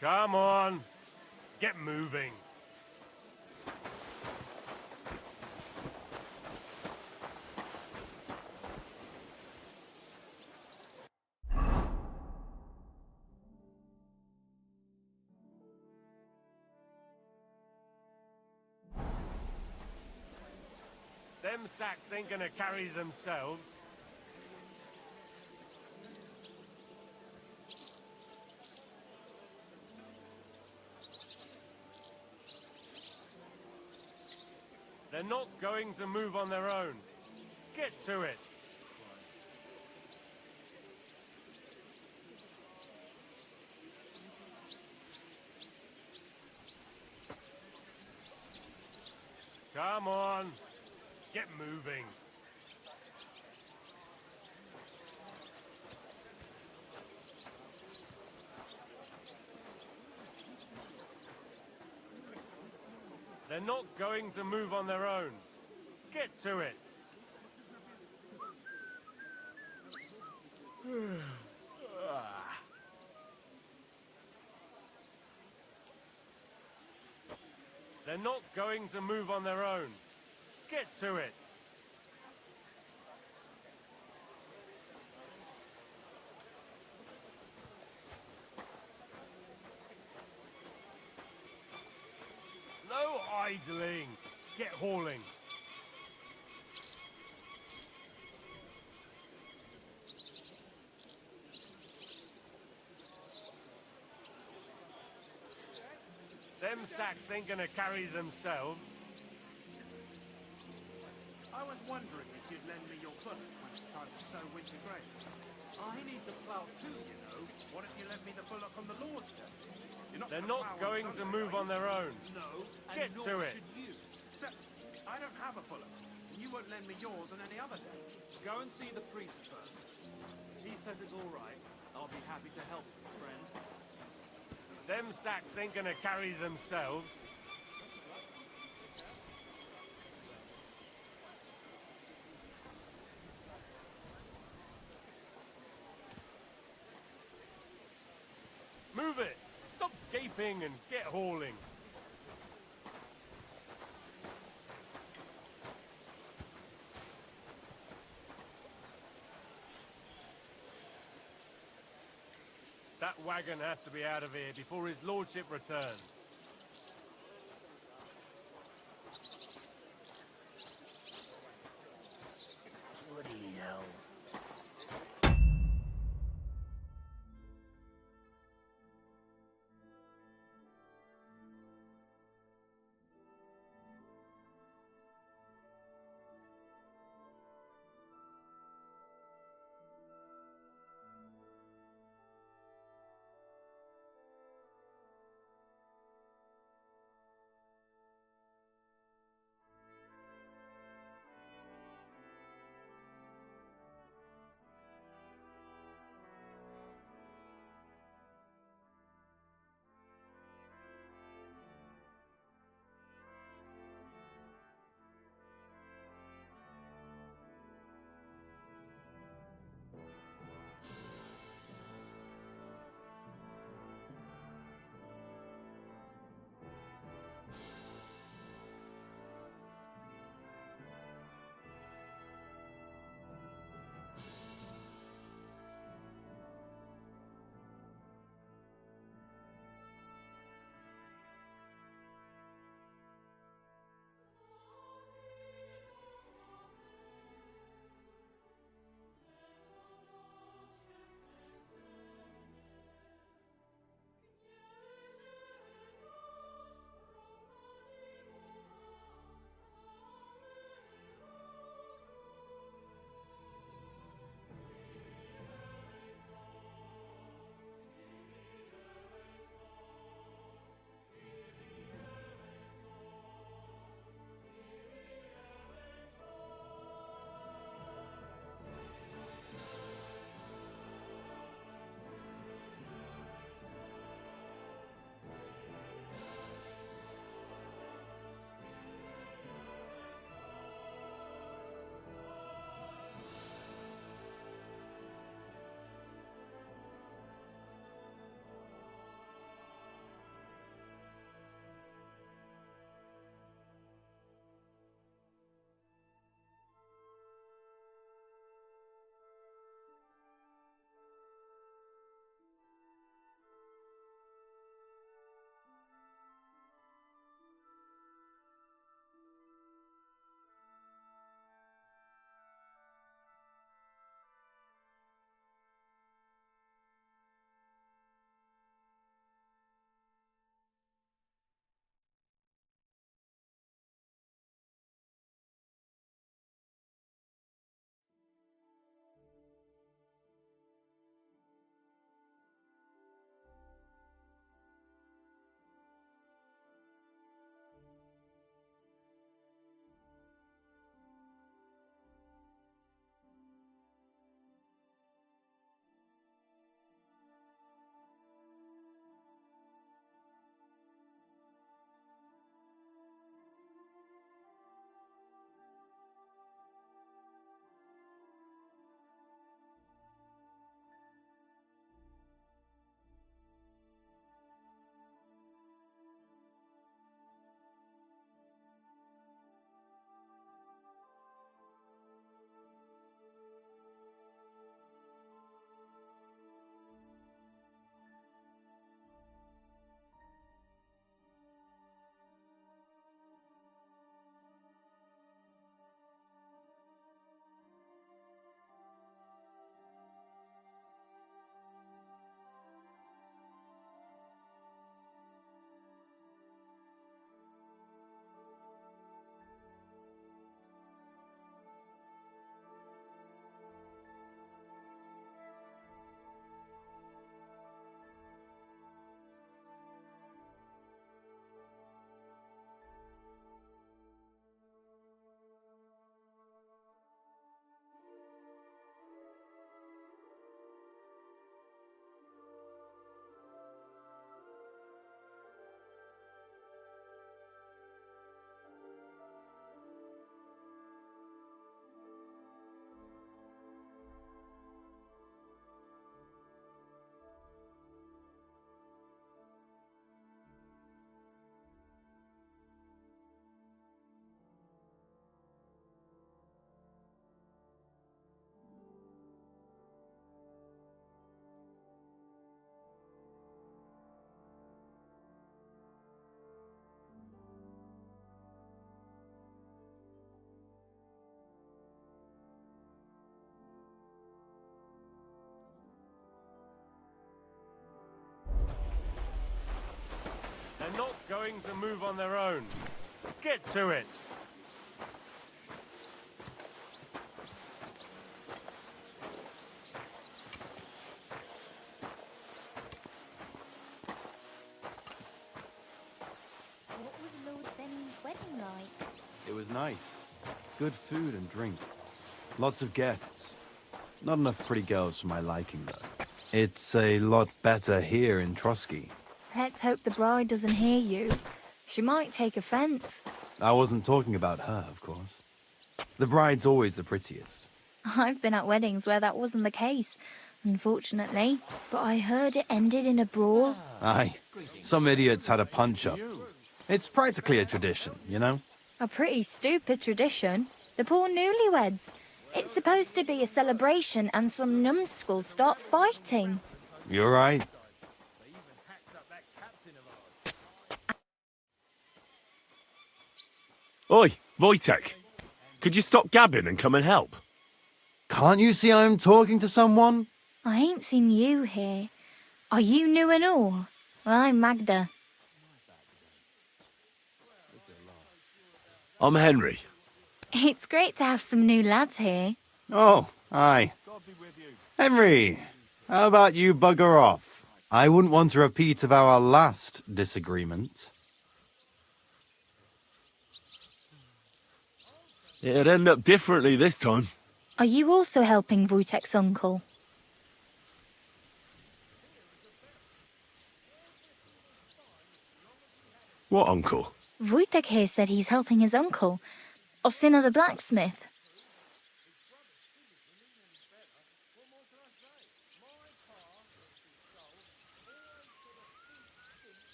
Come on, get moving. Them sacks ain't gonna carry themselves. They're not going to move on their own. Get to it. Come on, get moving. They're not going to move on their own. Get to it. They're not going to move on their own. Get to it. No idling. Get hauling. Them sacks ain't gonna carry themselves. I was wondering if you'd lend me your bullet when it's time to sow winter grapes. I need to plough too, you know. What if you lent me the bullock on the Lord's Day? They're not going to move on their own. No, get to it. You. Except, I don't have a bullock, and you won't lend me yours on any other day. Go and see the priest first. He says it's all right. I'll be happy to help you, friend. Them sacks ain't gonna carry themselves. Move it! Stop gaping and get hauling. That wagon has to be out of here before his lordship returns. Bloody hell. not going to move on their own. Get to it. What was Lord Zenny's wedding like? It was nice. Good food and drink. Lots of guests. Not enough pretty girls for my liking, though. It's a lot better here in Trotsky. Let's hope the bride doesn't hear you. She might take offense. I wasn't talking about her, of course. The bride's always the prettiest. I've been at weddings where that wasn't the case, unfortunately. But I heard it ended in a brawl. Aye. Some idiots had a punch-up. It's practically a tradition, you know? A pretty stupid tradition. The poor newlyweds. It's supposed to be a celebration and some numbskulls start fighting. You're right. Oi, Wojtek. Could you stop gabbing and come and help? Can't you see I'm talking to someone? I ain't seen you here. Are you new and all? Well, I'm Magda. I'm Henry. It's great to have some new lads here. Oh, aye. Henry, how about you bugger off? I wouldn't want a repeat of our last disagreement. It'd end up differently this time. Are you also helping Wojtek's uncle? What uncle? Wojtek here said he's helping his uncle, Osina the blacksmith.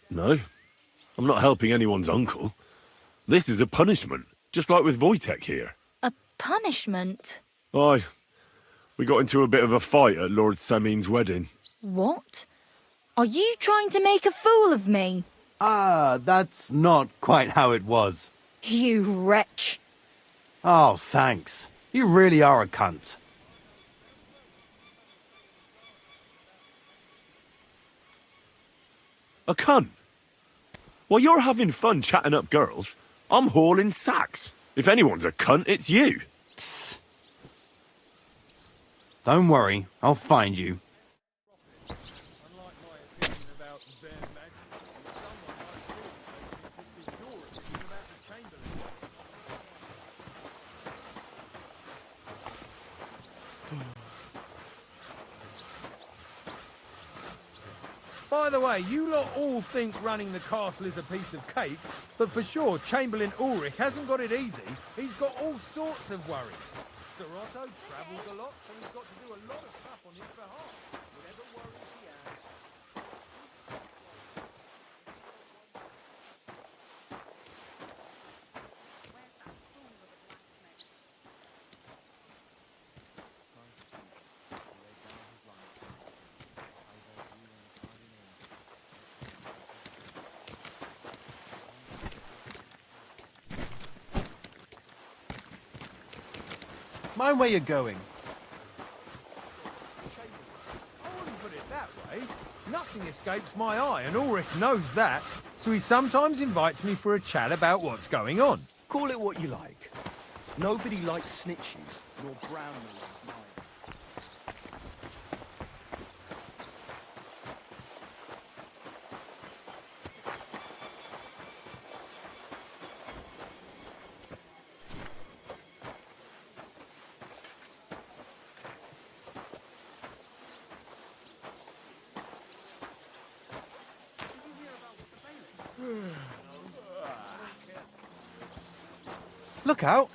No, I'm not helping anyone's uncle. This is a punishment, just like with Wojtek here. A punishment? Aye, we got into a bit of a fight at Lord Samin's wedding. What? Are you trying to make a fool of me? Ah, that's not quite how it was. You wretch. Oh, thanks. You really are a cunt. A cunt? While you're having fun chatting up girls, I'm hauling sacks. If anyone's a cunt, it's you. Tss. Don't worry, I'll find you. By the way, you lot all think running the castle is a piece of cake, but for sure Chamberlain Ulrich hasn't got it easy. He's got all sorts of worries. Sir Otto travels a lot, so he's got to do a lot of stuff on his behalf. Whatever worries he has. Mind where you're going. I wouldn't put it that way. Nothing escapes my eye, and Ulrich knows that, so he sometimes invites me for a chat about what's going on. Call it what you like. Nobody likes snitches, nor brown ones neither. Look out!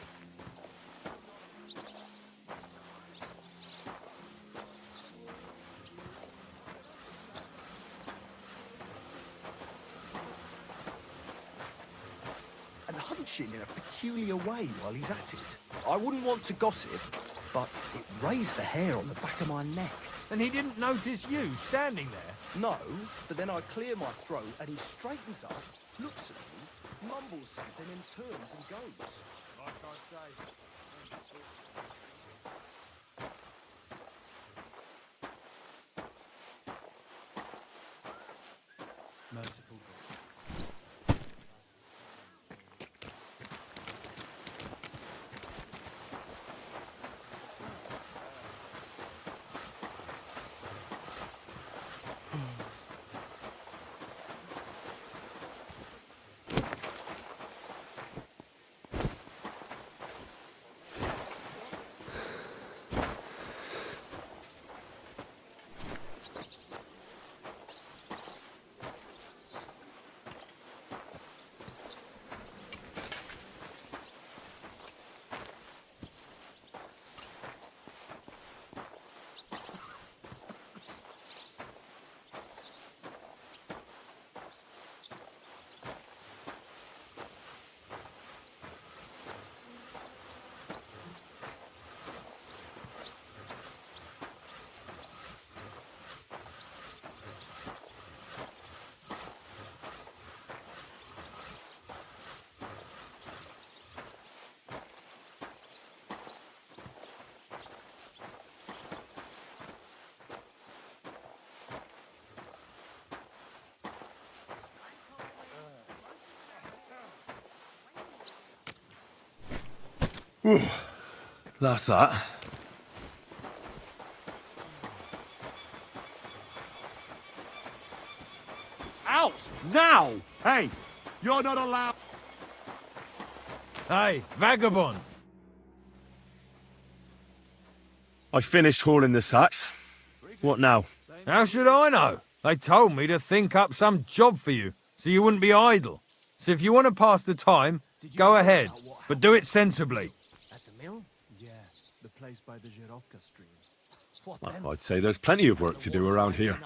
And hunching in a peculiar way while he's at it. I wouldn't want to gossip, but it raised the hair on the back of my neck. And he didn't notice you standing there. No, but then I clear my throat and he straightens up, looks at me, mumbles something and turns and goes. Like I say. Merciful God. That's that. Out! Now! Hey, you're not allowed... Hey, vagabond! I finished hauling the sacks. What now? How should I know? They told me to think up some job for you, so you wouldn't be idle. So if you want to pass the time, go ahead, but do it sensibly. At the mill? Yeah, the place by the Zhirovka stream. Well, I'd say there's plenty of work to do around here.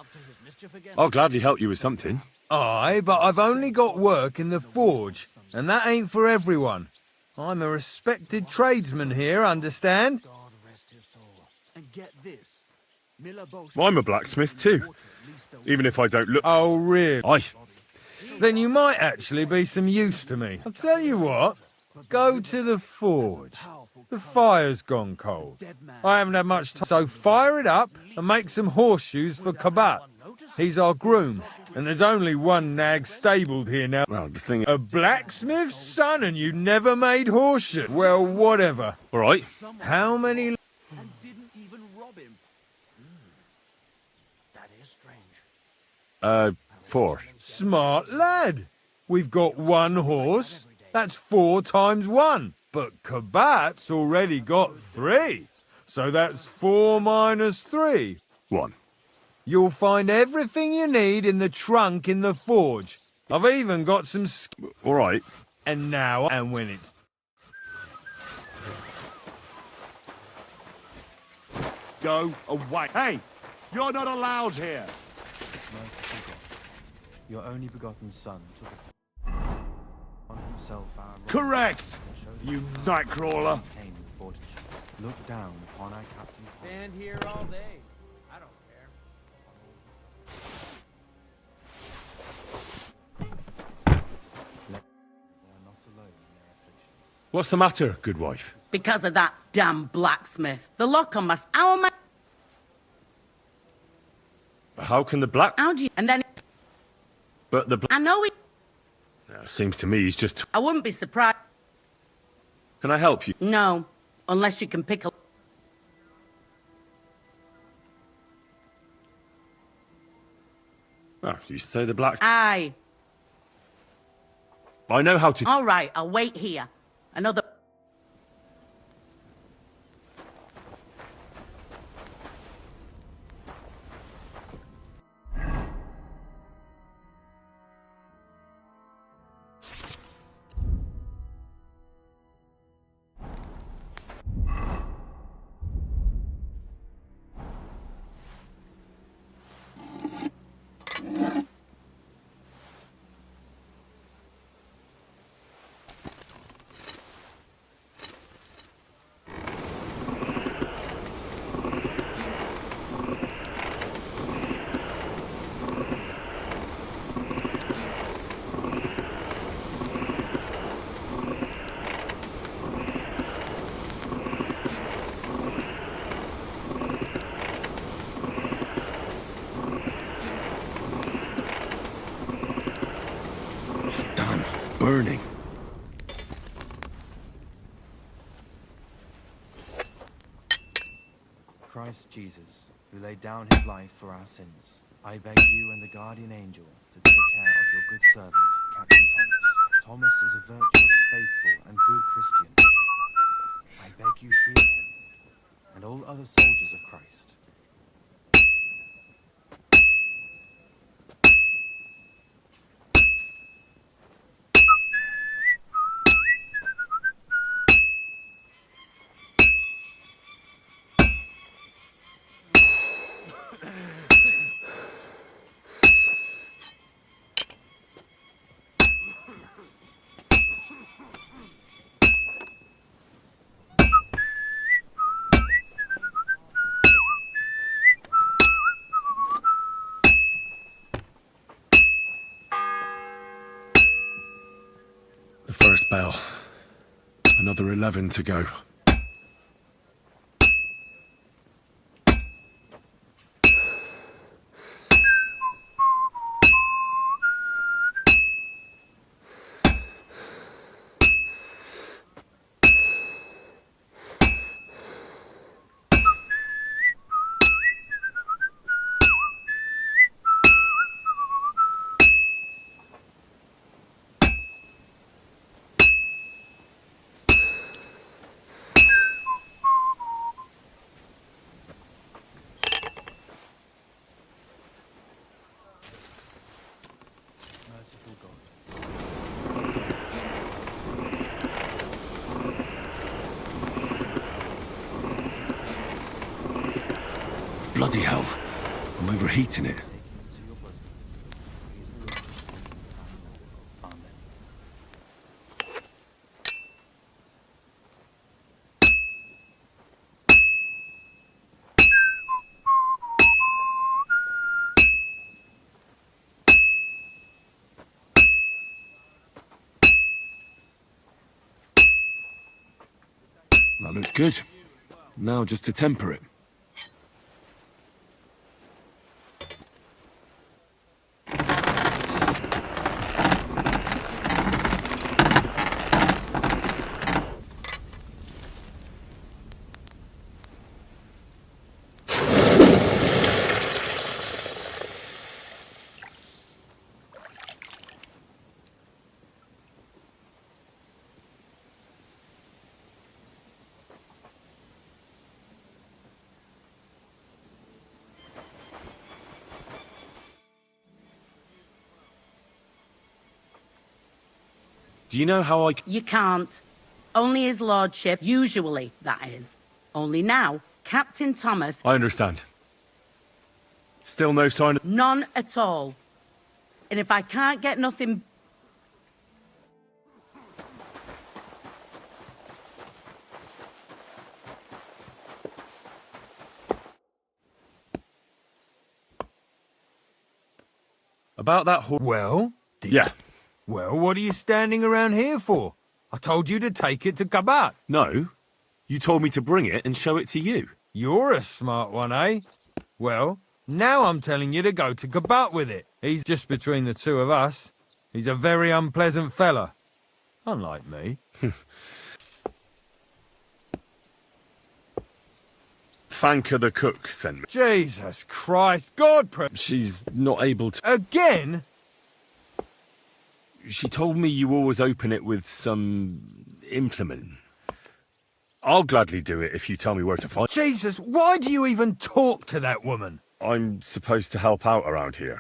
I'll gladly help you with something. Aye, but I've only got work in the forge, and that ain't for everyone. I'm a respected tradesman here, understand? God rest his soul. And get this. Well, I'm a blacksmith too, even if I don't look... Oh, really? Aye. Then you might actually be some use to me. I'll tell you what, go to the forge. The fire's gone cold. I haven't had much time, so fire it up and make some horseshoes for Kabat. He's our groom, and there's only one nag stabled here now. Well, the thing... A blacksmith's son, and you never made horseshoes? Well, whatever. All right. How many... And didn't even rob him. That is strange. 4. Smart lad. We've got one horse. That's 4 times 1. But Kabat's already got 3. So that's 4 minus 3. 1. You'll find everything you need in the trunk in the forge. I've even got some... All right. And now, and when it's... Go away. Hey, you're not allowed here. Merciful God, your only begotten Son took on himself our wrongs Correct, and showed you us nightcrawler. he came with fortitude. Look down upon our captain. Stand here all day. I don't care. They are not alone in their afflictions. What's the matter, good wife? Because of that damn blacksmith. The lock on my... How am I... How can the black... How do you... And then... But the... I know it... Seems to me he's just... I wouldn't be surprised. Can I help you? No. Unless you can pick a... Oh, you say the black... Aye. I know how to... All right, I'll wait here. Another... Damn, it's burning. Christ Jesus, who laid down his life for our sins, I beg you and the guardian angel to take care of your good servant, Captain Thomas. Thomas is a virtuous, faithful, and good Christian. I beg you heal him, and all other soldiers of Christ. The first bell. Another 11 to go. Bloody hell. I'm overheating it. That looks good. Now just to temper it. Do you know how I... You can't. Only his lordship, usually, that is. Only now, Captain Thomas... I understand. Still no sign of... None at all. And if I can't get nothing... About that horse... Well? Yeah. Well, what are you standing around here for? I told you to take it to Kabat. No. You told me to bring it and show it to you. You're a smart one, eh? Well, now I'm telling you to go to Kabat with it. He's just between the two of us. He's a very unpleasant fella. Unlike me. Fanka the cook sent me. Jesus Christ, God She's not able to... Again? She told me you always open it with some... implement. I'll gladly do it if you tell me where to find... Jesus, why do you even talk to that woman? I'm supposed to help out around here.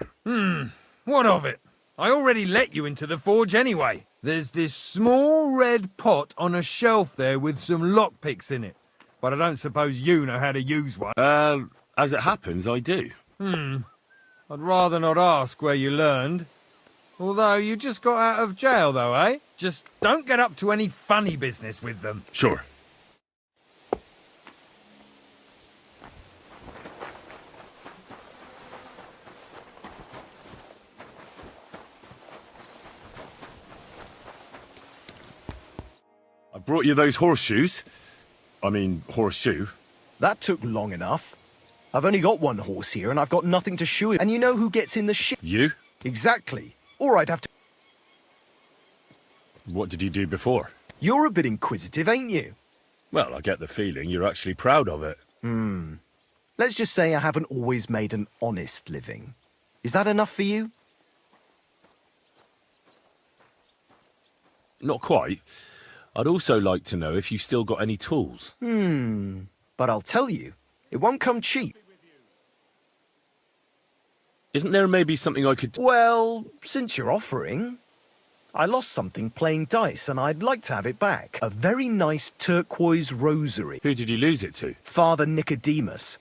What of it? I already let you into the forge anyway. There's this small red pot on a shelf there with some lockpicks in it. But I don't suppose you know how to use one. As it happens, I do. I'd rather not ask where you learned. Although you just got out of jail though, eh? Just don't get up to any funny business with them. Sure. I brought you those horseshoes. I mean, horseshoe. That took long enough. I've only got one horse here, and I've got nothing to shoe it. And you know who gets in the shit? You? Exactly. Or I'd have to... What did you do before? You're a bit inquisitive, ain't you? Well, I get the feeling you're actually proud of it. Let's just say I haven't always made an honest living. Is that enough for you? Not quite. I'd also like to know if you've still got any tools. But I'll tell you, it won't come cheap. Isn't there maybe something I could... Well, since you're offering, I lost something playing dice and I'd like to have it back. A very nice turquoise rosary. Who did you lose it to? Father Nicodemus.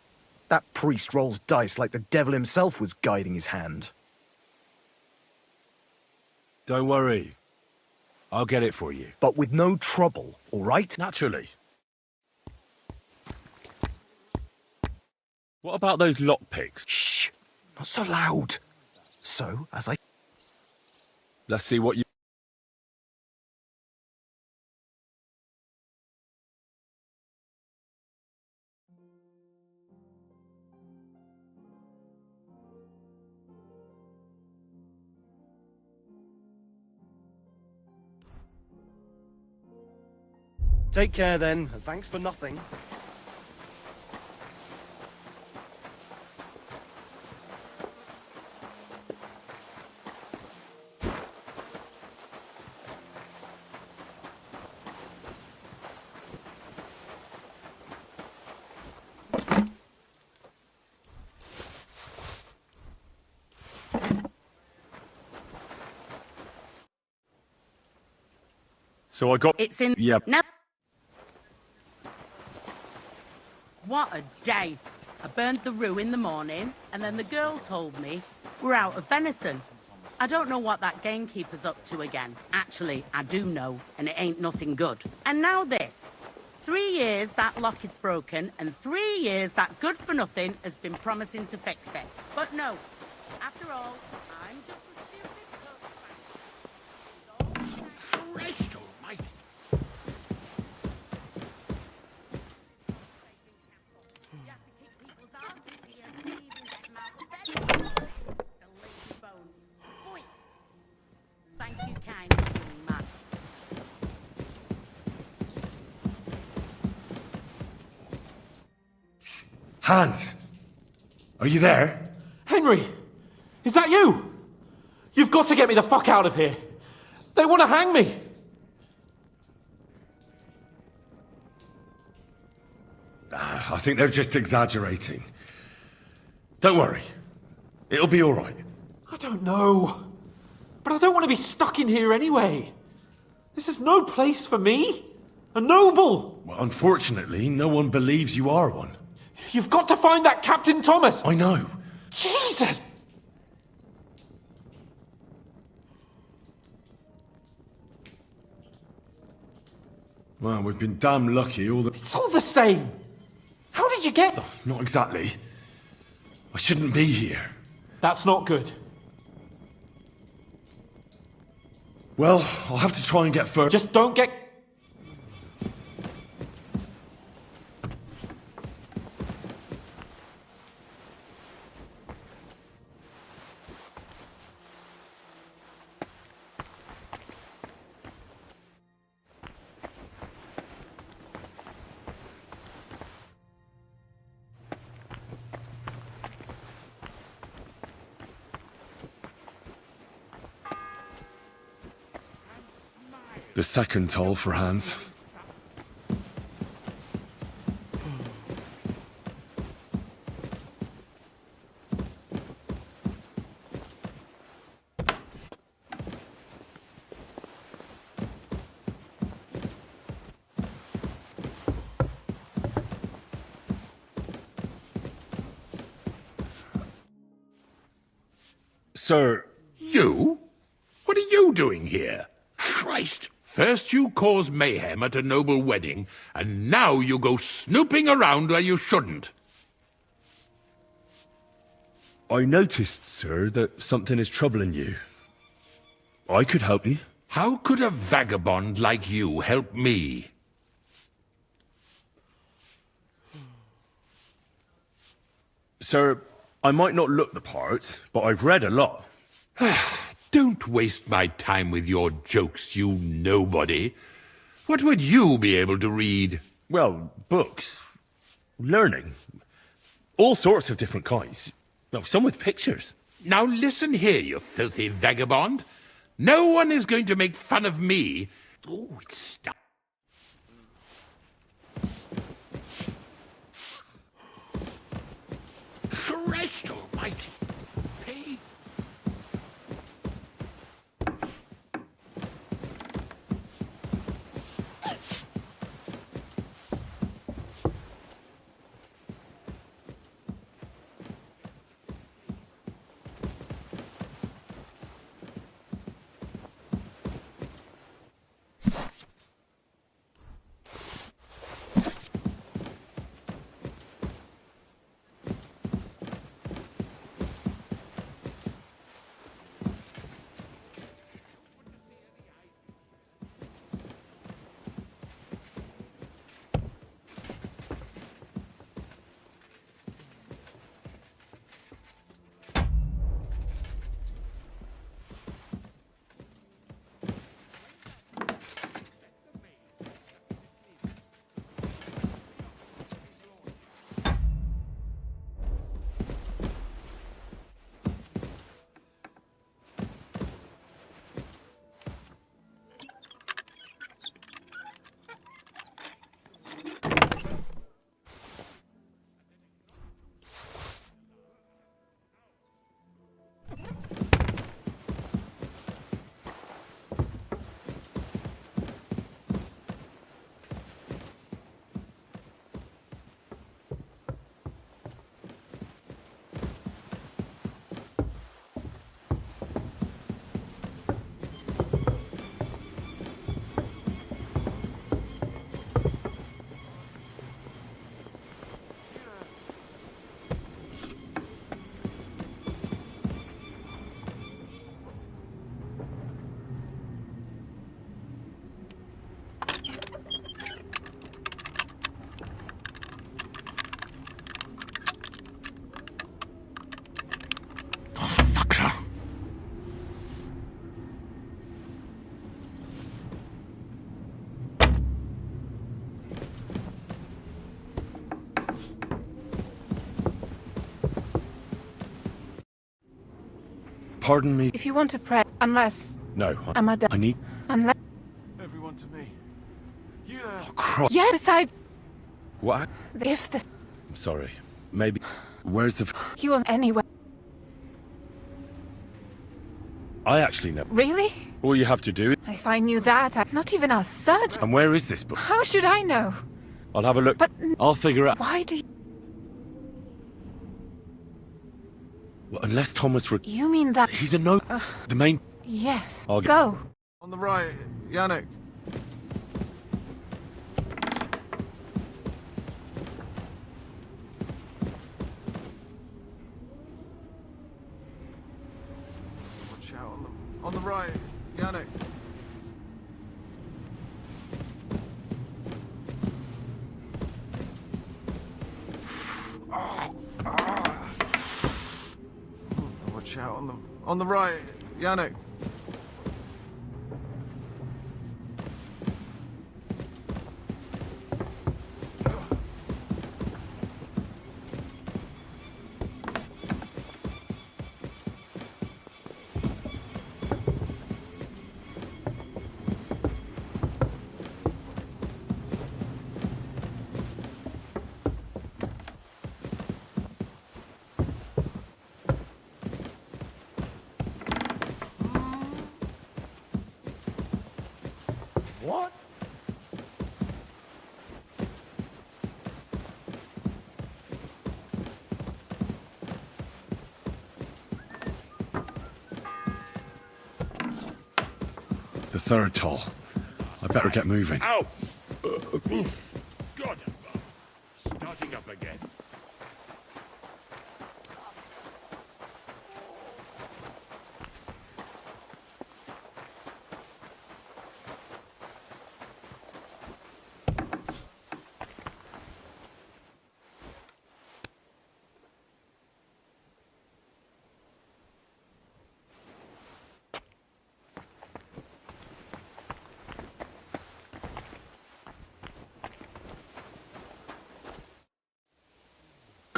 That priest rolls dice like the devil himself was guiding his hand. Don't worry. I'll get it for you. But with no trouble, all right? Naturally. What about those lockpicks? Shh! Not so loud. So, as I... Let's see what you... Take care then, and thanks for nothing. So I got... It's in... Yep. Now... What a day. I burned the roux in the morning, and then the girl told me we're out of venison. I don't know what that gamekeeper's up to again. Actually, I do know, and it ain't nothing good. And now this. 3 years that lock is broken, and 3 years that good-for-nothing has been promising to fix it. But no, after all, I'm just a stupid Christ almighty. Thank you kindly, young man. Hans! Are you there? Henry! Is that you? You've got to get me the fuck out of here! They want to hang me! I think they're just exaggerating. Don't worry. It'll be all right. I don't know. But I don't want to be stuck in here anyway. This is no place for me. A noble! Well, unfortunately, no one believes you are one. You've got to find that Captain Thomas! I know. Jesus! Well, we've been damn lucky all the... It's all the same! How did you get... Not exactly. I shouldn't be here. That's not good. Well, I'll have to try and get further... Just don't get... The second toll for Hans. Sir... You? What are you doing here? Christ! First you cause mayhem at a noble wedding, and now you go snooping around where you shouldn't. I noticed, sir, that something is troubling you. I could help you. How could a vagabond like you help me? Sir, I might not look the part, but I've read a lot. Don't waste my time with your jokes, you nobody. What would you be able to read? Well, books. Learning. All sorts of different kinds. Well, some with pictures. Now listen here, you filthy vagabond. No one is going to make fun of me. Oh, it's stuck. Christ almighty. Pay. Pardon me. If you want to pray, unless No, am I done? I need... Unless Everyone to me. You there? Oh, Christ. yeah. Besides, What? if the I'm sorry. Maybe... Where's the... he was anywhere. I actually know. Really? All you have to do... If I knew that, not even a search. And where is this book? How should I know? I'll have a look. But I'll figure out... why do Well, unless Thomas... you mean that? He's a no... The main... Yes. I'll Go. On the right, Yannick. Watch out on the right, Yannick. Watch out on the right, Yannick. What? The third toll. I better get moving. Ow! God above. Starting up again.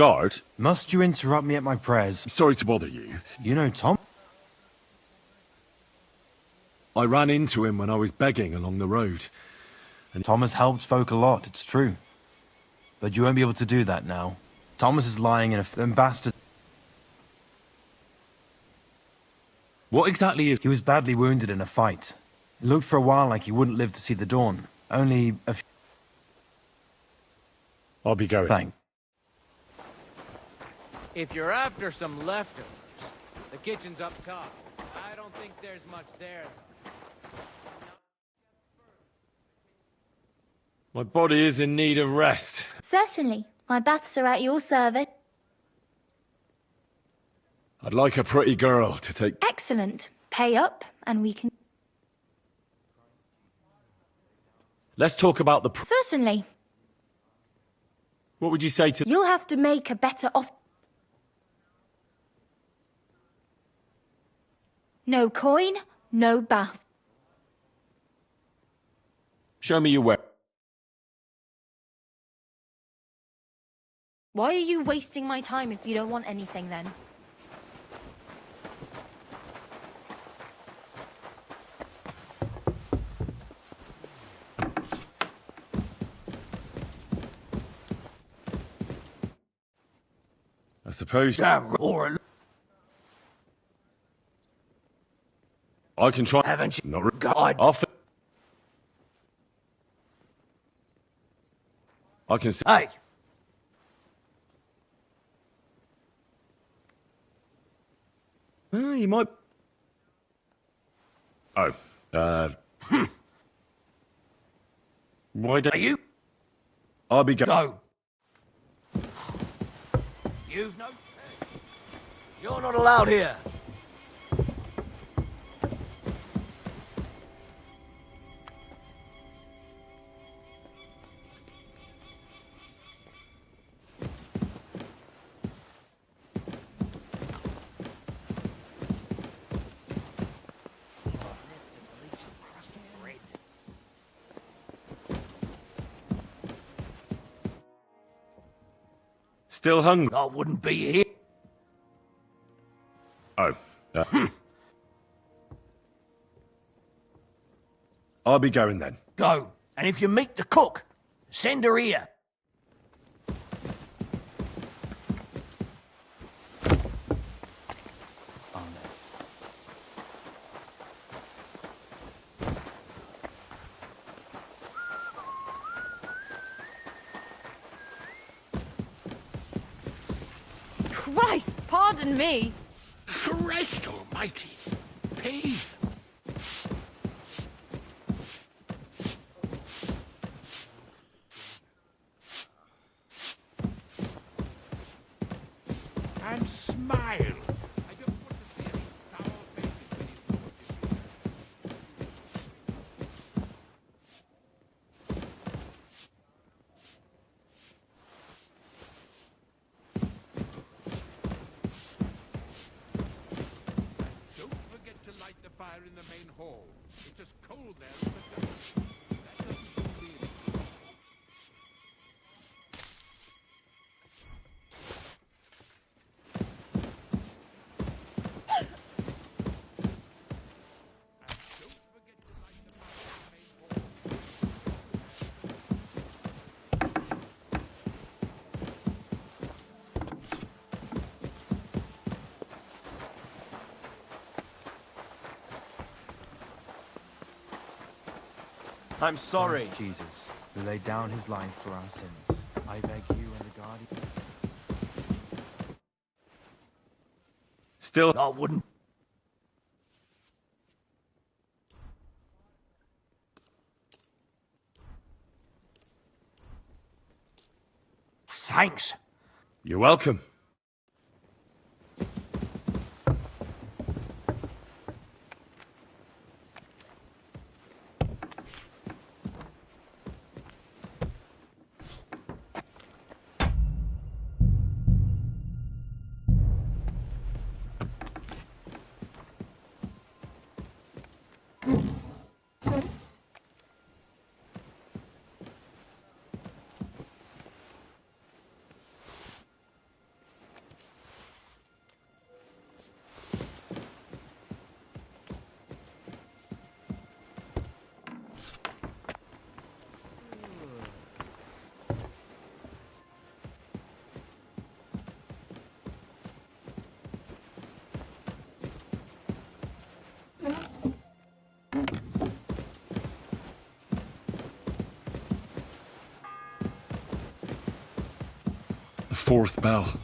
Guard, Must you interrupt me at my prayers? sorry to bother you. You know Tom? I ran into him when I was begging along the road. Tom has helped folk a lot, it's true. But you won't be able to do that now. Thomas is lying in a bastard. What exactly is... He was badly wounded in a fight. It looked for a while like he wouldn't live to see the dawn. Only a few... I'll be going. Thanks. If you're after some leftovers, the kitchen's up top. I don't think there's much there, My body is in need of rest. Certainly. My baths are at your service. I'd like a pretty girl to take... Excellent. Pay up, and we can... Let's talk about the... Certainly. What would you say to... You'll have to make a better offer. No coin, no bath. Show me your weapon. Why are you wasting my time if you don't want anything then? I suppose... Damn, or I can try... haven't you? Not... God. I'll... I can see... Hey, Well, you might... Oh, Why don't... are you? I'll be going... Go. You've no... You're not allowed here. Still hungry? I wouldn't be here. Oh, I'll be going then. Go. And if you meet the cook, send her here. Christ, pardon me. Christ almighty. Pain. And smile. I don't want to see any sour faces when he's not with you. Don't forget to light the fire in the main hall. It's as cold there as the desert. That doesn't do me any good. Don't forget to light the fire in the main hall. I'm sorry. Christ Jesus, who laid down his life for our sins. I beg you and the guardian... Still, I wouldn't. Thanks. you're welcome. The fourth bell.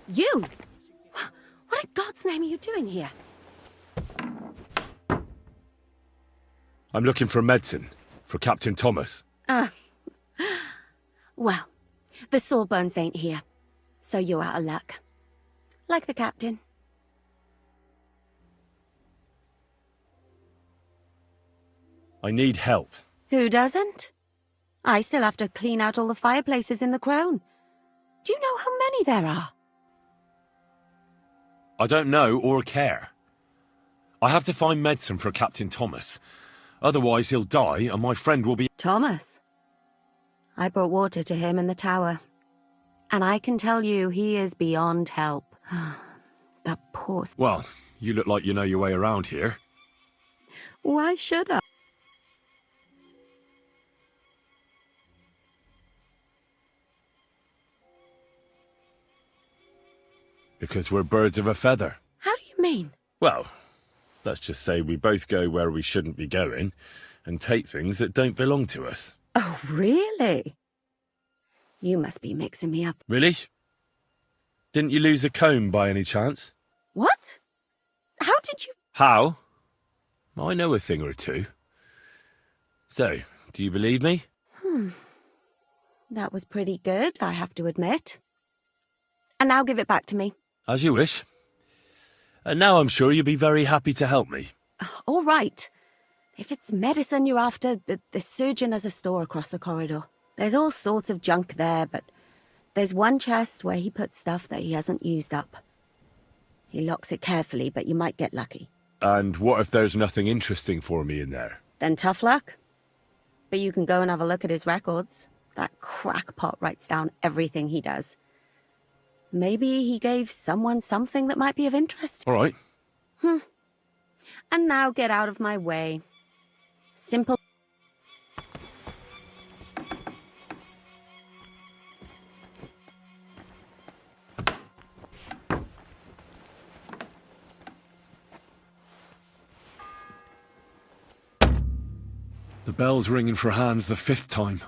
You? What in God's name are you doing here? I'm looking for medicine for Captain Thomas. Well, the Sawbones ain't here, so you're out of luck. Like the captain. I need help. Who doesn't? I still have to clean out all the fireplaces in the Crown. Do you know how many there are? I don't know or care. I have to find medicine for Captain Thomas. Otherwise he'll die and my friend will be... Thomas? I brought water to him in the tower. And I can tell you he is beyond help. That poor... Well, you look like you know your way around here. Why should I? Because we're birds of a feather. How do you mean? Well, let's just say we both go where we shouldn't be going and take things that don't belong to us. Oh, really? You must be mixing me up. Really? Didn't you lose a comb by any chance? What? How did you... How? I know a thing or two. So, do you believe me? That was pretty good, I have to admit. And now give it back to me. As you wish. And now I'm sure you'll be very happy to help me. All right. If it's medicine you're after, the surgeon has a store across the corridor. There's all sorts of junk there, but there's one chest where he puts stuff that he hasn't used up. He locks it carefully, but you might get lucky. And what if there's nothing interesting for me in there? Then tough luck. But you can go and have a look at his records. That crackpot writes down everything he does. Maybe he gave someone something that might be of interest. All right. And now get out of my way. Simple. The bell's ringing for Hans the 5th time.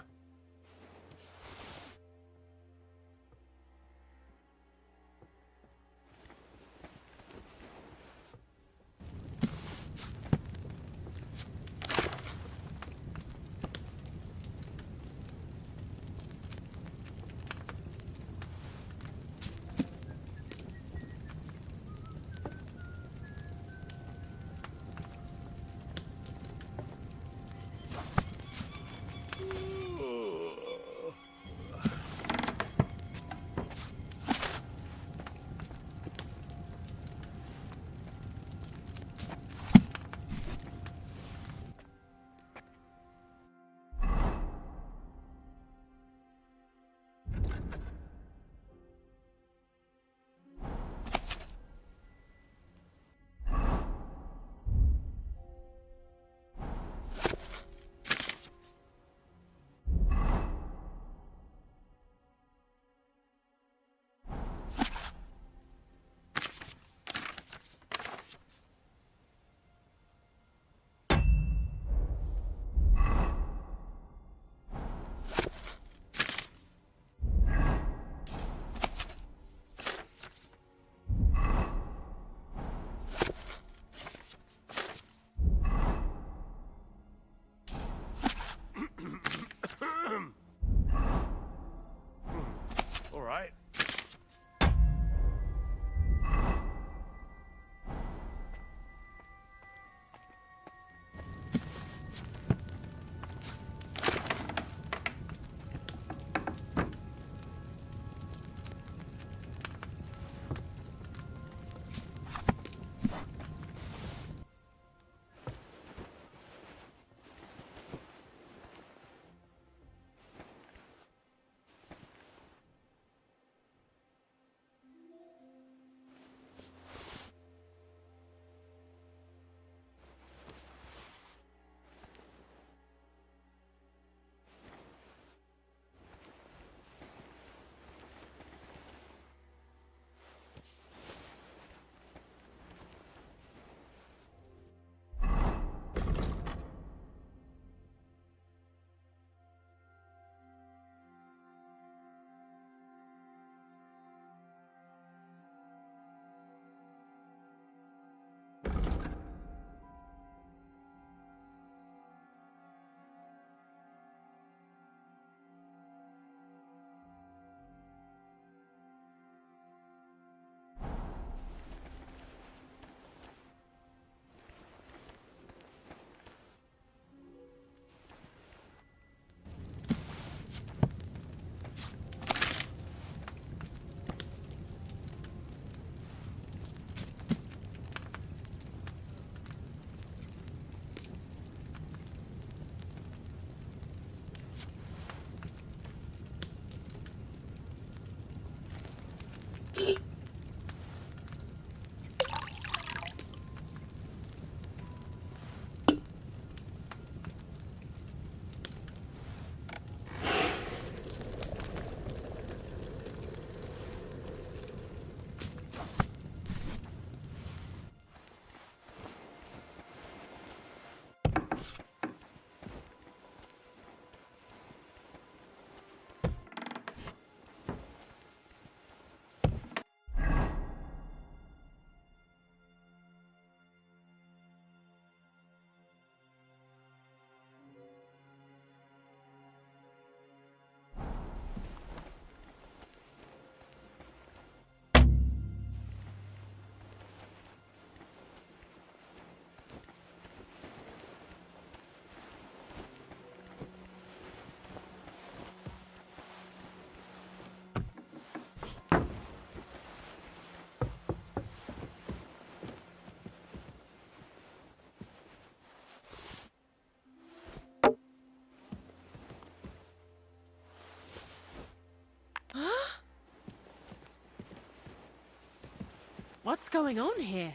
What's going on here?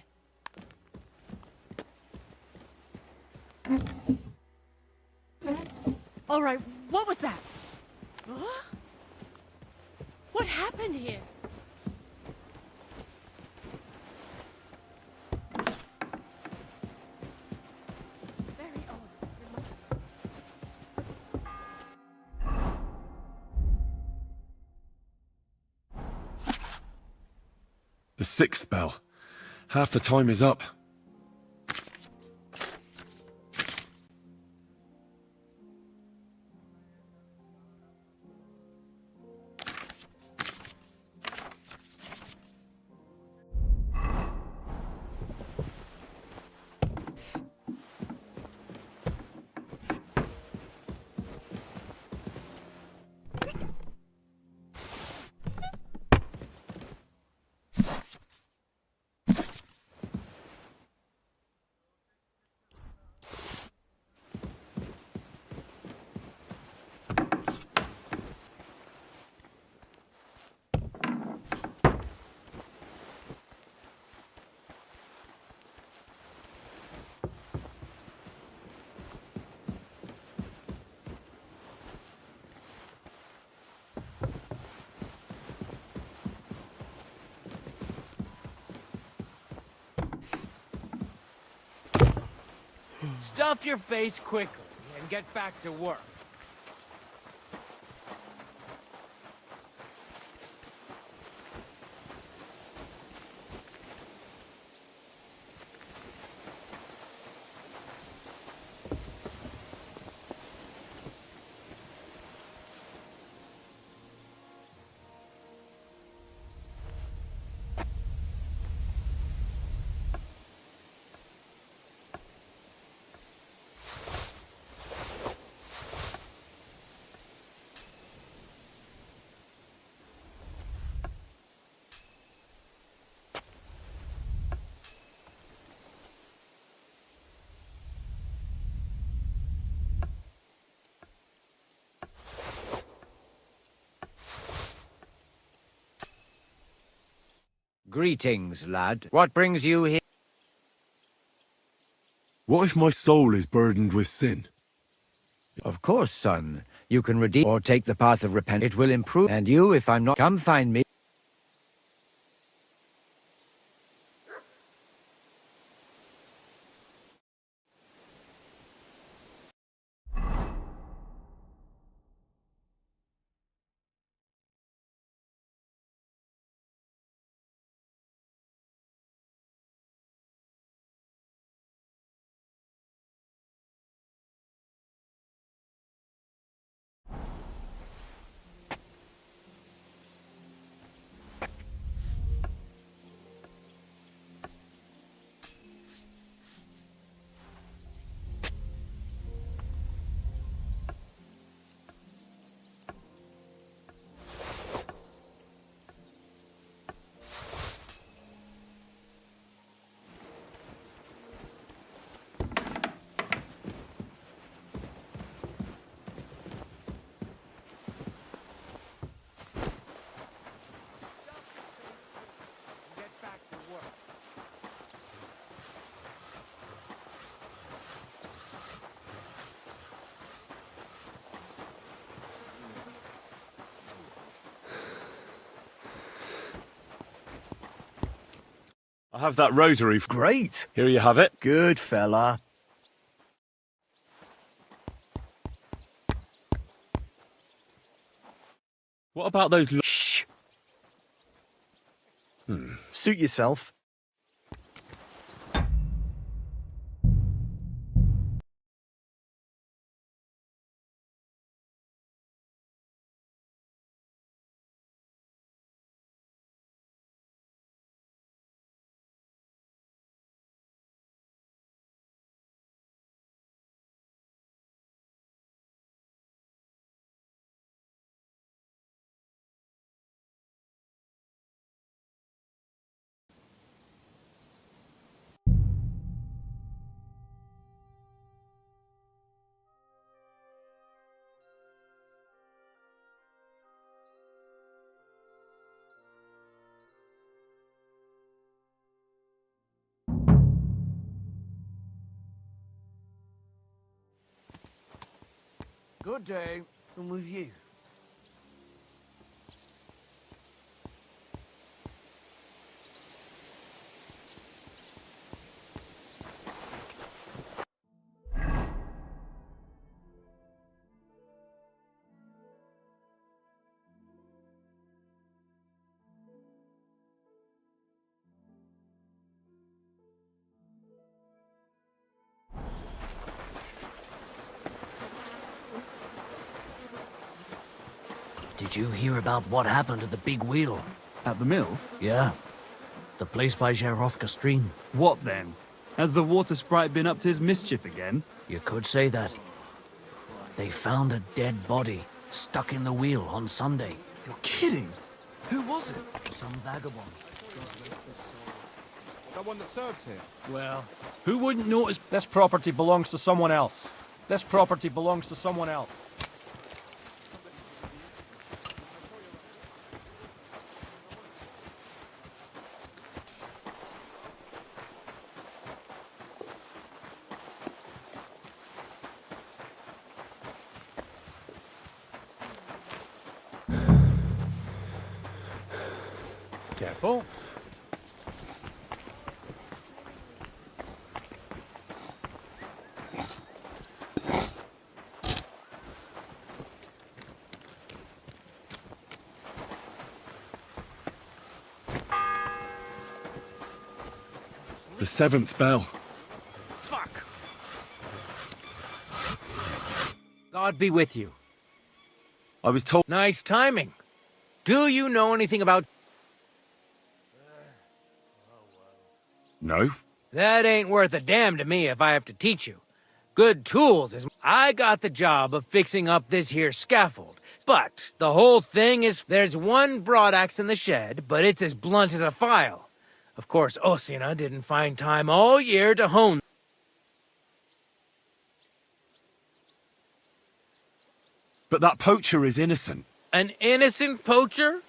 All right, what was that? Huh? What happened here? Very odd. The sixth bell. Half the time is up. Stuff your face quickly and get back to work. Greetings, lad. What brings you here? What if my soul is burdened with sin? Of course, son. You can redeem or take the path of repentance. It will improve. And you, if I'm not, come find me. I have that rosary. Great. Here you have it. Good fella. What about those... Shh. Suit yourself. Good day. And with you. Did you hear about what happened at the big wheel? At the mill? Yeah. The place by Żarówka stream. What then? Has the water sprite been up to his mischief again? You could say that. They found a dead body stuck in the wheel on Sunday. You're kidding? Who was it? Some vagabond. That one that serves here? Well, who wouldn't notice? This property belongs to someone else. This property belongs to someone else. Careful. The 7th bell. Fuck! God be with you. I was told... Nice timing. Do you know anything about... No. That ain't worth a damn to me if I have to teach you. Good tools is... I got the job of fixing up this here scaffold. But the whole thing is there's one broadaxe in the shed, but it's as blunt as a file. Of course, Osina didn't find time all year to hone. But that poacher is innocent. An innocent poacher?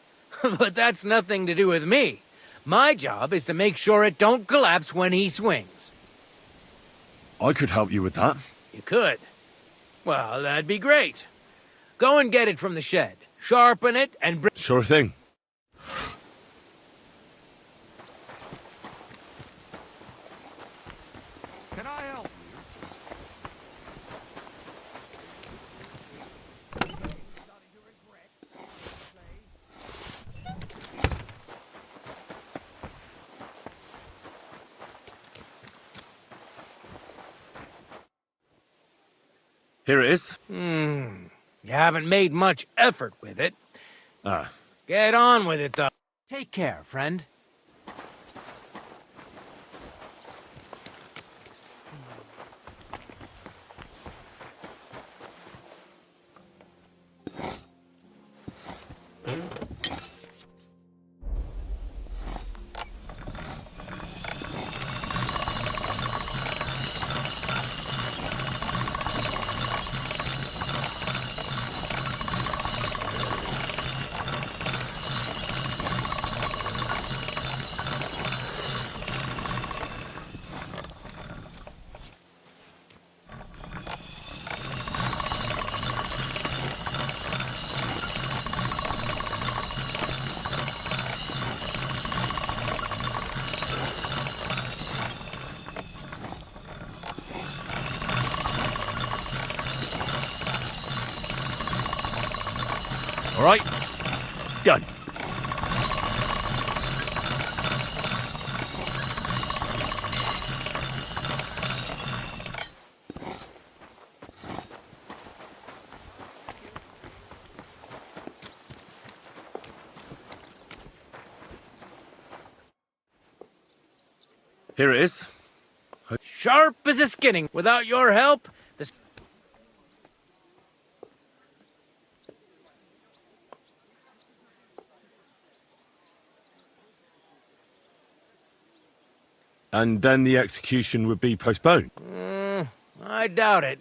But that's nothing to do with me. My job is to make sure it don't collapse when he swings. I could help you with that. You could? Well, that'd be great. Go and get it from the shed. Sharpen it and bring... Sure thing. Can I help Here it is. You haven't made much effort with it. Ah. Get on with it, though. Take care, friend. All right. Done. Here it is. Sharp as a skinning. Without your help, this... And then the execution would be postponed. I doubt it.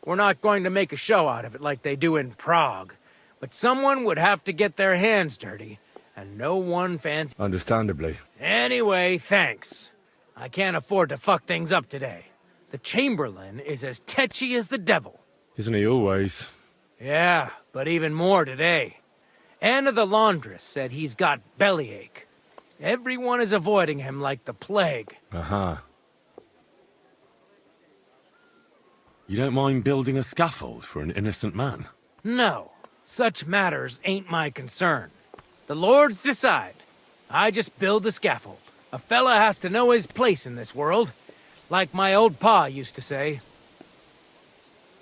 We're not going to make a show out of it like they do in Prague. But someone would have to get their hands dirty, and no one fancy... Understandably. Anyway, thanks. I can't afford to fuck things up today. The Chamberlain is as tetchy as the devil. Isn't he always? Yeah, but even more today. Anna the laundress said he's got bellyache. Everyone is avoiding him like the plague. Uh-huh. You don't mind building a scaffold for an innocent man? No, such matters ain't my concern. The lords decide. I just build the scaffold. A fella has to know his place in this world. Like my old pa used to say.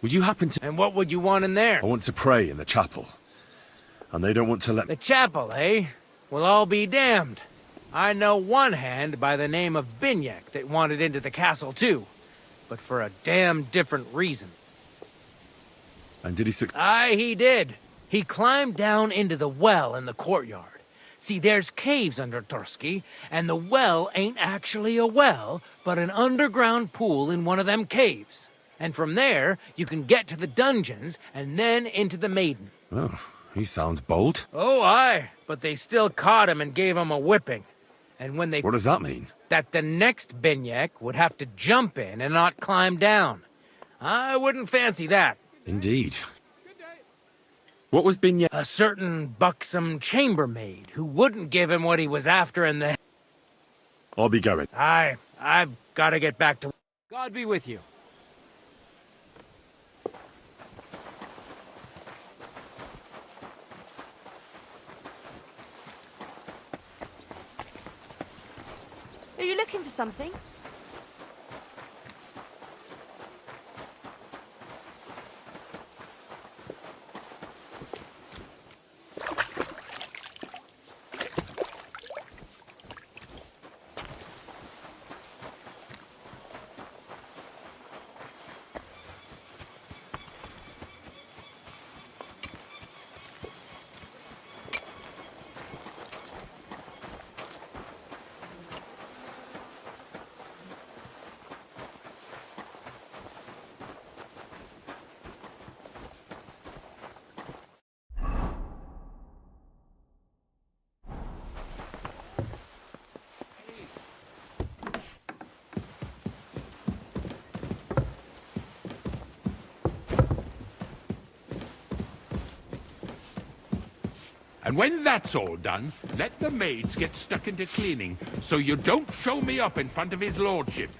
Would you happen to... And what would you want in there? I want to pray in the chapel. And they don't want to let... The chapel, eh? Well, I'll be damned. I know one hand by the name of Binyak that wanted into the castle too. But for a damn different reason. And did he succeed? Aye, he did. He climbed down into the well in the courtyard. See, there's caves under Tursky, and the well ain't actually a well, but an underground pool in one of them caves. And from there, you can get to the dungeons, and then into the Maiden. Oh, he sounds bold. Oh, aye, but they still caught him and gave him a whipping. And when they... What does that mean? That the next Binyak would have to jump in and not climb down. I wouldn't fancy that. Indeed. What was Binyak? A certain buxom chambermaid who wouldn't give him what he was after in the... I'll be going. I've got to get back to... God be with you. Are you looking for something? And when that's all done, let the maids get stuck into cleaning, so you don't show me up in front of his lordship.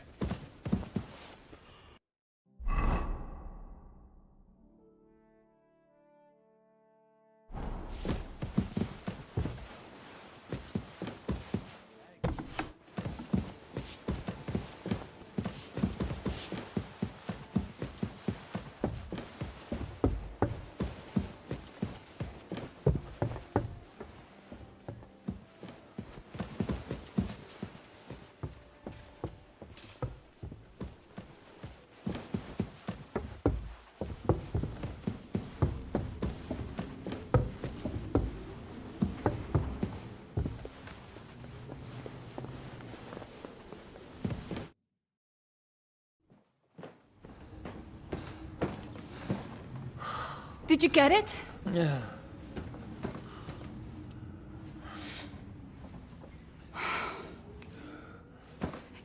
Did you get it? Yeah.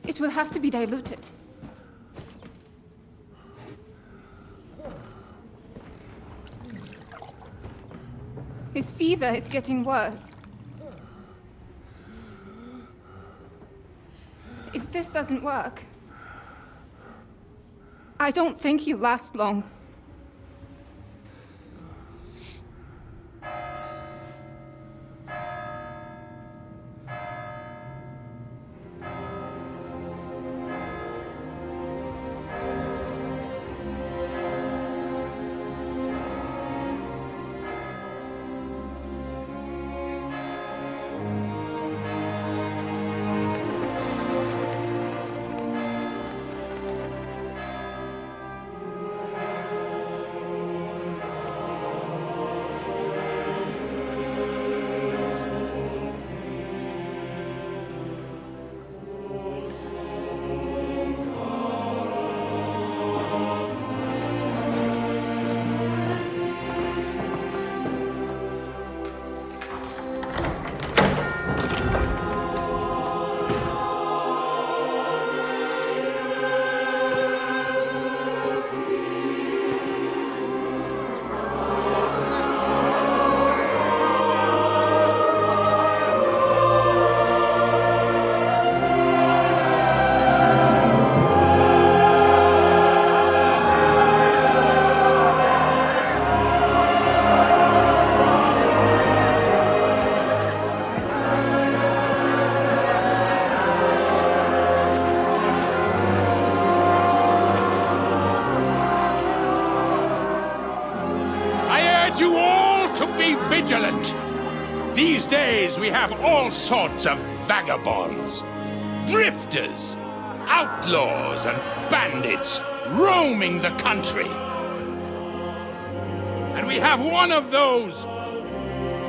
It will have to be diluted. His fever is getting worse. If this doesn't work, I don't think he'll last long. urge you all to be vigilant. These days we have all sorts of vagabonds, drifters, outlaws and bandits roaming the country. And we have one of those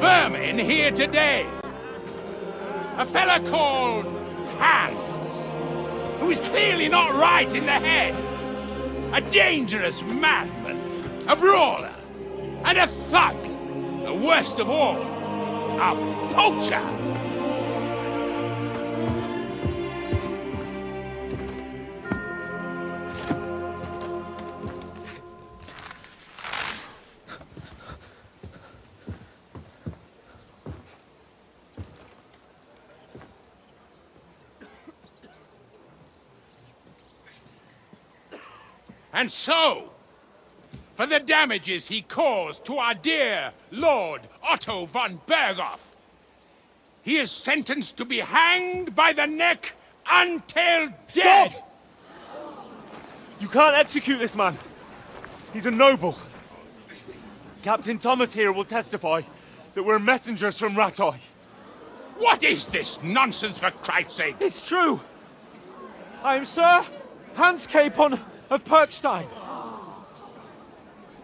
vermin here today. A fella called Hans, who is clearly not right in the head. A dangerous madman, a brawler, and a thug. The worst of all, a poacher. And so, for the damages he caused to our dear Lord Otto von Berghoff, he is sentenced to be hanged by the neck until dead! Stop! You can't execute this man. He's a noble. Captain Thomas here will testify that we're messengers from Rattay. What is this nonsense, for Christ's sake? It's true. I am Sir Hans Capon of Perkstein.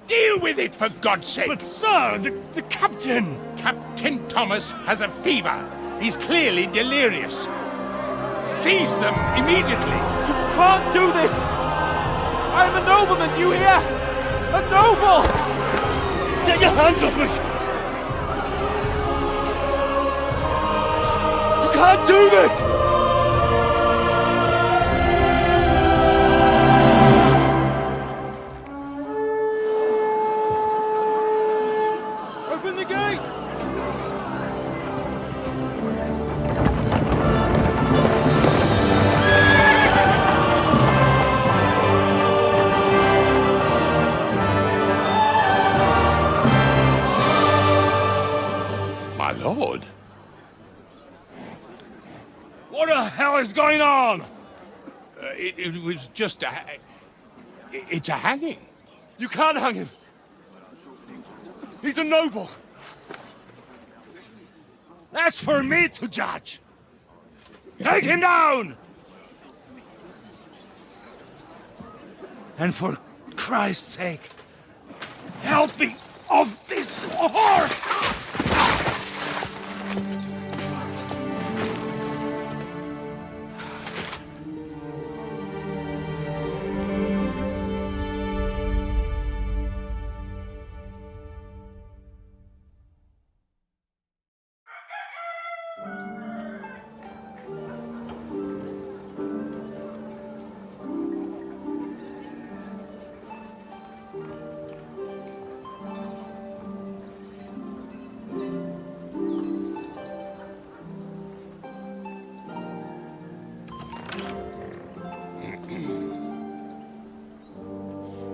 Deal with it, for God's sake! But sir, the captain! Captain Thomas has a fever. He's clearly delirious. Seize them immediately. You can't do this! I'm a nobleman, do you hear? A noble! Get your hands off me! You can't do this! Lord. What the hell is going on? It was just a... It's a hanging. You can't hang him. He's a noble. That's for me to judge. Take him down! And for Christ's sake, help me off this horse!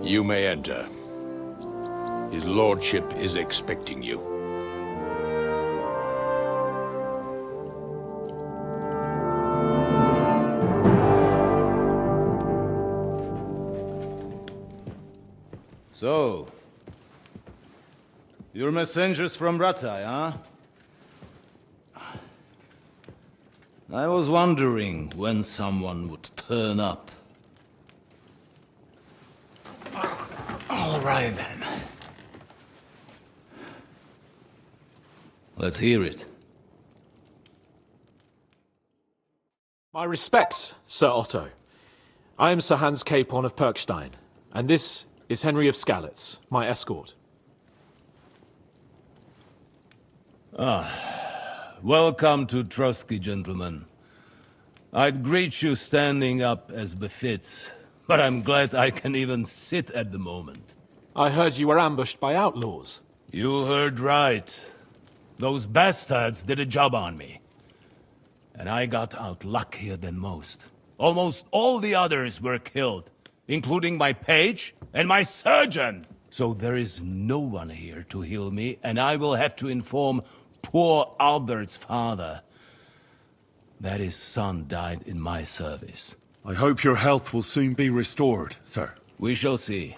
You may enter. His lordship is expecting you. So, you're messengers from Rattay, huh? I was wondering when someone would turn up. All right, then. Let's hear it. My respects, Sir Otto. I am Sir Hans Capon of Perkstein, and this is Henry of Skalitz, my escort. Welcome to Trotsky, gentlemen. I'd greet you standing up as befits, but I'm glad I can even sit at the moment. I heard you were ambushed by outlaws. You heard right. Those bastards did a job on me. And I got out luckier than most. Almost all the others were killed, including my page and my surgeon. So there is no one here to heal me, and I will have to inform poor Albert's father that his son died in my service. I hope your health will soon be restored, sir. We shall see.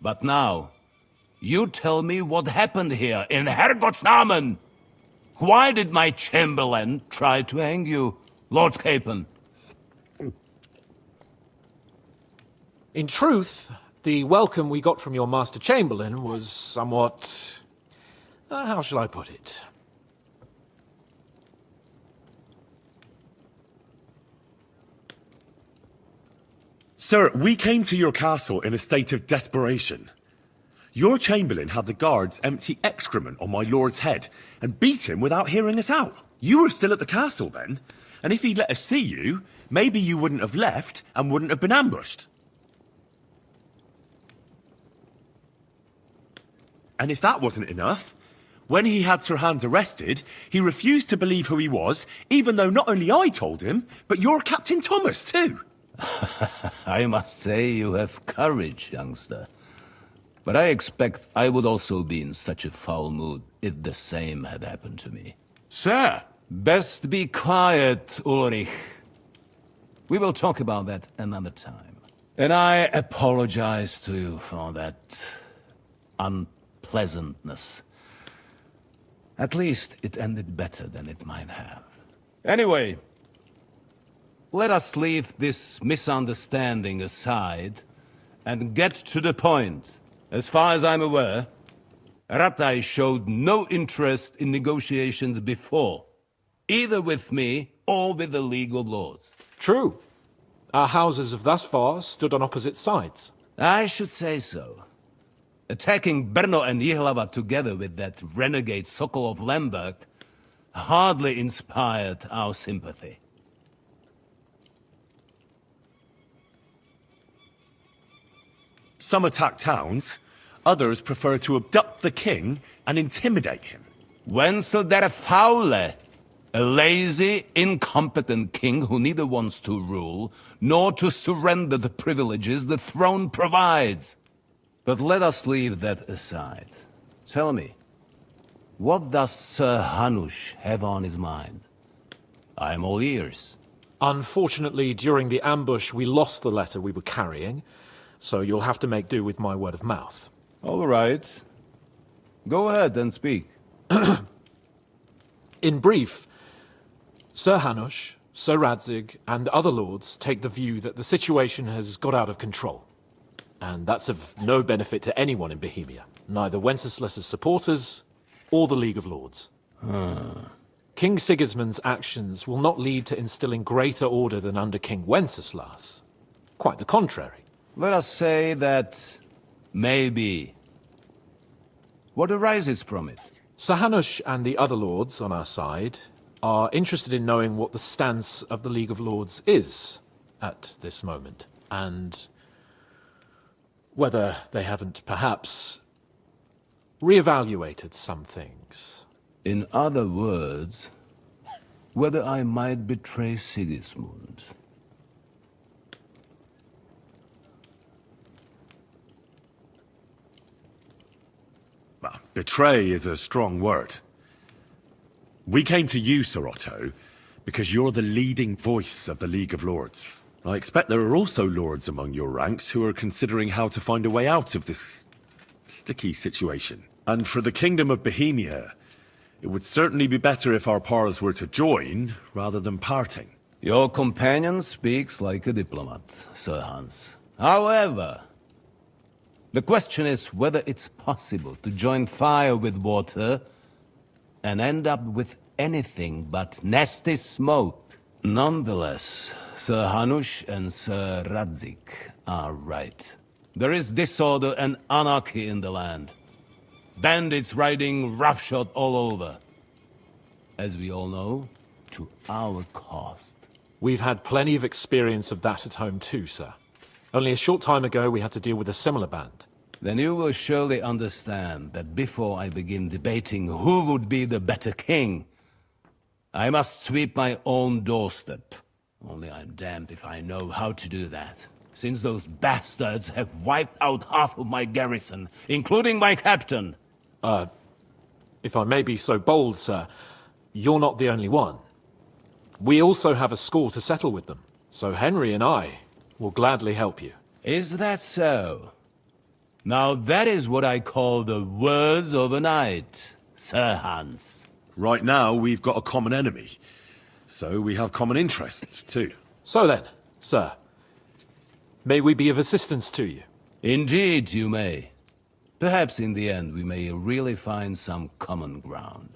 But now, You tell me what happened here in Herrgottsnamen. Why did my Chamberlain try to hang you, Lord Capon? In truth, the welcome we got from your Master Chamberlain was somewhat... how shall I put it? Sir, we came to your castle in a state of desperation. Your Chamberlain had the guards empty excrement on my lord's head and beat him without hearing us out. You were still at the castle then, and if he'd let us see you, maybe you wouldn't have left and wouldn't have been ambushed. And if that wasn't enough, when he had Sir Hans arrested, he refused to believe who he was, even though not only I told him, but your Captain Thomas too. I must say you have courage, youngster. But I expect I would also be in such a foul mood if the same had happened to me. Sir! Best be quiet, Ulrich. We will talk about that another time. And I apologize to you for that unpleasantness. At least it ended better than it might have. Anyway, let us leave this misunderstanding aside and get to the point. As far as I'm aware, Ratai showed no interest in negotiations before, either with me or with the League of Lords. True. Our houses have thus far stood on opposite sides. I should say so. Attacking Brno and Jihlava together with that renegade Sokol of Lemberg hardly inspired our sympathy. Some attack towns, others prefer to abduct the king and intimidate him. Wenzel der Faule, a lazy, incompetent king who neither wants to rule nor to surrender the privileges the throne provides. But let us leave that aside. Tell me, what does Sir Hanush have on his mind? I'm all ears. Unfortunately, during the ambush, we lost the letter we were carrying, so you'll have to make do with my word of mouth. All right. Go ahead and speak. In brief, Sir Hanush, Sir Radzig, and other lords take the view that the situation has got out of control. And that's of no benefit to anyone in Bohemia, neither Wenceslas's supporters or the League of Lords. King Sigismund's actions will not lead to instilling greater order than under King Wenceslas. Quite the contrary. Let us say that maybe. What arises from it? Sir Hanush and the other lords on our side are interested in knowing what the stance of the League of Lords is at this moment, and whether they haven't perhaps reevaluated some things. In other words, whether I might betray Sigismund. Well, betray is a strong word. We came to you, Sir Otto, because you're the leading voice of the League of Lords. I expect there are also lords among your ranks who are considering how to find a way out of this sticky situation. And for the Kingdom of Bohemia, it would certainly be better if our powers were to join rather than parting. Your companion speaks like a diplomat, Sir Hans. However, the question is whether it's possible to join fire with water and end up with anything but nasty smoke. Nonetheless, Sir Hanush and Sir Radzig are right. There is disorder and anarchy in the land. Bandits riding roughshod all over. As we all know, to our cost. We've had plenty of experience of that at home too, sir. Only a short time ago we had to deal with a similar band. Then you will surely understand that before I begin debating who would be the better king, I must sweep my own doorstep. Only I'm damned if I know how to do that, since those bastards have wiped out half of my garrison, including my captain. If I may be so bold, sir, you're not the only one. We also have a score to settle with them, so Henry and I will gladly help you. Is that so? Now that is what I call the words of a knight, Sir Hans. Right now, we've got a common enemy. So we have common interests, too. So then, sir, may we be of assistance to you? Indeed, you may. Perhaps in the end we may really find some common ground.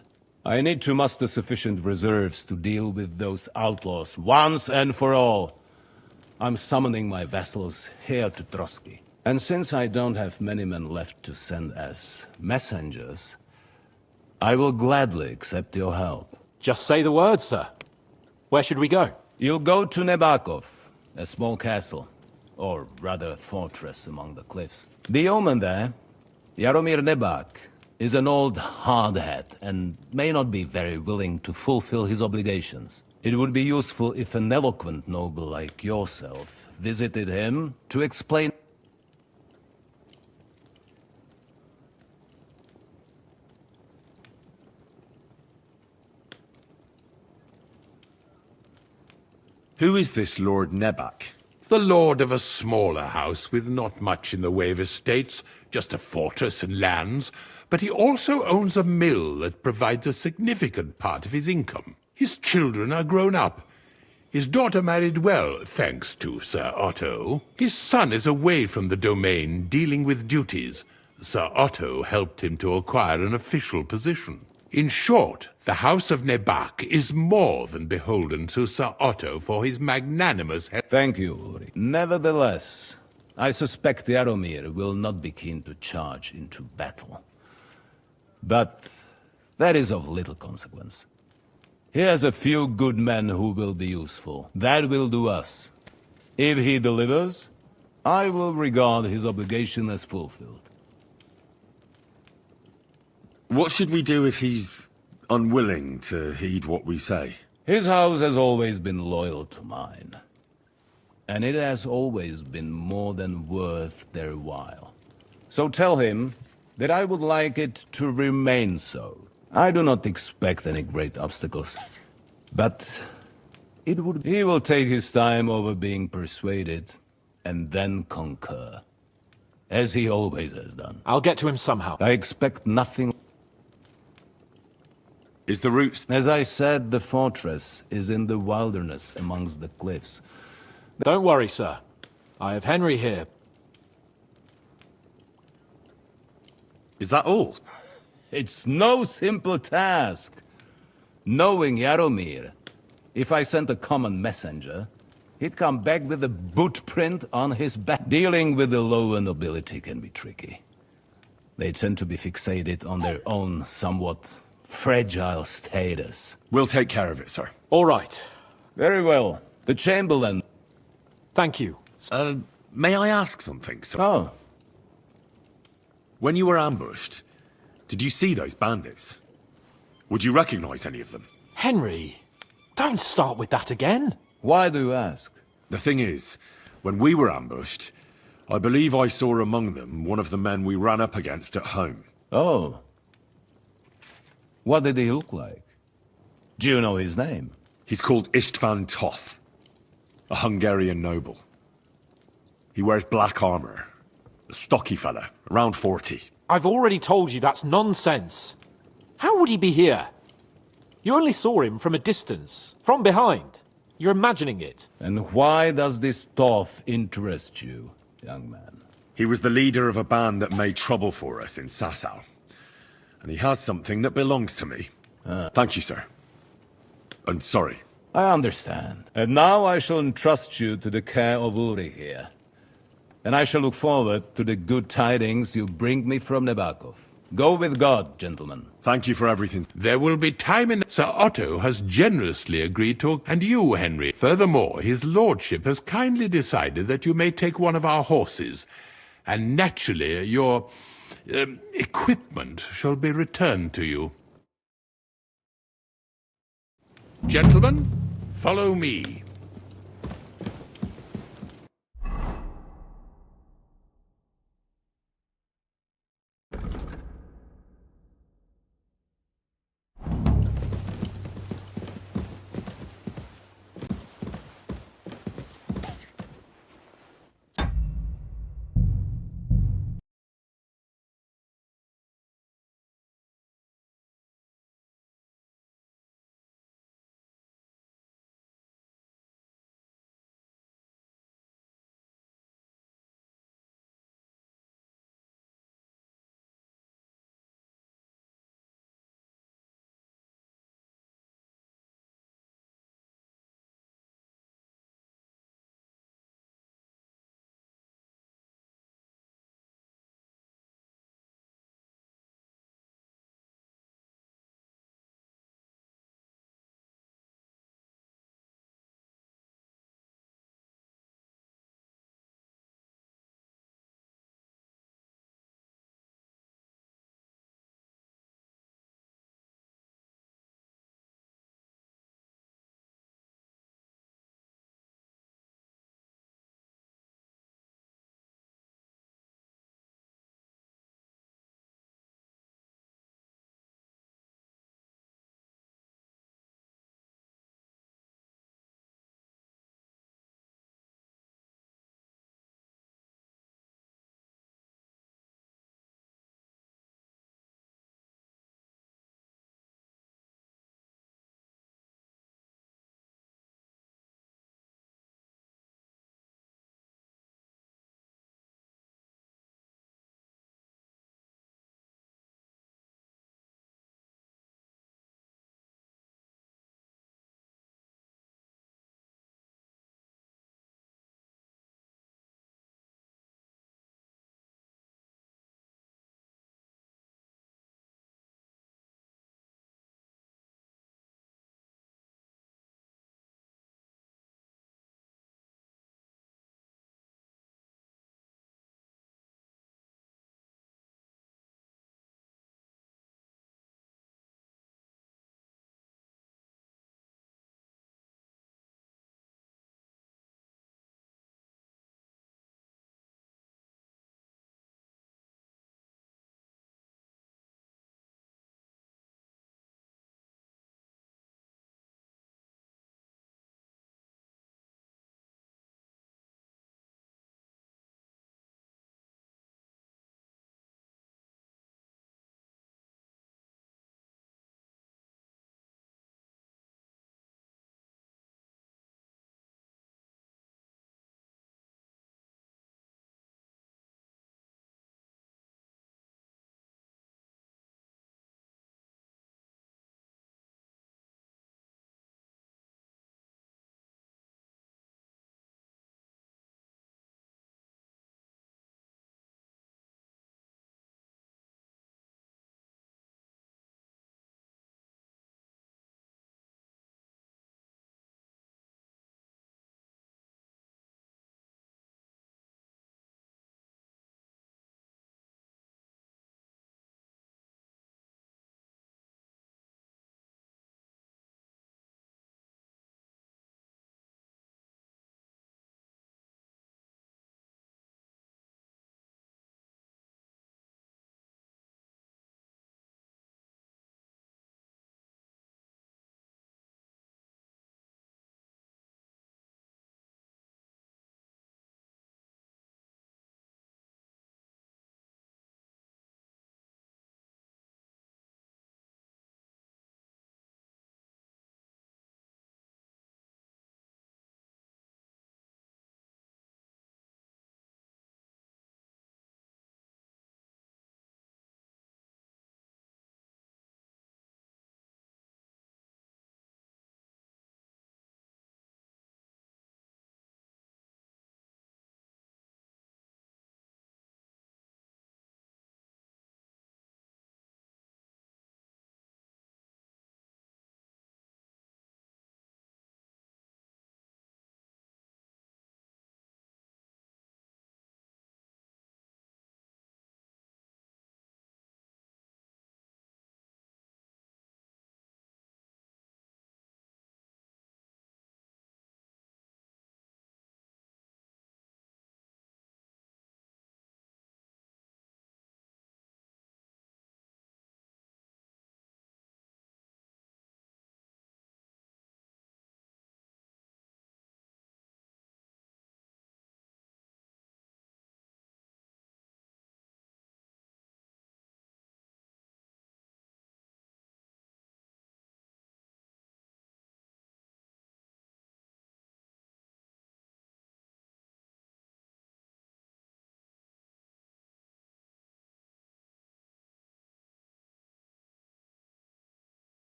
I need to muster sufficient reserves to deal with those outlaws once and for all. I'm summoning my vassals here to Trotsky. And since I don't have many men left to send as messengers, I will gladly accept your help. Just say the word, sir. Where should we go? You'll go to Nebakov, a small castle, or rather fortress among the cliffs. The omen there, Jaromir Nebak, is an old hardhat and may not be very willing to fulfill his obligations. It would be useful if an eloquent noble like yourself visited him to explain. Who is this Lord Nebak? The lord of a smaller house with not much in the way of estates, just a fortress and lands, but he also owns a mill that provides a significant part of his income. His children are grown up. His daughter married well, thanks to Sir Otto. His son is away from the domain, dealing with duties. Sir Otto helped him to acquire an official position. In short, the House of Nebak is more than beholden to Sir Otto for his magnanimous help. Thank you, Ulrich. Nevertheless, I suspect Jaromir will not be keen to charge into battle. But that is of little consequence. He has a few good men who will be useful. That will do us. If he delivers, I will regard his obligation as fulfilled. What should we do if he's unwilling to heed what we say? His house has always been loyal to mine. And it has always been more than worth their while. So tell him that I would like it to remain so. I do not expect any great obstacles, but he will take his time over being persuaded and then concur, as he always has done. I'll get to him somehow. I expect nothing. Is the route... As I said, the fortress is in the wilderness amongst the cliffs. Don't worry, sir. I have Henry here. Is that all? It's no simple task. Knowing Jaromir, if I sent a common messenger, he'd come back with a boot print on his back. Dealing with the lower nobility can be tricky. They tend to be fixated on their own somewhat fragile status. We'll take care of it, sir. All right. Very well. The Chamberlain. Thank you. May I ask something, sir? Oh. When you were ambushed, did you see those bandits? Would you recognize any of them? Henry, don't start with that again. Why do you ask? The thing is, when we were ambushed, I believe I saw among them one of the men we ran up against at home. Oh. What did he look like? Do you know his name? He's called Istvan Toth, a Hungarian noble. He wears black armor. A stocky fella, around 40. I've already told you that's nonsense. How would he be here? You only saw him from a distance, from behind. You're imagining it. And why does this Toth interest you, young man? He was the leader of a band that made trouble for us in Sasau. And he has something that belongs to me. Thank you, sir. And sorry. I understand. And now I shall entrust you to the care of Ulrich here. And I shall look forward to the good tidings you bring me from Nebakov. Go with God, gentlemen. Thank you for everything. There will be time in... Sir Otto has generously agreed to... And you, Henry. Furthermore, his lordship has kindly decided that you may take one of our horses. And naturally, your... equipment shall be returned to you. Gentlemen, follow me.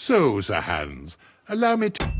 So, Sir Hans, allow me to...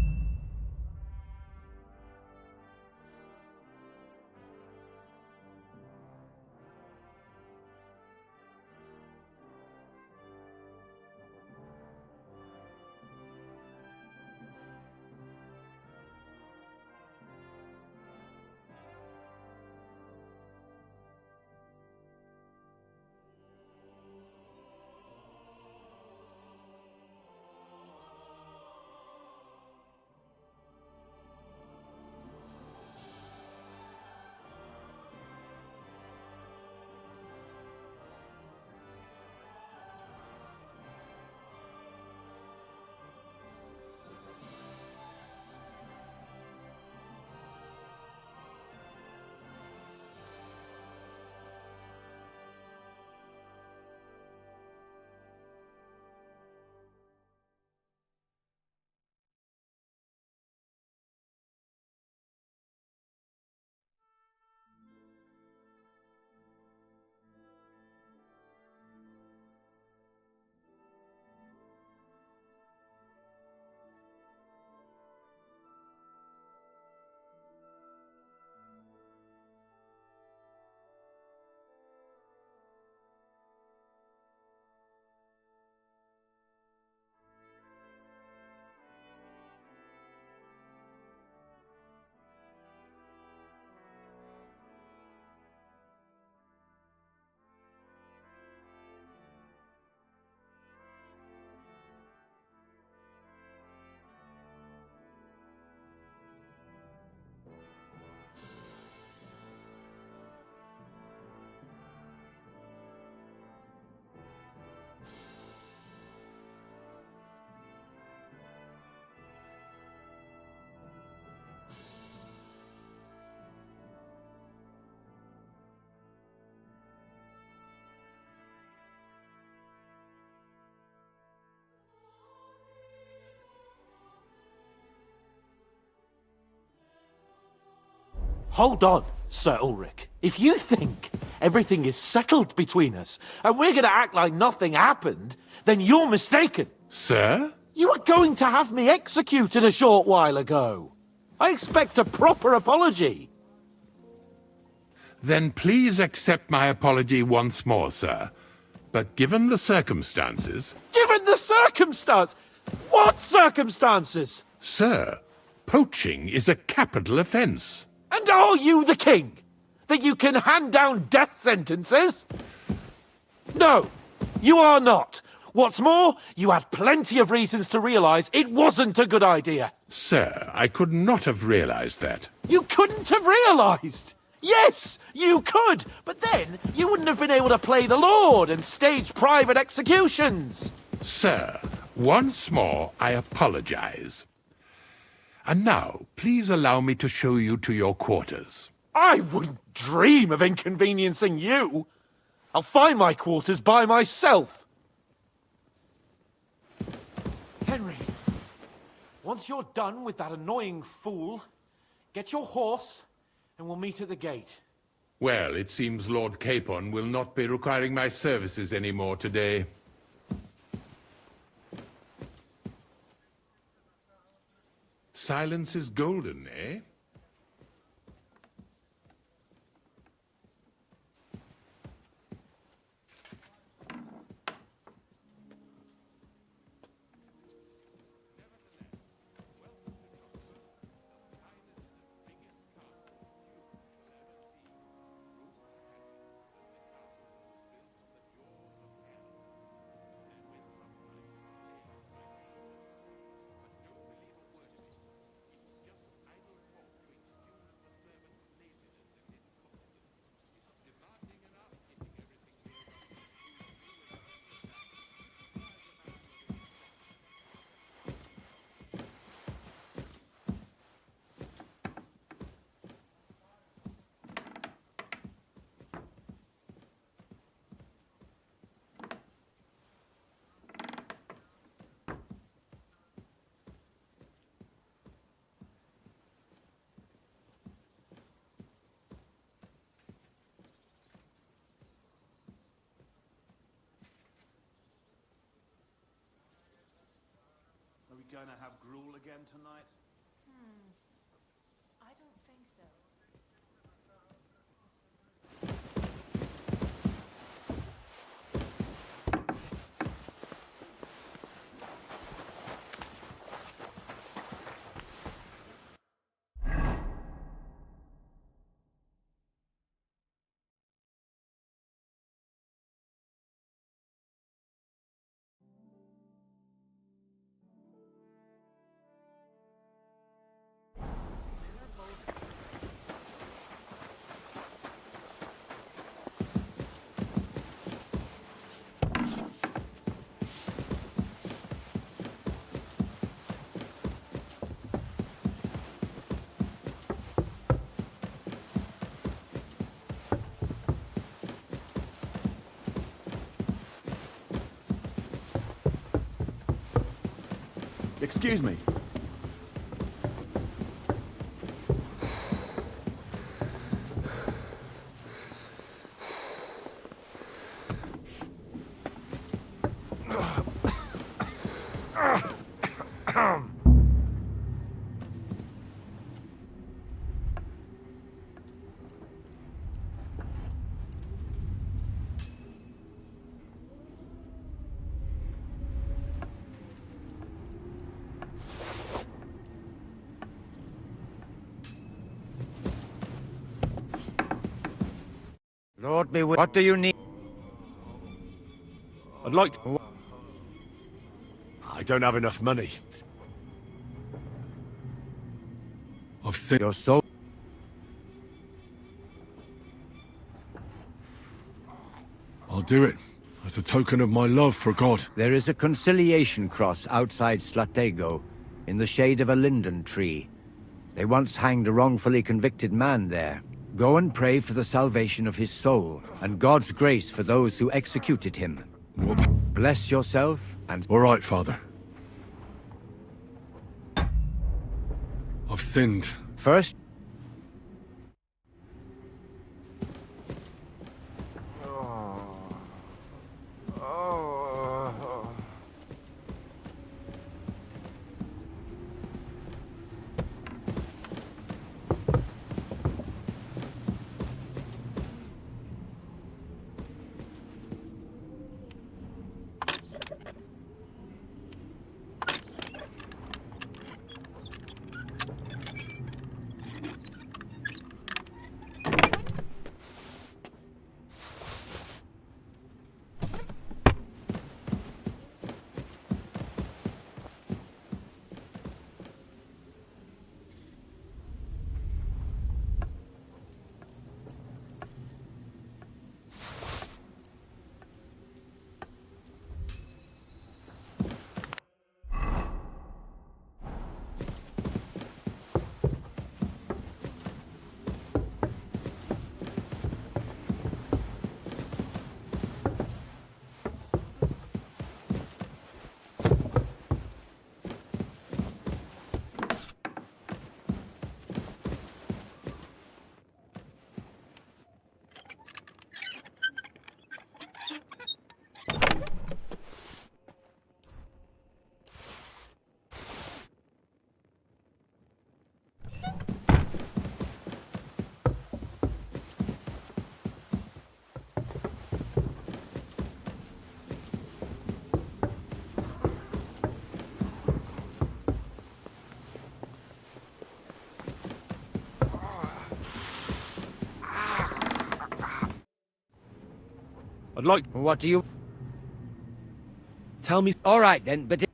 Hold on, Sir Ulrich. If you think everything is settled between us, and we're gonna act like nothing happened, then you're mistaken. Sir? You were going to have me executed a short while ago. I expect a proper apology. Then please accept my apology once more, sir. But given the circumstances... Given the circumstance? What circumstances? Sir, poaching is a capital offence. And are you the king? That you can hand down death sentences? No, you are not. What's more, you had plenty of reasons to realise it wasn't a good idea. Sir, I could not have realised that. You couldn't have realised? Yes, you could, but then you wouldn't have been able to play the Lord and stage private executions. Sir, once more I apologise. And now, please allow me to show you to your quarters. I wouldn't dream of inconveniencing you. I'll find my quarters by myself. Henry, once you're done with that annoying fool, get your horse and we'll meet at the gate. Well, it seems Lord Capon will not be requiring my services anymore today. Silence is golden, eh? gonna have gruel again tonight? I don't think so. Excuse me. Lord be with. What do you need? I'd like to... I don't have enough money. I've seen your soul. I'll do it, as a token of my love for God. There is a conciliation cross outside Slatego, in the shade of a linden tree. They once hanged a wrongfully convicted man there. Go and pray for the salvation of his soul, and God's grace for those who executed him. Bless yourself, and... All right, Father. I've sinned. First... I'd like... What do you... Tell me... All right, then, but...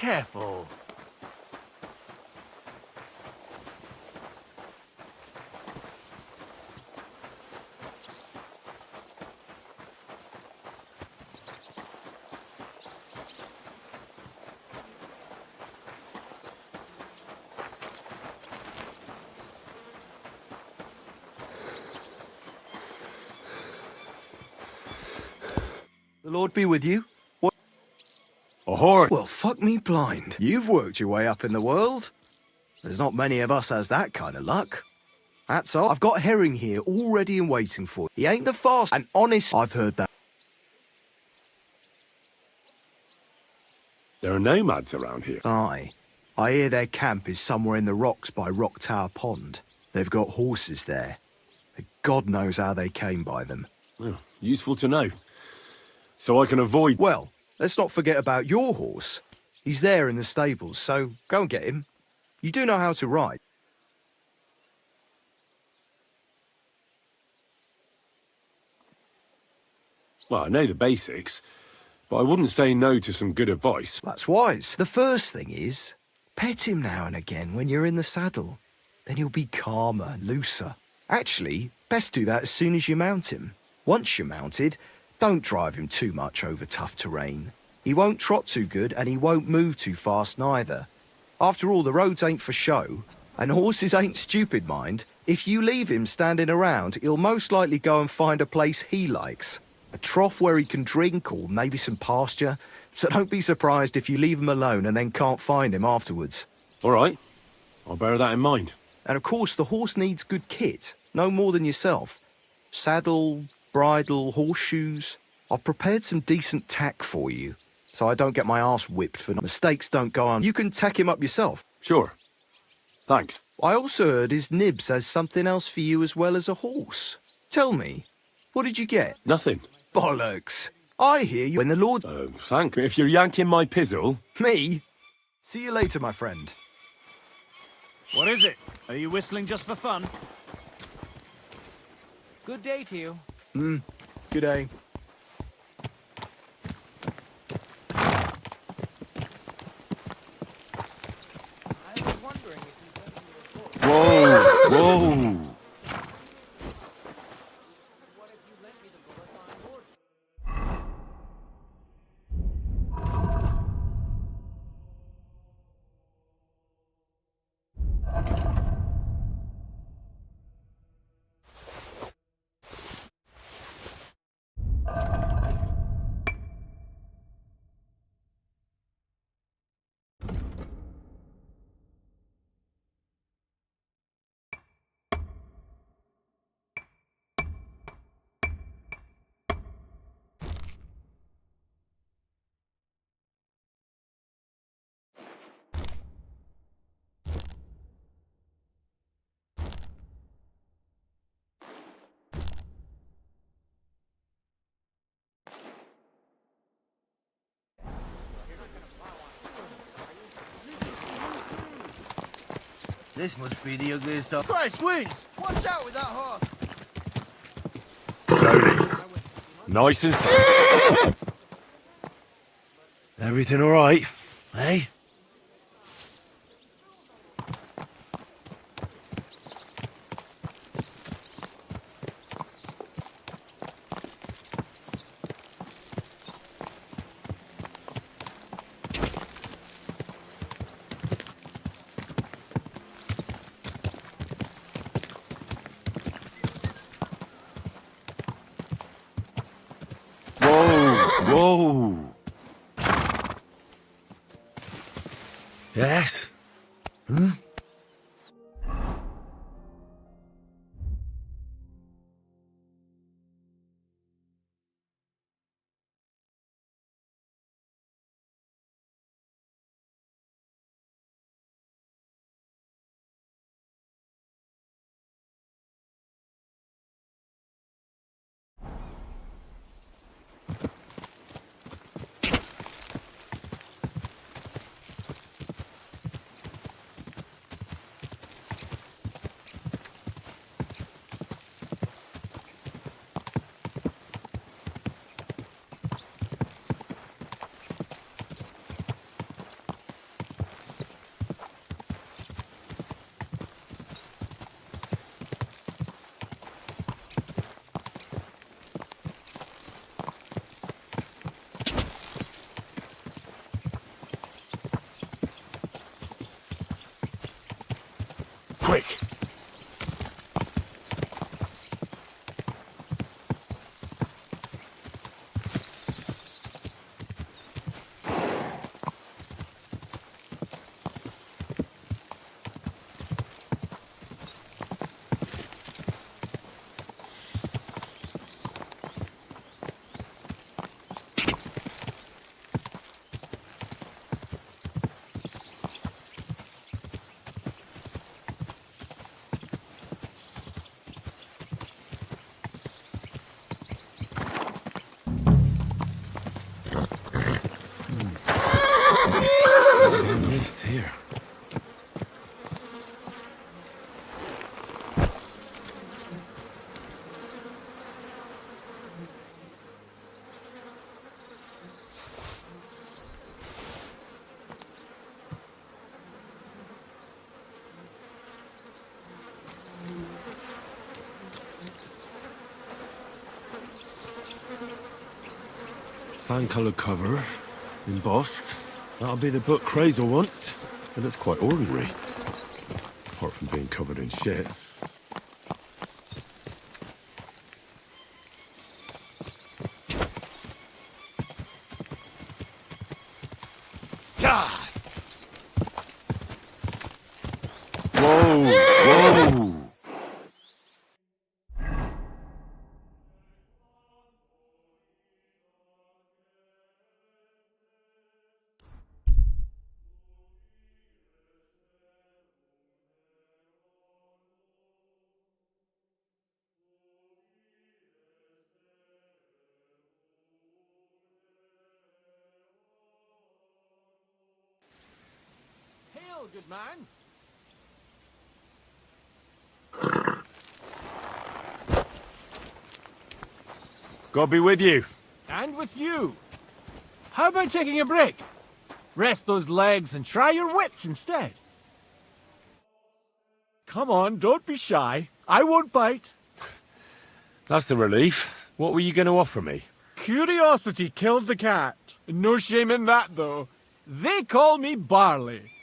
Careful. The Lord be with you. What? Ahoy! Well, fuck me blind. You've worked your way up in the world. There's not many of us has that kind of luck. That's all. I've got Herring here all ready and waiting for you. He ain't the fast and honest. I've heard that. There are nomads around here. Aye. I hear their camp is somewhere in the rocks by Rock Tower Pond. They've got horses there. God knows how they came by them. Well, useful to know. So I can avoid... Well, let's not forget about your horse. He's there in the stables, so go and get him. You do know how to ride. Well, I know the basics, but I wouldn't say no to some good advice. That's wise. The first thing is, pet him now and again when you're in the saddle. Then he'll be calmer, looser. Actually, best do that as soon as you mount him. Once you're mounted, don't drive him too much over tough terrain. He won't trot too good and he won't move too fast neither. After all, the roads ain't for show, and horses ain't stupid, mind. If you leave him standing around, he'll most likely go and find a place he likes. A trough where he can drink or maybe some pasture. So don't be surprised if you leave him alone and then can't find him afterwards. All right. I'll bear that in mind. And of course, the horse needs good kit, no more than yourself. Saddle, bridle, horseshoes. I've prepared some decent tack for you, so I don't get my arse whipped for mistakes don't go on. You can tack him up yourself. Sure. Thanks. I also heard his nibs has something else for you as well as a horse. Tell me, what did you get? Nothing. Bollocks. I hear you when the Lord... Oh, thank me. If you're yanking my pizzle... Me? See you later, my friend. What is it? Are you whistling just for fun? Good day to you. Good day. Whoa! Whoa! This must be the ugliest dog. Christ, Wins! Watch out with that horse! Slowly. Nice and... Everything all right, eh? Whoa! Yes? Hmm? Sand-coloured cover, embossed. That'll be the book Razer wants. But it's quite ordinary. Apart from being covered in shit. God! Whoa! Whoa! Hail, good man. God be with you. And with you. How about taking a break? Rest those legs and try your wits instead. Come on, don't be shy. I won't bite. That's a relief. What were you going to offer me? Curiosity killed the cat. No shame in that, though. They call me Barley.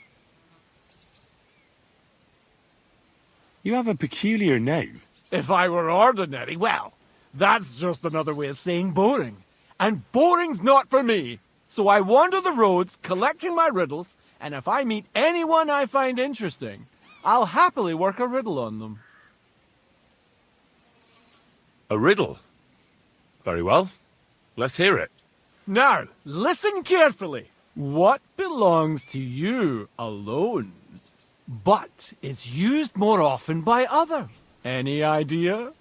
You have a peculiar name. If I were ordinary, well, that's just another way of saying boring. And boring's not for me. So I wander the roads collecting my riddles, and if I meet anyone I find interesting, I'll happily work a riddle on them. A riddle? Very well. Let's hear it. Now, listen carefully. What belongs to you alone, but is used more often by others? Any idea?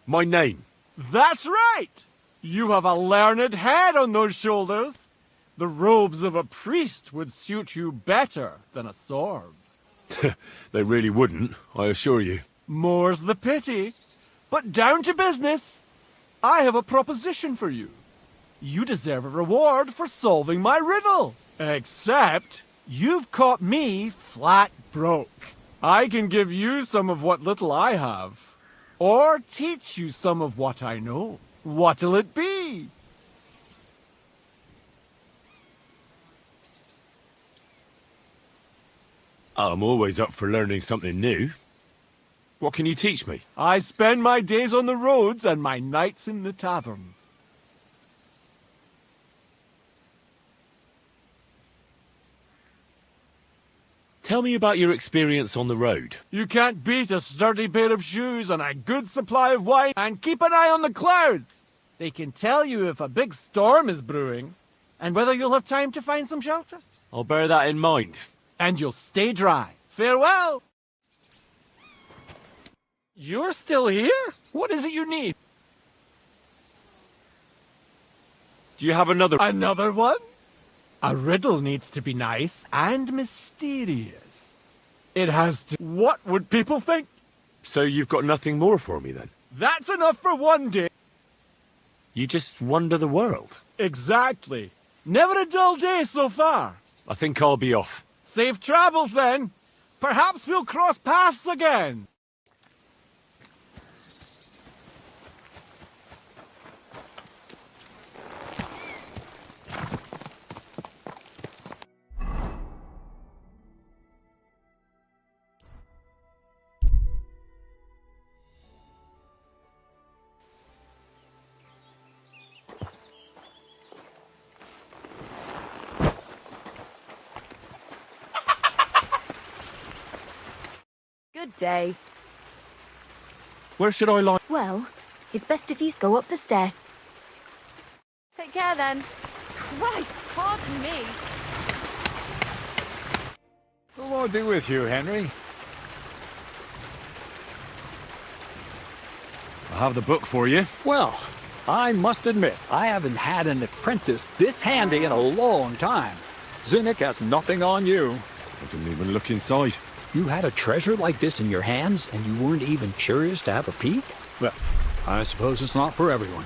My name. That's right! You have a learned head on those shoulders. The robes of a priest would suit you better than a sword. They really wouldn't, I assure you. More's the pity. But down to business. I have a proposition for you. You deserve a reward for solving my riddle. Except, you've caught me flat broke. I can give you some of what little I have. Or teach you some of what I know. What'll it be? I'm always up for learning something new. What can you teach me? I spend my days on the roads and my nights in the taverns. Tell me about your experience on the road. You can't beat a sturdy pair of shoes and a good supply of wine, and keep an eye on the clouds. They can tell you if a big storm is brewing, and whether you'll have time to find some shelter. I'll bear that in mind. And you'll stay dry. Farewell! You're still here? What is it you need? Do you have another? Another one? A riddle needs to be nice and mysterious. It has to... What would people think? So you've got nothing more for me then? That's enough for one day. You just wander the world? Exactly. Never a dull day so far. I think I'll be off. Safe travels then. Perhaps we'll cross paths again. Good day. Where should I lie? Well, it's best if you go up the stairs. Take care then. Christ, pardon me. The Lord be with you, Henry. I have the book for you. Well, I must admit, I haven't had an apprentice this handy in a long time. Zinnik has nothing on you. I didn't even look inside. You had a treasure like this in your hands, and you weren't even curious to have a peek? Well, I suppose it's not for everyone.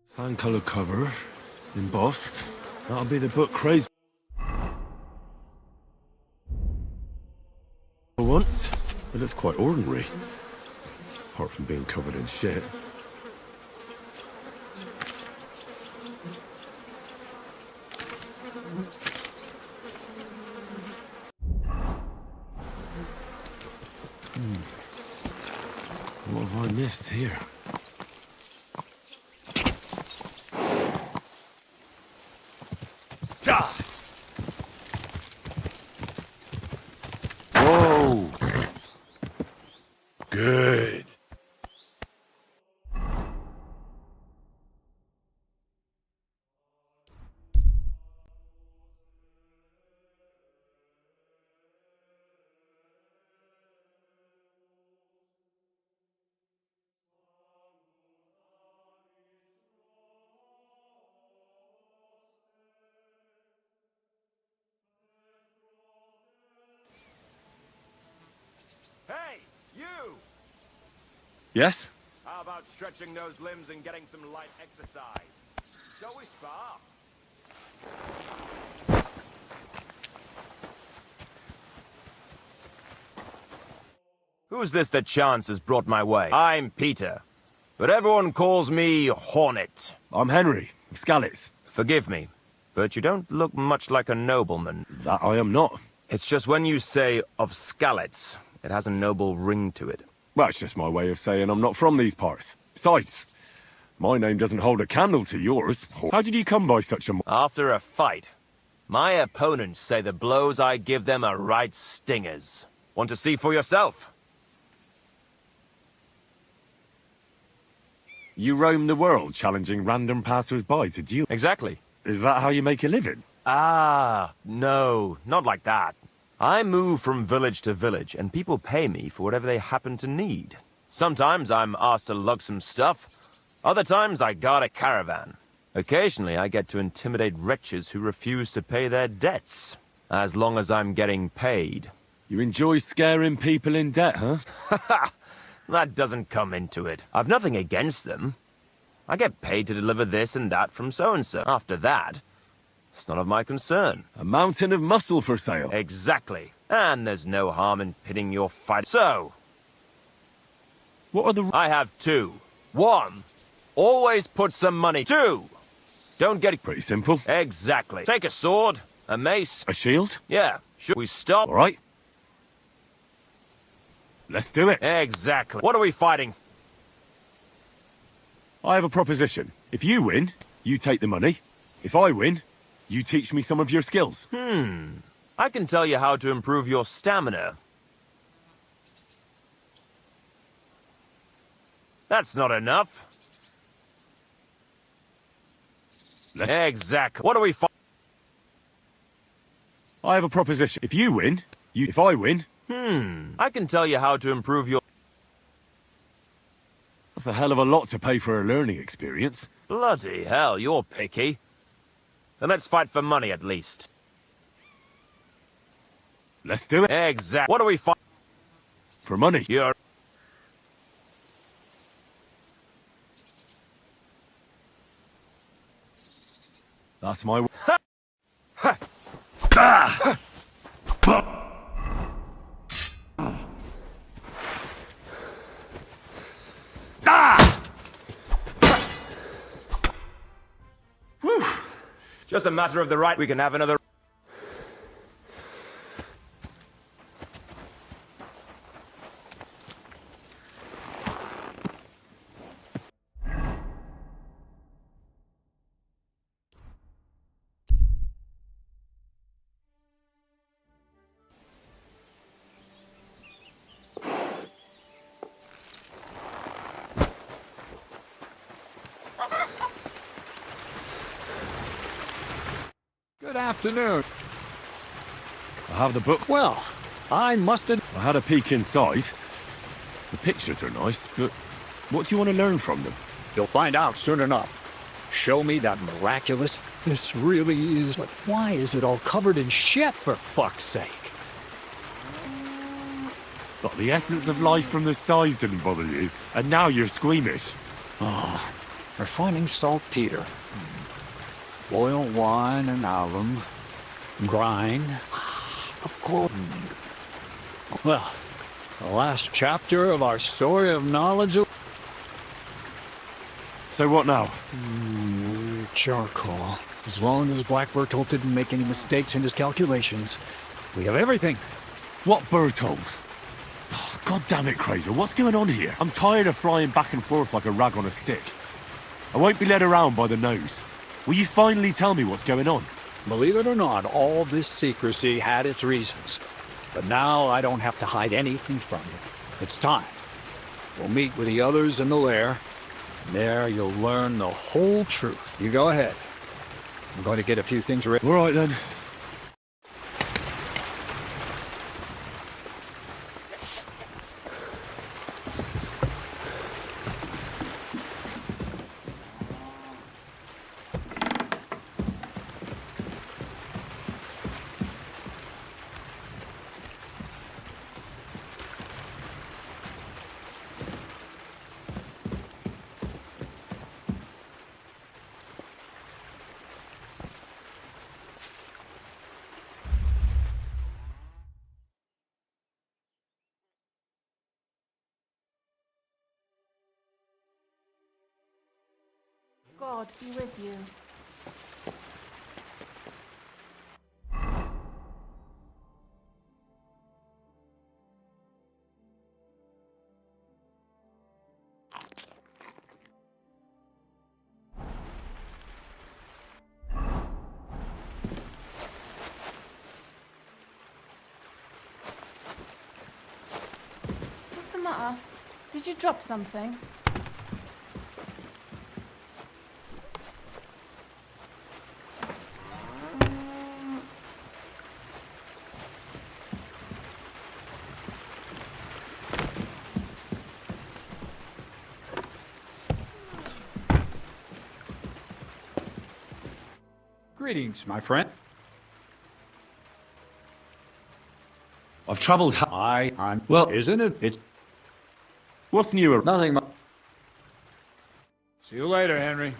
Sand colour cover, embossed. That'll be the book crazy once. It looks quite ordinary, apart from being covered in shit. What have I missed here? Whoa! Good. Hey, you! Yes? How about stretching those limbs and getting some light exercise? Shall we spar? Who's this that chance has brought my way? I'm Peter, but everyone calls me Hornet. I'm Henry, of Skalitz. Forgive me, but you don't look much like a nobleman. That I am not. It's just when you say of Skalitz, it has a noble ring to it. Well, it's just my way of saying I'm not from these parts. Besides, my name doesn't hold a candle to yours. How did you come by such a... After a fight, my opponents say the blows I give them are right stingers. Want to see for yourself? You roam the world challenging random passers-by to duel? Exactly. Is that how you make a living? Ah, no, not like that. I move from village to village, and people pay me for whatever they happen to need. Sometimes I'm asked to lug some stuff. Other times I guard a caravan. Occasionally I get to intimidate wretches who refuse to pay their debts. As long as I'm getting paid. You enjoy scaring people in debt, huh? Haha! That doesn't come into it. I've nothing against them. I get paid to deliver this and that from so-and-so. After that, it's none of my concern. A mountain of muscle for sale. Exactly. And there's no harm in pitting your fight. So, what are the... I have two. One, always put some money. Two, don't get... Pretty simple. Exactly. Take a sword, a mace. A shield? Yeah. Should we stop? All right. Let's do it. Exactly. What are we fighting? I have a proposition. If you win, you take the money. If I win, you teach me some of your skills. I can tell you how to improve your stamina. That's not enough. Exactly. What are we fighting? I have a proposition. If you win, you... If I win... I can tell you how to improve your... That's a hell of a lot to pay for a learning experience. Bloody hell, you're picky. Then let's fight for money at least. Let's do it. Exactly. What are we fighting? For money. You're... That's my... Just a matter of the right. We can have another... Good afternoon. I have the book. Well, I must admit... I had a peek inside. The pictures are nice, but what do you want to learn from them? You'll find out soon enough. show me that miraculous... This really is... But why is it all covered in shit, for fuck's sake? But the essence of life from the skies didn't bother you, and now you're squeamish. Oh, refining saltpeter. Boil wine and alum. Grind. Of course. Well, the last chapter of our story of knowledge of... So what now? Charcoal. As long as Black Bertolt didn't make any mistakes in his calculations, we have everything. What Bertolt? Oh, God damn it, Crazer, what's going on here? I'm tired of flying back and forth like a rag on a stick. I won't be led around by the nose. Will you finally tell me what's going on? Believe it or not, all this secrecy had its reasons. But now I don't have to hide anything from you. It's time. We'll meet with the others in the lair. And there you'll learn the whole truth. You go ahead. I'm going to get a few things ready. All right, then. God be with you. What's the matter? Did you drop something? Greetings, my friend. I've travelled... I'm... Well... Isn't it? It's... What's newer? Nothing. See you later, Henry.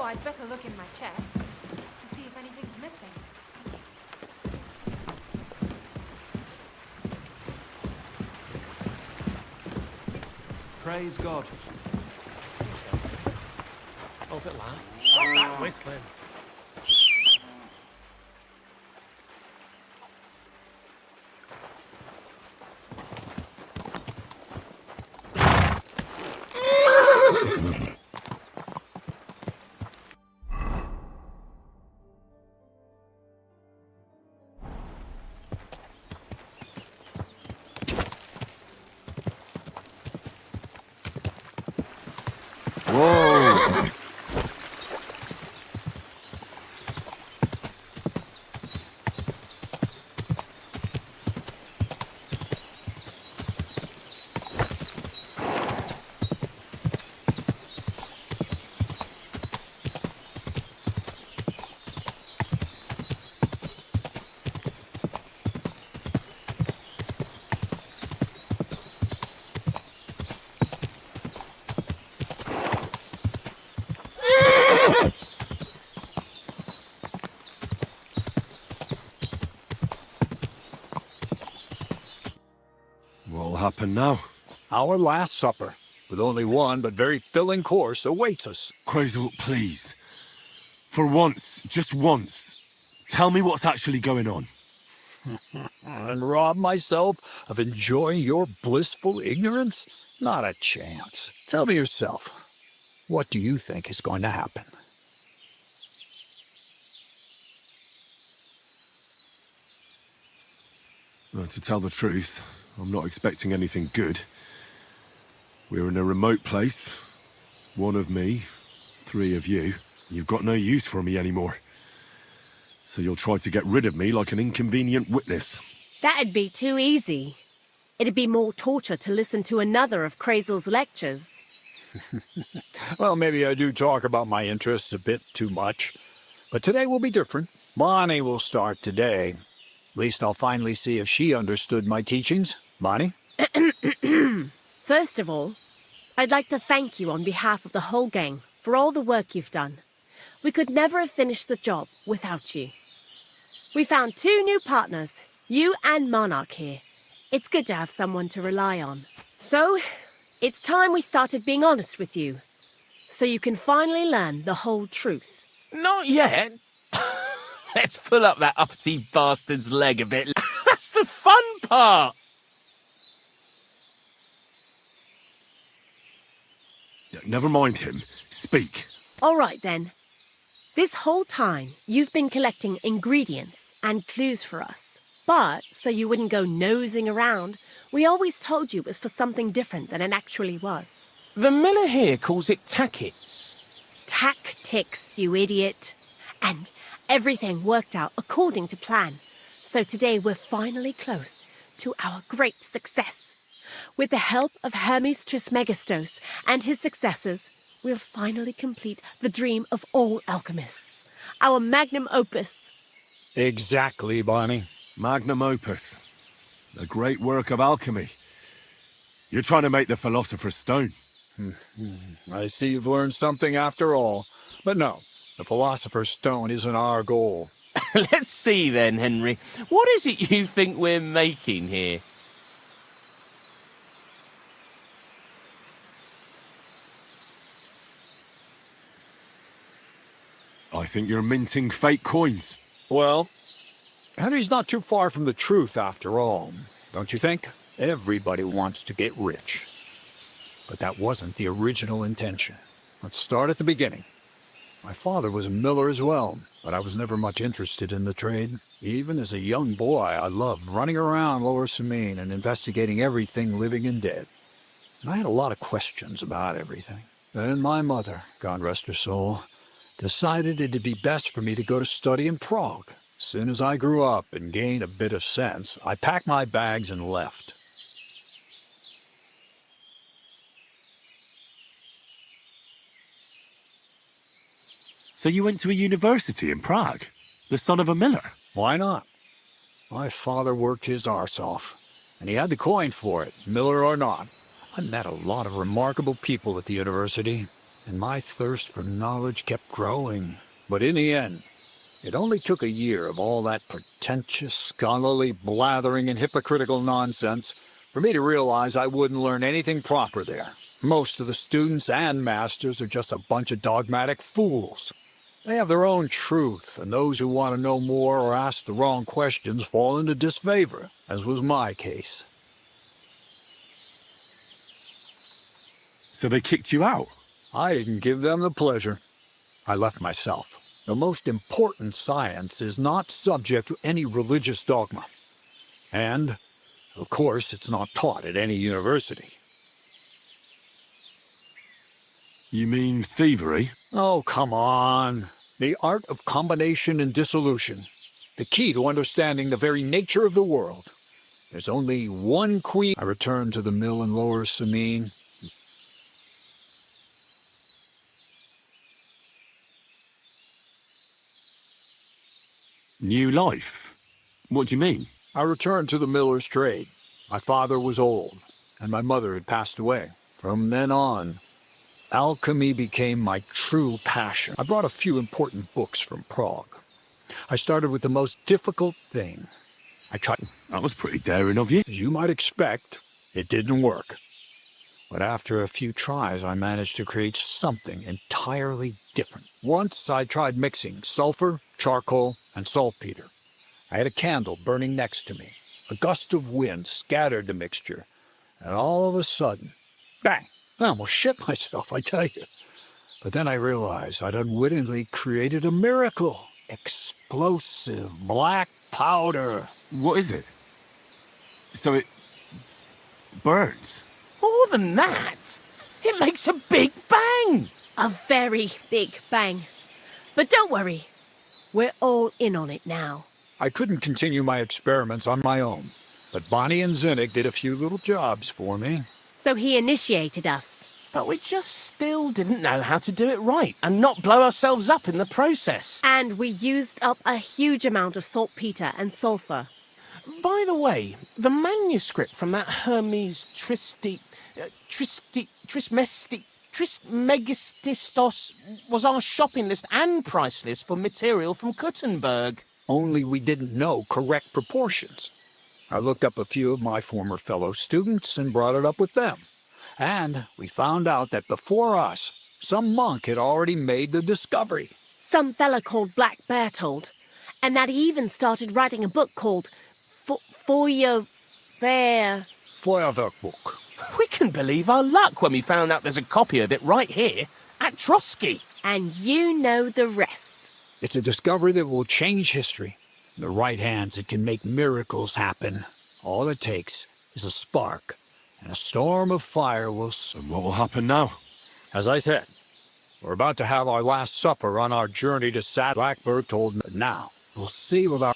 I'd better look in my chests to see if anything's missing. Praise God. Hope it lasts. Stop that whistling. happen now? Our last supper, with only one but very filling course, awaits us. Crazel, please. For once, just once, tell me what's actually going on. And rob myself of enjoying your blissful ignorance? Not a chance. Tell me yourself, what do you think is going to happen? Well, to tell the truth, I'm not expecting anything good. We're in a remote place. One of me, 3 of you. You've got no use for me anymore. So you'll try to get rid of me like an inconvenient witness. That'd be too easy. It'd be more torture to listen to another of Crazel's lectures. Well, maybe I do talk about my interests a bit too much. But today will be different. Bonnie will start today. At least I'll finally see if she understood my teachings. Bonnie? First of all, I'd like to thank you on behalf of the whole gang for all the work you've done. We could never have finished the job without you. We found 2 new partners, you and Monarch here. It's good to have someone to rely on. So, it's time we started being honest with you, so you can finally learn the whole truth. Not yet. Let's pull up that uppity bastard's leg a bit. That's the fun part. Never mind him. Speak. All right, then. This whole time, you've been collecting ingredients and clues for us. But, so you wouldn't go nosing around, we always told you it was for something different than it actually was. The miller here calls it tackets. Tactics, you idiot. And everything worked out according to plan. So today we're finally close to our great success. With the help of Hermes Trismegistos and his successors, we'll finally complete the dream of all alchemists. Our magnum opus. Exactly, Bonnie. Magnum opus. A great work of alchemy. You're trying to make the Philosopher's Stone. I see you've learned something after all. But no, the Philosopher's Stone isn't our goal. Let's see then, Henry. What is it you think we're making here? I think you're minting fake coins. Well, Henry's not too far from the truth after all, don't you think? Everybody wants to get rich. But that wasn't the original intention. Let's start at the beginning. My father was a miller as well, but I was never much interested in the trade. Even as a young boy, I loved running around Lower Samine and investigating everything living and dead. And I had a lot of questions about everything. Then my mother, God rest her soul, decided it'd be best for me to go to study in Prague. As soon as I grew up and gained a bit of sense, I packed my bags and left. So you went to a university in Prague? The son of a miller? Why not? My father worked his arse off, and he had the coin for it, miller or not. I met a lot of remarkable people at the university, and my thirst for knowledge kept growing. But in the end, it only took a year of all that pretentious, scholarly blathering and hypocritical nonsense for me to realize I wouldn't learn anything proper there. Most of the students and masters are just a bunch of dogmatic fools. They have their own truth, and those who want to know more or ask the wrong questions fall into disfavor, as was my case. So they kicked you out? I didn't give them the pleasure. I left myself. The most important science is not subject to any religious dogma. And, of course, it's not taught at any university. You mean thievery? Oh, come on. The art of combination and dissolution. The key to understanding the very nature of the world. There's only one queen. I returned to the mill in Lower Samine. New life? What do you mean? I returned to the miller's trade. My father was old, and my mother had passed away. From then on, alchemy became my true passion. I brought a few important books from Prague. I started with the most difficult thing. I tried... That was pretty daring of you. As you might expect, It didn't work. But after a few tries, I managed to create something entirely different. Once I tried mixing sulfur, charcoal, and saltpeter. I had a candle burning next to me. A gust of wind scattered the mixture, and all of a sudden, bang! I almost shit myself, I tell you. But then I realized I'd unwittingly created a miracle. Explosive black powder. What is it? So it burns? More than that, it makes a big bang. A very big bang. But don't worry, we're all in on it now. I couldn't continue my experiments on my own, but Bonnie and Zinnik did a few little jobs for me. So he initiated us. But we just still didn't know how to do it right and not blow ourselves up in the process. And we used up a huge amount of saltpeter and sulfur. By the way, the manuscript from that Hermes Trismegistos was our shopping list and price list for material from Kuttenberg. Only we didn't know correct proportions. I looked up a few of my former fellow students and brought it up with them. And we found out that before us, some monk had already made the discovery. Some fella called Black Bertold, and that he even started writing a book called Feuerwerkbuch. We couldn't believe our luck when we found out there's a copy of it right here at Trotsky. And you know the rest. It's a discovery that will change history. In the right hands, it can make miracles happen. All it takes is a spark, and a storm of fire will... And what will happen now? As I said, we're about to have our last supper on our journey to Blackbird told me. Now, we'll see with our...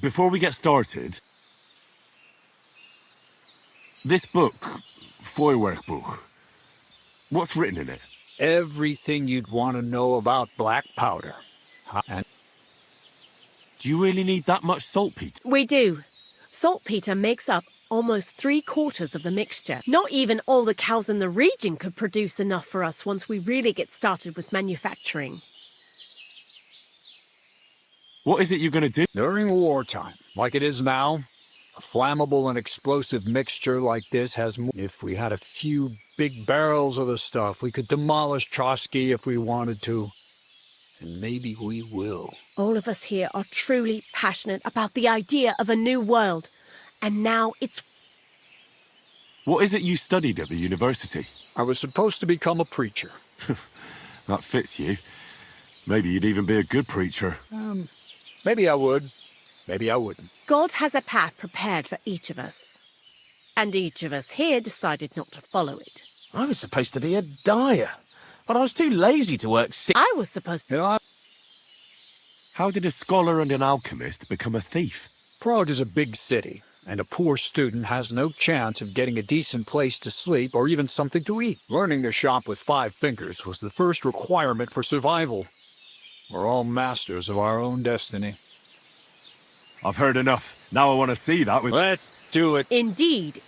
Before we get started, this book, Feuerwerkbuch, what's written in it? Everything you'd want to know about black powder. And do you really need that much saltpeter? We do. Saltpeter makes up almost 3/4 of the mixture. Not even all the cows in the region could produce enough for us once we really get started with manufacturing. What is it you're going to do? During wartime, like it is now, a flammable and explosive mixture like this has more. If we had a few big barrels of the stuff, we could demolish Trotsky if we wanted to. And maybe we will. All of us here are truly passionate about the idea of a new world. And now it's... What is it you studied at the university? I was supposed to become a preacher. That fits you. Maybe you'd even be a good preacher. Maybe I would. Maybe I wouldn't. God has a path prepared for each of us. And each of us here decided not to follow it. I was supposed to be a dyer, but I was too lazy to work I was supposed to... How did a scholar and an alchemist become a thief? Prague is a big city, and a poor student has no chance of getting a decent place to sleep or even something to eat. Learning to shop with 5 fingers was the first requirement for survival. We're all masters of our own destiny. I've heard enough. Now I want to see that with... Let's do it. Indeed.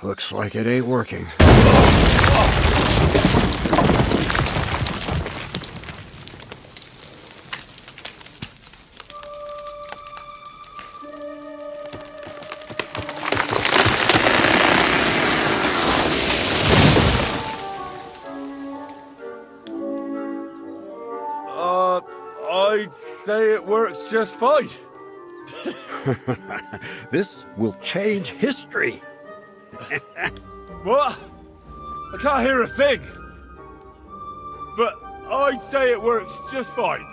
Looks like it ain't working. say it works just fine. This will change history. What? I can't hear a thing. But I'd say it works just fine.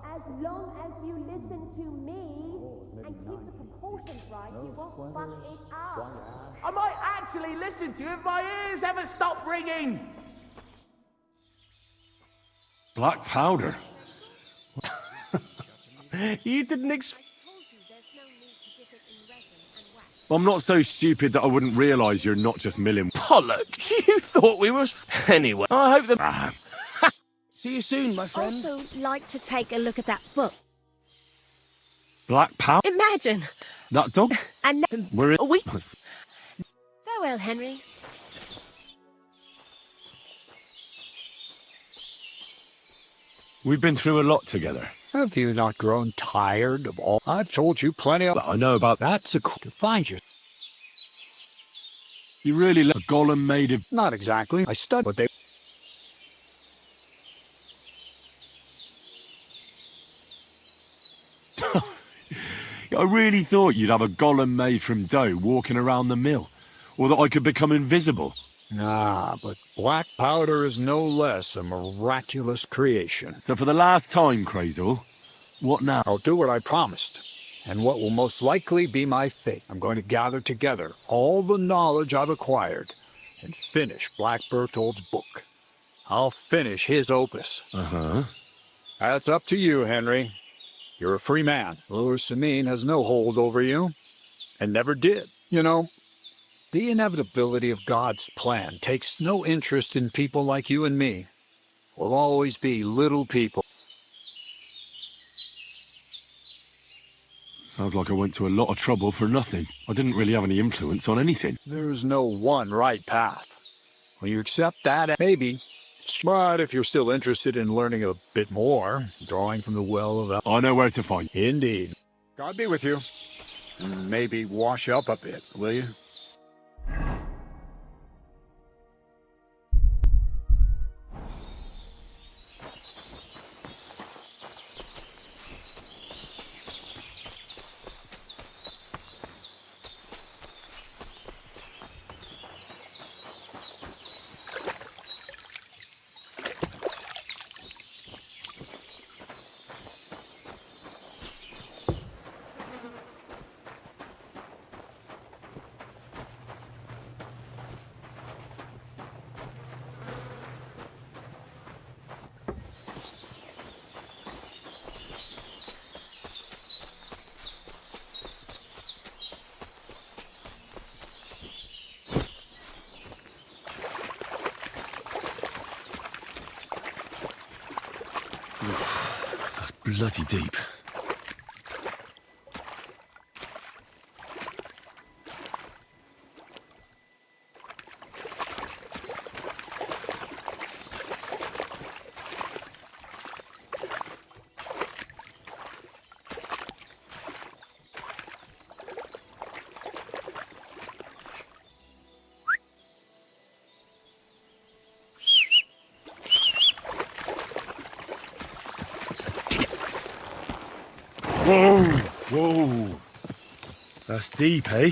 As long as you listen to me and keep the proportions right, you won't fuck it up. I might actually listen to you if my ears ever stop ringing. Black powder? You didn't I'm not so stupid that I wouldn't realise you're not just milling. Pollock, you thought we was... Anyway, I hope the... See you soon, my friend. Also, like to take a look at that book. Black powder? Imagine. That dog? And We're in... we. Farewell, Henry. We've been through a lot together. Have you not grown tired of all? I've told you plenty of... I know about... That's a clue to find you. You really look a golem made of... Not exactly. I studied what they... I really thought you'd have a golem made from dough walking around the mill. Or that I could become invisible. Nah, but black powder is no less a miraculous creation. So for the last time, Crazel, what now? I'll do what I promised, and what will most likely be my fate. I'm going to gather together all the knowledge I've acquired and finish Black Berthold's book. I'll finish his opus. Uh-huh. That's up to you, Henry. You're a free man. Lord Samine has no hold over you, and never did. You know, the inevitability of God's plan takes no interest in people like you and me. We'll always be little people. Sounds like I went to a lot of trouble for nothing. I didn't really have any influence on anything. There's no one right path. When you accept that, maybe. But if you're still interested in learning a bit more, drawing from the well of... I know where to find. Indeed. God be with you. And maybe wash up a bit, will you? That's bloody deep. Whoa! Whoa! That's deep, eh?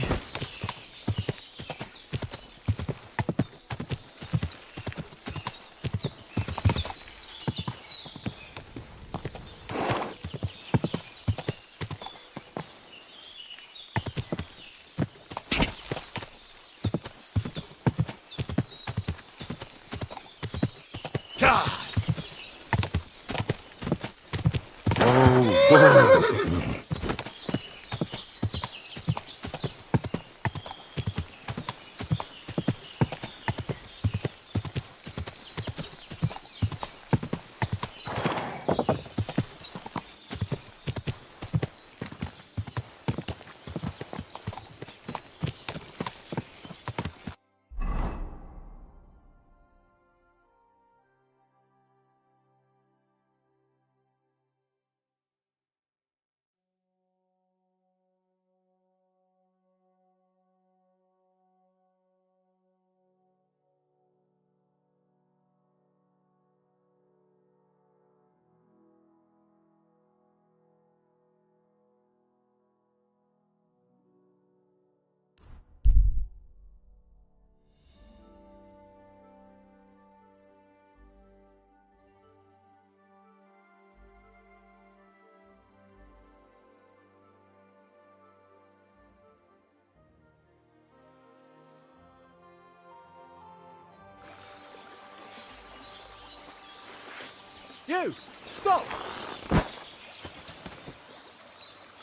You! Stop!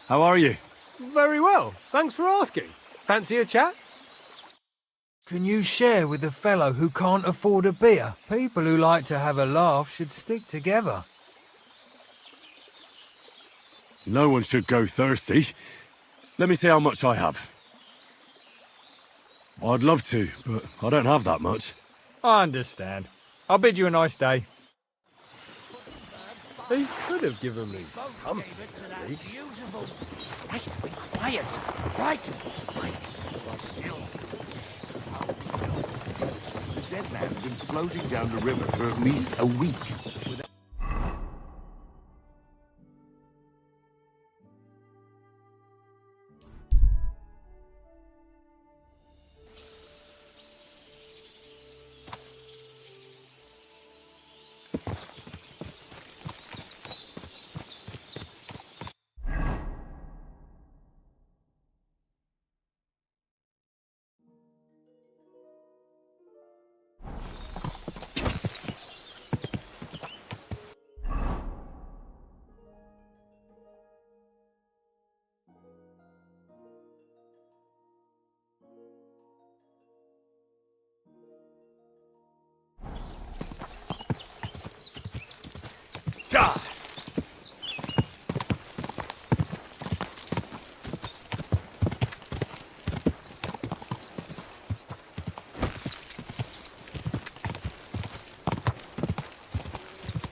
How are you? Very well. Thanks for asking. Fancy a chat? Can you share with a fellow who can't afford a beer? People who like to have a laugh should stick together. No one should go thirsty. Let me see how much I have. I'd love to, but I don't have that much. I understand. I'll bid you a nice day. He could have given me something. Nice, be quiet. Right. Still. The dead man's been floating down the river for at least a week.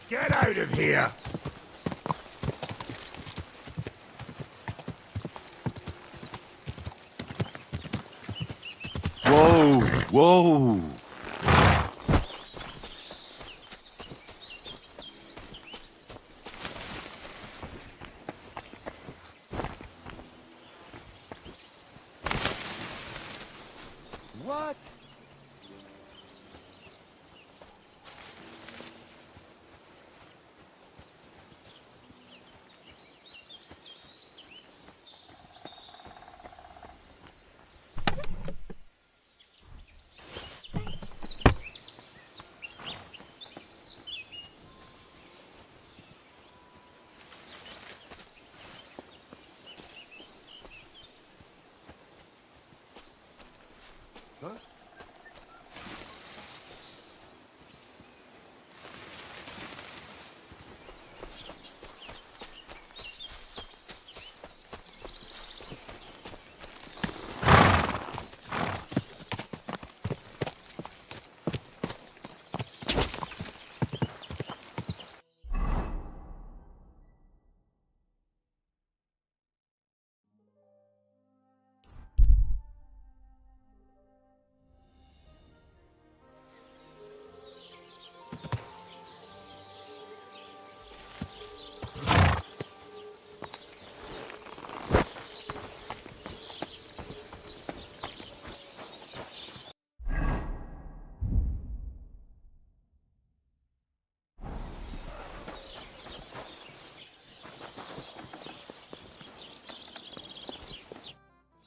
Get out of here! Whoa, whoa. What?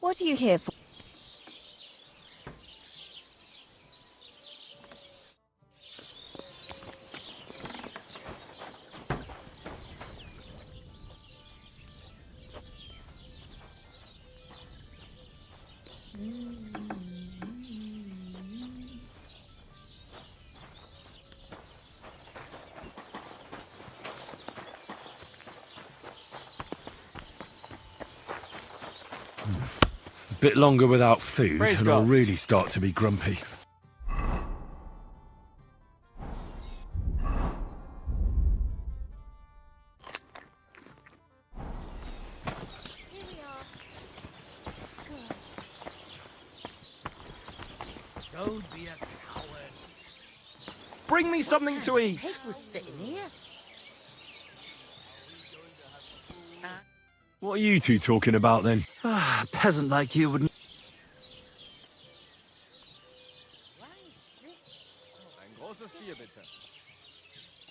What are you here for? Bit longer without food, Praise and I'll God. really start to be grumpy. Don't be a coward. Bring me something to eat. Pig was sitting here. What are you two talking about then? Ah, peasant like you wouldn't.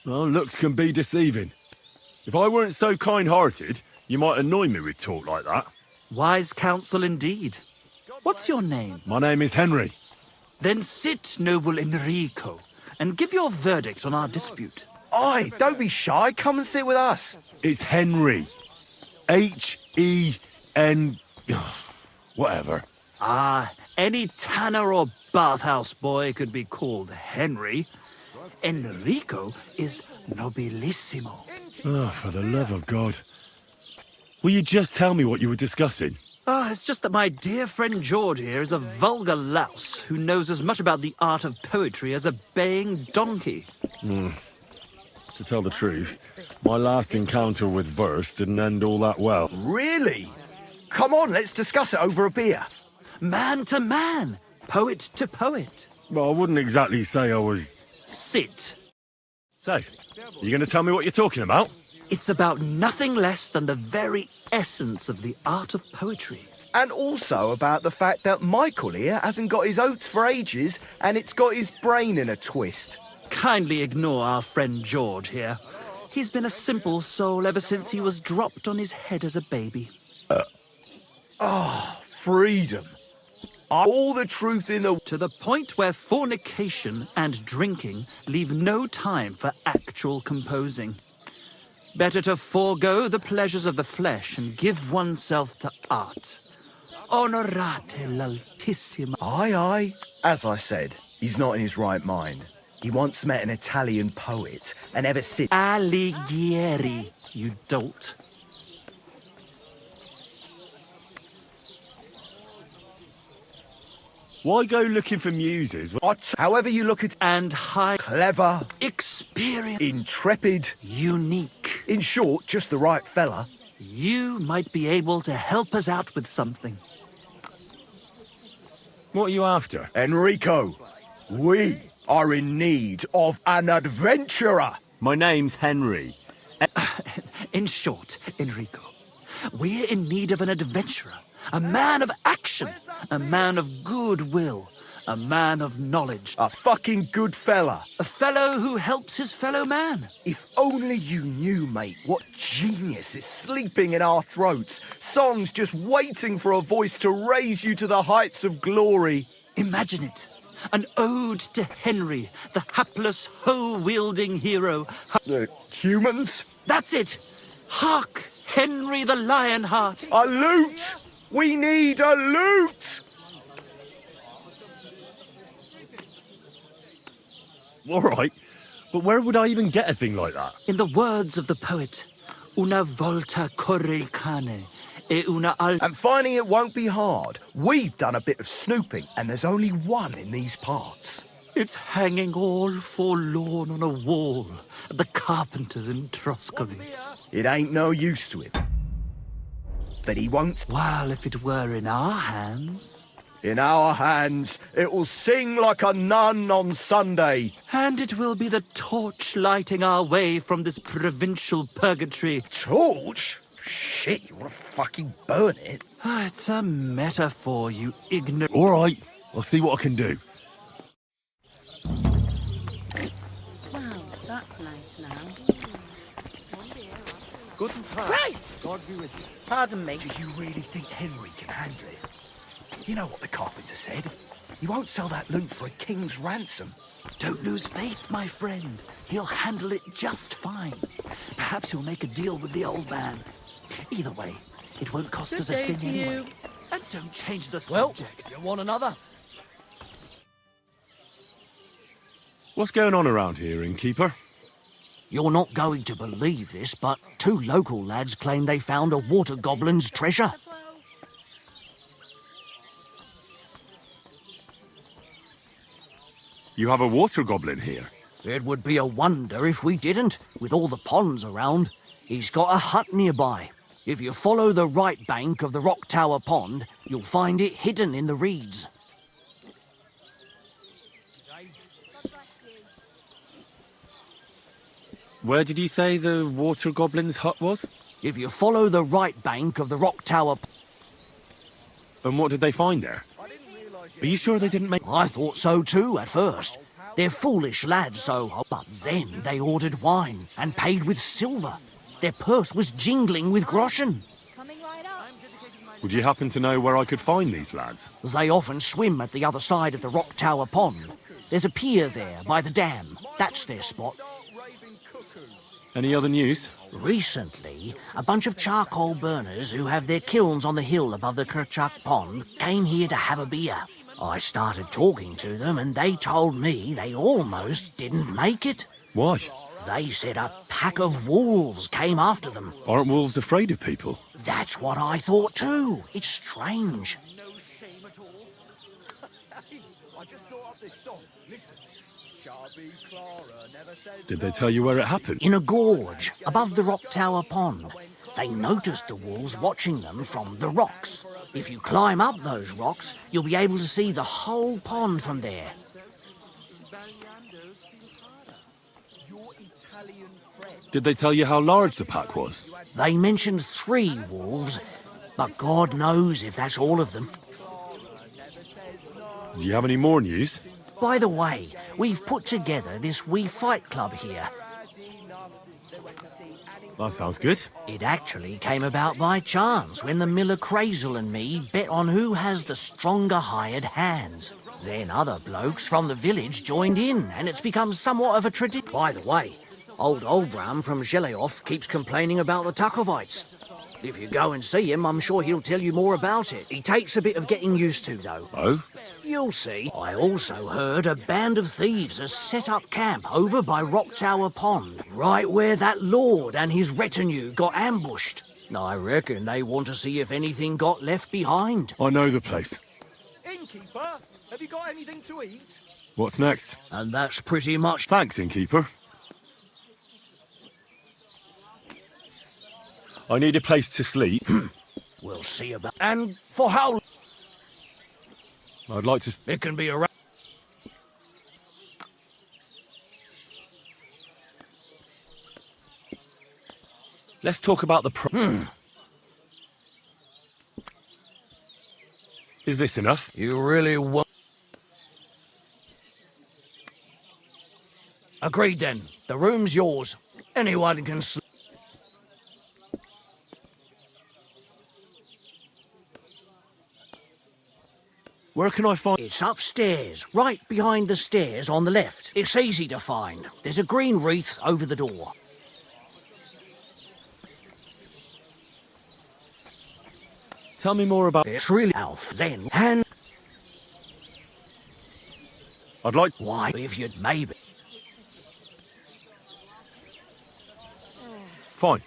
Well, looks can be deceiving. If I weren't so kind-hearted, you might annoy me with talk like that. Wise counsel indeed. What's your name? My name is Henry. Then sit, noble Enrico, and give your verdict on our dispute. Aye, don't be shy. Come and sit with us. It's Henry. H-E-N... Whatever. Ah, any tanner or bathhouse boy could be called Henry. Enrico is nobilissimo. Oh, for the love of God. Will you just tell me what you were discussing? Ah, it's just that my dear friend George here is a vulgar louse who knows as much about the art of poetry as a baying donkey. To tell the truth, my last encounter with verse didn't end all that well. Really? Come on, let's discuss it over a beer. Man to man, poet to poet. Well, I wouldn't exactly say I was... Sit. So, you going to tell me what you're talking about? It's about nothing less than the very essence of the art of poetry. And also about the fact that Michael here hasn't got his oats for ages and it's got his brain in a twist. Kindly ignore our friend George here. He's been a simple soul ever since he was dropped on his head as a baby. Freedom. All the truth in the... To the point where fornication and drinking leave no time for actual composing. Better to forego the pleasures of the flesh and give oneself to art. Honorate l'altissima. Aye, aye. As I said, he's not in his right mind. He once met an Italian poet and ever since... Alighieri, you dolt. Why go looking for muses? However you look at... And high... Clever. Experience. Intrepid. Unique. In short, just the right fella. You might be able to help us out with something. What are you after? Enrico, we are in need of an adventurer. My name's Henry. In short, Enrico, we're in need of an adventurer. A man of action, a man of goodwill, a man of knowledge. A fucking good fella. A fellow who helps his fellow man. If only you knew, mate, what genius is sleeping in our throats. Songs just waiting for a voice to raise you to the heights of glory. Imagine it. An ode to Henry, the hapless, hoe-wielding hero. Humans? That's it. Hark, Henry the Lionheart. A lute! We need a lute! All right, but where would I even get a thing like that? In the words of the poet, una volta corre il cane, e una And finding it won't be hard. We've done a bit of snooping, and there's only one in these parts. It's hanging all forlorn on a wall at the carpenters in Troskovitz. It ain't no use to him. But he won't... Well, if it were in our hands... In our hands, it will sing like a nun on Sunday. And it will be the torch lighting our way from this provincial purgatory. Torch? Shit, you want to fucking burn it? It's a metaphor, you ignorant... All right, I'll see what I can do. Wow, that's nice now. Guten Tag. Christ! God be with you. Pardon me. Do you really think Henry can handle it? You know what the carpenter said? He won't sell that loot for a king's ransom. Don't lose faith, my friend. He'll handle it just fine. Perhaps he'll make a deal with the old man. Either way, it won't cost us a thing anyway. And don't change the subject. You want another? What's going on around here, innkeeper? You're not going to believe this, but 2 local lads claim they found a water goblin's treasure. You have a water goblin here? It would be a wonder if we didn't, with all the ponds around. He's got a hut nearby. If you follow the right bank of the Rock Tower Pond, you'll find it hidden in the reeds. Where did you say the water goblin's hut was? If you follow the right bank of the Rock Tower... And what did they find there? Are you sure they didn't make... I thought so too, at first. They're foolish lads, so... But then they ordered wine and paid with silver. Their purse was jingling with groschen. Would you happen to know where I could find these lads? They often swim at the other side of the Rock Tower Pond. There's a pier there, by the dam. That's their spot. Any other news? Recently, a bunch of charcoal burners who have their kilns on the hill above the Kerchak Pond came here to have a beer. I started talking to them and they told me they almost didn't make it. Why? They said a pack of wolves came after them. Aren't wolves afraid of people? That's what I thought too. It's strange. I just thought up this song. Listen. Shabby Clara never says Did they tell you where it happened? In a gorge above the Rock Tower Pond. They noticed the wolves watching them from the rocks. If you climb up those rocks, you'll be able to see the whole pond from there. Did they tell you how large the pack was? They mentioned 3 wolves, but God knows if that's all of them. Do you have any more news? By the way, we've put together this wee fight club here. That sounds good. It actually came about by chance when the Miller Crazel and me bet on who has the stronger hired hands. Then other blokes from the village joined in, and it's become somewhat of a tradition. By the way, old Olbram from Zheleov keeps complaining about the Takovites. If you go and see him, I'm sure he'll tell you more about it. He takes a bit of getting used to, though. Oh? You'll see. I also heard a band of thieves has set up camp over by Rock Tower Pond, right where that lord and his retinue got ambushed. I reckon they want to see if anything got left behind. I know the place. Innkeeper, have you got anything to eat? What's next? And that's pretty much... Thanks, Innkeeper. I need a place to sleep. We'll see about... And for how long? I'd like to... It can be around... Let's talk about the Is this enough? You really want... Agreed then. The room's yours. Anyone can sleep. Where can I find... It's upstairs, right behind the stairs on the left. It's easy to find. There's a green wreath over the door. Tell me more about... It's really Alf, then, and... I'd like... Why, if you'd maybe... Fine.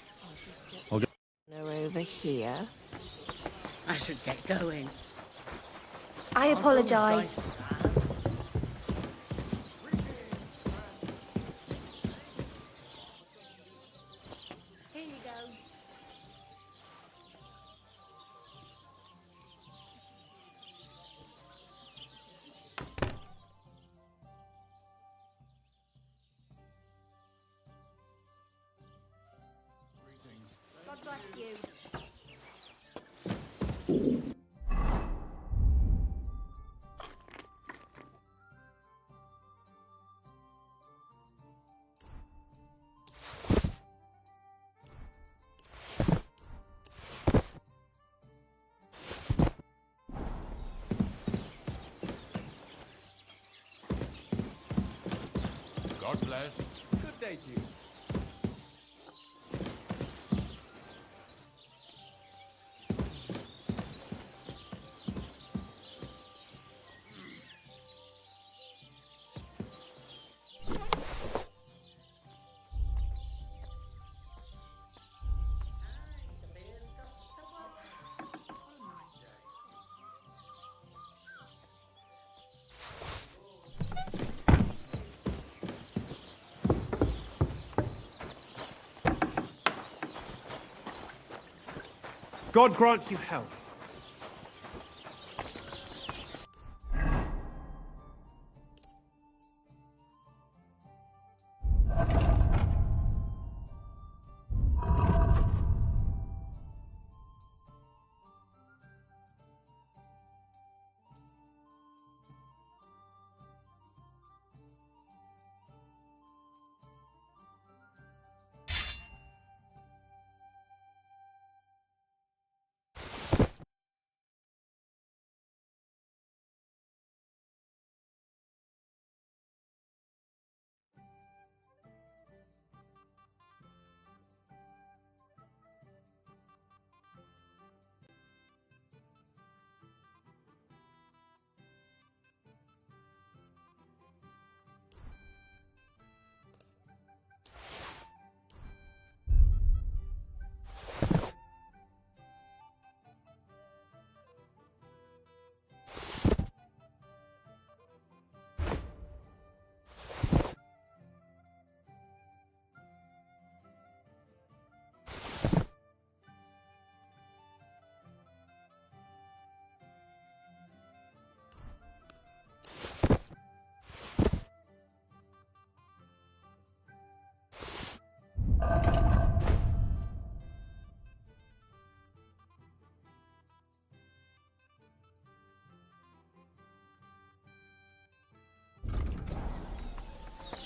I'll get... No, over here. I should get going. I apologise. Here you go. God bless you. God bless. Good day to you. God grant you health.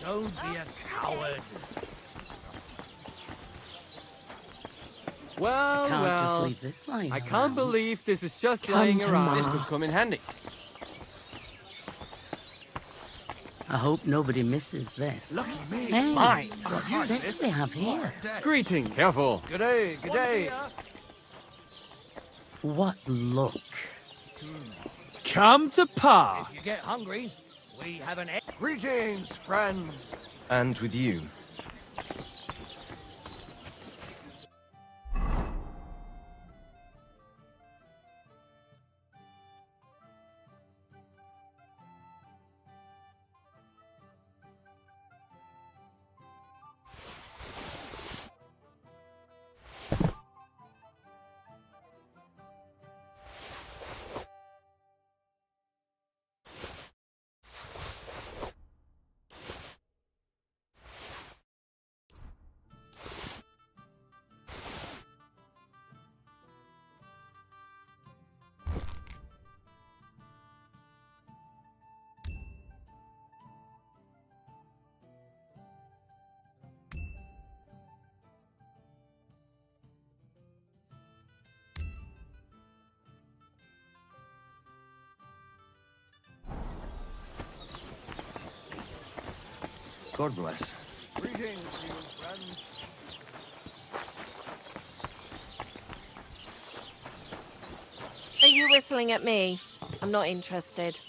Don't be a coward. Well, Can't well. just leave this lying I can't around. believe this is just Come laying to around. Ma. This could come in handy. I hope nobody misses this. Lucky me. Hey, Mine. what's this we have here? Greeting. Careful. Good day, good day. What look? Come to Pa. If you get hungry, we have an egg. Greetings, friend. And with you. God bless. Greetings, you friend. Are you whistling at me? I'm not interested.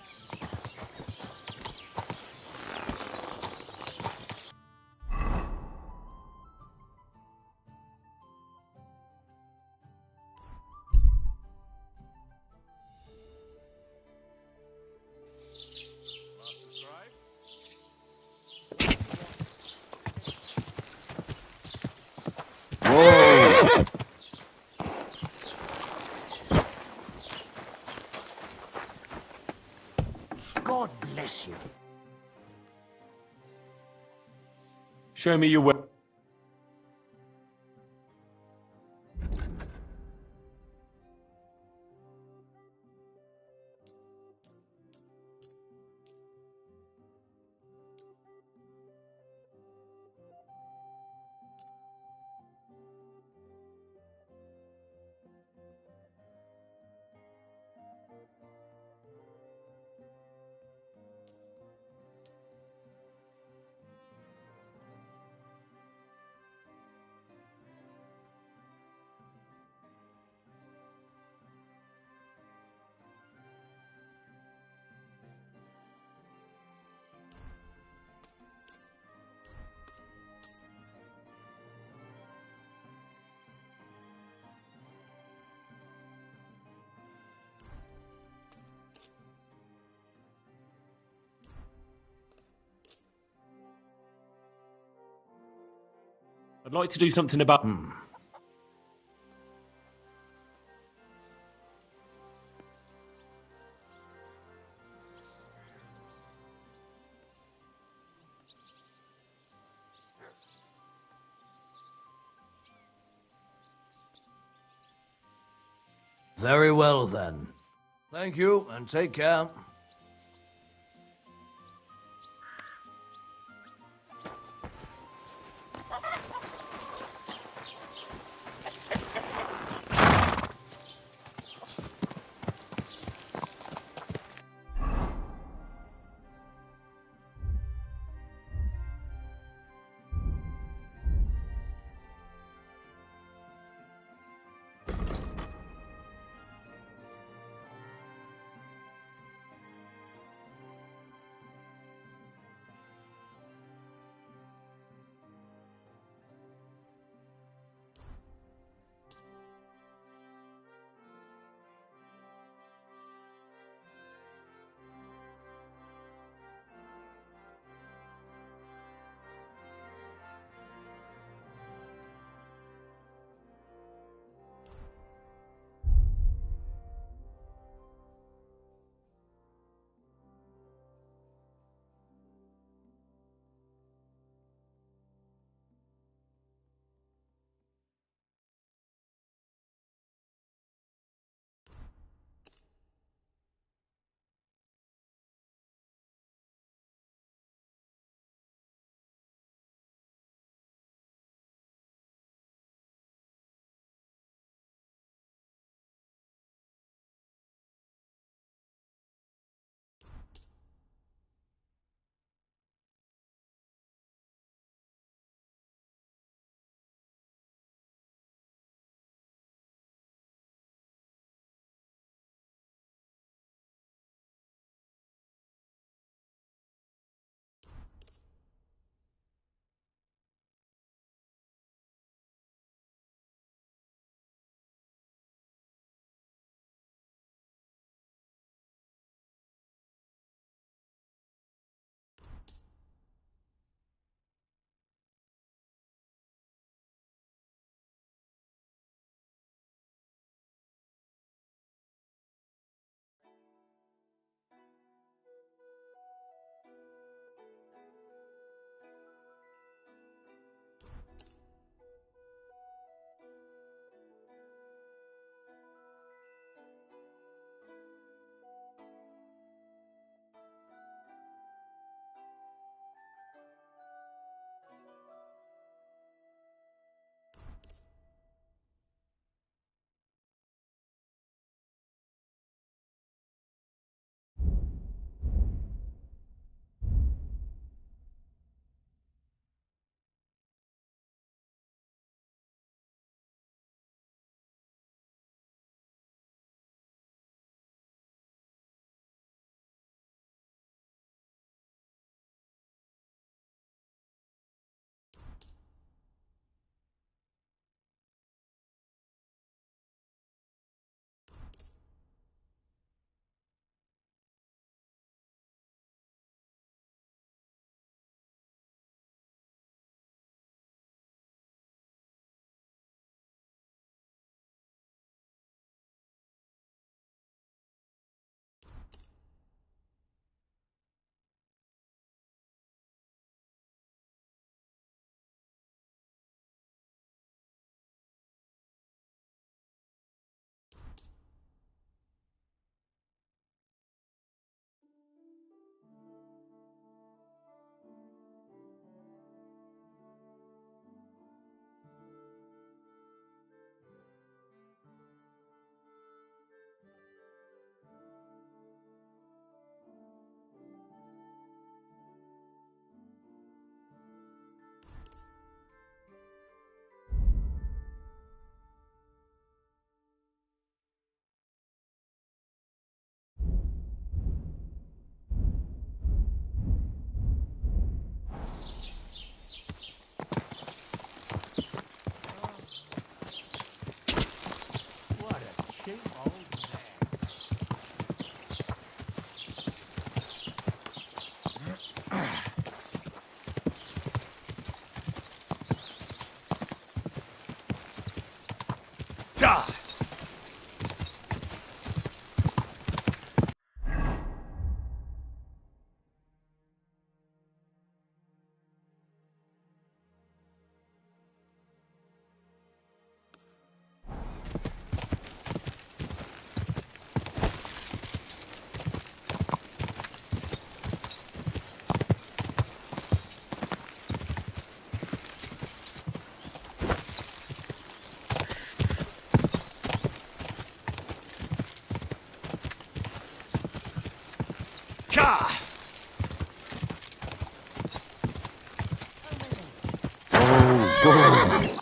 God bless you. Show me your way. I'd like to do something about... Very well, then. Thank you, and take care.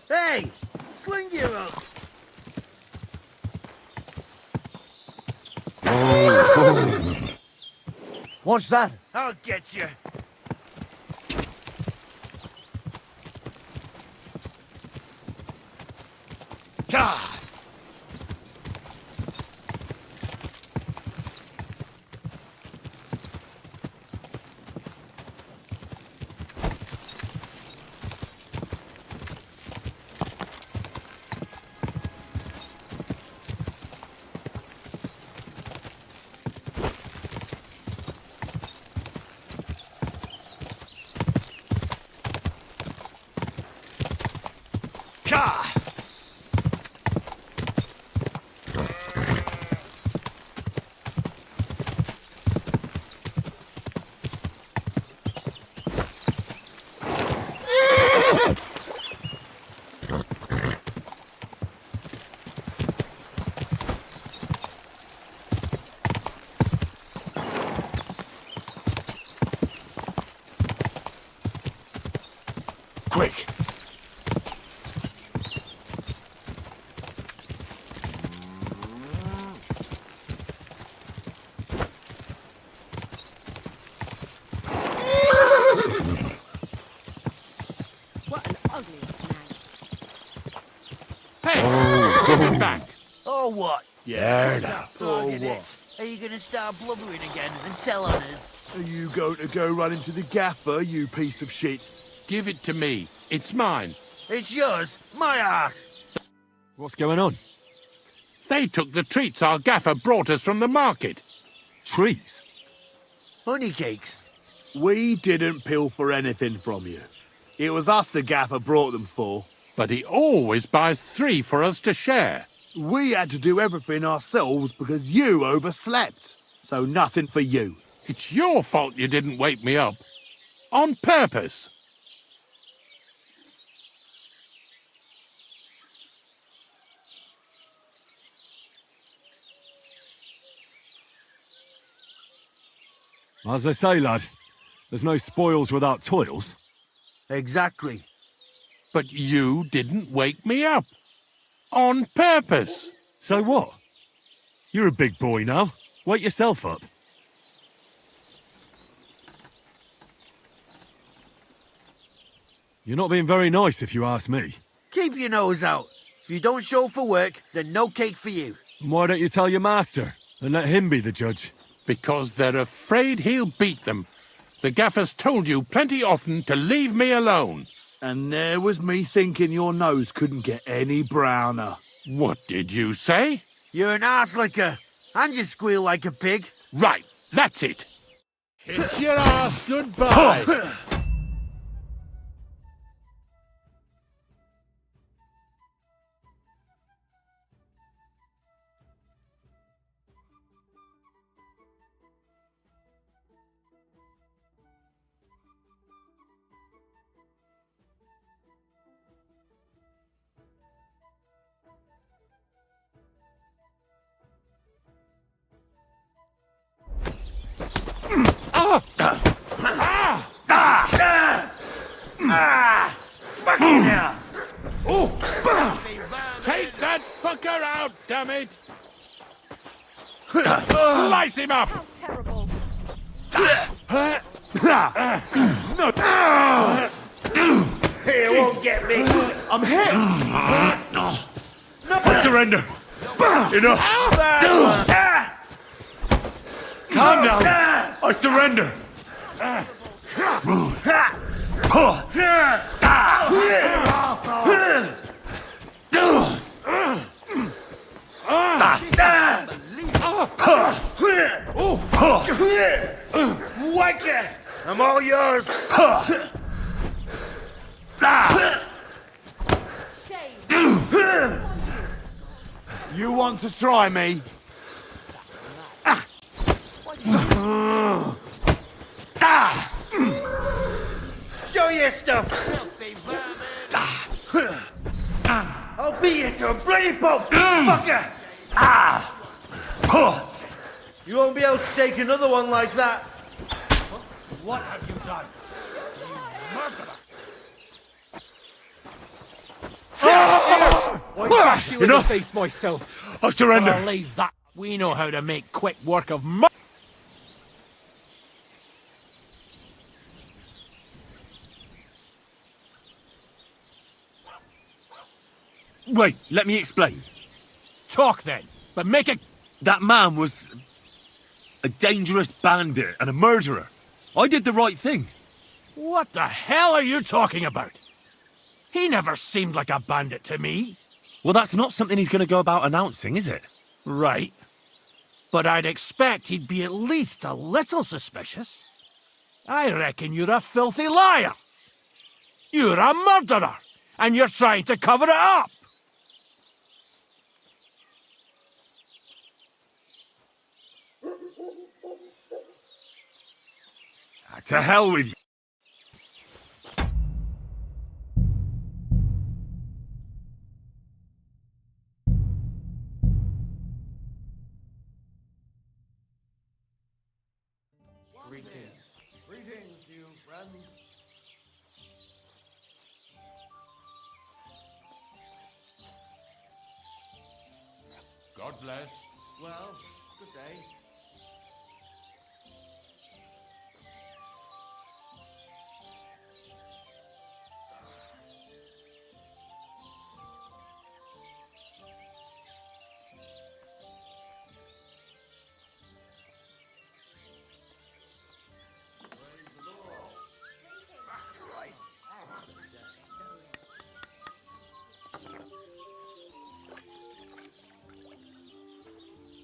Hey! Sling you up! What's that? I'll get you. Quick! What an ugly Hey, give it back. Oh, what? Yeah, now. Oh, what? Are you gonna start blubbering again and tell on us? Are you going to go run into the gaffer, you piece of shits? Give it to me. It's mine. It's yours, my ass. What's going on? They took the treats our gaffer brought us from the market. Trees? Honey cakes. We didn't pilfer anything from you. It was us the gaffer brought them for. But he always buys 3 for us to share. We had to do everything ourselves because you overslept. So nothing for you. It's your fault you didn't wake me up. On purpose. As they say, lad, there's no spoils without toils. Exactly. But you didn't wake me up. On purpose. So what? You're a big boy now. Wake yourself up. You're not being very nice if you ask me. Keep your nose out. If you don't show up for work, then no cake for you. Why don't you tell your master and let him be the judge? Because they're afraid he'll beat them. The gaffer's told you plenty often to leave me alone. And there was me thinking your nose couldn't get any browner. What did you say? You're an arse licker, and you squeal like a pig. Right, that's it. Kiss your ass goodbye. Fucking hell! Oh! Take that fucker out, damn it! Slice him up! terrible. No! It won't get me! I'm hit! I surrender! Enough! Calm down! I surrender! I'm all yours. You want to try me? Show your stuff. I'll beat you to a bloody pulp, fucker! You won't be able to take another one like that. What have you done? You murderer! I bash you in the face myself. I surrender. I'll leave that. We know how to make quick work of Wait, let me explain. Talk then, but make it. That man was a dangerous bandit and a murderer. I did the right thing. What the hell are you talking about? He never seemed like a bandit to me. Well, that's not something he's going to go about announcing, is it? Right. But I'd expect he'd be at least a little suspicious. I reckon you're a filthy liar. You're a murderer, and you're trying to cover it up. To hell with you. Greetings, you friend. God bless. Well, good day.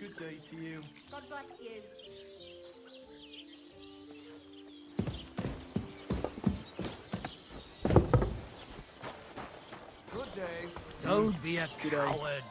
Good day to you. God bless you. Good day. Don't be a coward.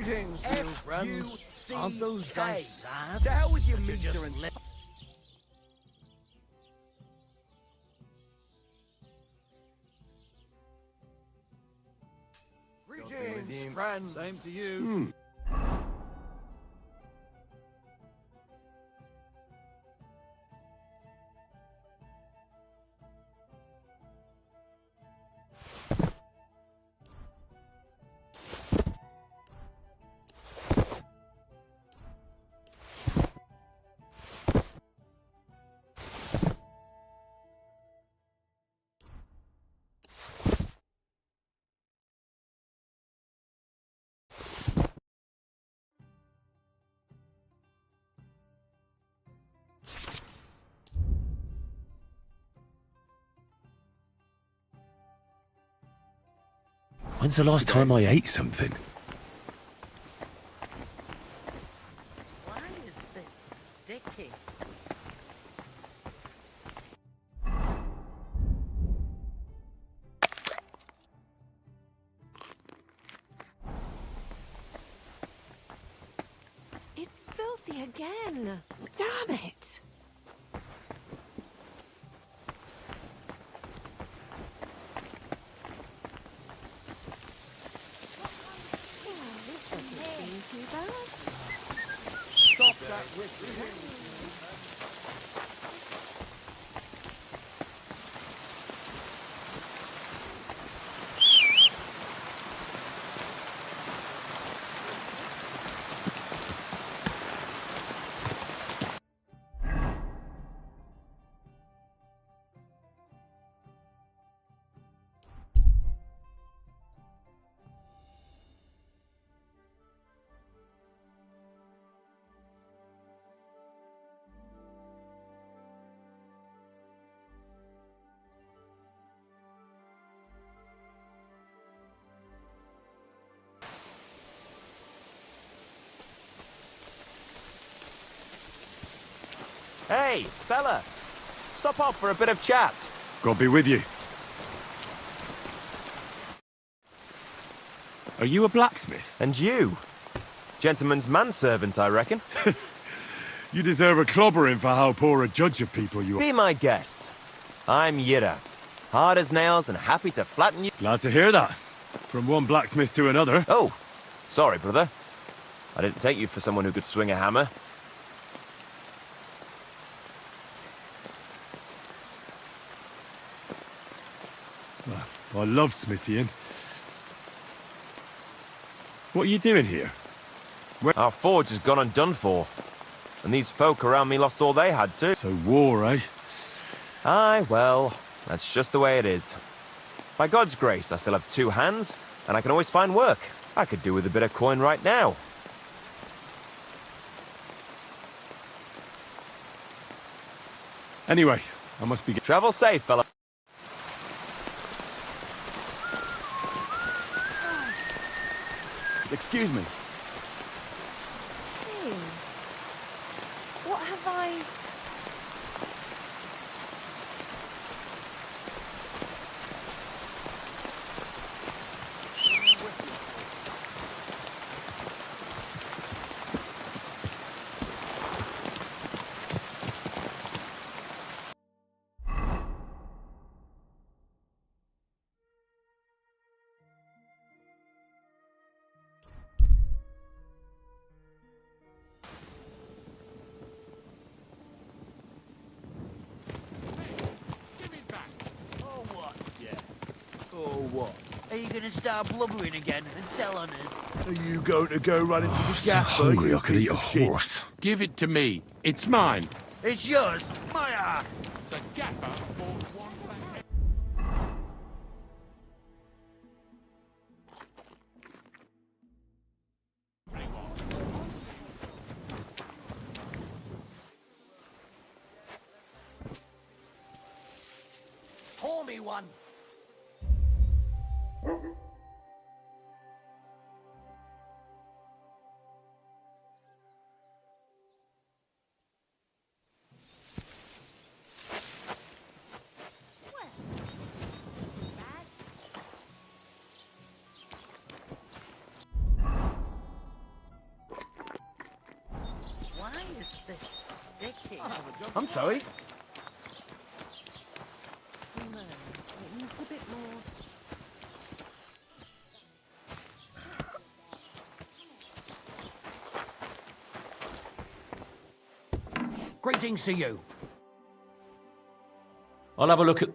Greetings, you friend. Aren't those guys sad? To hell with your That you meter just and... Greetings, friend. Same to you. When's the last time I ate something? Why is this sticky? It's filthy again. Damn it. Stop that whipping. Hey, fella! Stop off for a bit of chat. God be with you. Are you a blacksmith? And you? Gentleman's manservant, I reckon. You deserve a clobbering for how poor a judge of people you are. Be my guest. I'm Yira. Hard as nails and happy to flatten you. Glad to hear that. From one blacksmith to another. Oh, sorry, brother. I didn't take you for someone who could swing a hammer. I love smithying. What are you doing here? Our forge has gone undone for. And these folk around me lost all they had too. So war, eh? Aye, well, that's just the way it is. By God's grace, I still have two hands, and I can always find work. I could do with a bit of coin right now. Anyway, I must be... Travel safe, fella. Excuse me. Hey. What have I... Oh, what? Are you gonna start blubbering again and tell on us? Are you going to go run into the So gaffer, hungry you I could piece eat a of shit? horse. Give it to me. It's mine. It's yours. My ass. The gaffer bought one black... Pour me one. Why is this sticky? I'm sorry. No, it needs a bit more... Greetings to you. I'll have a look at...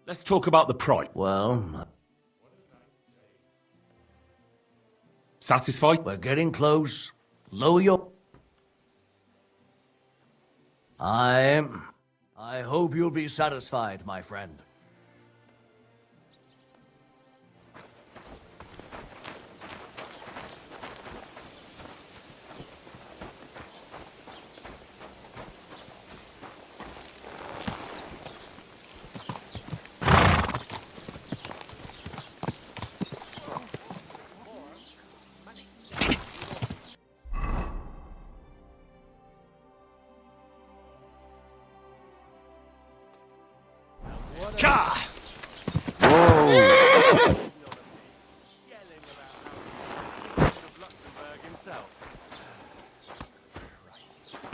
Let's talk about the price. Well, satisfied? We're getting close. Lower your... I hope you'll be satisfied, my friend.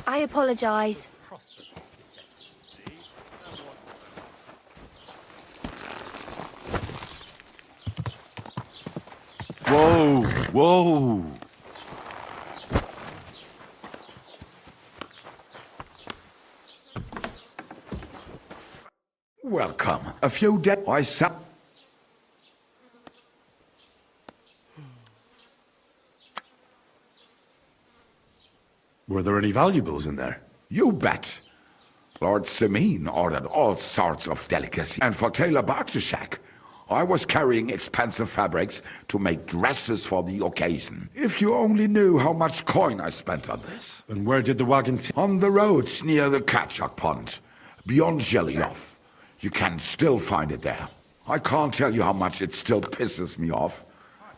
I apologise. Whoa, whoa. Welcome. A few days I sat. Were there any valuables in there? You bet. Lord Simine ordered all sorts of delicacy. And for Taylor Bartishak, I was carrying expensive fabrics to make dresses for the occasion. If you only knew how much coin I spent on this. And where did the wagon... On the roads near the Katchak Pond, beyond Zhelyov. You can still find it there. I can't tell you how much it still pisses me off.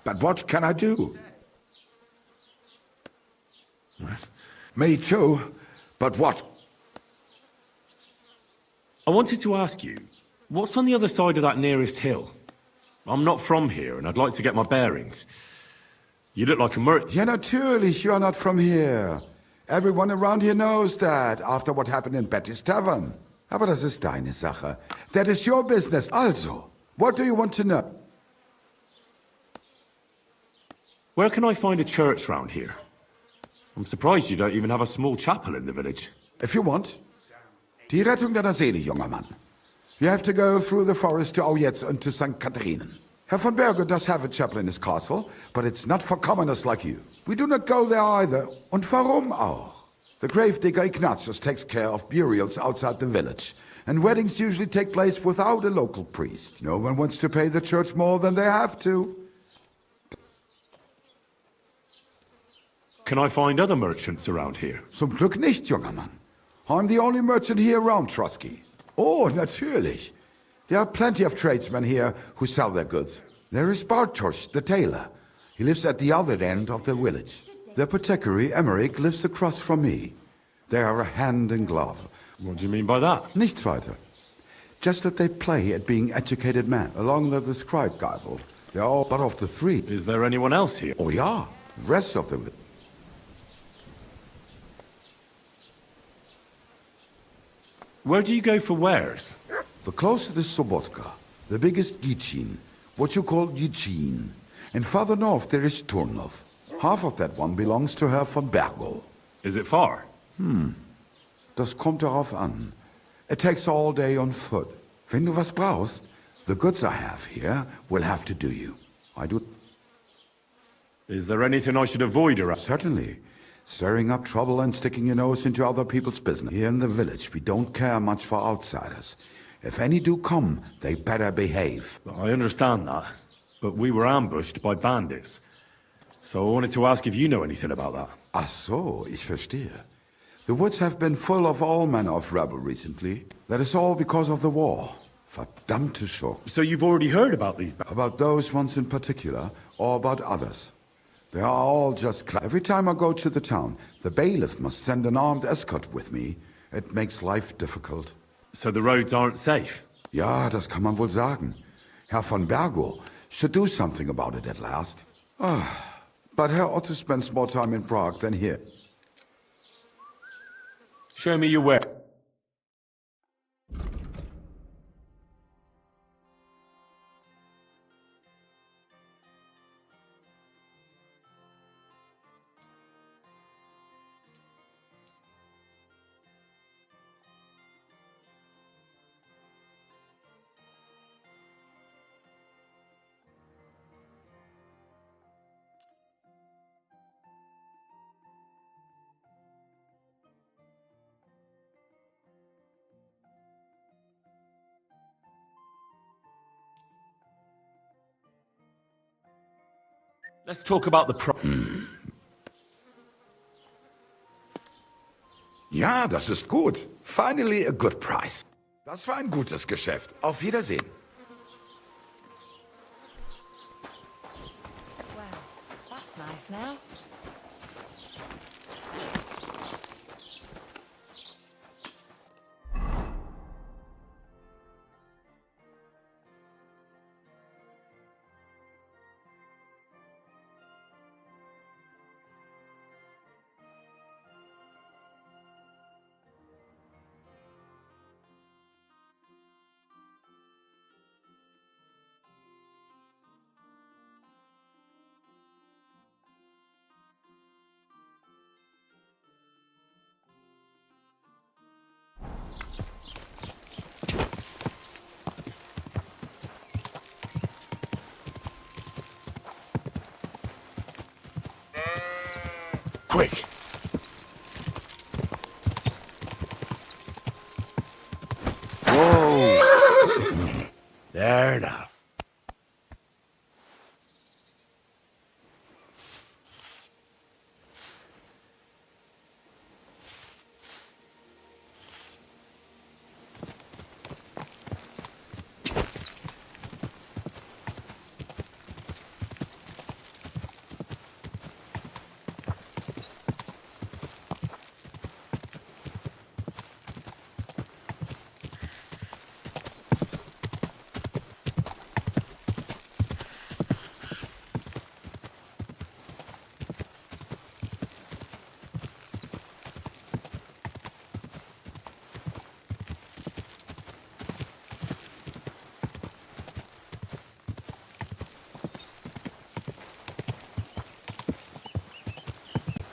But what can I do? What? Me too. But what? I wanted to ask you, what's on the other side of that nearest hill? I'm not from here, and I'd like to get my bearings. You look like a merchant. Ja, natürlich, you're not from here. Everyone around here knows that, after what happened in Betty's Tavern. Aber das ist deine Sache. That is your business. Also, what do you want to know? Where can I find a church round here? I'm surprised you don't even have a small chapel in the village. If you want. Die Rettung deiner Seele, junger Mann. You have to go through the forest to Aujetz and to St. Catharinen. Herr von Berger does have a chapel in his castle, but it's not for commoners like you. We do not go there either. Und warum auch? The gravedigger Ignatius takes care of burials outside the village, and weddings usually take place without a local priest. No one wants to pay the church more than they have to. Can I find other merchants around here? Zum Glück nicht, junger Mann. I'm the only merchant here around Trotsky. Oh, natürlich. There are plenty of tradesmen here who sell their goods. There is Bartosz, the tailor. He lives at the other end of the village. The apothecary, Emmerich, lives across from me. They are a hand in glove. What do you mean by that? Nichts weiter. Just that they play at being educated men, along with the scribe Geibel. They're all but of the three. Is there anyone else here? Oh yeah, the rest of them. Where do you go for wares? The closest is Sobotka, the biggest Gichin, what you call Eugene. And farther north there is Turnov. Half of that one belongs to Herr von Bergo. Is it far? Das kommt darauf an. It takes all day on foot. Wenn du was brauchst, the goods I have here will have to do you. I do... Is there anything I should avoid around? Certainly. Stirring up trouble and sticking your nose into other people's business. Here in the village, we don't care much for outsiders. If any do come, they better behave. I understand that, but we were ambushed by bandits. So I wanted to ask if you know anything about that. Ach so, ich verstehe. The woods have been full of all manner of rebel recently. That is all because of the war. Verdammte Schurken. So you've already heard about these? About those ones in particular, or about others. They are all just... Every time I go to the town, the bailiff must send an armed escort with me. It makes life difficult. So the roads aren't safe? Ja, das kann man wohl sagen. Herr von Bergo should do something about it at last. But Herr Otto spends more time in Prague than here. Show me your way. Let's talk about the Ja, das ist gut. Finally a good price. Das war ein gutes Geschäft. Auf Wiedersehen. Well, that's nice now. Quick! Whoa! There now.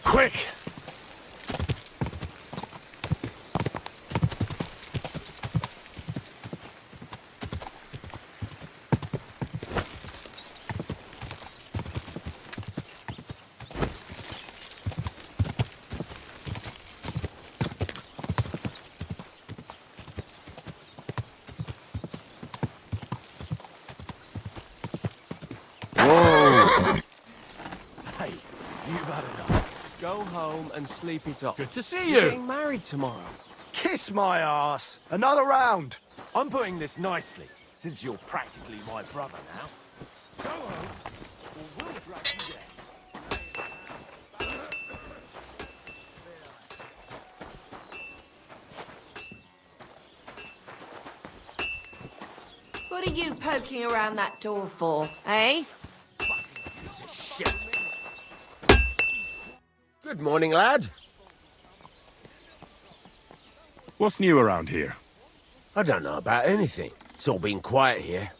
Quick! Go home and sleep it off. Good to see You're you. getting married tomorrow. Kiss my ass. Another round. I'm putting this nicely, since you're practically my brother now. Go home, or we'll drag you there. What are you poking around that door for, eh? Piece of shit. Good morning, lad. What's new around here? I don't know about anything. It's all been quiet here.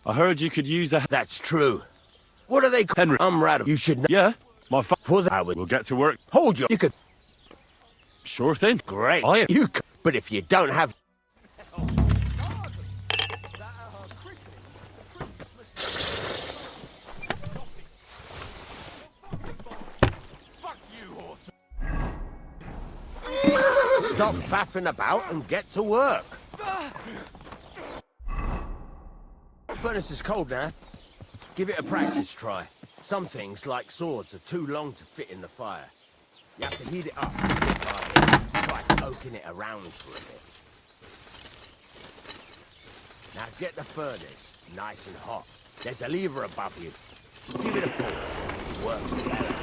I heard you could use a... That's true. What are they called? Henry. I'm Rad. You should know. Yeah, my For that, We'll get to work. hold you. You could. Sure thing. Great. I am. You could. But if you don't have. Stop faffing about and get to work. Furnace is cold now. Give it a practice try. Some things, like swords, are too long to fit in the fire. You have to heat it up. Try poking it around for a bit. Now get the furnace nice and hot. There's a lever above you. Give it a pull. It works better.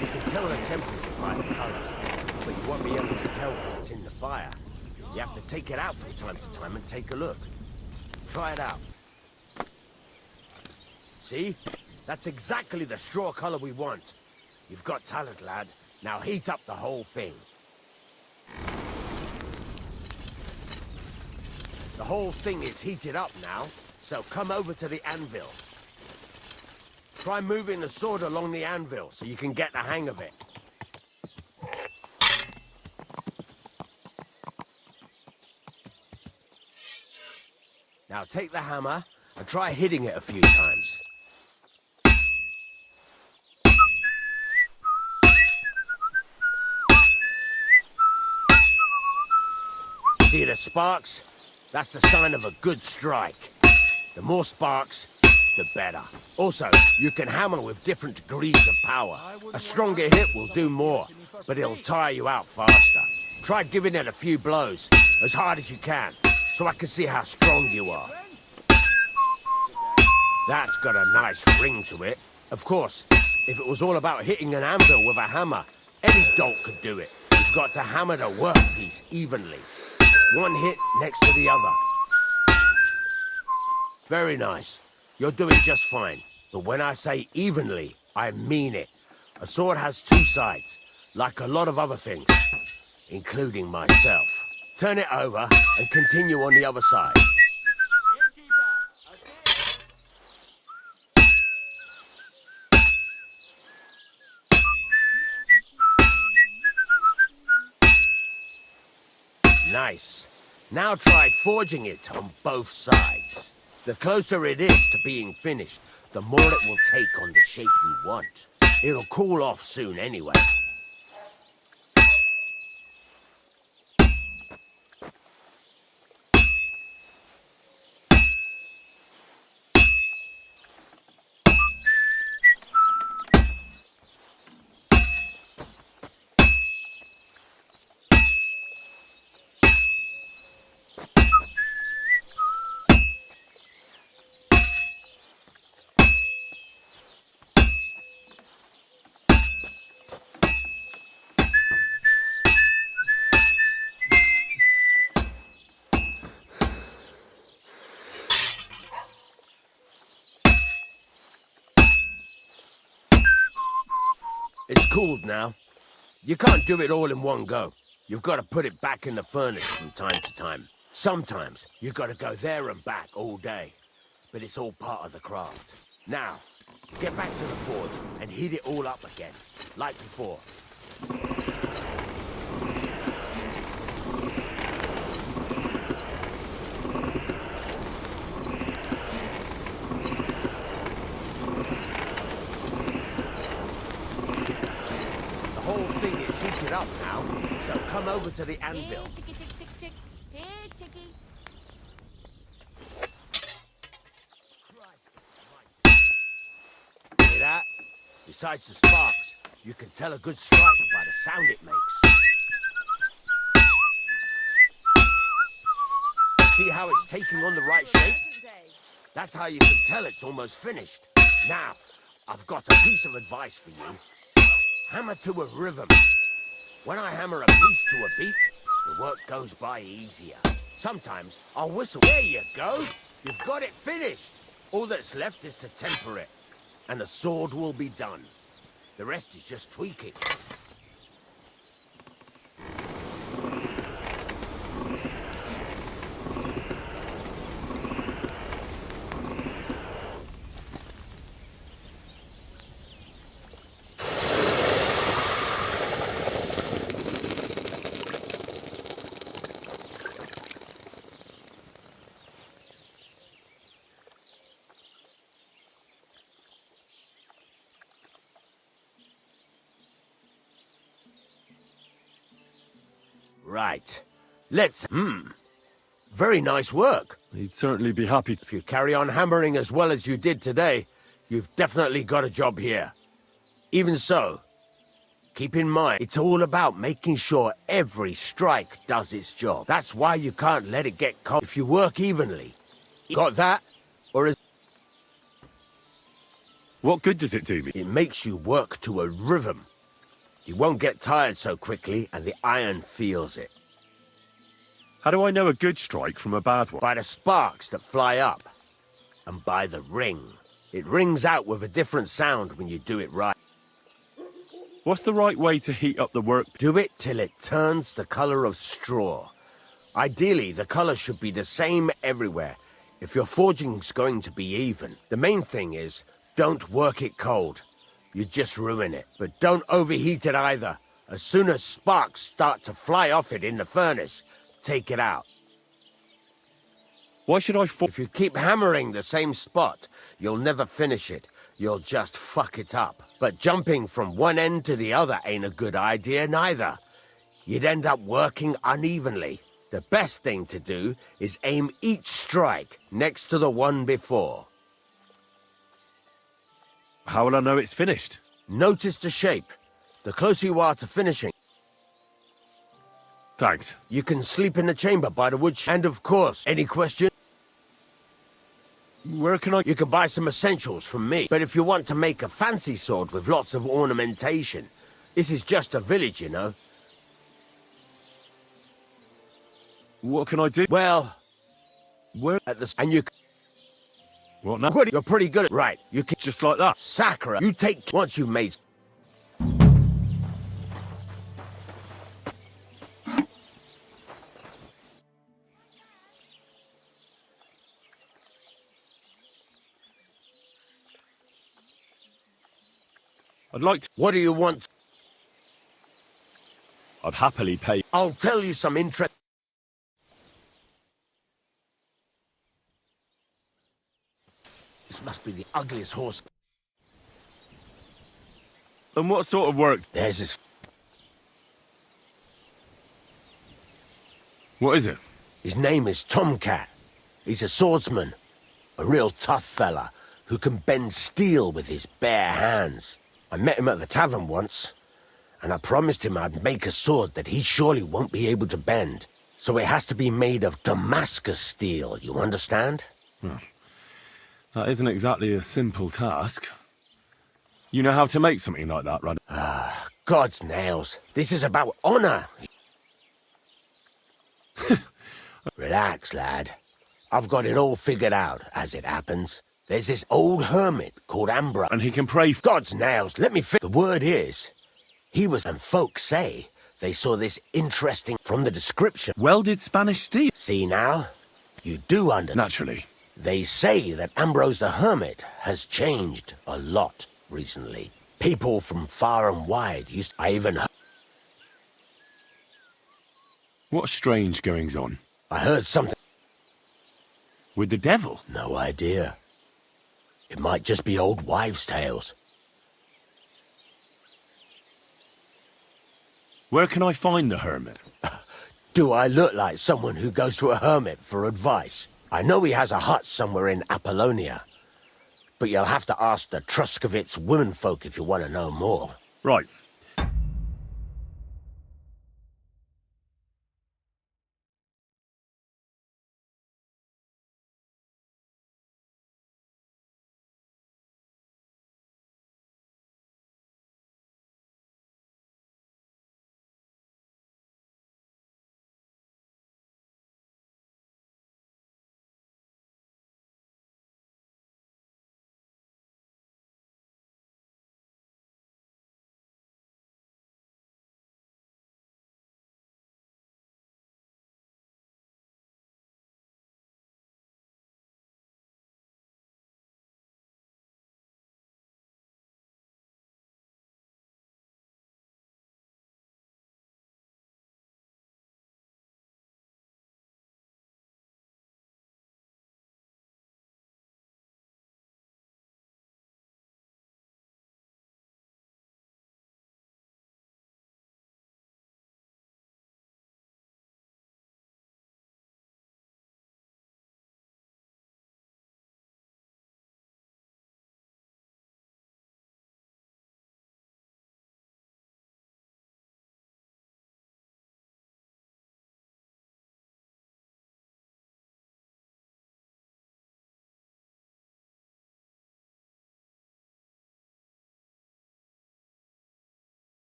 You can tell the temperature by the color, but you won't be able to tell when it's in the fire. You have to take it out from time to time and take a look. Try it out. See? That's exactly the straw color we want. You've got talent, lad. Now heat up the whole thing. The whole thing is heated up now, so come over to the anvil. Try moving the sword along the anvil so you can get the hang of it. Now take the hammer and try hitting it a few times. See the sparks? That's the sign of a good strike. The more sparks, the better. Also, you can hammer with different degrees of power. A stronger hit will do more, but it'll tire you out faster. Try giving it a few blows, as hard as you can, so I can see how strong you are. That's got a nice ring to it. Of course, if it was all about hitting an anvil with a hammer, any dolt could do it. You've got to hammer the workpiece evenly. One hit next to the other. Very nice. You're doing just fine. But when I say evenly, I mean it. A sword has two sides, like a lot of other things, including myself. Turn it over and continue on the other side. Nice. Now try forging it on both sides. The closer it is to being finished, the more it will take on the shape you want. It'll cool off soon anyway. It's cooled now. You can't do it all in one go. You've got to put it back in the furnace from time to time. Sometimes you've got to go there and back all day. But it's all part of the craft. Now, get back to the forge and heat it all up again, like before. Up now, so come over to the anvil. Hear that? Besides the sparks, you can tell a good strike by the sound it makes. See how it's taking on the right shape? That's how you can tell it's almost finished. Now, I've got a piece of advice for you. Hammer to a rhythm. When I hammer a piece to a beat, the work goes by easier. Sometimes I'll whistle. There you go. You've got it finished. All that's left is to temper it, and the sword will be done. The rest is just tweaking. Right. Let's... Very nice work. He'd certainly be happy. If you carry on hammering as well as you did today, you've definitely got a job here. Even so, keep in mind, it's all about making sure every strike does its job. That's why you can't let it get cold. If you work evenly, got that? Or is... What good does it do me? It makes you work to a rhythm. You won't get tired so quickly, and the iron feels it. How do I know a good strike from a bad one? By the sparks that fly up, and by the ring. It rings out with a different sound when you do it right. What's the right way to heat up the work? Do it till it turns the color of straw. Ideally, the color should be the same everywhere, if your forging's going to be even. The main thing is, don't work it cold. You just ruin it. But don't overheat it either. As soon as sparks start to fly off it in the furnace, take it out. Why should I If you keep hammering the same spot, you'll never finish it. You'll just fuck it up. But jumping from one end to the other ain't a good idea neither. You'd end up working unevenly. The best thing to do is aim each strike next to the one before. How will I know it's finished? Notice the shape. The closer you are to finishing... Thanks. You can sleep in the chamber by the woodshed. And of course, any questions? Where can I... You can buy some essentials from me. But if you want to make a fancy sword with lots of ornamentation, this is just a village, you know. What can I do? Well... Where... At the... And you... What now? Good, you're pretty good at... Right, you can... Just like that? Sakura, you take... Once you've made... I'd like to... What do you want? I'd happily pay... I'll tell you some interest... This must be the ugliest horse... And what sort of work? There's this... What is it? His name is Tomcat. He's a swordsman. A real tough fella who can bend steel with his bare hands. I met him at the tavern once, and I promised him I'd make a sword that he surely won't be able to bend. So it has to be made of Damascus steel, you understand? That isn't exactly a simple task. You know how to make something like that, right? God's nails. This is about honor. Relax, lad. I've got it all figured out, as it happens. There's this old hermit called Ambrose. And he can pray... God's nails, let me The word is, he was... And folks say they saw this interesting... From the description... Welded Spanish steel? See now? You do understand. Naturally. They say that Ambrose the Hermit has changed a lot recently. People from far and wide used... I even... What strange goings on? I heard something... With the devil? No idea. It might just be old wives' tales. Where can I find the hermit? Do I look like someone who goes to a hermit for advice? I know he has a hut somewhere in Apollonia. But you'll have to ask the Truscovitz womenfolk if you want to know more. Right.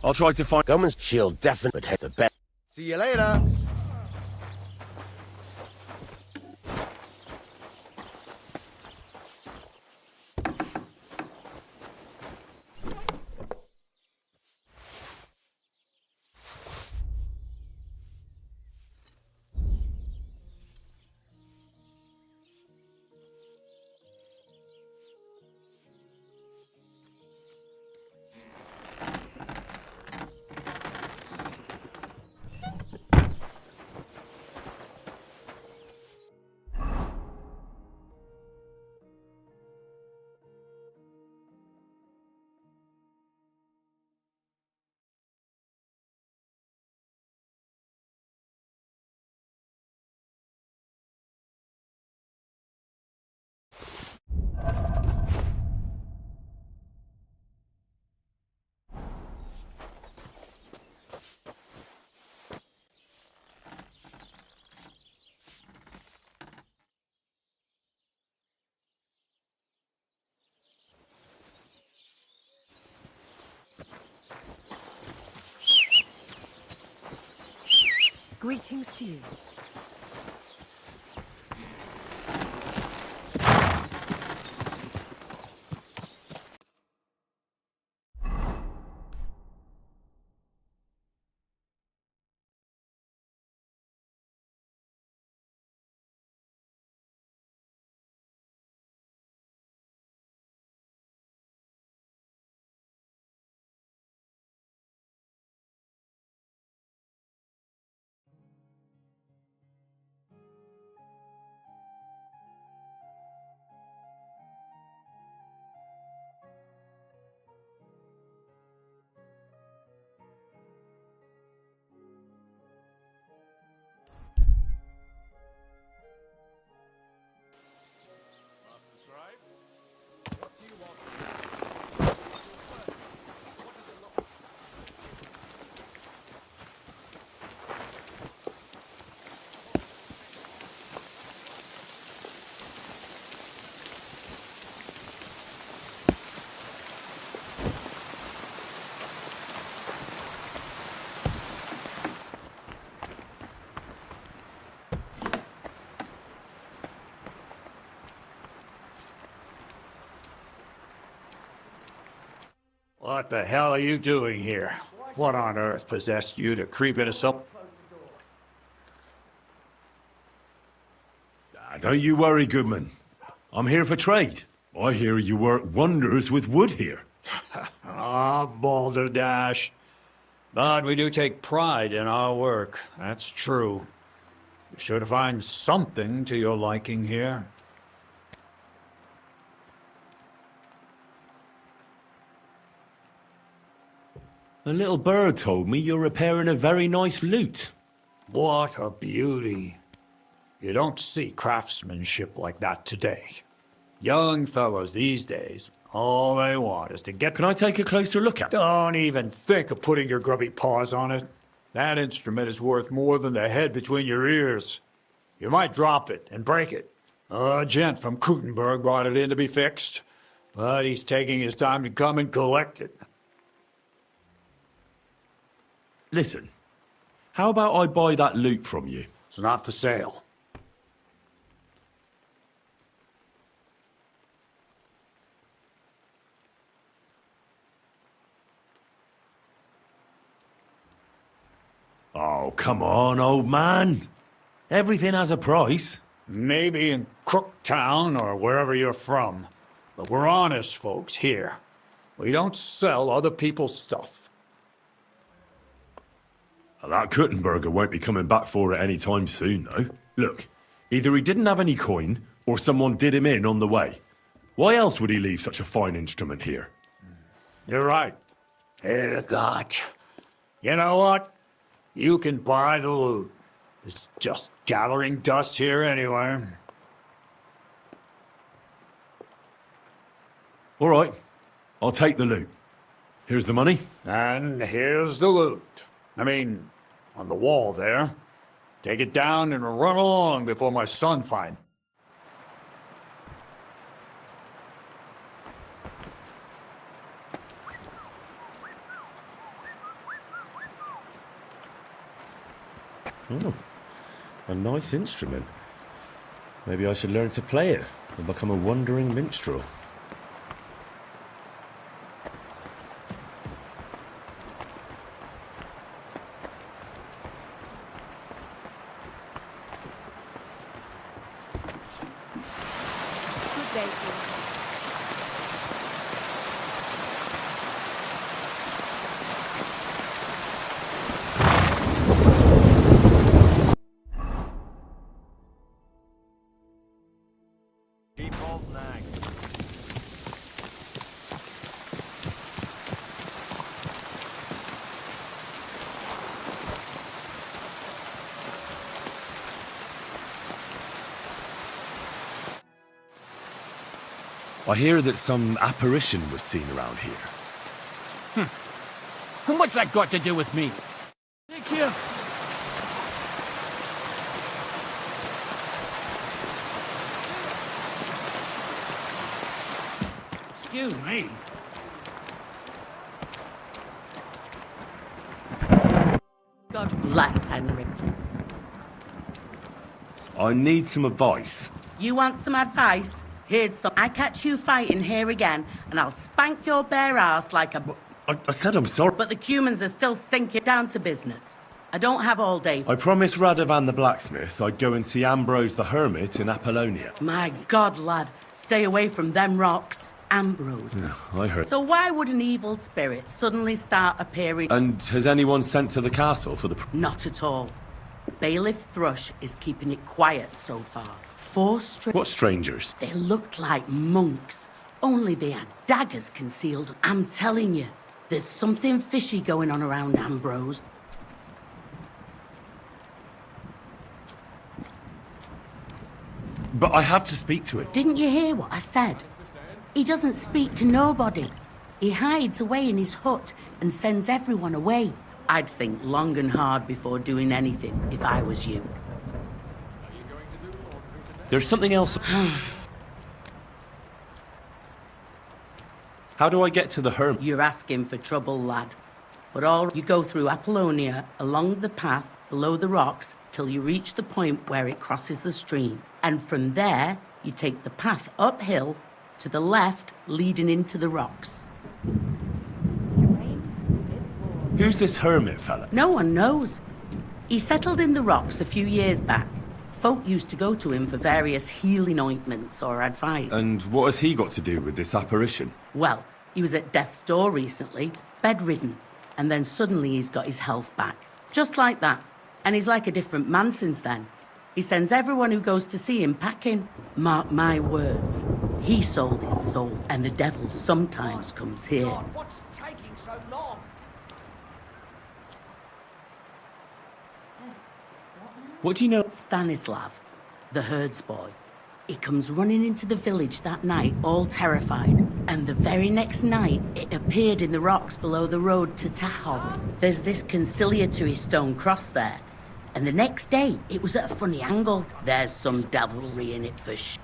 I'll try to find... Goman's shield definitely would hit the best. See you later. Greetings to you. What the hell are you doing here? What on earth possessed you to creep into some... Don't you worry, Goodman. I'm here for trade. I hear you work wonders with wood here. Ah, balderdash. But we do take pride in our work. That's true. You're sure to find something to your liking here. A little bird told me you're repairing a very nice lute. What a beauty. You don't see craftsmanship like that today. Young fellows these days, all they want is to get... Can I take a closer look at it? Don't even think of putting your grubby paws on it. That instrument is worth more than the head between your ears. You might drop it and break it. A gent from Kutenberg brought it in to be fixed, but he's taking his time to come and collect it. Listen, how about I buy that lute from you? It's not for sale. Oh, come on, old man. Everything has a price. Maybe in Crooktown or wherever you're from. But we're honest folks here. We don't sell other people's stuff. That Kuttenberger won't be coming back for it anytime soon, though. Look, either he didn't have any coin, or someone did him in on the way. Why else would he leave such a fine instrument here? You're right. God. You know what? You can buy the loot. It's just gathering dust here anyway. All right, I'll take the loot. Here's the money. And here's the loot. I mean, on the wall there. Take it down and run along before my son finds. Oh, a nice instrument. Maybe I should learn to play it and become a wandering minstrel. Good day to you. Default nag. I hear that some apparition was seen around here. And what's that got to do with me? Nick here. Excuse me. God bless Henry. I need some advice. You want some advice? Here's some. I catch you fighting here again, and I'll spank your bare ass like a... I said I'm sorry. But the Cumans are still stinking down to business. I don't have all day. I promised Radovan the blacksmith I'd go and see Ambrose the hermit in Apollonia. My God, lad. Stay away from them rocks. Ambrose. Yeah, I heard. So why would an evil spirit suddenly start appearing? And has anyone sent to the castle for the... Not at all. Bailiff Thrush is keeping it quiet so far. 4 straight... What strangers? They looked like monks, only they had daggers concealed. I'm telling you, there's something fishy going on around Ambrose. But I have to speak to him. Didn't you hear what I said? He doesn't speak to nobody. He hides away in his hut and sends everyone away. I'd think long and hard before doing anything if I was you. There's something else. How do I get to the hermit? You're asking for trouble, lad. But all you go through Apollonia, along the path, below the rocks, till you reach the point where it crosses the stream. And from there, you take the path uphill to the left, leading into the rocks. Who's this hermit fella? No one knows. He settled in the rocks a few years back. Folk used to go to him for various healing ointments or advice. And what has he got to do with this apparition? Well, he was at death's door recently, bedridden, and then suddenly he's got his health back. Just like that. And he's like a different man since then. He sends everyone who goes to see him packing. Mark my words. He sold his soul, and the devil sometimes comes here. What's taking so long? What do you know? Stanislav, the herds boy. He comes running into the village that night, all terrified. And the very next night, it appeared in the rocks below the road to Tahov. There's this conciliatory stone cross there. And the next day, it was at a funny angle. There's some devilry in it for sure.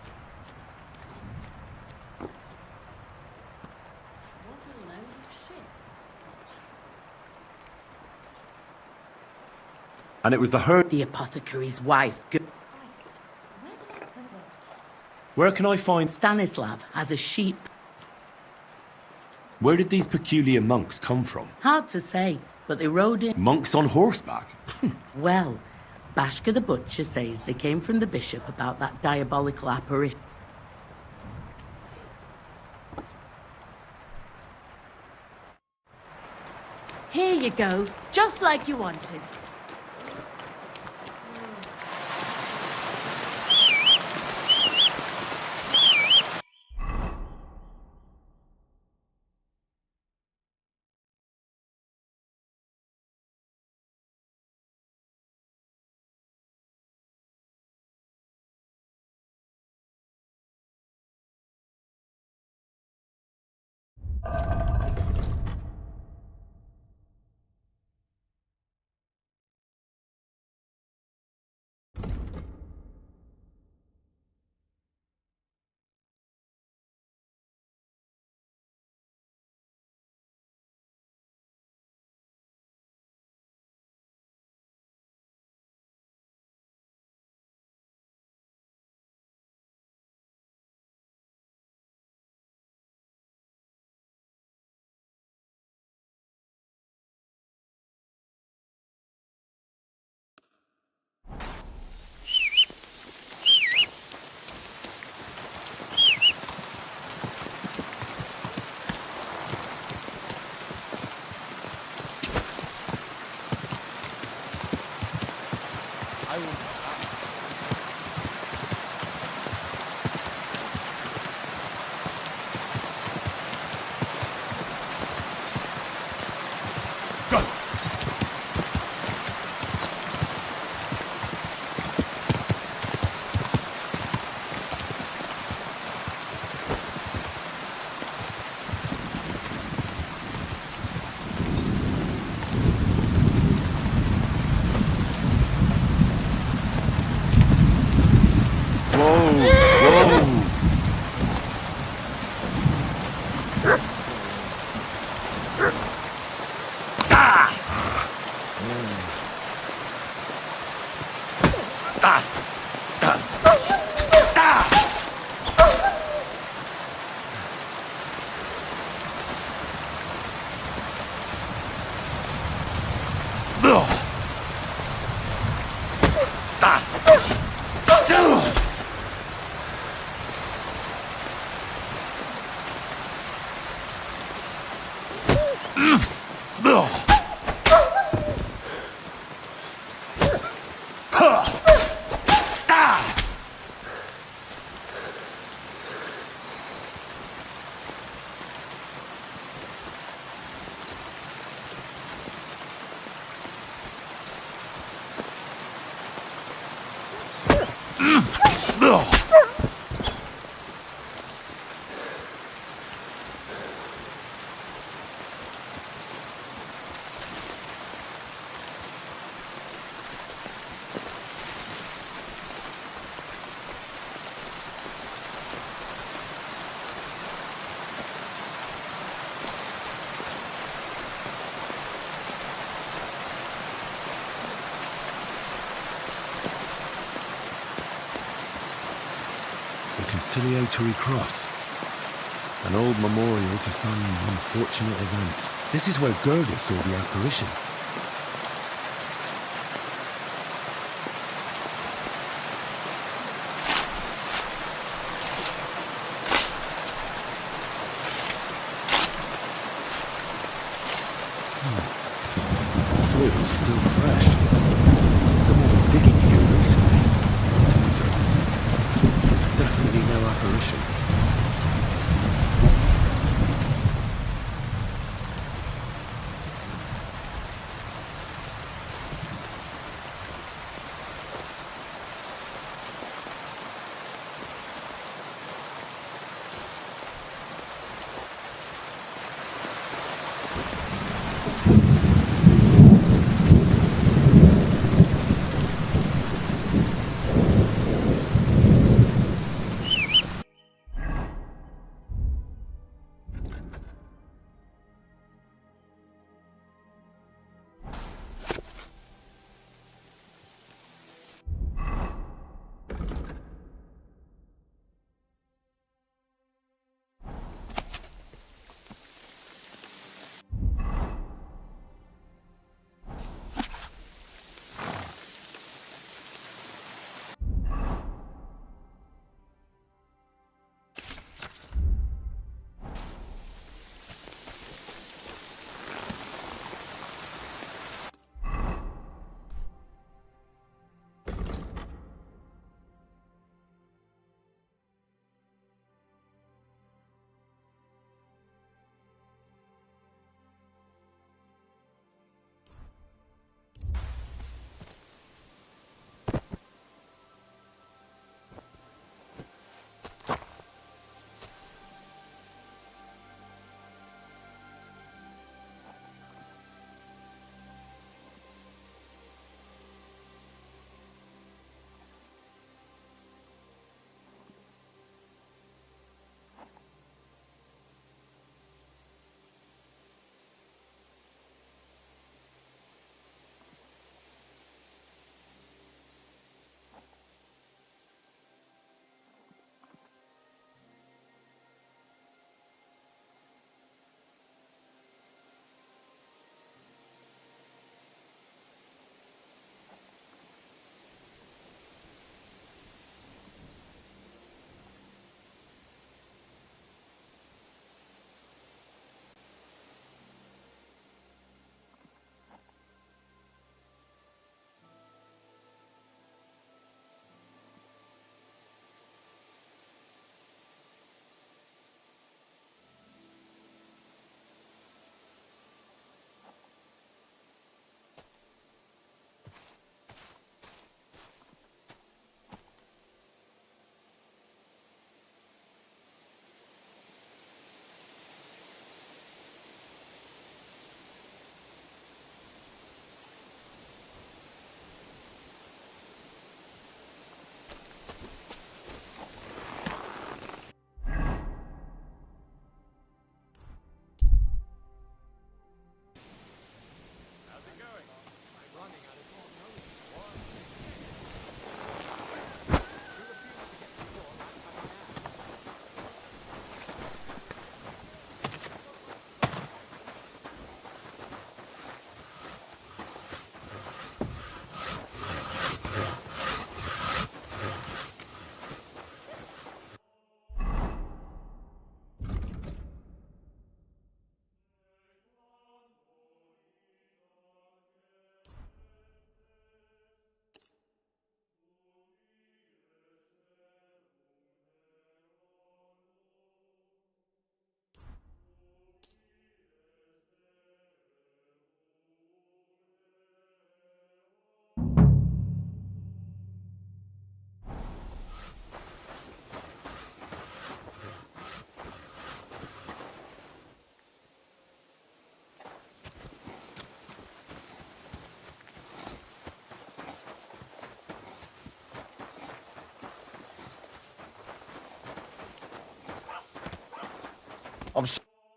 And it was the hermit. The apothecary's wife. Where can I find... Stanislav has a sheep. Where did these peculiar monks come from? Hard to say, but they rode in. Monks on horseback? Well, Bashka the Butcher says they came from the bishop about that diabolical apparition. Here you go, just like you wanted. Conciliatory cross. An old memorial to some unfortunate event. This is where Gerda saw the apparition. Soil's still fresh. Someone was digging here recently. So, there's definitely no apparition.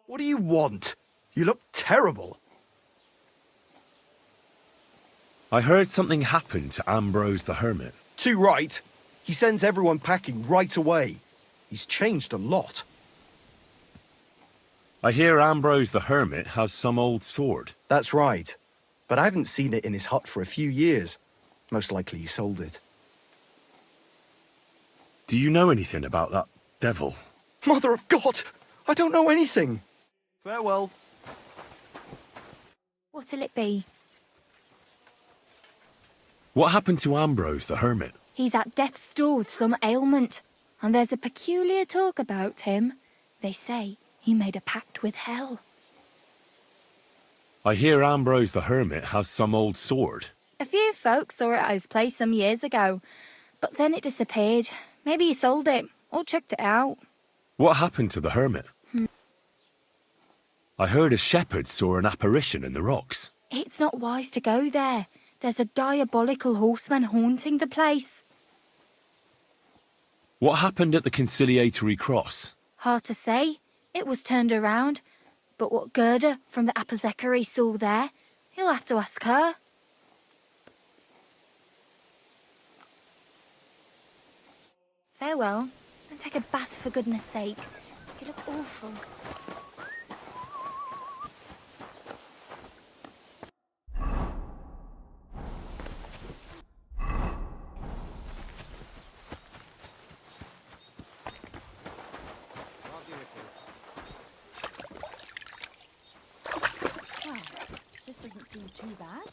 What do you want? You look terrible. I heard something happened to Ambrose the Hermit. Too right. He sends everyone packing right away. He's changed a lot. I hear Ambrose the Hermit has some old sword. That's right. But I haven't seen it in his hut for a few years. Most likely he sold it. Do you know anything about that devil? Mother of God! I don't know anything. Farewell. What'll it be? What happened to Ambrose the Hermit? He's at death's door with some ailment, and there's a peculiar talk about him. They say he made a pact with hell. I hear Ambrose the Hermit has some old sword. A few folks saw it at his place some years ago, but then it disappeared. Maybe he sold it, or chucked it out. What happened to the Hermit? I heard a shepherd saw an apparition in the rocks. It's not wise to go there. There's a diabolical horseman haunting the place. What happened at the conciliatory cross? Hard to say. It was turned around. But what Gerda from the apothecary saw there, he'll have to ask her. Farewell, and take a bath for goodness sake. You look awful. Well, this doesn't seem too bad.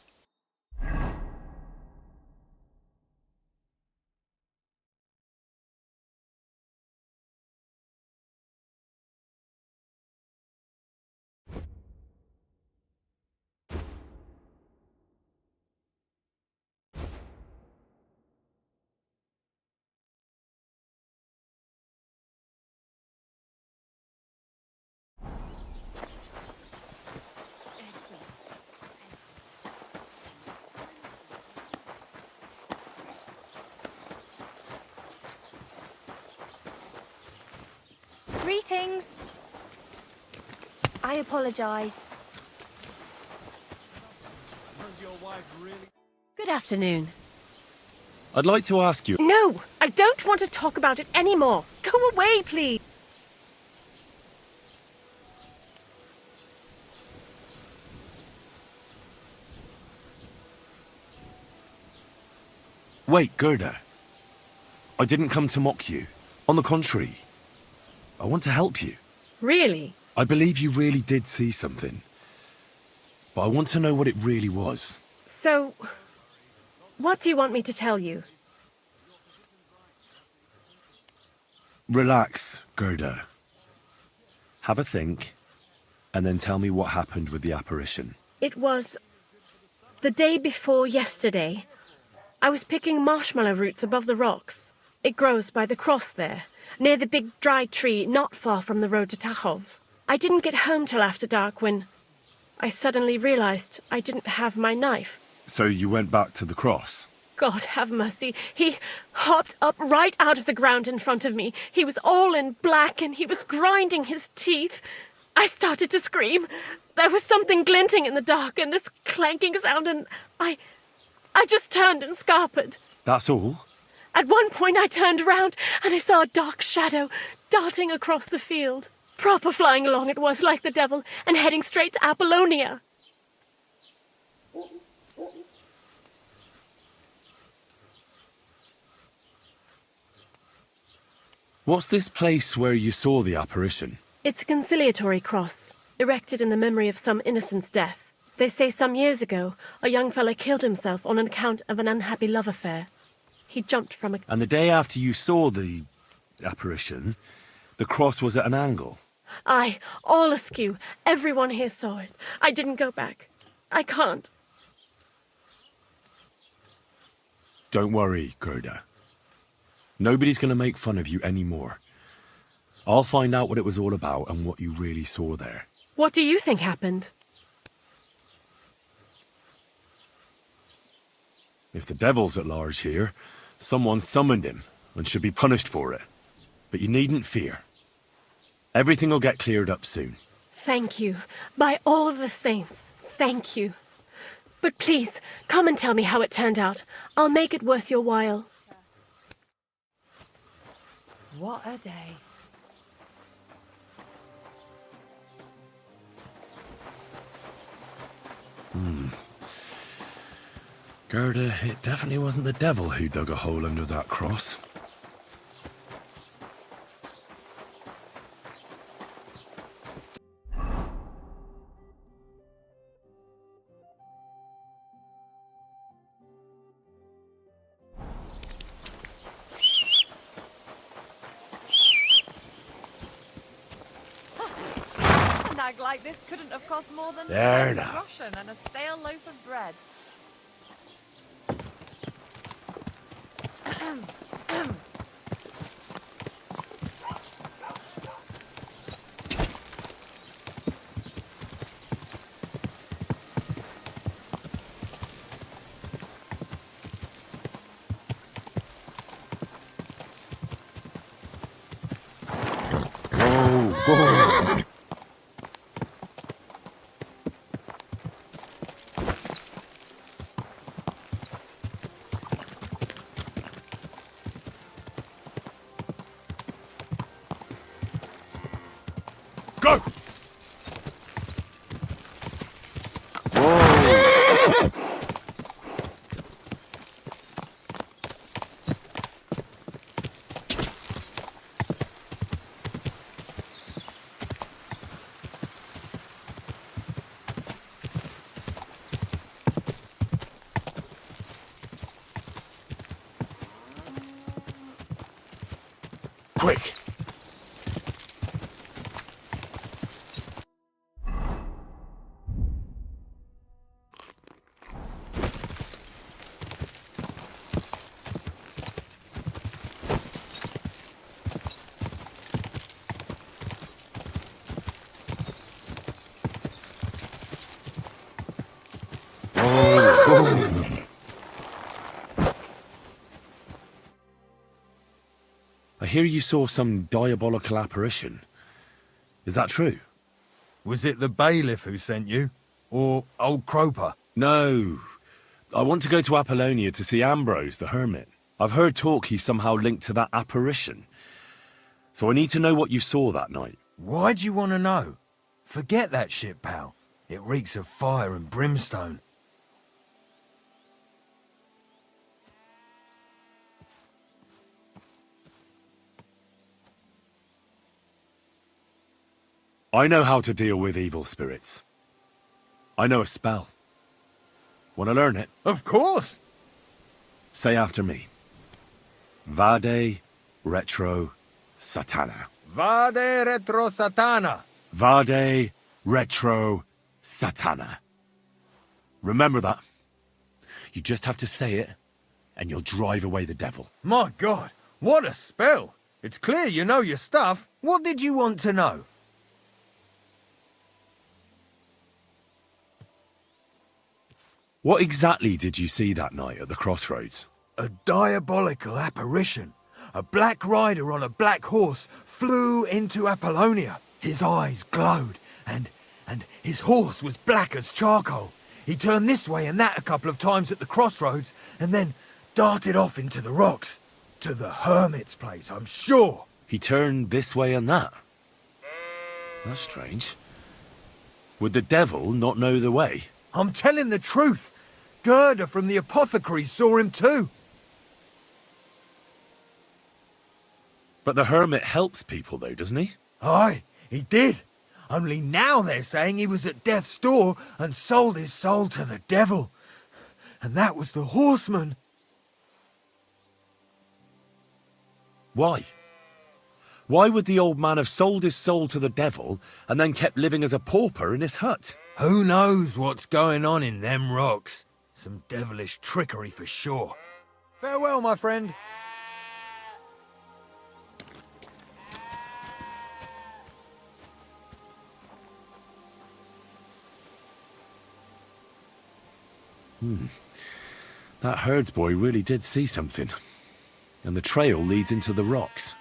Greetings. I apologise. Good afternoon. I'd like to ask you... No! I don't want to talk about it anymore. Go away, please. Wait, Gerda. I didn't come to mock you. On the contrary, I want to help you. Really? I believe you really did see something. But I want to know what it really was. So, what do you want me to tell you? Relax, Gerda. Have a think, and then tell me what happened with the apparition. It was the day before yesterday. I was picking marshmallow roots above the rocks. It grows by the cross there, near the big dry tree not far from the road to Tachov. I didn't get home till after dark when I suddenly realized I didn't have my knife. So you went back to the cross? God have mercy. He hopped up right out of the ground in front of me. He was all in black and he was grinding his teeth. I started to scream. There was something glinting in the dark and this clanking sound and I just turned and scarpered. That's all? At one point I turned around and I saw a dark shadow darting across the field. Proper flying along it was, like the devil, and heading straight to Apollonia. What's this place where you saw the apparition? It's a conciliatory cross, erected in the memory of some innocent's death. They say some years ago, a young fellow killed himself on account of an unhappy love affair. He jumped from a... And the day after you saw the apparition, the cross was at an angle? Aye, all askew. Everyone here saw it. I didn't go back. I can't. Don't worry, Gerda. Nobody's going to make fun of you anymore. I'll find out what it was all about and what you really saw there. What do you think happened? If the devil's at large here, someone summoned him and should be punished for it. But you needn't fear. Everything will get cleared up soon. Thank you. By all the saints, thank you. But please, come and tell me how it turned out. I'll make it worth your while. What a day. Gerda, it definitely wasn't the devil who dug a hole under that cross. A nag like this couldn't have cost more than There a now. groschen and a stale loaf of bread. Whoa. Go! Whoa! Quick! I hear you saw some diabolical apparition. Is that true? Was it the bailiff who sent you? Or old Croper? No. I want to go to Apollonia to see Ambrose, the hermit. I've heard talk he's somehow linked to that apparition. So I need to know what you saw that night. Why do you want to know? Forget that shit, pal. It reeks of fire and brimstone. I know how to deal with evil spirits. I know a spell. Want to learn it? Of course! Say after me. Vade Retro Satana. Vade retro satana. Vade Retro Satana. Remember that. You just have to say it, and you'll drive away the devil. My God, what a spell! It's clear you know your stuff. What did you want to know? What exactly did you see that night at the crossroads? A diabolical apparition. A black rider on a black horse flew into Apollonia. His eyes glowed, and his horse was black as charcoal. He turned this way and that a couple of times at the crossroads, and then darted off into the rocks. To the hermit's place, I'm sure. He turned this way and that. That's strange. Would the devil not know the way? I'm telling the truth. Gerda from the apothecary saw him too. But the hermit helps people though, doesn't he? Aye, he did. Only now they're saying he was at death's door and sold his soul to the devil. And that was the horseman. Why? Why would the old man have sold his soul to the devil and then kept living as a pauper in his hut? Who knows what's going on in them rocks? Some devilish trickery for sure. Farewell, my friend. That herdsboy really did see something. And the trail leads into the rocks.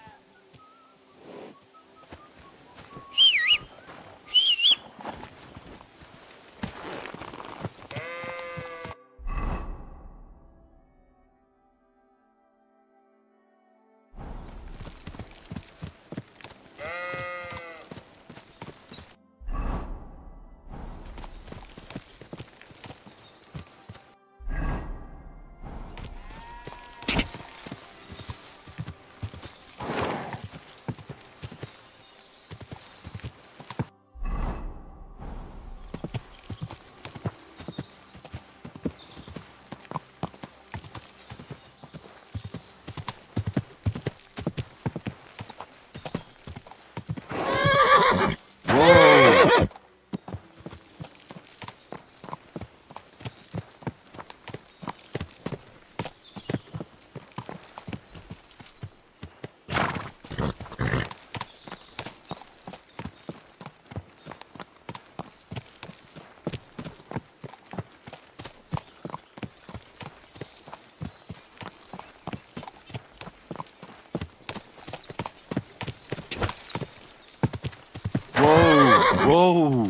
Whoa!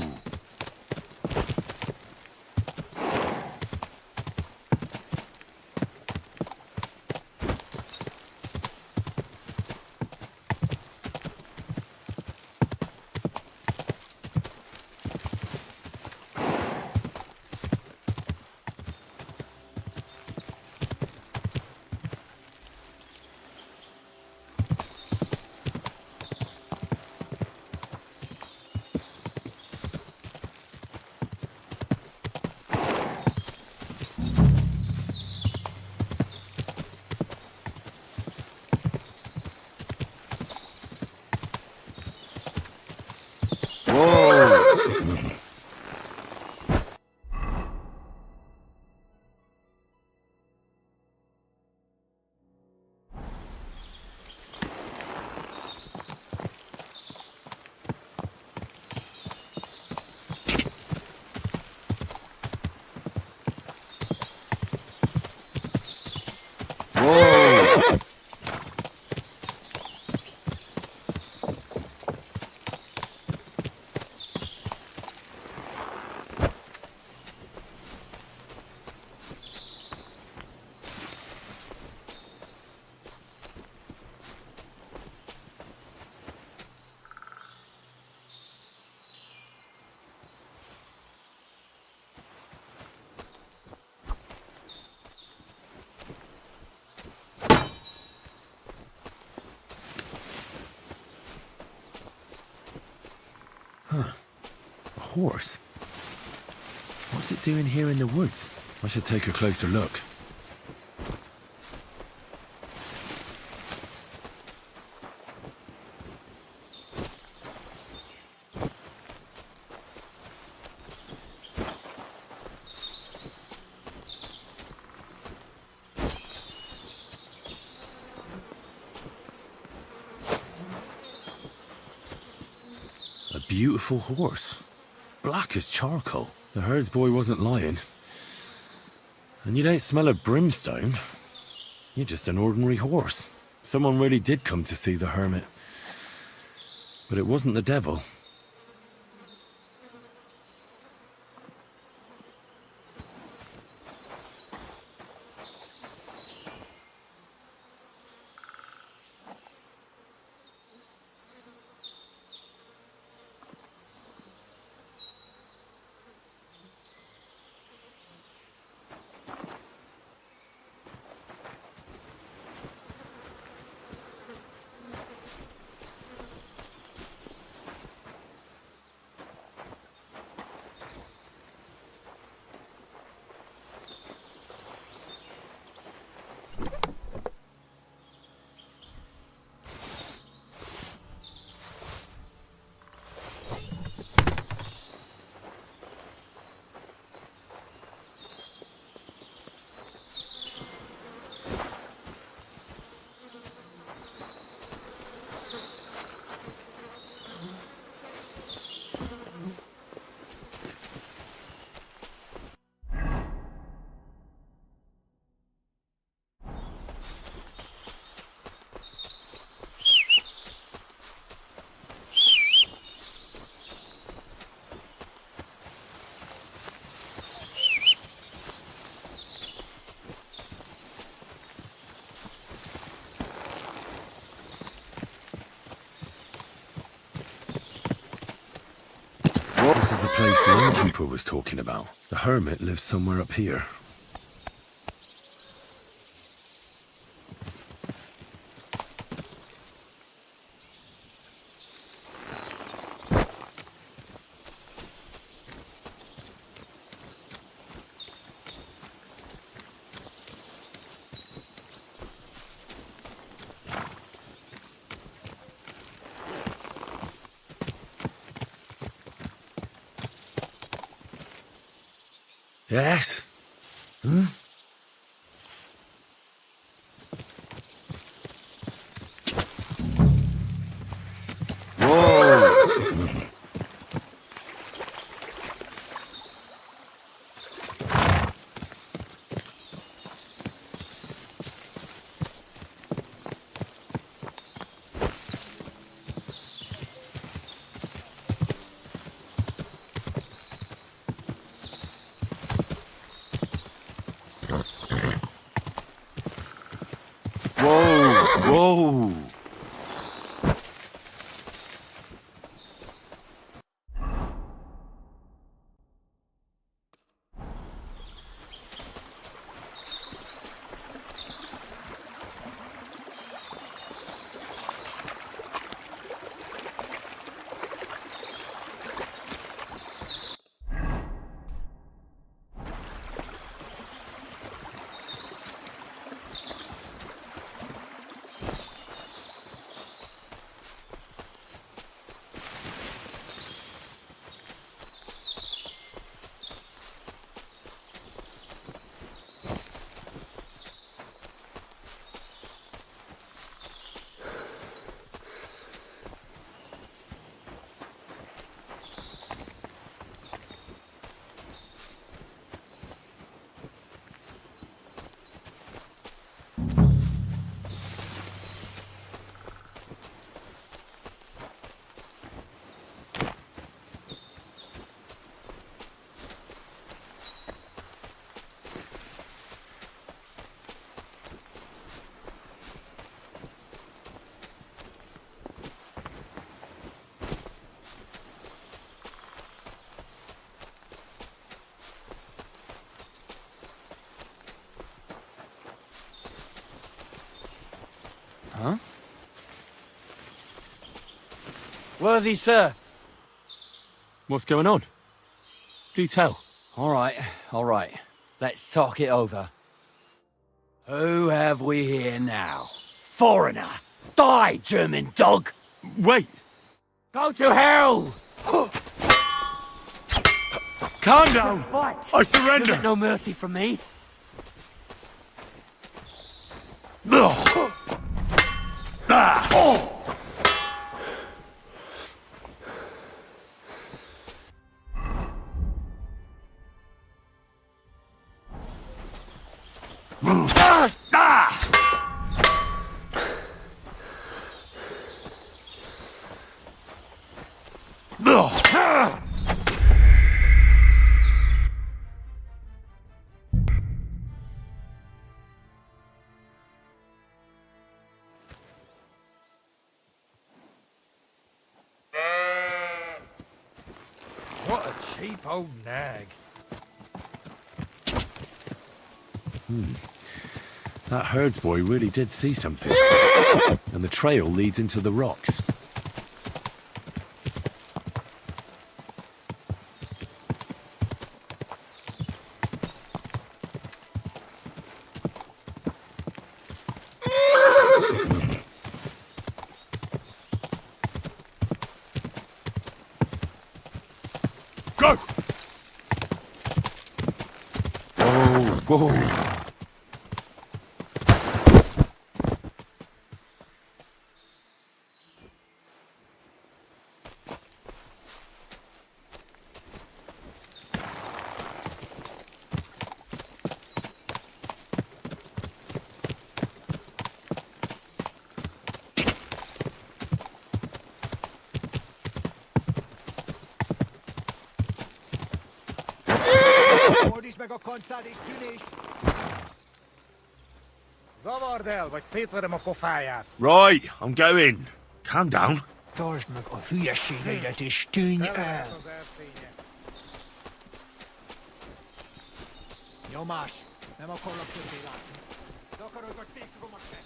Huh. A horse? What's it doing here in the woods? I should take a closer look. A beautiful horse. Black as charcoal. The herds boy wasn't lying. And you don't smell of brimstone. You're just an ordinary horse. Someone really did come to see the hermit. But it wasn't the devil. This is the place the innkeeper was talking about. The hermit lives somewhere up here. Yes? Hmm? Whoa! Whoa! Huh? Worthy sir. What's going on? Do tell. All right. Let's talk it over. Who have we here now? Foreigner! Die, German dog! Wait! Go to hell! Calm down! I surrender! You get no mercy from me. What a cheap old nag. That herdsboy really did see something. And the trail leads into the rocks. Go! Whoa! Zavardel, vagy szétverem a pofáját. Right, I'm going. Calm down. Tartsd meg a hülyeségeidet és tűnj el! Nyomás! Nem akarok többé látni. Akarod, vagy fékszom a te!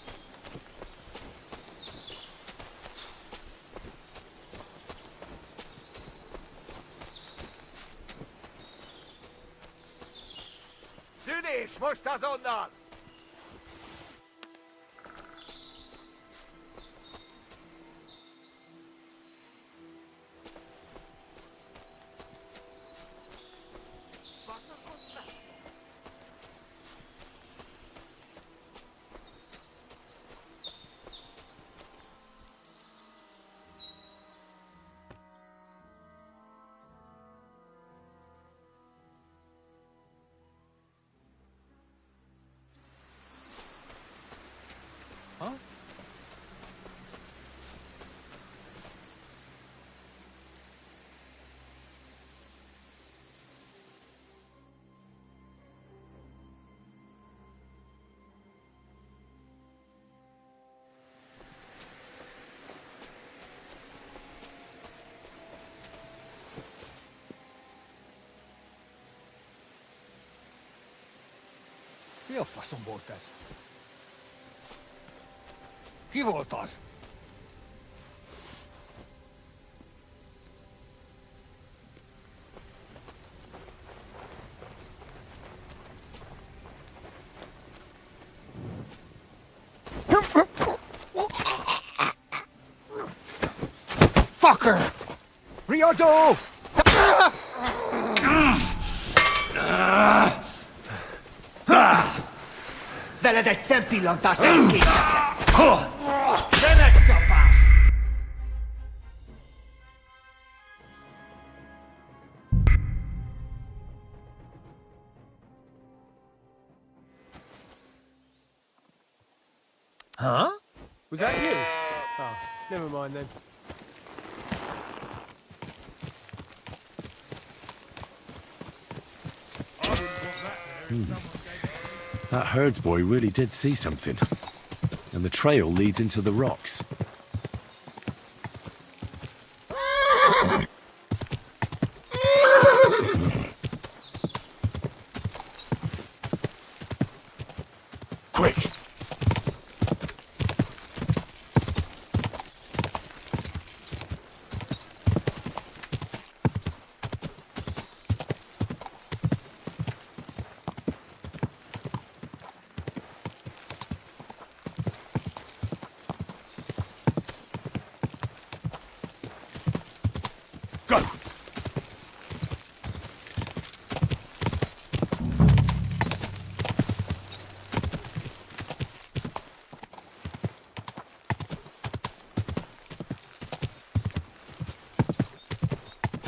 Tűnés! Most azonnal! Kioffa sun puhuttaisi. Kivoa taas. Fucker! Riodo! Veledet szempillantás elkészítve! Remegcsapás! Huh? Was that you? Oh, never mind then. That herdsboy really did see something. And the trail leads into the rocks. Quick! Go!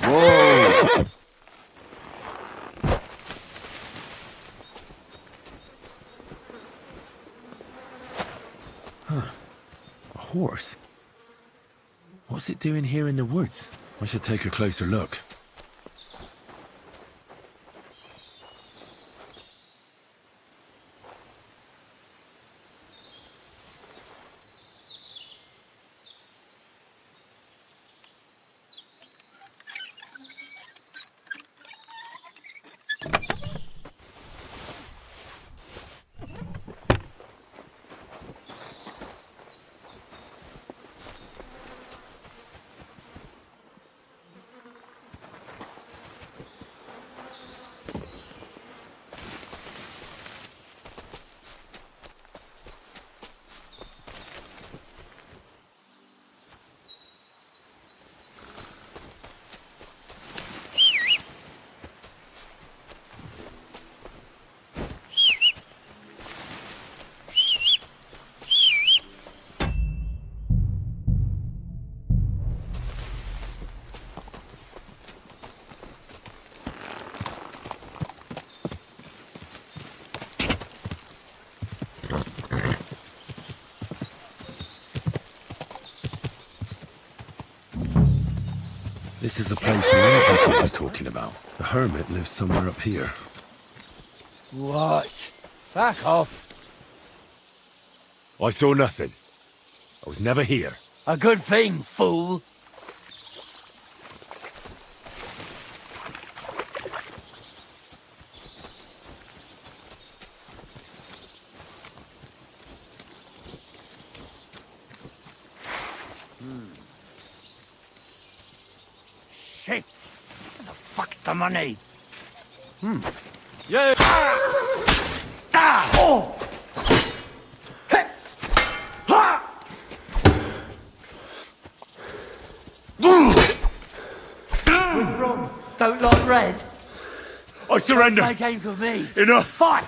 Whoa! Huh. A horse? What's it doing here in the woods? I should take a closer look. This is the place the innkeeper was talking about. The hermit lives somewhere up here. What? Back off. I saw nothing. I was never here. A good thing, fool. Shit! Where the fuck's the money? Yeah! Ah! Oh! Don't like red? I surrender! Play games with me. Enough! Fight!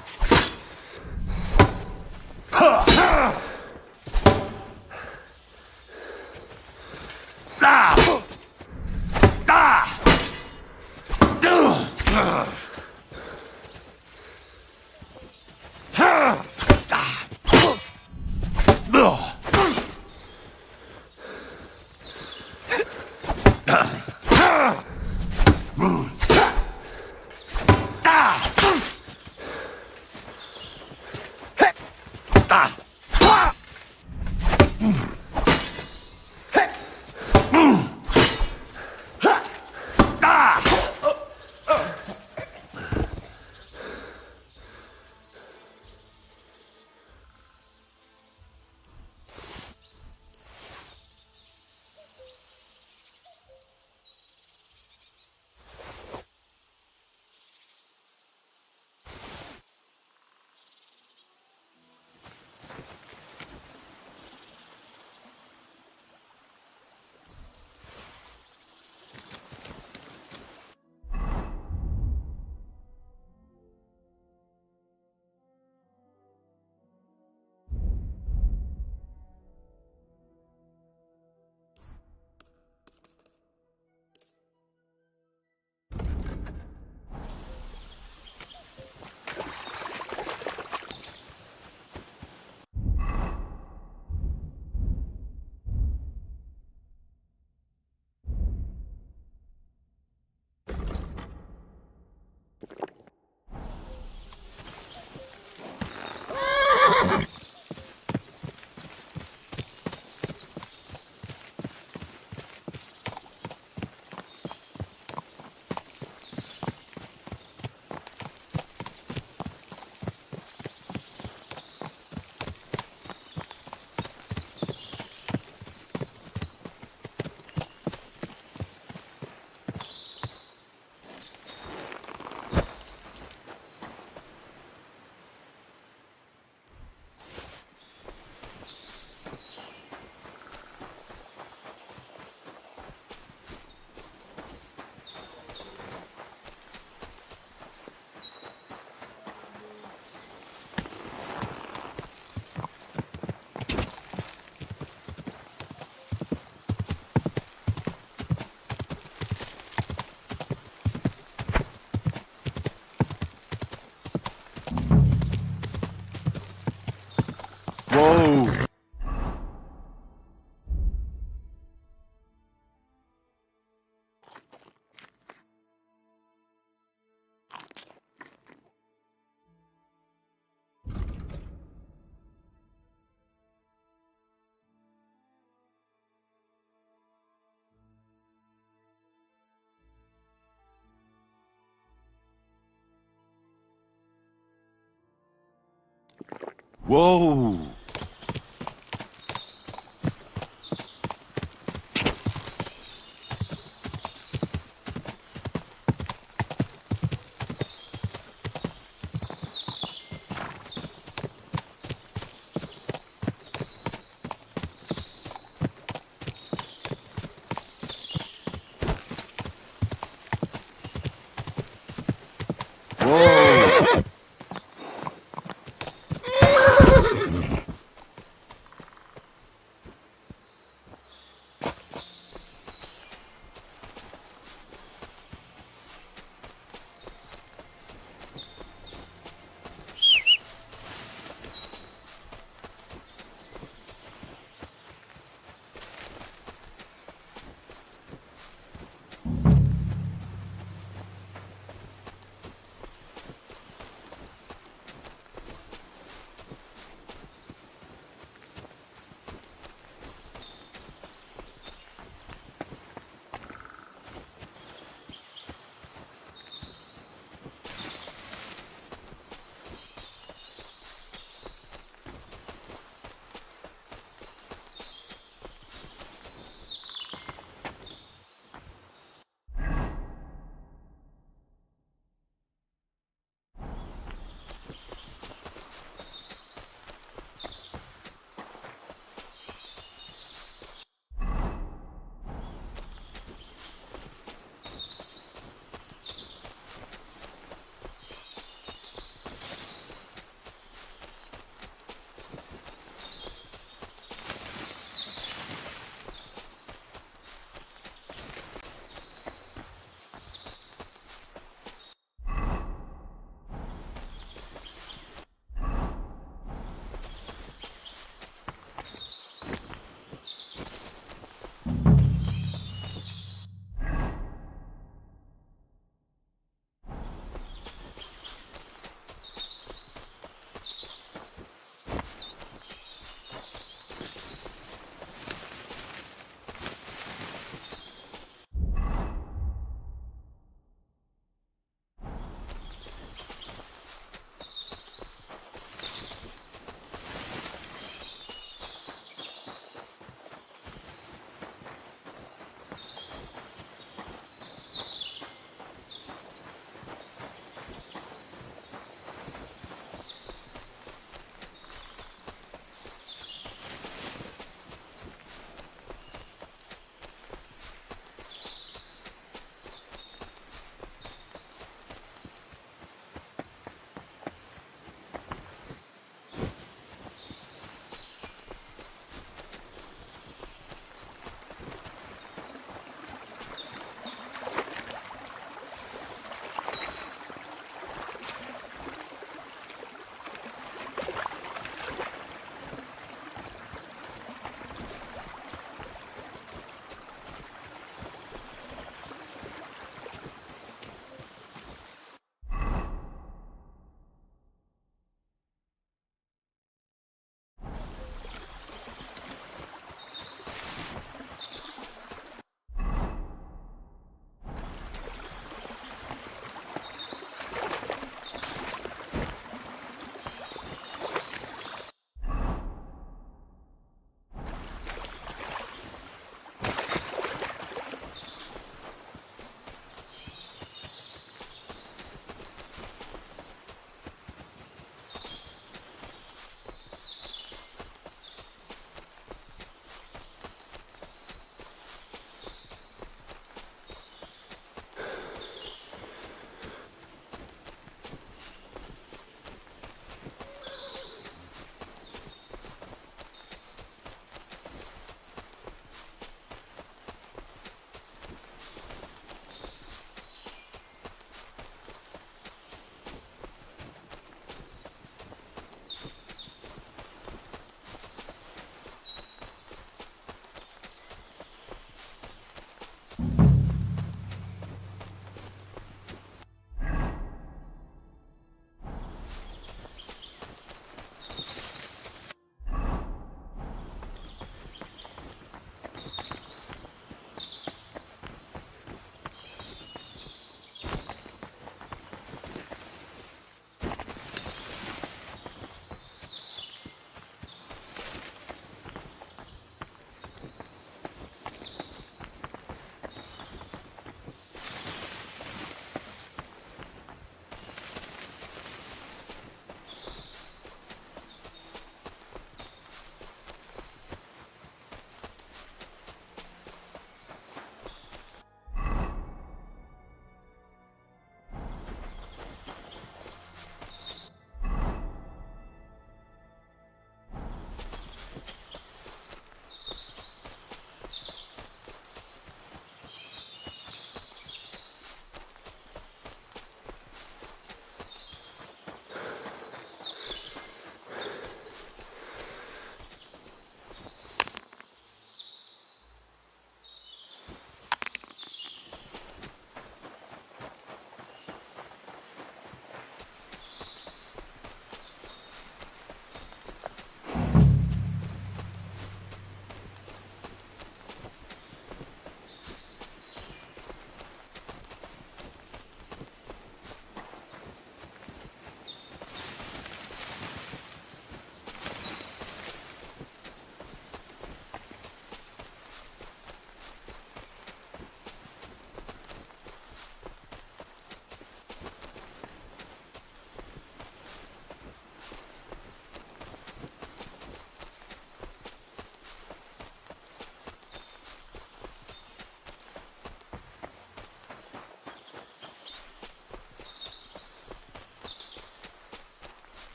Whoa!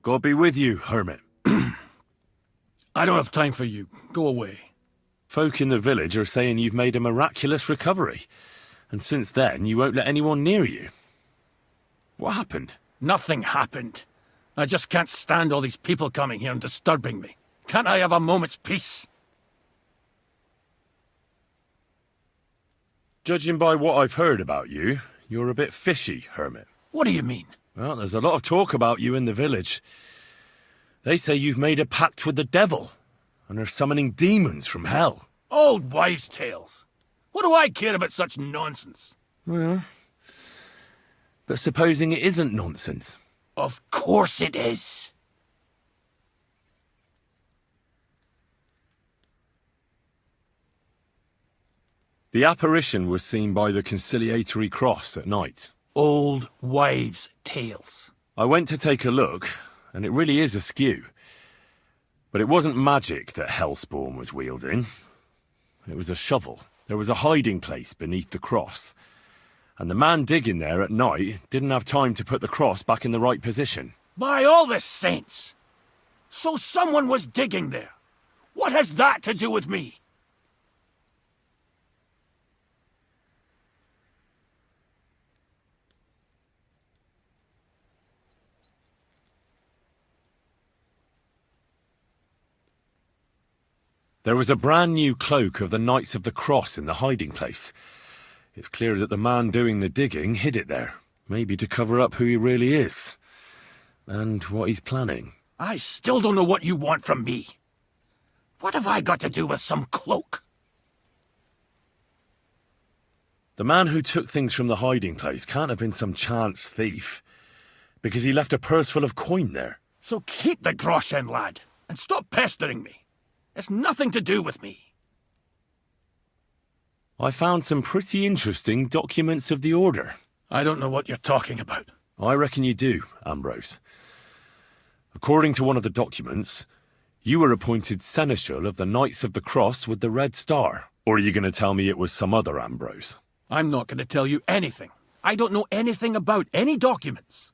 God be with you, hermit. I don't have time for you. Go away. Folk in the village are saying you've made a miraculous recovery. And since then, you won't let anyone near you. What happened? Nothing happened. I just can't stand all these people coming here and disturbing me. Can't I have a moment's peace? Judging by what I've heard about you, you're a bit fishy, hermit. What do you mean? Well, there's a lot of talk about you in the village. They say you've made a pact with the devil, and are summoning demons from hell. Old wives' tales. What do I care about such nonsense? Well, but supposing it isn't nonsense? Of course it is. The apparition was seen by the conciliatory cross at night. Old wives' tales. I went to take a look, and it really is askew. But it wasn't magic that Hellspawn was wielding. It was a shovel. There was a hiding place beneath the cross. And the man digging there at night didn't have time to put the cross back in the right position. By all the saints! So someone was digging there. What has that to do with me? There was a brand new cloak of the Knights of the Cross in the hiding place. It's clear that the man doing the digging hid it there, maybe to cover up who he really is, and what he's planning. I still don't know what you want from me. What have I got to do with some cloak? The man who took things from the hiding place can't have been some chance thief, because he left a purse full of coin there. So keep the groschen, lad, and stop pestering me. It's nothing to do with me. I found some pretty interesting documents of the Order. I don't know what you're talking about. I reckon you do, Ambrose. According to one of the documents, you were appointed Seneschal of the Knights of the Cross with the Red Star. Or are you going to tell me it was some other Ambrose? I'm not going to tell you anything. I don't know anything about any documents.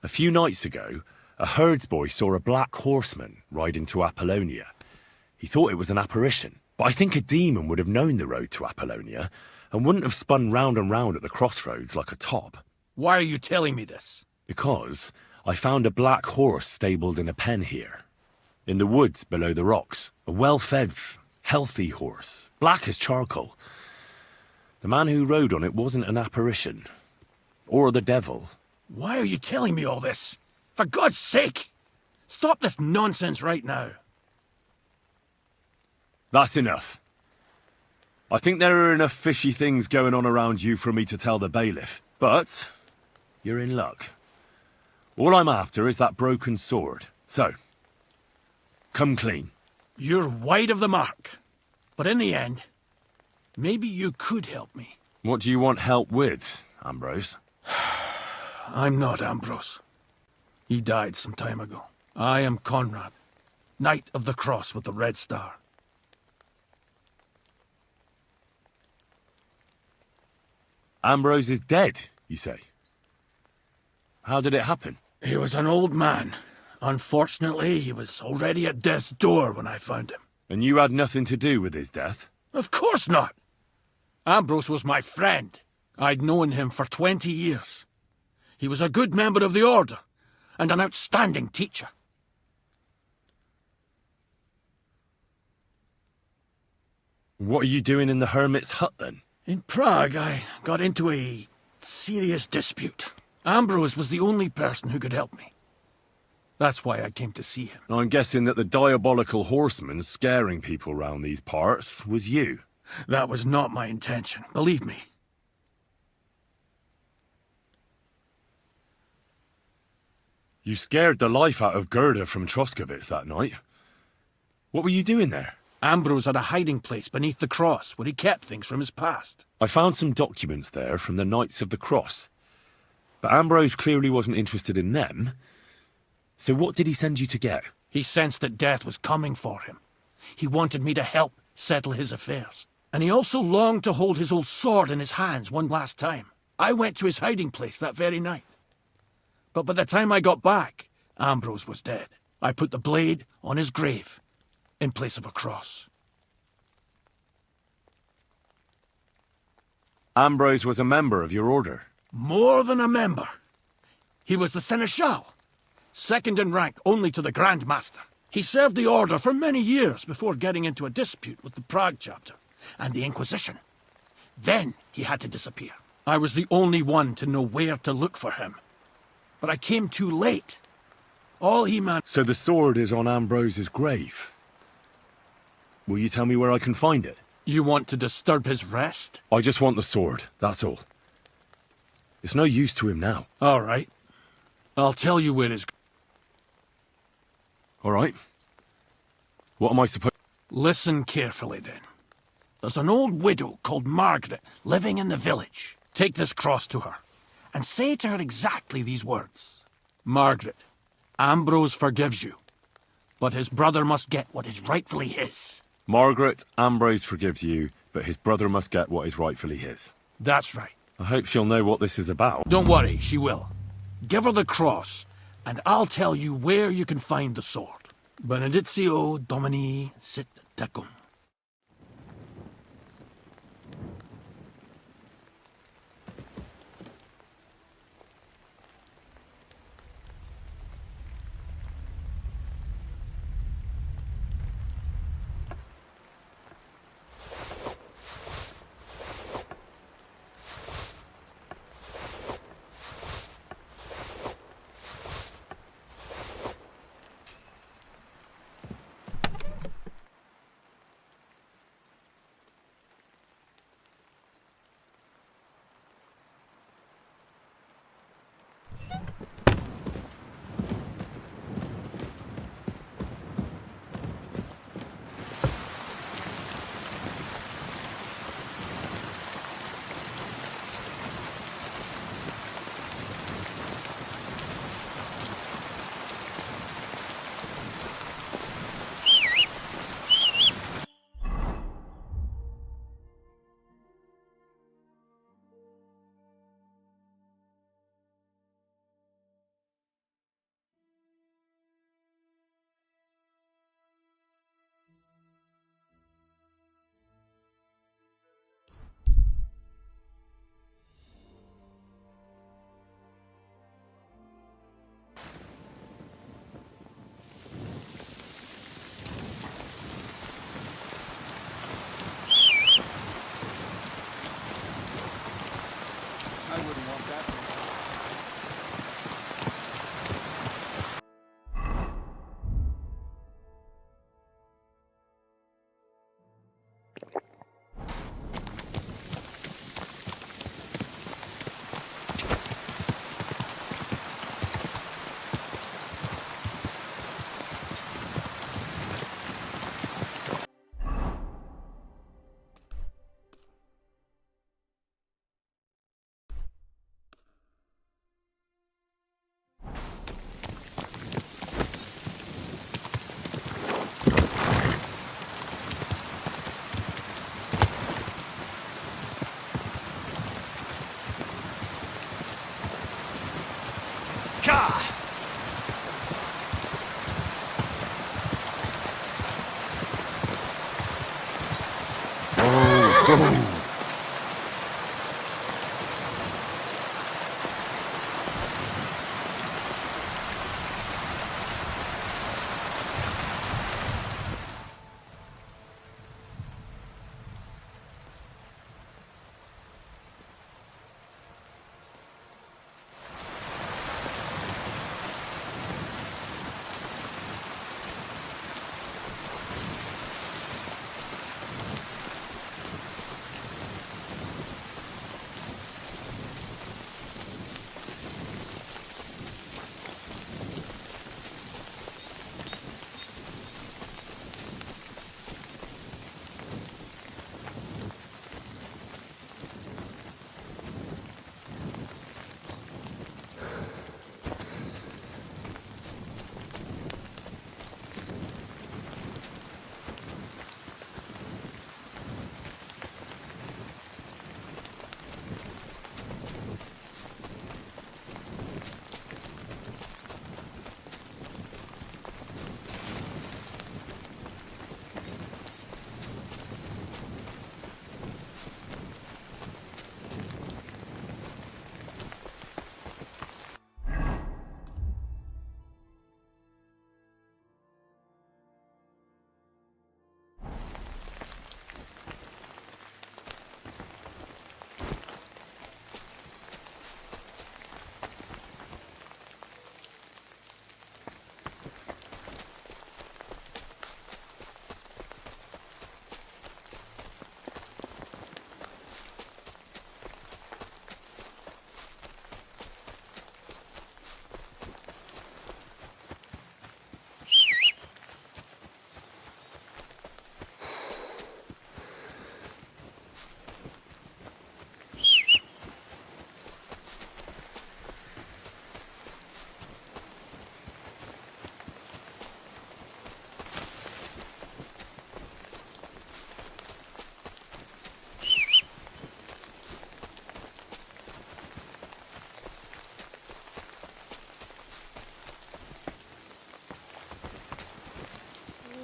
A few nights ago, a herdsboy saw a black horseman ride into Apollonia. He thought it was an apparition, but I think a demon would have known the road to Apollonia and wouldn't have spun round and round at the crossroads like a top. Why are you telling me this? Because I found a black horse stabled in a pen here. In the woods below the rocks. A well-fed, healthy horse, black as charcoal. The man who rode on it wasn't an apparition. Or the devil. Why are you telling me all this? For God's sake! Stop this nonsense right now. That's enough. I think there are enough fishy things going on around you for me to tell the bailiff. But you're in luck. All I'm after is that broken sword. So, come clean. You're wide of the mark. But in the end, maybe you could help me. What do you want help with, Ambrose? I'm not Ambrose. He died some time ago. I am Conrad, Knight of the Cross with the Red Star. Ambrose is dead, you say? How did it happen? He was an old man. Unfortunately, he was already at death's door when I found him. And you had nothing to do with his death? Of course not! Ambrose was my friend. I'd known him for 20 years. He was a good member of the Order, and an outstanding teacher. What are you doing in the hermit's hut, then? In Prague, I got into a serious dispute. Ambrose was the only person who could help me. That's why I came to see him. I'm guessing that the diabolical horseman scaring people round these parts was you. That was not my intention, believe me. You scared the life out of Gerda from Troskovitz that night. What were you doing there? Ambrose had a hiding place beneath the cross where he kept things from his past. I found some documents there from the Knights of the Cross. But Ambrose clearly wasn't interested in them. So what did he send you to get? He sensed that death was coming for him. He wanted me to help settle his affairs. And he also longed to hold his old sword in his hands one last time. I went to his hiding place that very night. But by the time I got back, Ambrose was dead. I put the blade on his grave, in place of a cross. Ambrose was a member of your order. More than a member. He was the Seneschal, second in rank only to the Grand Master. He served the order for many years before getting into a dispute with the Prague chapter and the Inquisition. Then he had to disappear. I was the only one to know where to look for him. But I came too late. All he managed... So the sword is on Ambrose's grave. Will you tell me where I can find it? You want to disturb his rest? I just want the sword, that's all. It's no use to him now. All right. I'll tell you where his... All right. What am I supposed... Listen carefully, then. There's an old widow called Margaret living in the village. Take this cross to her, and say to her exactly these words. Margaret, Ambrose forgives you, but his brother must get what is rightfully his. Margaret, Ambrose forgives you, but his brother must get what is rightfully his. That's right. I hope she'll know what this is about. Don't worry, she will. Give her the cross, and I'll tell you where you can find the sword. Benedictio Domini sit tecum.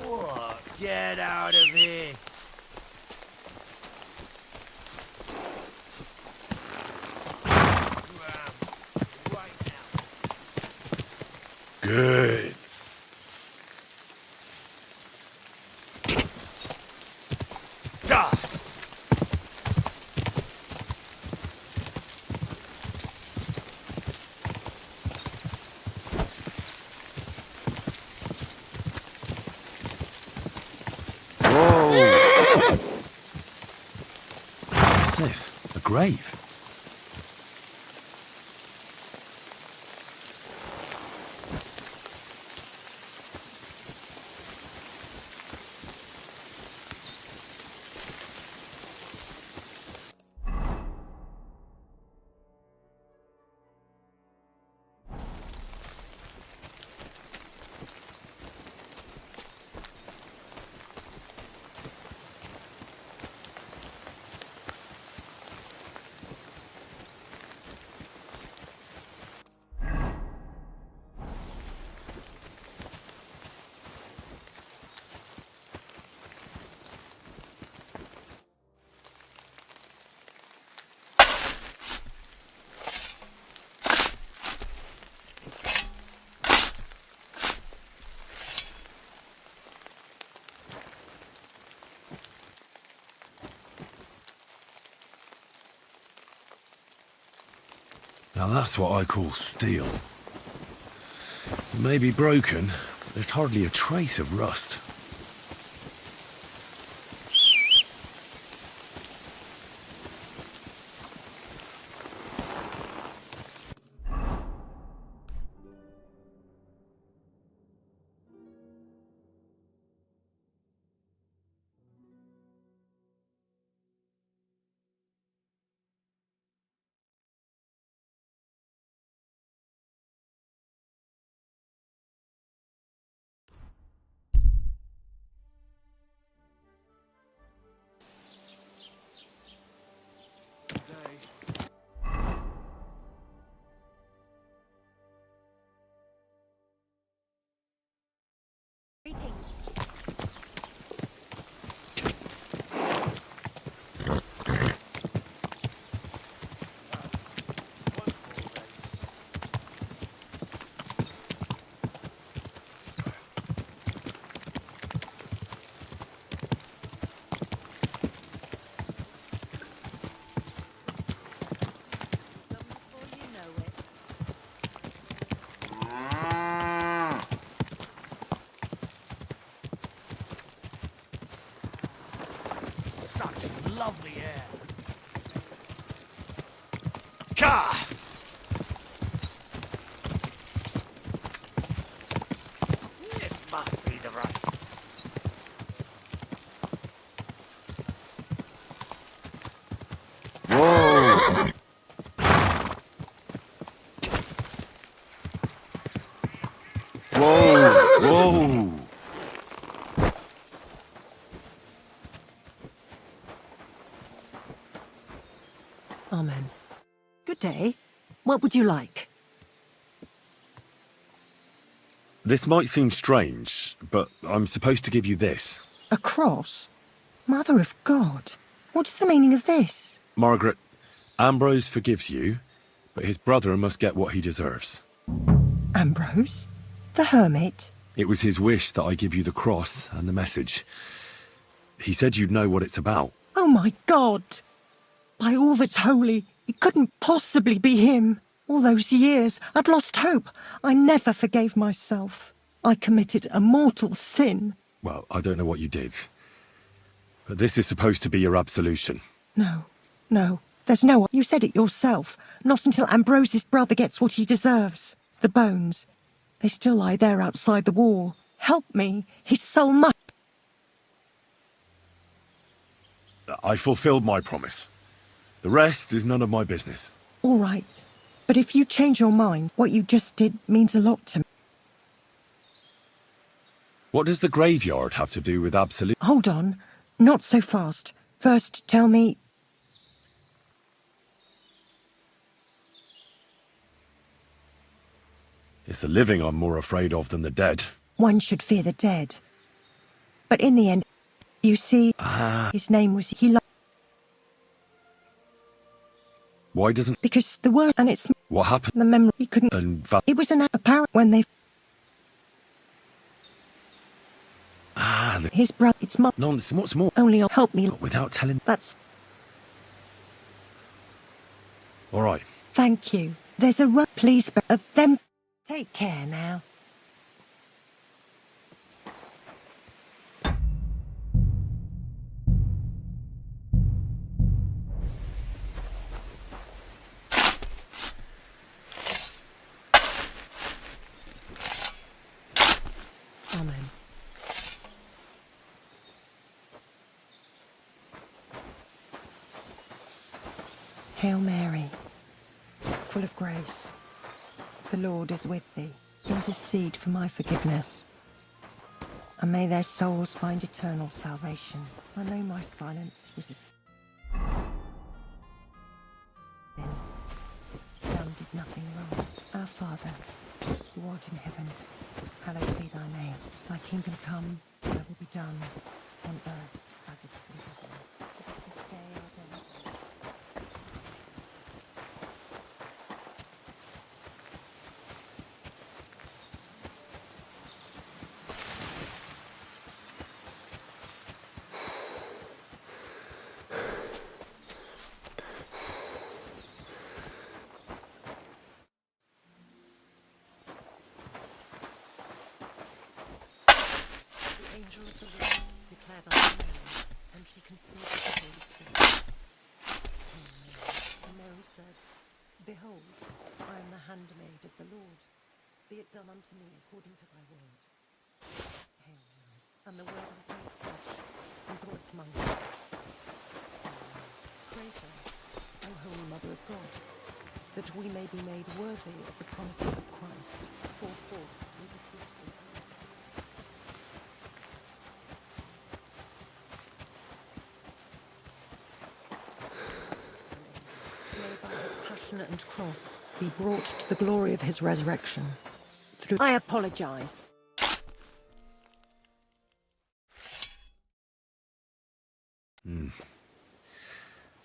What? Get out of here! Good. What's this? A grave? Now that's what I call steel. It may be broken, but there's hardly a trace of rust. Lovely air. Ka! This must be the right. Whoa! Whoa! Whoa! Amen. Good day. What would you like? This might seem strange, but I'm supposed to give you this. A cross? Mother of God. What's the meaning of this? Margaret, Ambrose forgives you, but his brother must get what he deserves. Ambrose? The hermit? It was his wish that I give you the cross and the message. He said you'd know what it's about. Oh my God! By all that's holy, it couldn't possibly be him. All those years, I'd lost hope. I never forgave myself. I committed a mortal sin. Well, I don't know what you did. But this is supposed to be your absolution. No, no, there's no... You said it yourself. Not until Ambrose's brother gets what he deserves. The bones. They still lie there outside the wall. Help me. His soul must... I fulfilled my promise. The rest is none of my business. All right. But if you change your mind, what you just did means a lot to me. What does the graveyard have to do with absolute? Hold on. Not so fast. First, tell me... It's the living I'm more afraid of than the dead. One should fear the dead. But in the end, you see, his name was Why doesn't... Because the word, and it's... What happened? The memory, he couldn't... And It was an apparent when they... His brother, it's my... Nonsense, what's more? Only help me. Without telling... That's... All right. Thank you. There's a road, please, but them... Take care now. Amen. Hail Mary, full of grace, the Lord is with thee. Intercede for my forgiveness, and may their souls find eternal salvation. I know my silence was a sin. Adam did nothing wrong. Our Father, who art in heaven, hallowed be thy name. Thy kingdom come, thy will be done, on earth as it is in heaven. Give us this day our daily bread. The angel of the Lord declared unto Mary, and she conceived of the Holy Spirit. And Mary said, Behold, I am the handmaid of the Lord. Be it done unto me according to thy word. Hail Mary. And the word was made flesh, and dwelt among us. Pray for us, O Holy Mother of God, that we may be made worthy of the promises of Christ. For forth we beseech thee. And cross be brought to the glory of his resurrection. Through I apologize.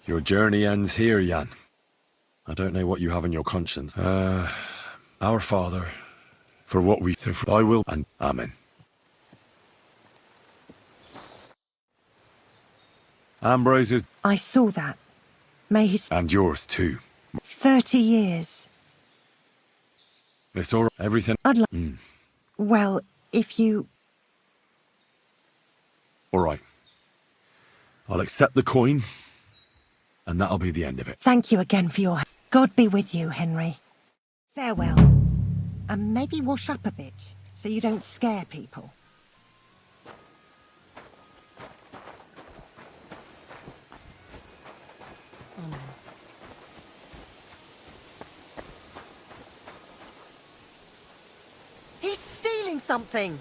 Your journey ends here, Jan. I don't know what you have on your conscience. Our Father, for what we so for I will and Amen. Ambrose's I saw that. May his and yours too. 30 years. It's all right. Everything. I'd like. Well, if you. All right. I'll accept the coin, and that'll be the end of it. Thank you again for your. God be with you, Henry. Farewell. And maybe wash up a bit, so you don't scare people. He's stealing something!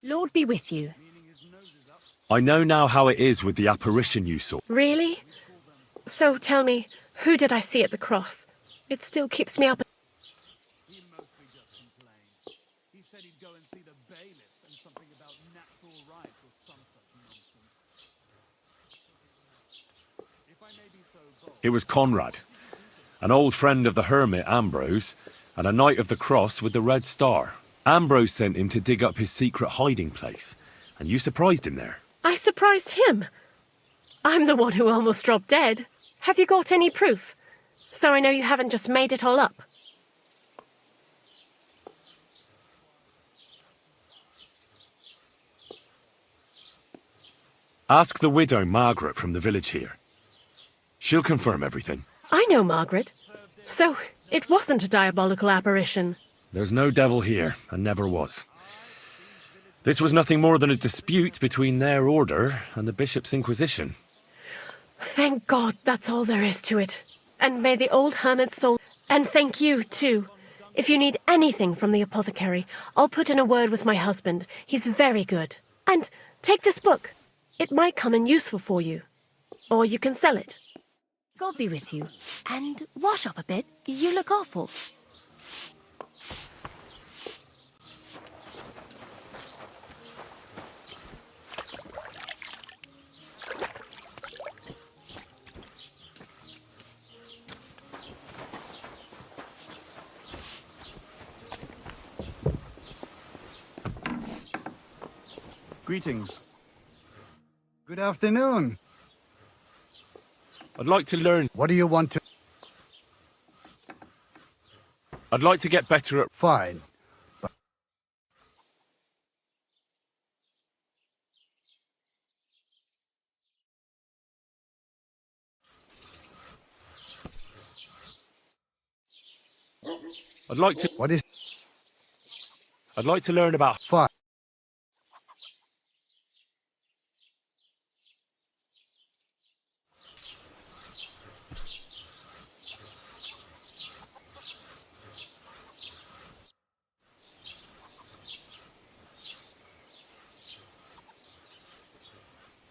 Lord be with you. I know now how it is with the apparition you saw. Really? So tell me, who did I see at the cross? It still keeps me up. He mostly just complained. He said he'd go and see the bailiff and something about natural rights or some such nonsense. If I may be so bold. It was Conrad, an old friend of the hermit Ambrose, and a knight of the cross with the red star. Ambrose sent him to dig up his secret hiding place, and you surprised him there. I surprised him. I'm the one who almost dropped dead. Have you got any proof? So I know you haven't just made it all up. Ask the widow Margaret from the village here. She'll confirm everything. I know Margaret. So, it wasn't a diabolical apparition. There's no devil here, and never was. This was nothing more than a dispute between their order and the Bishop's Inquisition. Thank God that's all there is to it. And may the old hermit's soul... And thank you, too. If you need anything from the apothecary, I'll put in a word with my husband. He's very good. And take this book. It might come in useful for you. Or you can sell it. God be with you. And wash up a bit. You look awful. Greetings. Good afternoon. I'd like to learn... What do you want to... I'd like to get better at... Fine. I'd like to... What is... I'd like to learn about... Fine.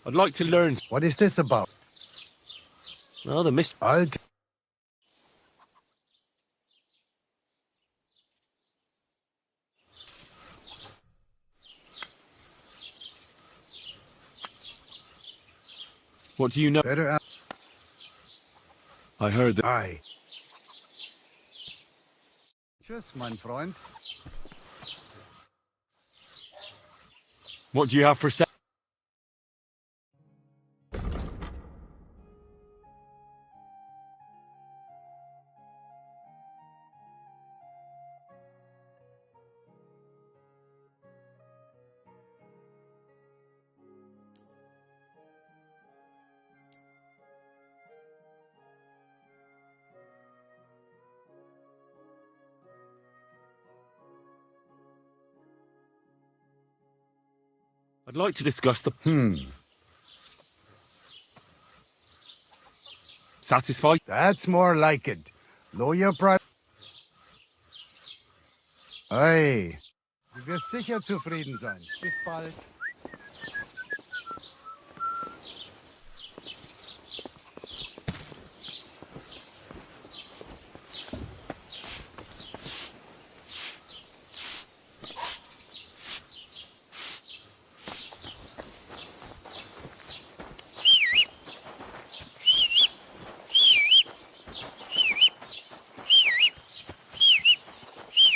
I'd like to learn... What is this about? Well, the mystery... What do you know? Better ask. I heard that... Aye. Tschüss, mein Freund. What do you have for sale? I'd like to discuss the... Satisfied? That's more like it. Lower your price. Hey, du wirst sicher zufrieden sein. Bis bald.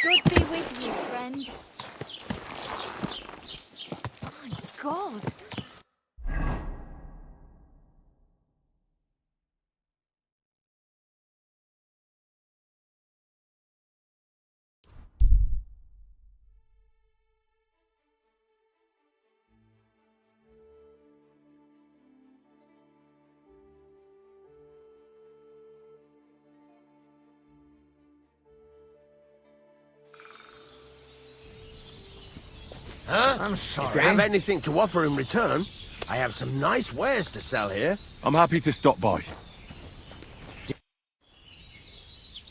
Good be with you, friend. My God. Huh? I'm sorry. If you have anything to offer in return, I have some nice wares to sell here. I'm happy to stop by.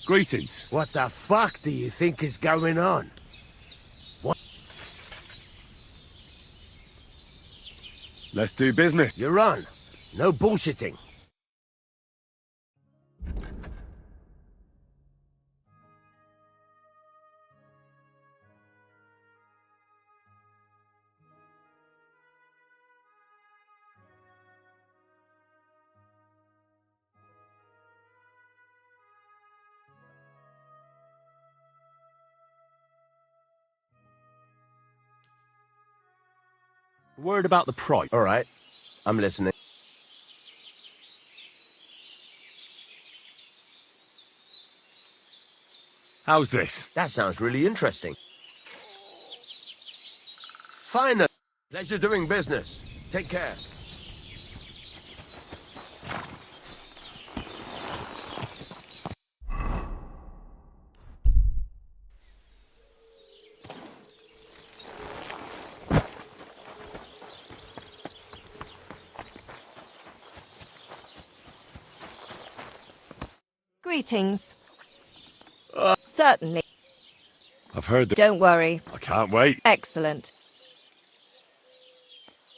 Greetings. What the fuck do you think is going on? What? Let's do business. You're on. No bullshitting. Word about the price. All right. I'm listening. How's this? That sounds really interesting. Fine. Pleasure doing business. Take care. Greetings. Certainly. I've heard that. Don't worry. I can't wait. Excellent.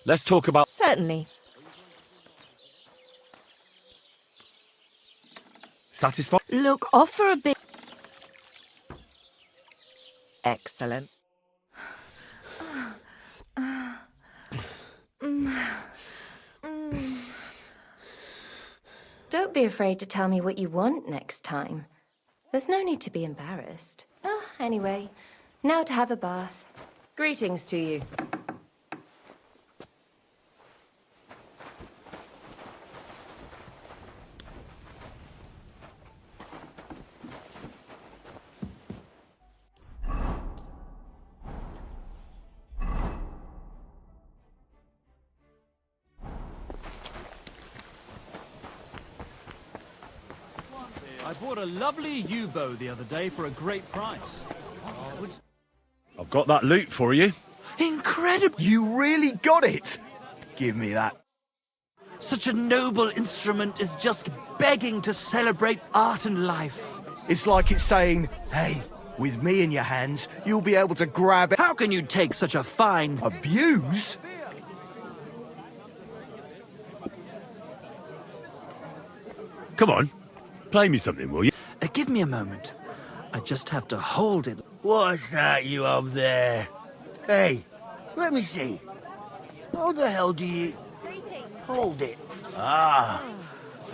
Let's talk about... Certainly. Satisfied? Look, offer a bit. Excellent. Don't be afraid to tell me what you want next time. There's no need to be embarrassed. Anyway, now to have a bath. Greetings to you. I bought a lovely U-bow the other day for a great price. I've got that loot for you. Incredible! You really got it! Give me that. Such a noble instrument is just begging to celebrate art and life. It's like it's saying, hey, with me in your hands, you'll be able to grab it. How can you take such a fine... Abuse? Come on. Play me something, will you? Give me a moment. I just have to hold it. What's that you have there? Hey, let me see. How the hell do you... Hold it. Ah.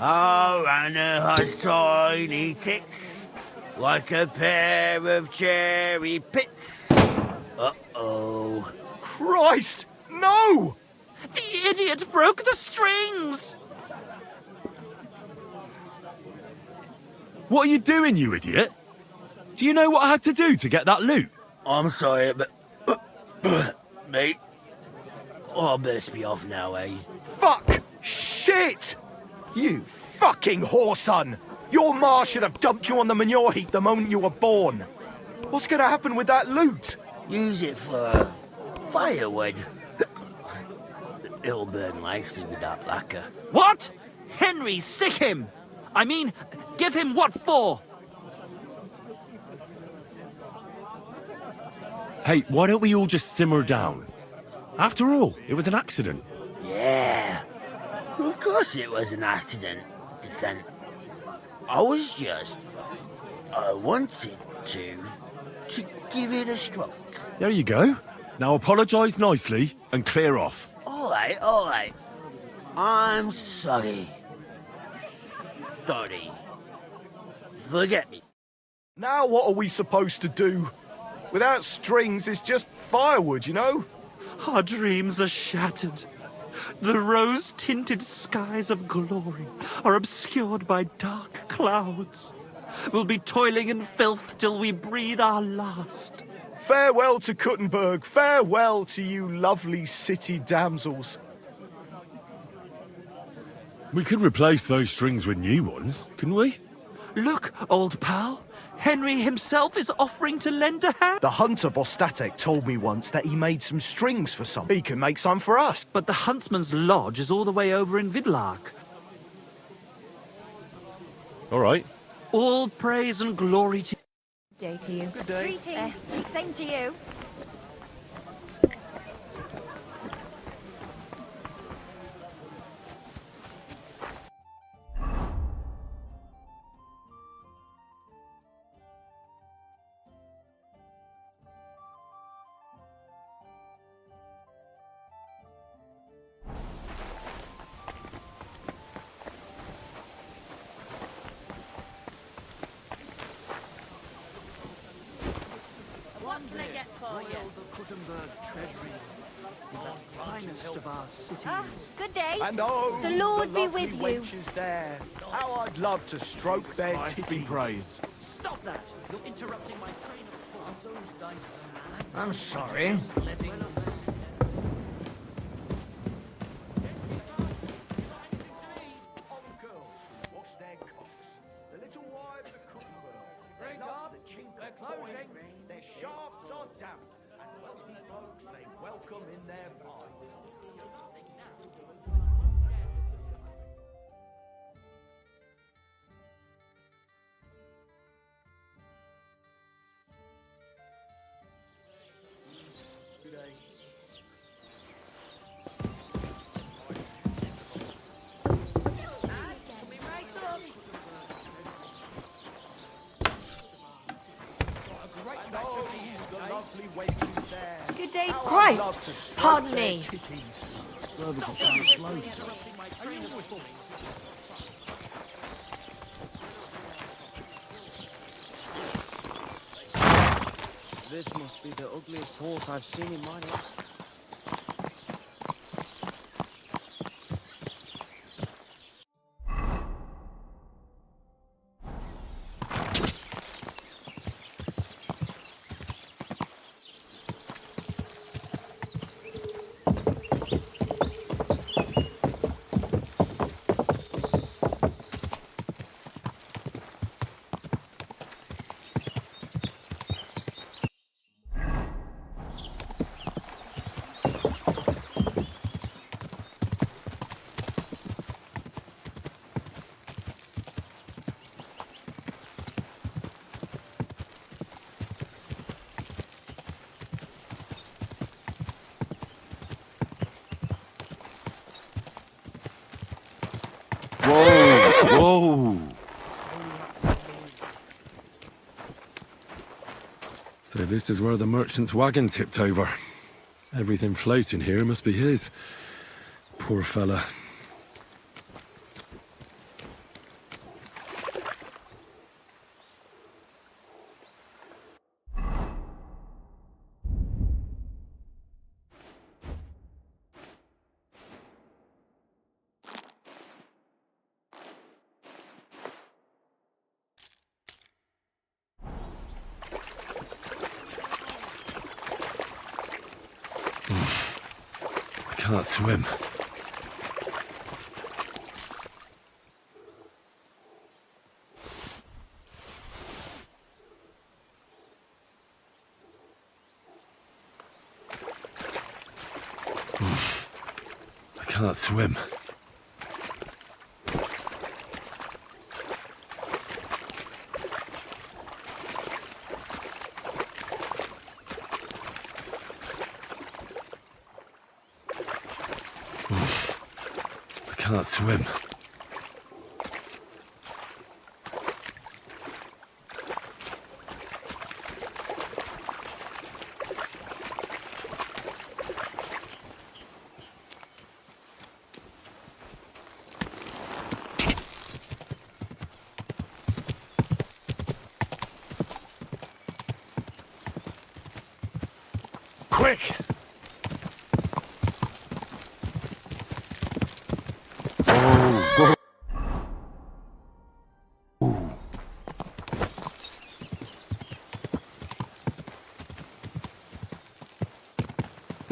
Oh, Anna has tiny tits. Like a pair of cherry pits. Uh-oh. Christ! No! The idiot broke the strings! What are you doing, you idiot? Do you know what I had to do to get that loot? I'm sorry, but... mate. Oh, I best be off now, eh? Fuck! Shit! You fucking whoreson! Your ma should have dumped you on the manure heap the moment you were born. What's gonna happen with that loot? Use it for... firewood. It'll burn nicely with that lacquer. What? Henry, sick him! I mean, give him what for? Hey, why don't we all just simmer down? After all, it was an accident. Yeah. Of course it was an accident. I was just... I wanted to give it a stroke. There you go. Now apologise nicely and clear off. All right. I'm sorry. Sorry. Forget me. Now what are we supposed to do? Without strings, it's just firewood, you know? Our dreams are shattered. The rose-tinted skies of glory are obscured by dark clouds. We'll be toiling in filth till we breathe our last. Farewell to Kuttenberg. Farewell to you lovely city damsels. We could replace those strings with new ones, couldn't we? Look, old pal. Henry himself is offering to lend a hand. The hunter Vostatek told me once that he made some strings for some. He can make some for us. But the huntsman's lodge is all the way over in Vidlark. All right. All praise and glory to... Day to you. Good day. Greetings. Same to you. Of our cities. Good day. And oh, the Lord be lovely with you. wenches there. How I'd love to stroke their titties. Praised. Stop that! You're interrupting my train of thought. I'm sorry. Their shafts are damp, and wealthy folks they welcome in their mind. Christ! Pardon me. Service is kind of slow today. This must be the ugliest horse I've seen in my life. Whoa! So this is where the merchant's wagon tipped over. Everything floating here must be his. Poor fella. I can't swim. I can't swim. I can't swim. Quick!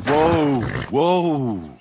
Whoa! Whoa!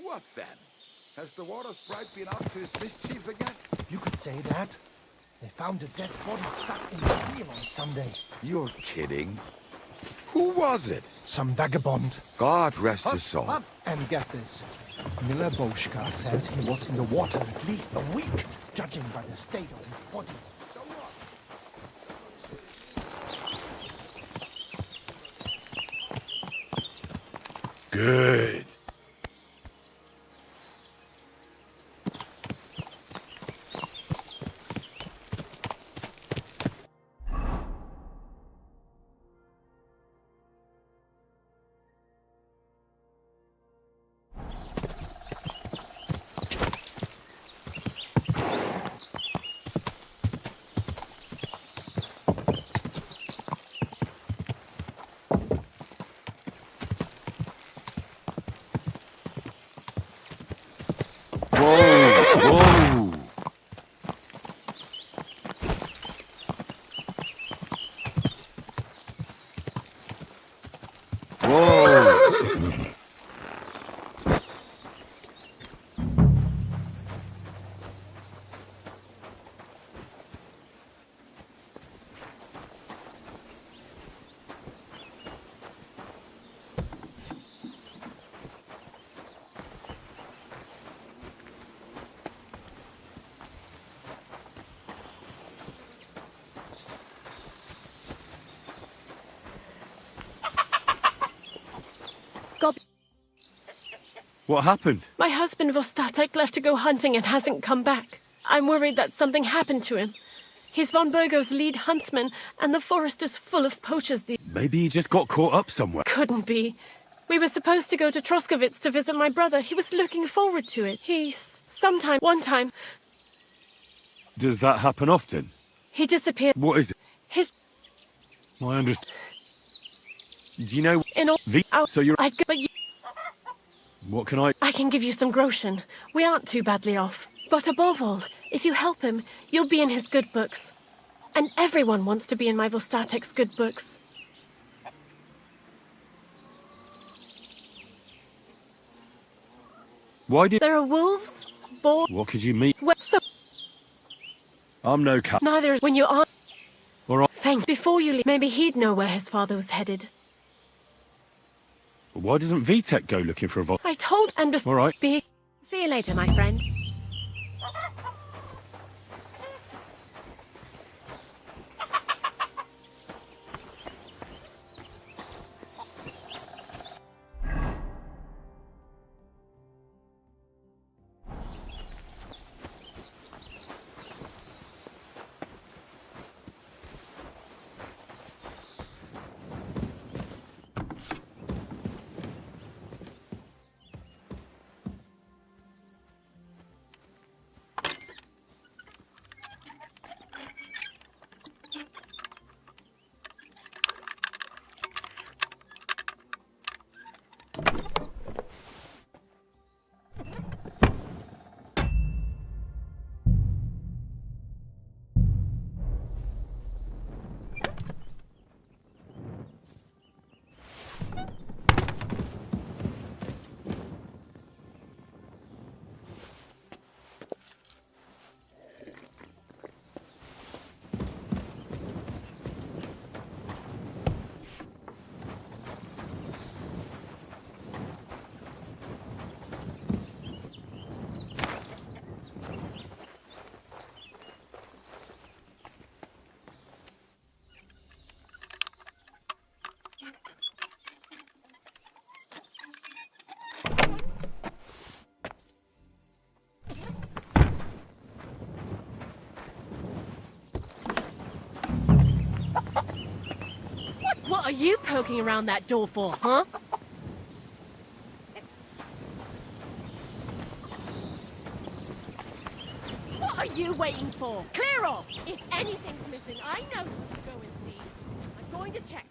What then? Has the water sprite been up to his mischief again? You could say that. They found a dead body stuck in the wheel on Sunday. You're kidding. Who was it? Some vagabond. God rest his soul. And get this. Miller Boschka says he was in the water at least a week, judging by the state of his body. Good. Whoa! Whoa! What happened? My husband Vostatek left to go hunting and hasn't come back. I'm worried that something happened to him. He's von Burgo's lead huntsman, and the forest is full of poachers. Maybe he just got caught up somewhere. Couldn't be. We were supposed to go to Troskovitz to visit my brother. He was looking forward to it. One time... Does that happen often? He disappeared. What is it? His... I understand. Do you know... In all... So you're... But you... What can I... I can give you some groschen. We aren't too badly off. But above all, if you help him, you'll be in his good books. And everyone wants to be in my Vostatek's good books. Why did... There are wolves, boars... What could you mean? Well, so... I'm no cat. Neither is when you are... All right. Thank... Before you leave, maybe he'd know where his father was headed. Why doesn't VTech go looking for a vol... I told and... All right. See you later, my friend. What are you poking around that door for, huh? What are you waiting for? Clear off! If anything's missing, I know who to go and see. I'm going to check.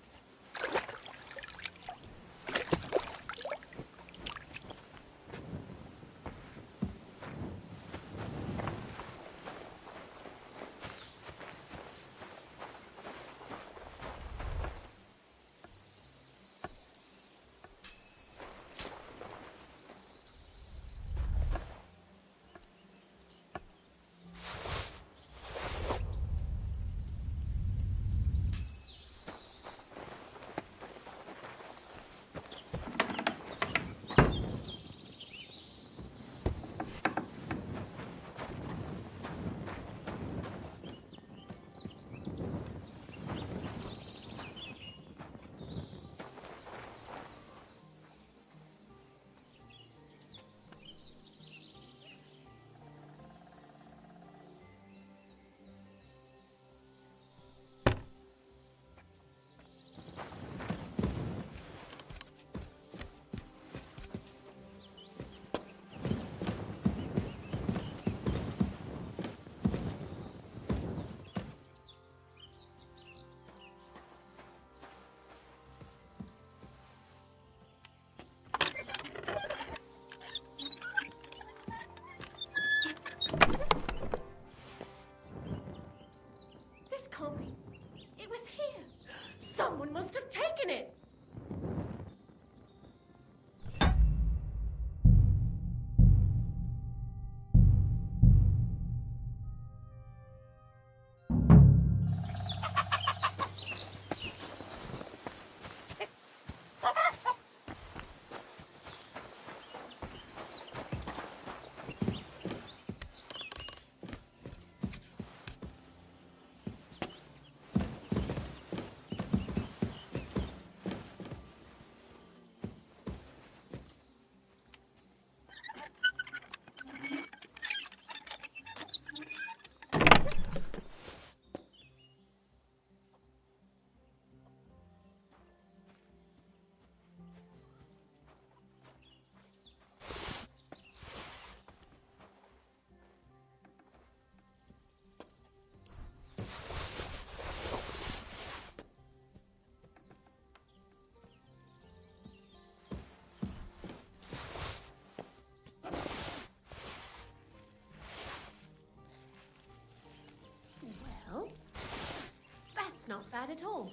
at all.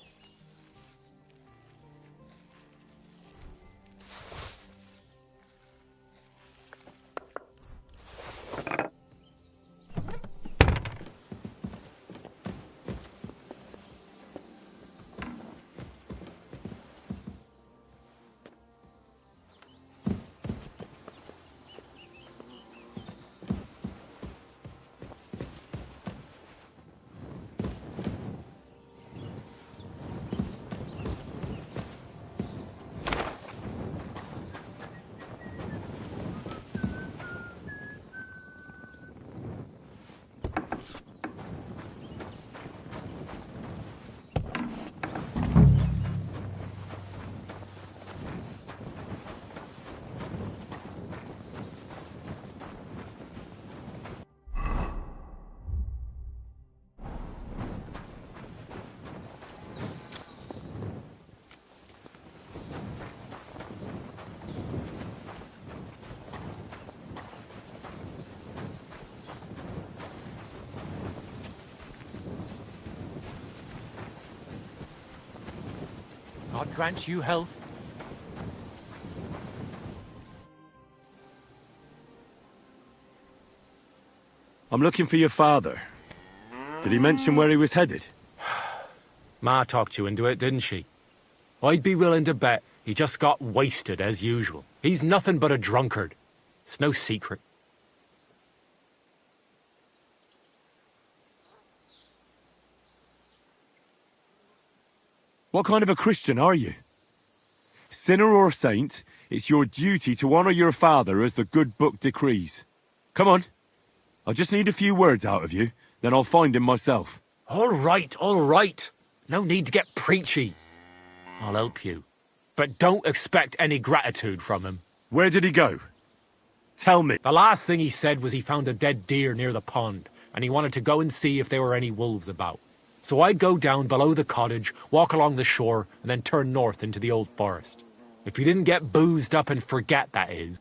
God grant you health. I'm looking for your father. Did he mention where he was headed? Ma talked you into it, didn't she? I'd be willing to bet he just got wasted as usual. He's nothing but a drunkard. It's no secret. What kind of a Christian are you? Sinner or saint, it's your duty to honor your father as the good book decrees. Come on. I just need a few words out of you, then I'll find him myself. All right, all right. No need to get preachy. I'll help you. But don't expect any gratitude from him. Where did he go? Tell me. The last thing he said was he found a dead deer near the pond, and he wanted to go and see if there were any wolves about. So I'd go down below the cottage, walk along the shore, and then turn north into the old forest. If you didn't get boozed up and forget, that is.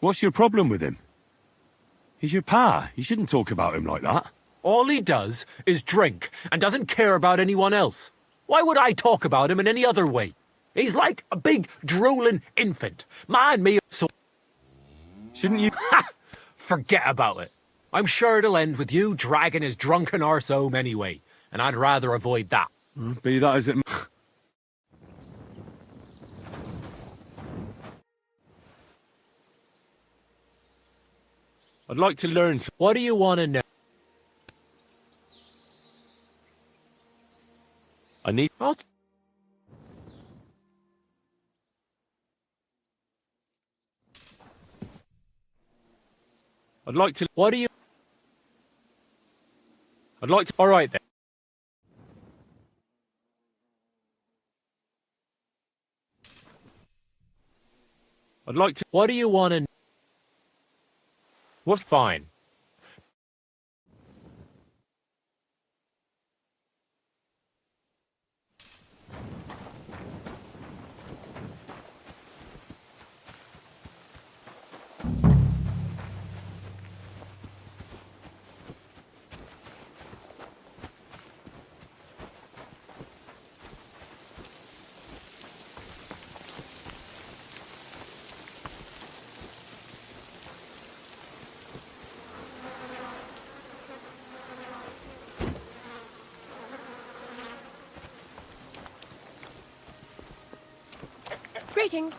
What's your problem with him? He's your pa. You shouldn't talk about him like that. All he does is drink and doesn't care about anyone else. Why would I talk about him in any other way? He's like a big, drooling infant. Ma and me, so... Shouldn't you... Ha! Forget about it. I'm sure it'll end with you dragging his drunken arse home anyway, and I'd rather avoid that. Be that as it... I'd like to learn... What do you want to know? I need... I'd like to... What do you... I'd like to... All right, then. I'd like to... What do you want to... What's fine? Greetings.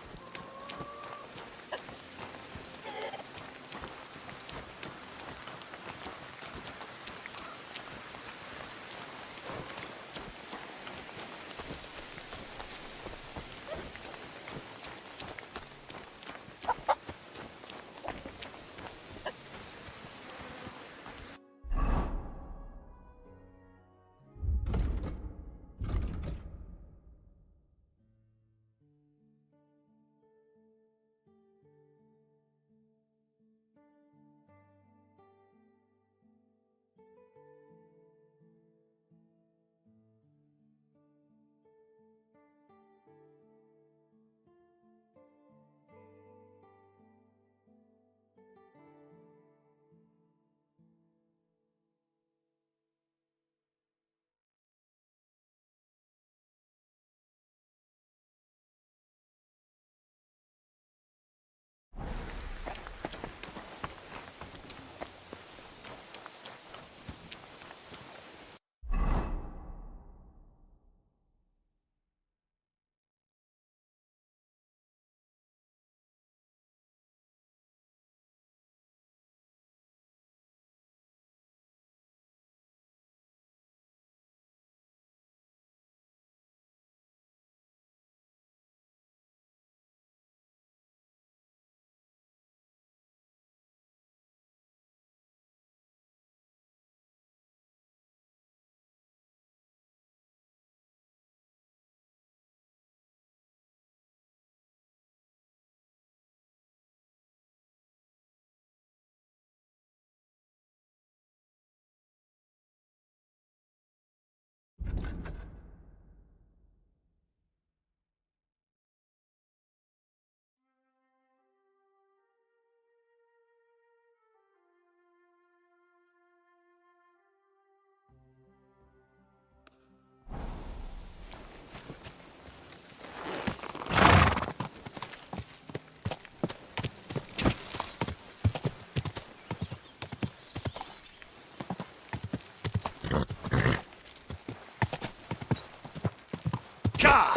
Gah!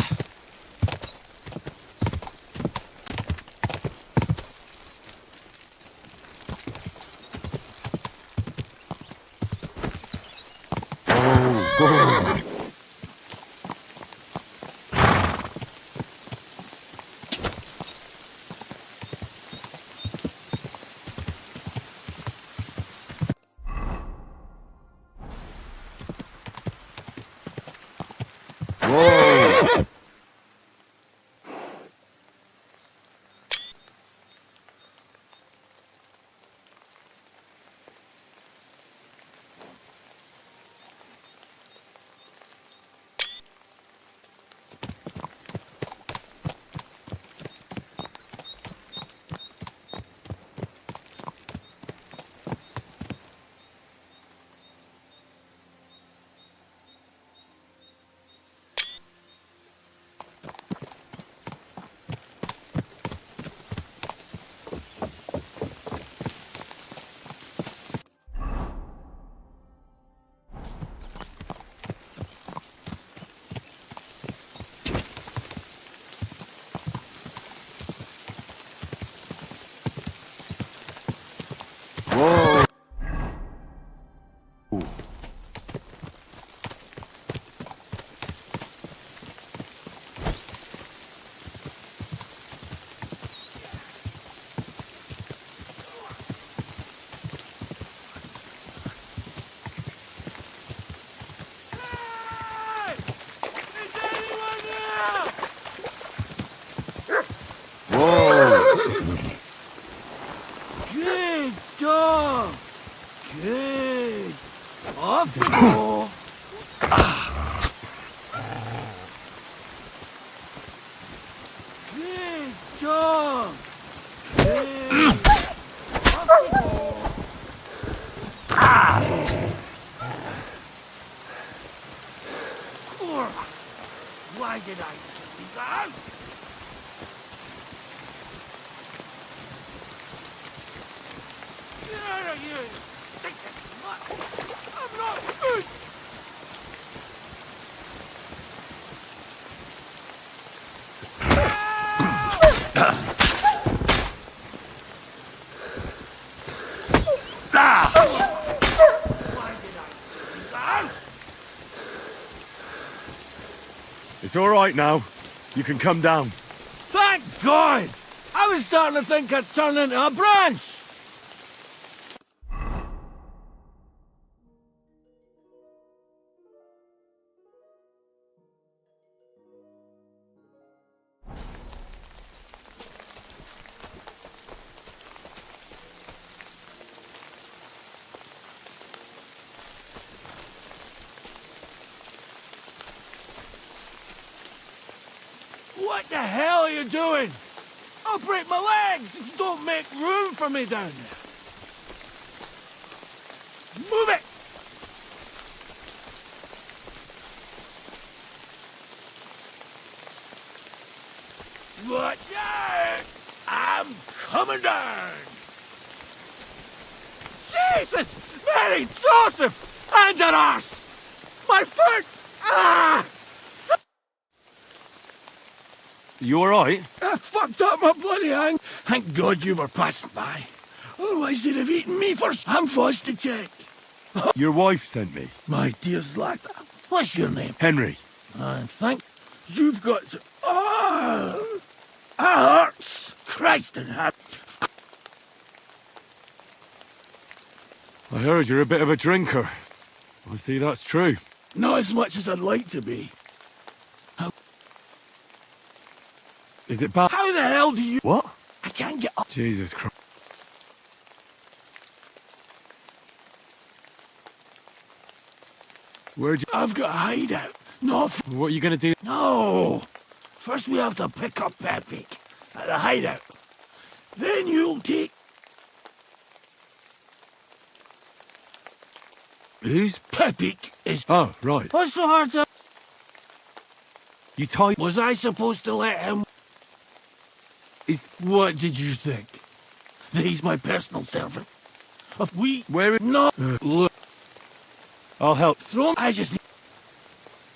Whoa! Whoa! Good dog! Good! Off the ball! Good dog! Good! Off the ball! Why did I do that? I'm not good! It's all right now. You can come down. Thank God! I was starting to think I'd turn into a branch! What the hell are you doing? I'll break my legs if you don't make room for me down there. Move it! Watch out! I'm coming down! Jesus! Mary Joseph! And an arse! My foot! Ah! You alright? I fucked up my bloody hand. Thank God you were passing by. Otherwise they'd have eaten me first. I'm forced to check. Your wife sent me. My dear lad, what's your name? Henry. I think you've got to... Oh! That hurts! Christ in heaven. I heard you're a bit of a drinker. I see that's true. Not as much as I'd like to be. Is it bad? How the hell do you... What? I can't get up. Jesus Christ. Where'd you... I've got a hideout. Not... What are you gonna do? No! First we have to pick up Pepik at the hideout. Then you'll take... Who's? Pepik is... Oh, right. What's so hard to... You tied... Was I supposed to let him... What did you think? That he's my personal servant? If we... Where is... Not... Look... I'll help. Throw him... I just...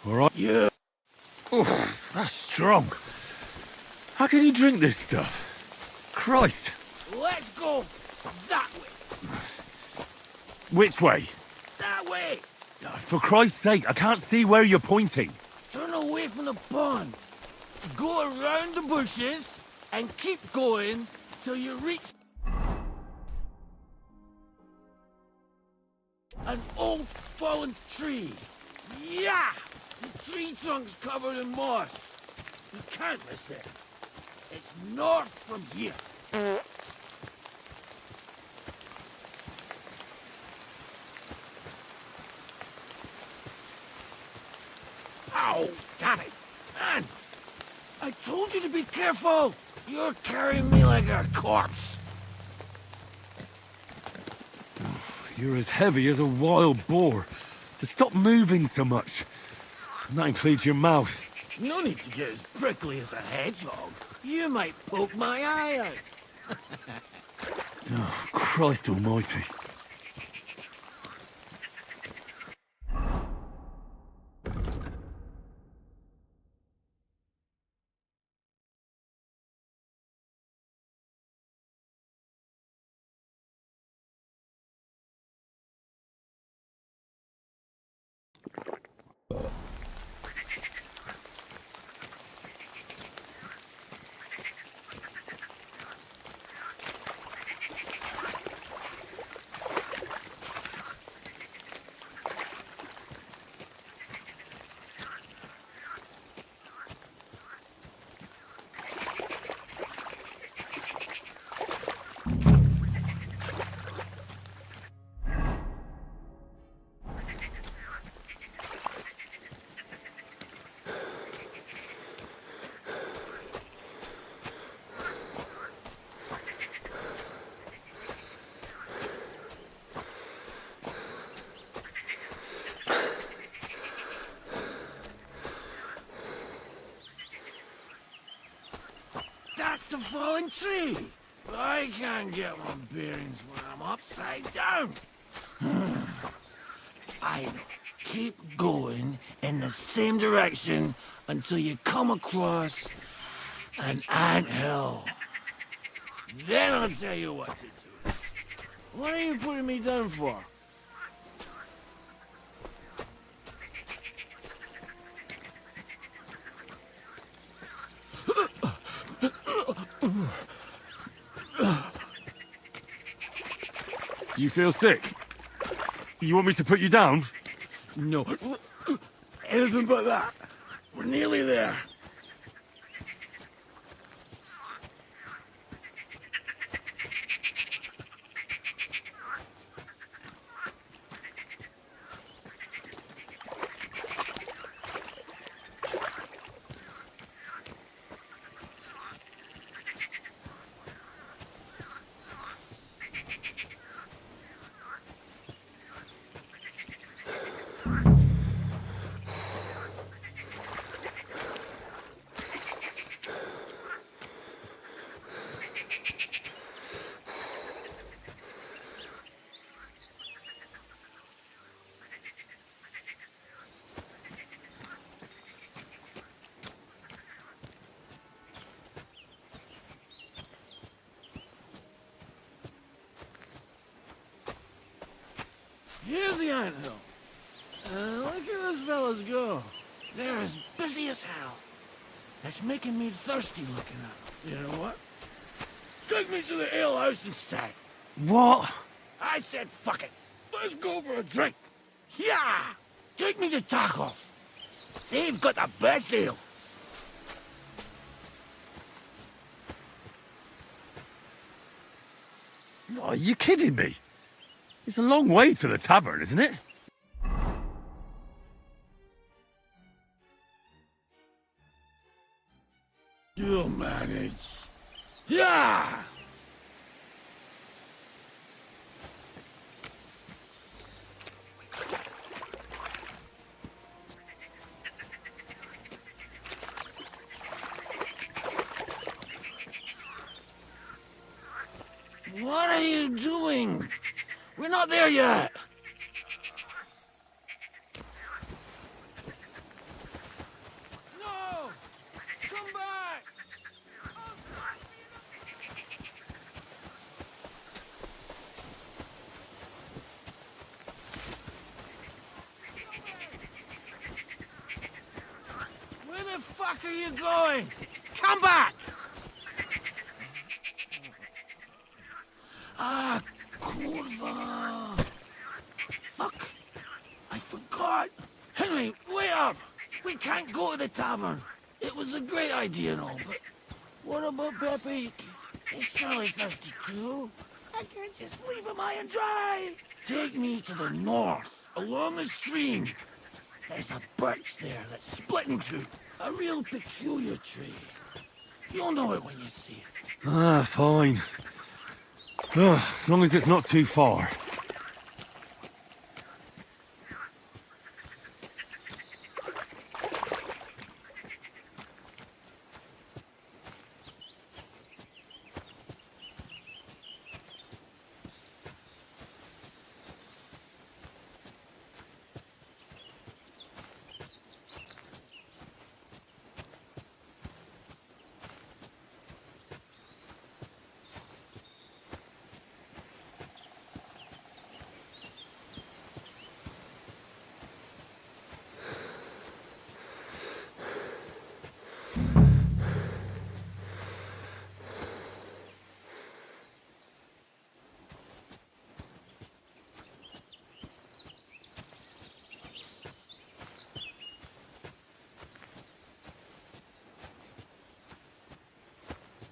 All right. Yeah. Oof. That's strong. How can you drink this stuff? Christ. Let's go that way. Which way? That way. For Christ's sake, I can't see where you're pointing. Turn away from the pond. Go around the bushes and keep going till you reach an old fallen tree. Yeah! The tree trunk's covered in moss. You can't miss it. It's north from here. Ow! Damn it! Man! I told you to be careful! You're carrying me like a corpse. You're as heavy as a wild boar. So stop moving so much. And that includes your mouth. No need to get as prickly as a hedgehog. You might poke my eye out. Oh, Christ almighty. That's the fallen tree. I can't get my bearings when I'm upside down. I keep going in the same direction until you come across an anthill. Then I'll tell you what to do. What are you putting me down for? Do you feel sick? You want me to put you down? No. Anything but that. We're nearly there. Here's the anthill. Look at those fellas go. They're as busy as hell. That's making me thirsty looking at them. You know what? Take me to the ale house instead. What? I said fuck it. Let's go for a drink. Yeah! Take me to tacos. They've got the best ale. Are you kidding me? It's a long way to the tavern, isn't it? You'll manage. Yeah! What are you doing? We're not there yet. No! the fuck are you going? Come back! Ah, kurva. Fuck. I forgot. Henry, wait up. We can't go to the tavern. It was a great idea and all, but what about Pepe? He's surely thirsty too. I can't just leave him high and dry. Take me to the north, along the stream. There's a birch there that's split in two. A real peculiar tree. You'll know it when you see it. Ah, fine. As long as it's not too far.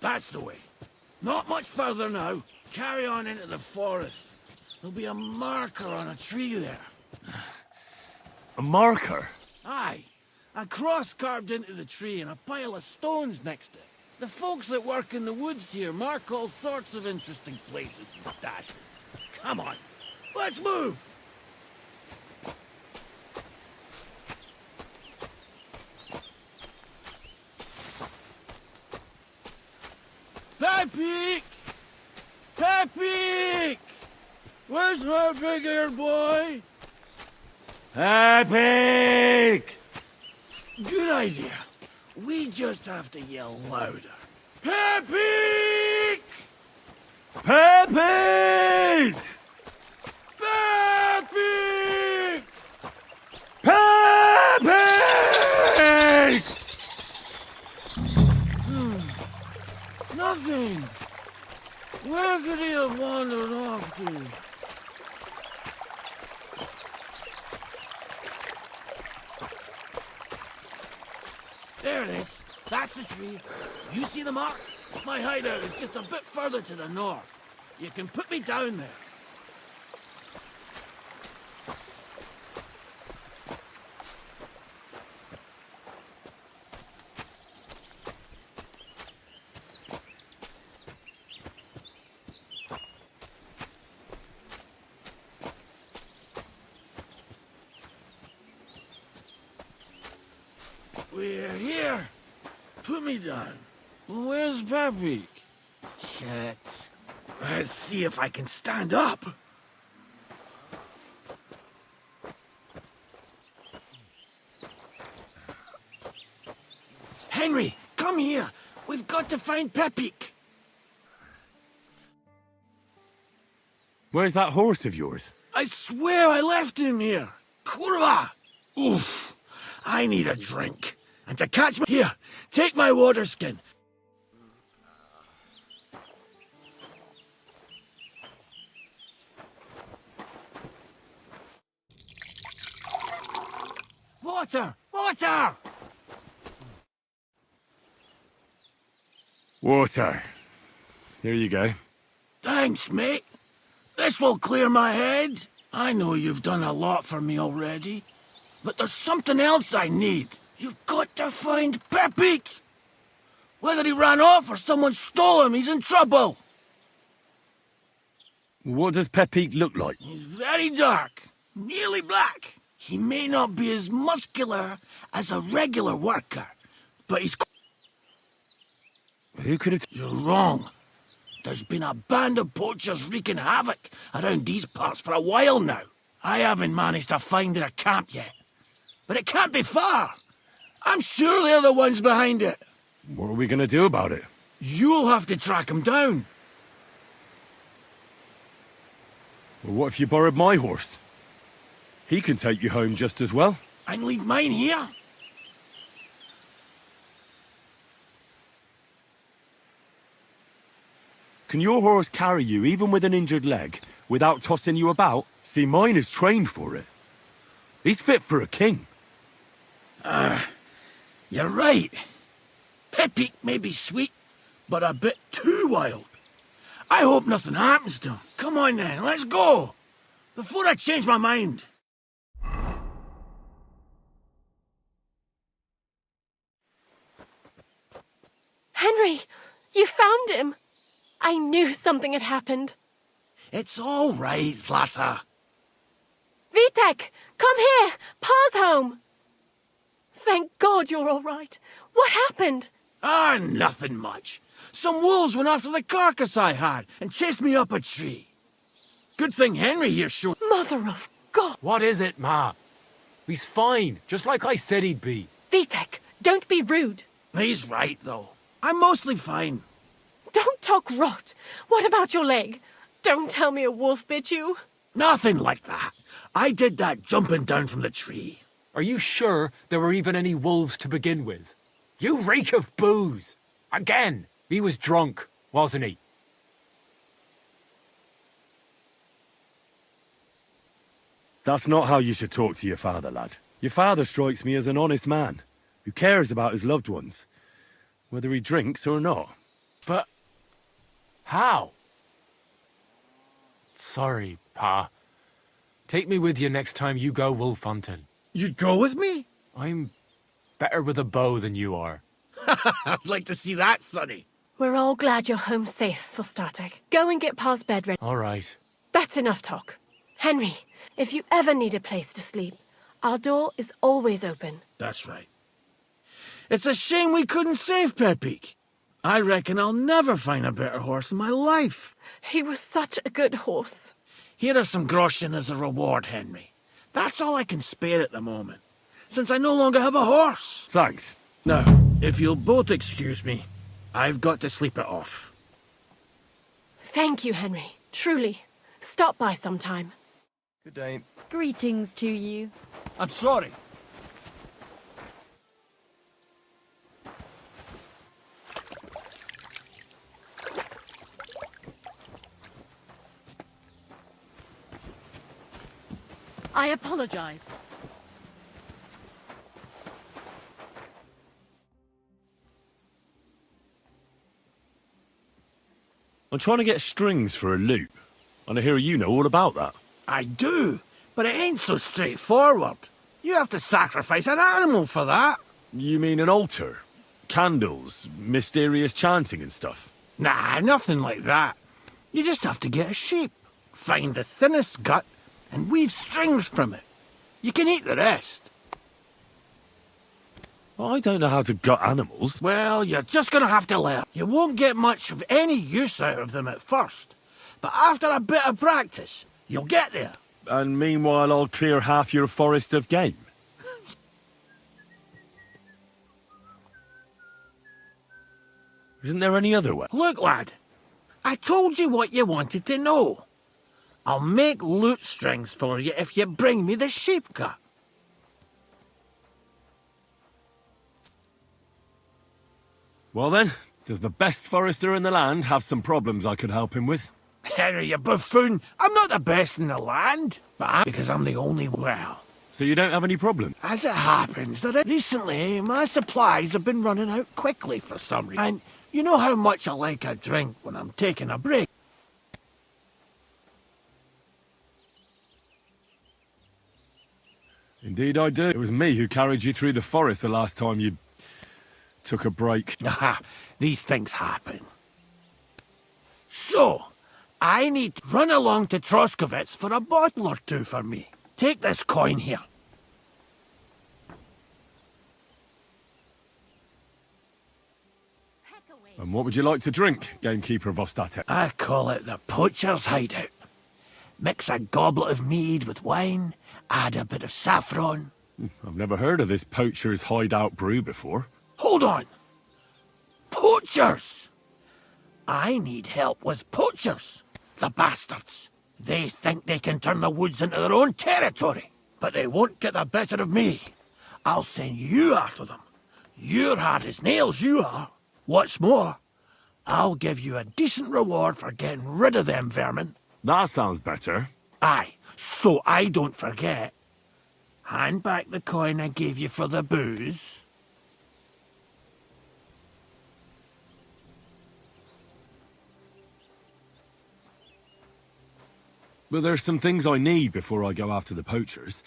That's the way. Not much further now. Carry on into the forest. There'll be a marker on a tree there. A marker? Aye. A cross carved into the tree and a pile of stones next to it. The folks that work in the woods here mark all sorts of interesting places and stashes. Come on. Let's move! Pepe! Pepe! Where's my big ear boy? Pepe! Good idea. We just have to yell louder. Pepe! Pepe! Pepe! Pepe! Nothing. Where could he have wandered off to? There it is. That's the tree. You see the mark? My hideout is just a bit further to the north. You can put me down there. We're here. Put me down. Where's Pepe? Shit. Let's see if I can stand up. Henry, come here. We've got to find Pepe. Where's that horse of yours? I swear I left him here. Kurva! Oof. I need a drink. And to catch me... Here, take my water skin. Water! Water! Water. Here you go. Thanks, mate. This will clear my head. I know you've done a lot for me already. But there's something else I need. You've got to find Pepe. Whether he ran off or someone stole him, he's in trouble. What does Pepe look like? He's very dark, nearly black. He may not be as muscular as a regular worker, but he's... Who could have... You're wrong. There's been a band of poachers wreaking havoc around these parts for a while now. I haven't managed to find their camp yet. But it can't be far. I'm sure they're the ones behind it. What are we going to do about it? You'll have to track them down. Well, what if you borrowed my horse? He can take you home just as well. And leave mine here? Can your horse carry you even with an injured leg, without tossing you about? See, mine is trained for it. He's fit for a king. You're right. Pepik may be sweet, but a bit too wild. I hope nothing happens to him. Come on then, let's go! Before I change my mind. Henry, you found him! I knew something had happened. It's all right, Zlata. Vitek, come here! Pa's home! Thank God you're all right. What happened? Nothing much. Some wolves went after the carcass I had and chased me up a tree. Good thing Henry here showed... Mother of God! What is it, Ma? He's fine, just like I said he'd be. Vitek, don't be rude. He's right, though. I'm mostly fine. Don't talk rot. What about your leg? Don't tell me a wolf bit you. Nothing like that. I did that jumping down from the tree. Are you sure there were even any wolves to begin with? You reek of booze! Again! He was drunk, wasn't he? That's not how you should talk to your father, lad. Your father strikes me as an honest man, who cares about his loved ones, whether he drinks or not. But... how? Sorry, Pa. Take me with you next time you go wolf hunting. You'd go with me? I'm better with a bow than you are. I'd like to see that, Sonny. We're all glad you're home safe, for starting. Go and get Pa's bed ready. All right. That's enough talk. Henry, if you ever need a place to sleep, our door is always open. That's right. It's a shame we couldn't save Pepik. I reckon I'll never find a better horse in my life. He was such a good horse. Here are some groschen as a reward, Henry. That's all I can spare at the moment, since I no longer have a horse. Thanks. Now, if you'll both excuse me, I've got to sleep it off. Thank you, Henry. Truly. Stop by sometime. Good day. Greetings to you. I'm sorry. I apologize. I'm trying to get strings for a loop, and I hear you know all about that. I do, but it ain't so straightforward. You have to sacrifice an animal for that. You mean an altar? Candles, mysterious chanting and stuff? Nah, nothing like that. You just have to get a sheep, find the thinnest gut, and weave strings from it. You can eat the rest. I don't know how to gut animals. Well, you're just gonna have to learn. You won't get much of any use out of them at first, but after a bit of practice, you'll get there. And meanwhile, I'll clear half your forest of game. Isn't there any other way? Look, lad, I told you what you wanted to know. I'll make lute strings for you if you bring me the sheep gut. Well then, does the best forester in the land have some problems I could help him with? Henry, you buffoon, I'm not the best in the land, but because I'm the only well. So you don't have any problem? As it happens, that recently my supplies have been running out quickly for some reason. And you know how much I like a drink when I'm taking a break. Indeed I do. It was me who carried you through the forest the last time you took a break. Aha, these things happen. So, I need to run along to Troskovets for a bottle or two for me. Take this coin here. And what would you like to drink, gamekeeper of Ostatek? I call it the poacher's hideout. Mix a goblet of mead with wine, add a bit of saffron. I've never heard of this poacher's hideout brew before. Hold on! Poachers! I need help with poachers, the bastards. They think they can turn the woods into their own territory, but they won't get the better of me. I'll send you after them. You're hard as nails, you are. What's more, I'll give you a decent reward for getting rid of them vermin. That sounds better. Aye, so I don't forget. Hand back the coin I gave you for the booze. But there's some things I need before I go after the poachers.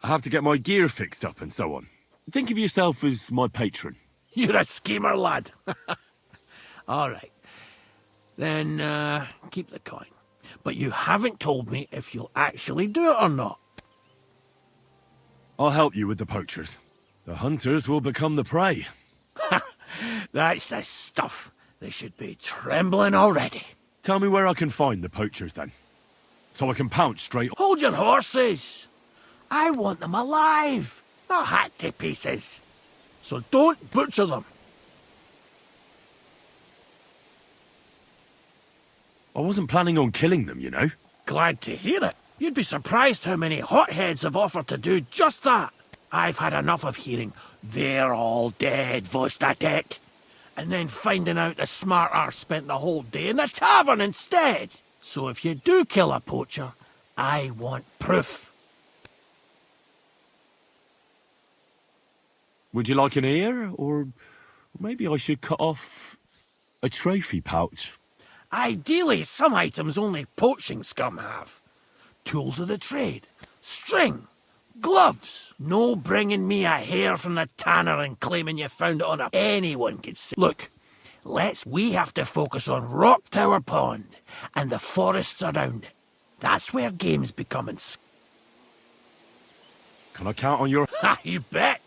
I have to get my gear fixed up and so on. Think of yourself as my patron. You're a schemer, lad. All right. Then, keep the coin. But you haven't told me if you'll actually do it or not. I'll help you with the poachers. The hunters will become the prey. That's the stuff. They should be trembling already. Tell me where I can find the poachers, then. So I can pounce straight... Hold your horses! I want them alive, not hacked to pieces. So don't butcher them. I wasn't planning on killing them, you know. Glad to hear it. You'd be surprised how many hotheads have offered to do just that. I've had enough of hearing, "They're all dead, DeathAdder," and then finding out the smart arse spent the whole day in the tavern instead. So if you do kill a poacher, I want proof. Would you like an ear? Or maybe I should cut off a trophy pouch? Ideally, some items only poaching scum have. Tools of the trade, string, gloves. No bringing me a hair from the tanner and claiming you found it on a... Anyone could say... Look, we have to focus on Rock Tower Pond and the forests around it. That's where game's becoming... Can I count on your... Ha, you bet.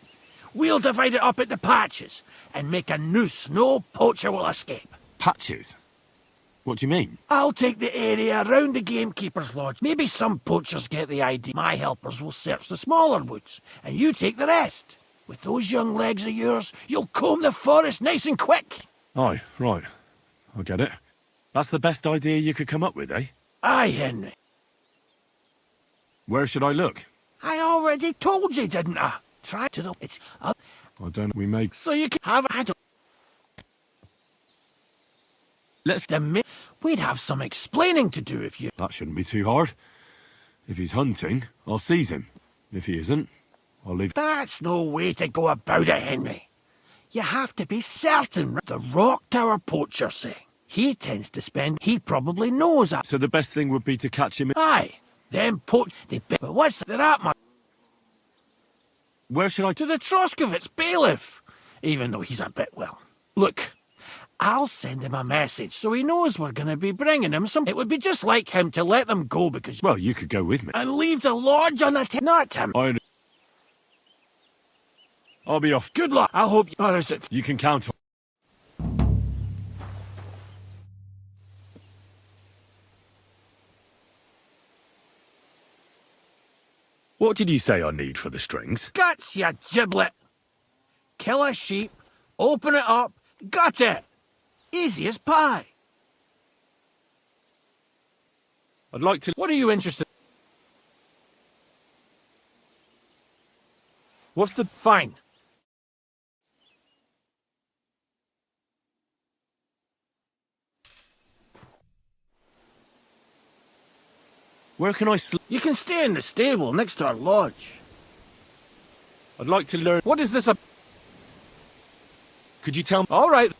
We'll divide it up into patches and make a noose no poacher will escape. Patches? What do you mean? I'll take the area around the gamekeeper's lodge. Maybe some poachers get the idea. My helpers will search the smaller woods, and you take the rest. With those young legs of yours, you'll comb the forest nice and quick. Aye, right. I get it. That's the best idea you could come up with, eh? Aye, Henry. Where should I look? I already told you, didn't I? Try to the... It's up. I don't... We may... So you can have... I don't... Let's... We'd have some explaining to do if you... That shouldn't be too hard. If he's hunting, I'll seize him. If he isn't, I'll leave... That's no way to go about it, Henry. You have to be certain. The Rock Tower poacher say. He tends to spend... He probably knows that. So the best thing would be to catch him... Aye. Them They... But what's... They're at my... Where should I... To the Troskovitz bailiff. Even though he's a bit, well... Look... I'll send him a message so he knows we're going to be bringing him some... It would be just like him to let them go because... Well, you could go with me. And leave the lodge on the... Not him. I'll be off. Good luck. I hope... Or is it... You can count on... What did you say I need for the strings? Guts, you giblet. Kill a sheep, open it up, got it. Easy as pie. I'd like to... What are you interested... What's the... Fine. Where can I sleep? You can stay in the stable next to our lodge. I'd like to learn... What is this a... Could you tell me... All right.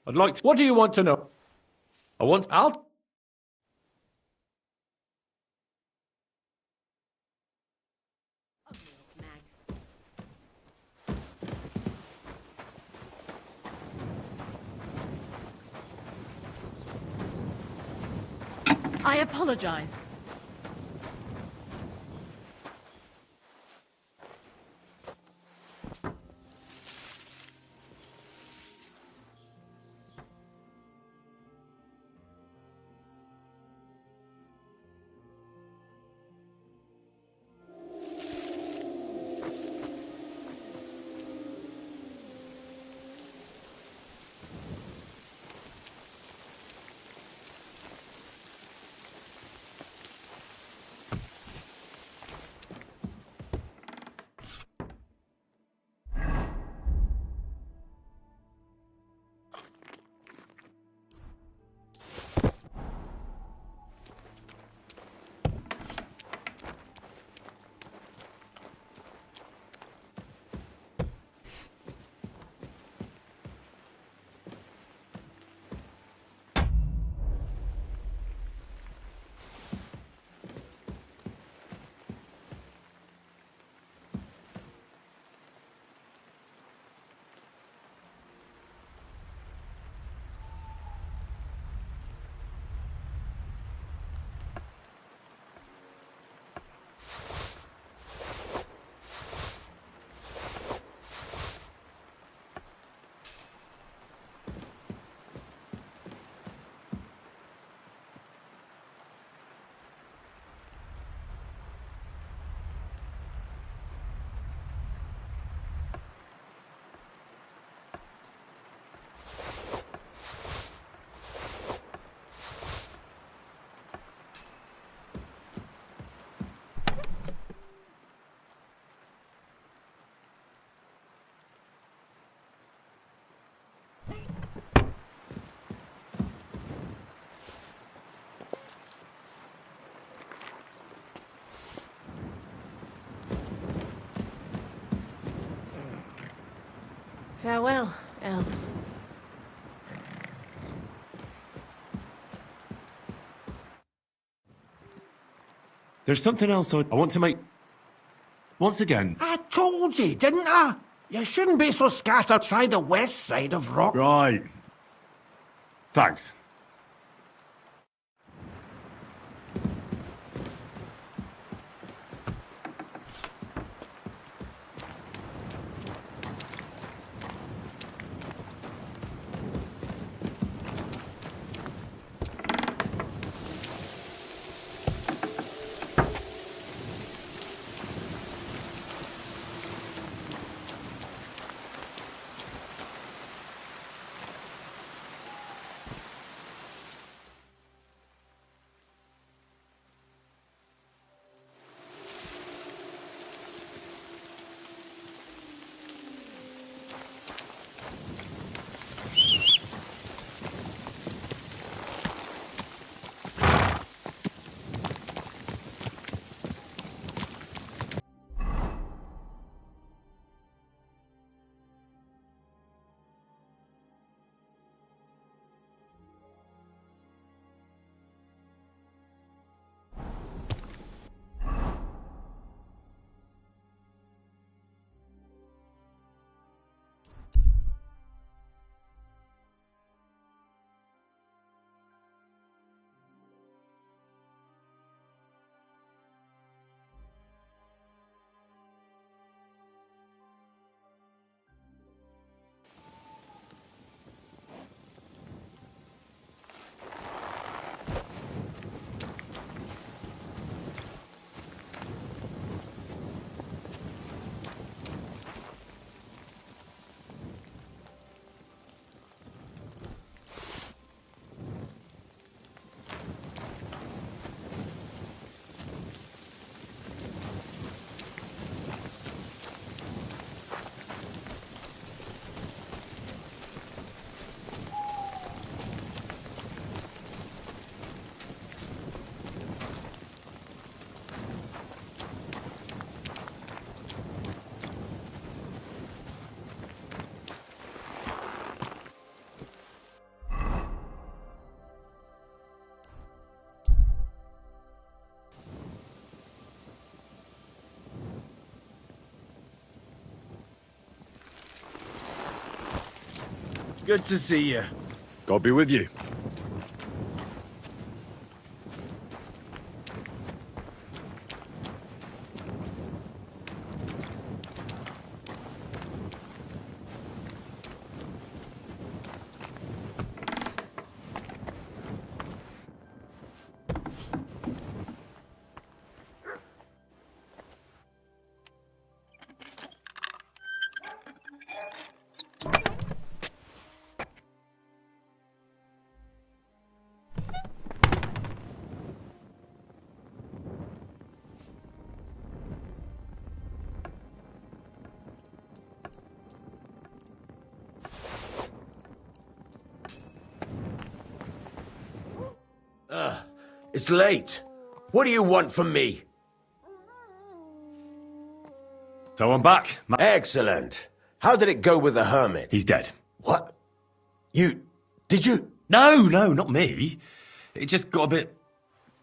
I'd like to... What do you want to know? I'll... I apologize. Farewell, elves. There's something else I want to make... Once again... I told you, didn't I? You shouldn't be so scattered. Try the west side of Rock. Right. Thanks. Good to see you. God be with you. It's late. What do you want from me? So I'm back. Excellent. How did it go with the hermit? He's dead. What? Did you? No, not me. It just got a bit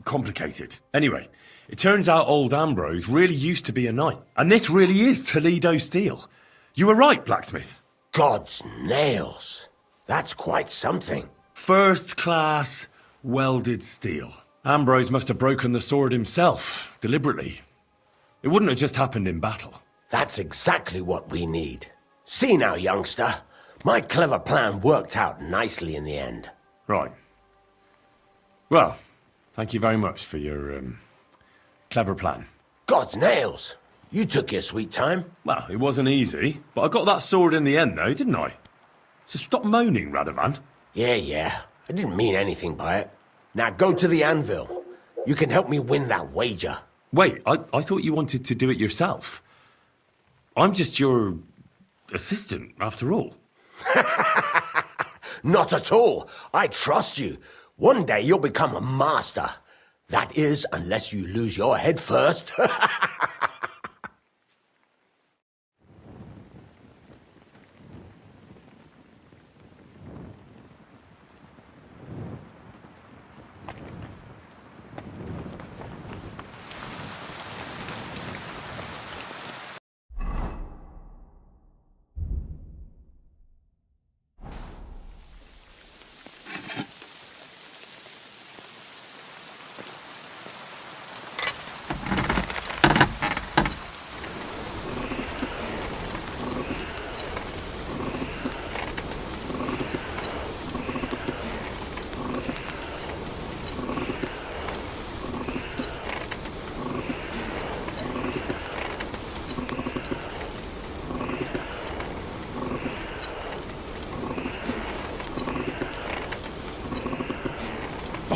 complicated. Anyway, it turns out old Ambrose really used to be a knight. And this really is Toledo steel. You were right, blacksmith. God's nails. That's quite something. First class welded steel. Ambrose must have broken the sword himself, deliberately. It wouldn't have just happened in battle. That's exactly what we need. See now, youngster. My clever plan worked out nicely in the end. Right. Well, thank you very much for your, clever plan. God's nails. You took your sweet time. Well, it wasn't easy, but I got that sword in the end, though, didn't I? So stop moaning, Radovan. Yeah. I didn't mean anything by it. Now go to the anvil. You can help me win that wager. Wait, I thought you wanted to do it yourself. I'm just your assistant, after all. Not at all. I trust you. One day you'll become a master. That is, unless you lose your head first.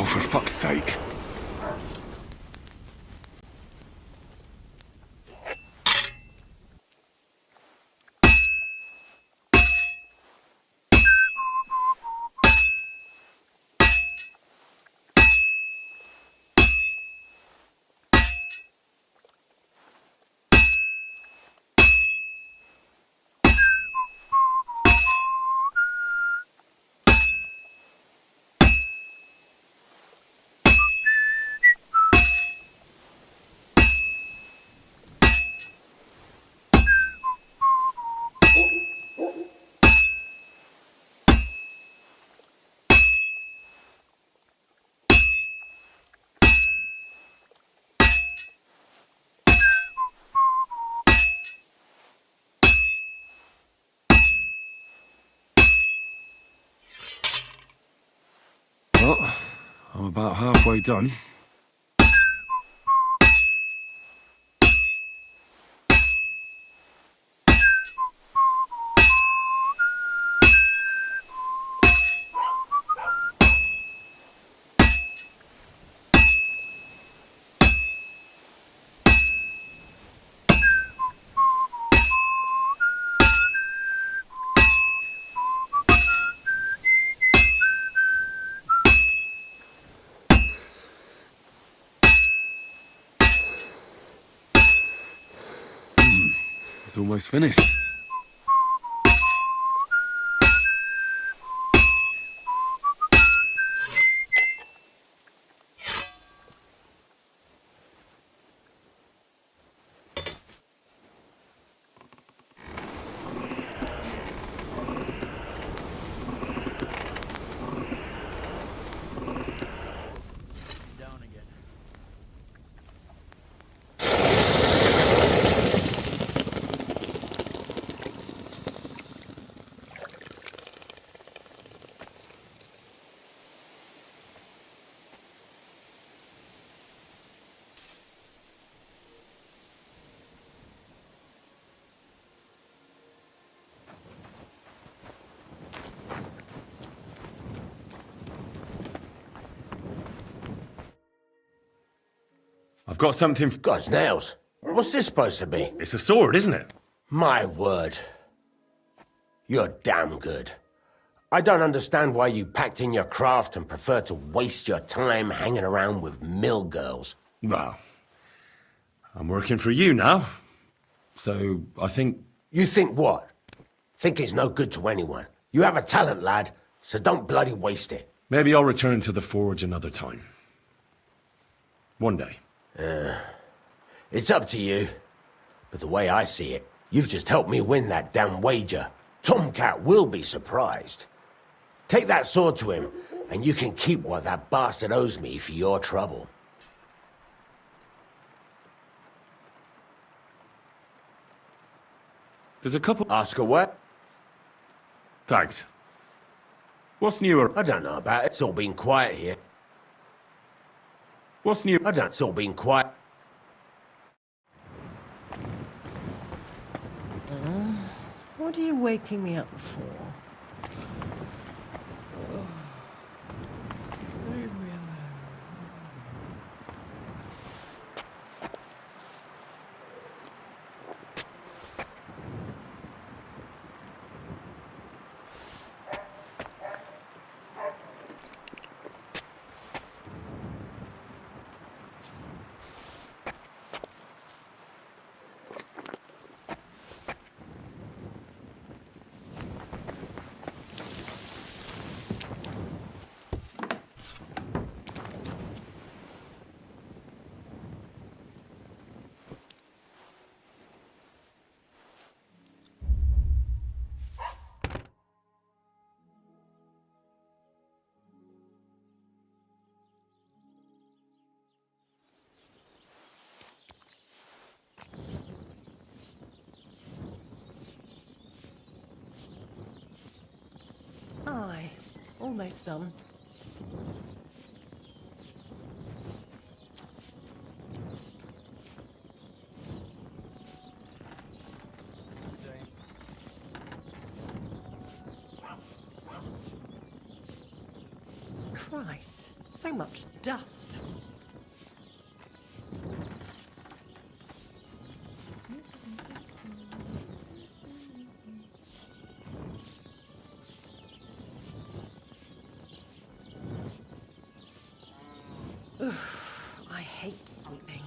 Oh, for fuck's sake. Well, I'm about halfway done. It's almost finished. I've got something. God's nails. What's this supposed to be? It's a sword, isn't it? My word. You're damn good. I don't understand why you packed in your craft and prefer to waste your time hanging around with mill girls. Well, I'm working for you now. So, I think... You think what? Think it's no good to anyone. You have a talent, lad, so don't bloody waste it. Maybe I'll return to the forge another time. One day. It's up to you. But the way I see it, you've just helped me win that damn wager. Tomcat will be surprised. Take that sword to him, and you can keep what that bastard owes me for your trouble. There's a couple... Ask a what? Thanks. What's new? I don't know about it. It's all been quiet here. What's new? I don't... It's all been quiet. What are you waking me up for? Aye, almost done. Christ, So much dust. I hate sleeping.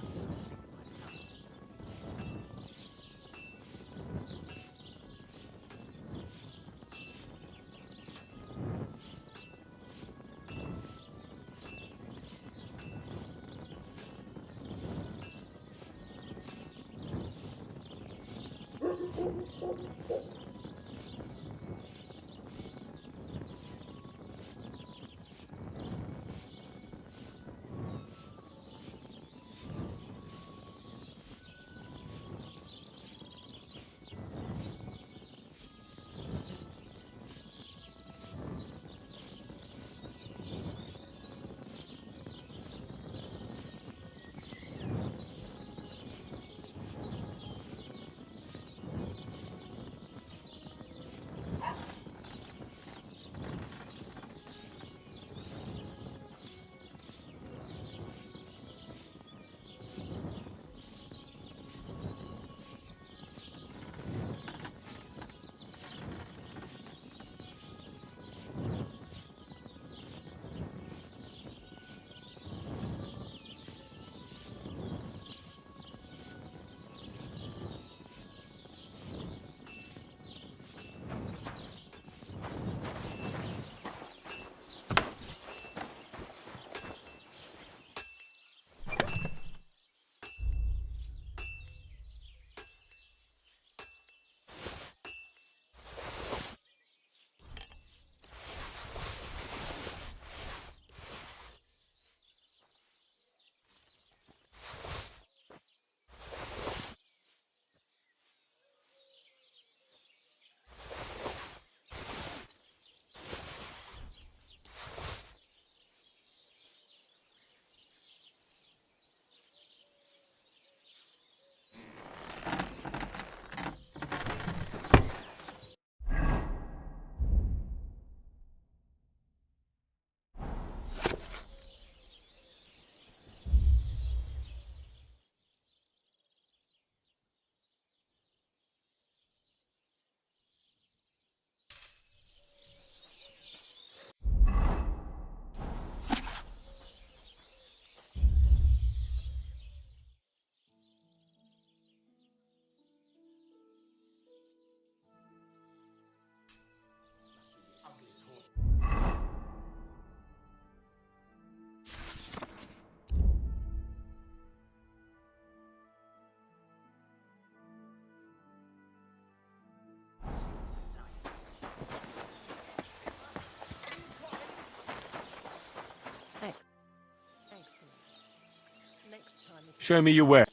Show me your way.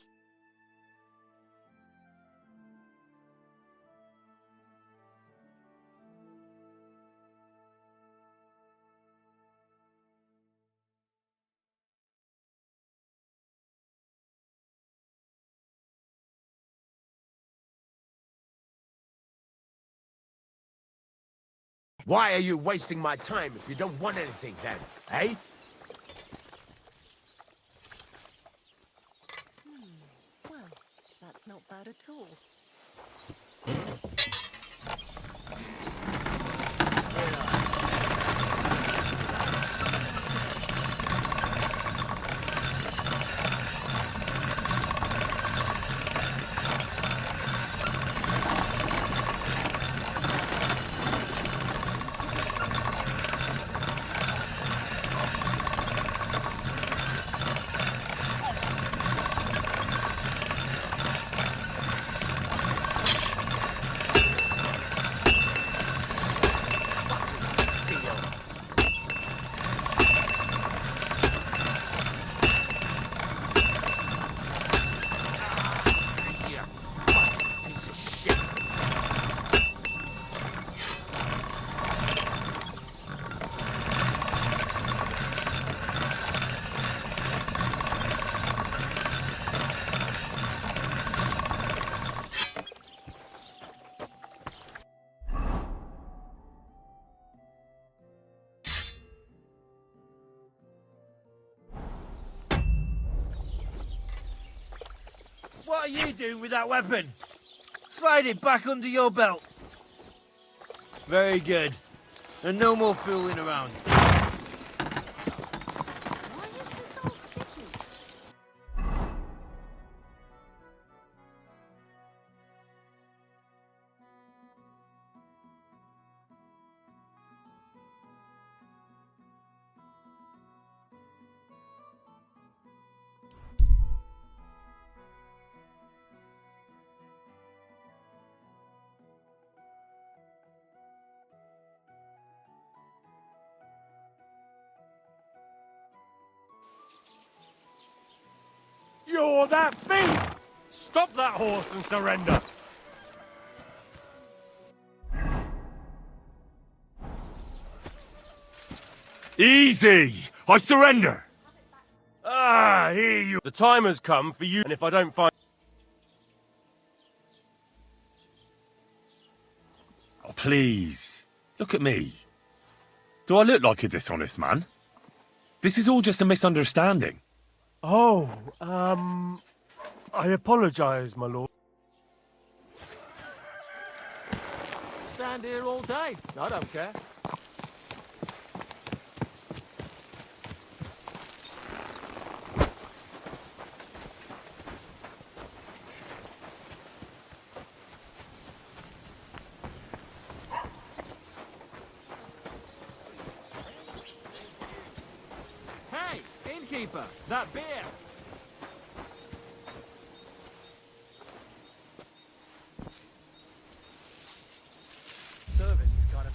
Why are you wasting my time if you don't want anything then, eh? Well, that's not bad at all. What are you doing with that weapon? Slide it back under your belt. Very good. And no more fooling around. You're that thief! Stop that horse and surrender! Easy! I surrender! Ah, here you... The time has come for you, and if I don't find... Oh, please. Look at me. Do I look like a dishonest man? This is all just a misunderstanding. Oh, I apologize, my lord. Stand here all day. I don't care. Hey, innkeeper, that beer! Service is kind of...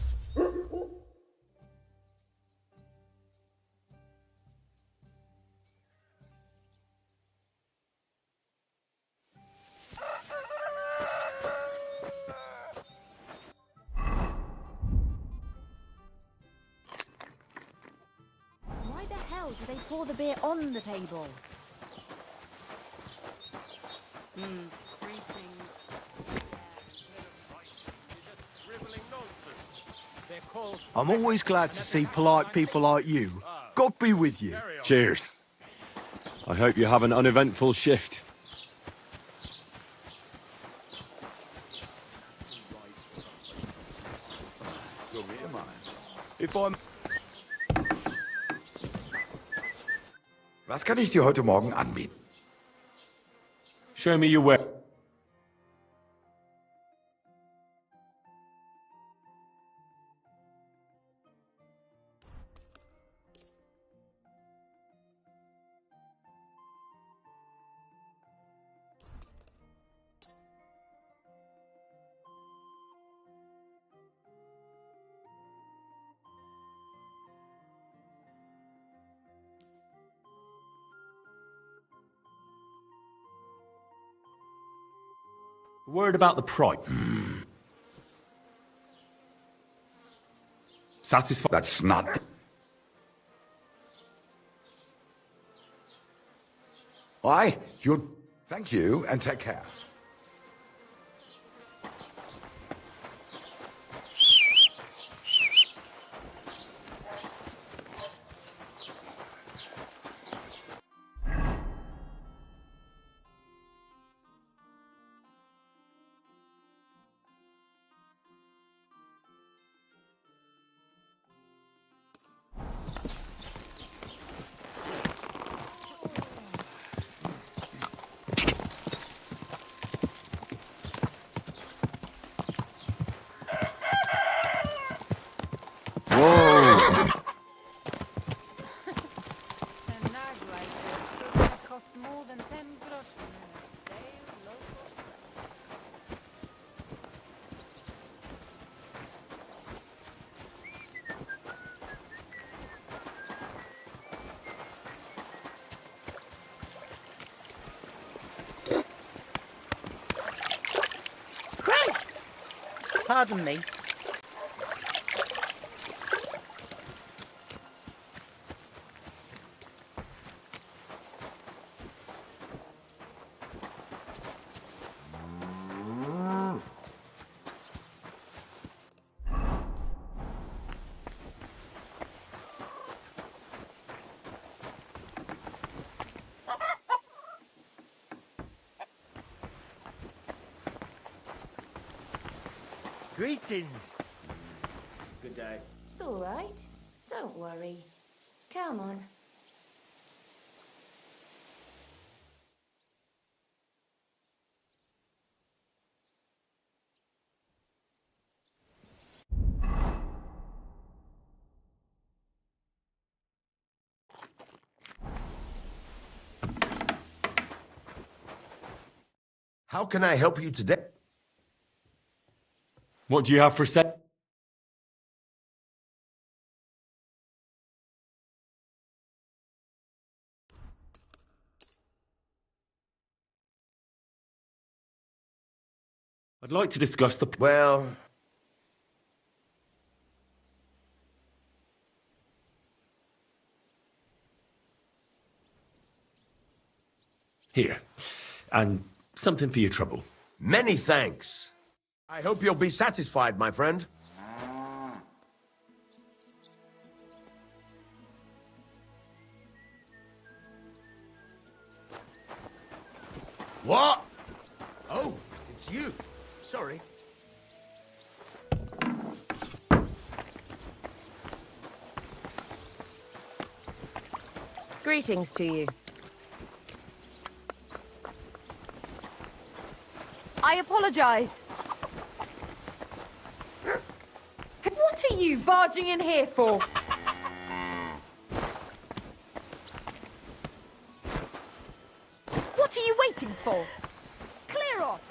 Why the hell do they pour the beer on the table? I'm always glad to see polite people like you. God be with you. Cheers. I hope you have an uneventful shift. If I'm... Was kann ich dir heute Morgen anbieten? Show me your way. Word about the price. Satisfied? That's not... Why? You'll... Thank you, and take care. Pardon me. Greetings. Good day. It's all right. Don't worry. Come on. How can I help you today? What do you have for sale? I'd like to discuss the... Well... Here. And something for your trouble. Many thanks. I hope you'll be satisfied, my friend. What? Oh, it's you. Sorry. Greetings to you. I apologize. What are you barging in here for? What are you waiting for? Clear off!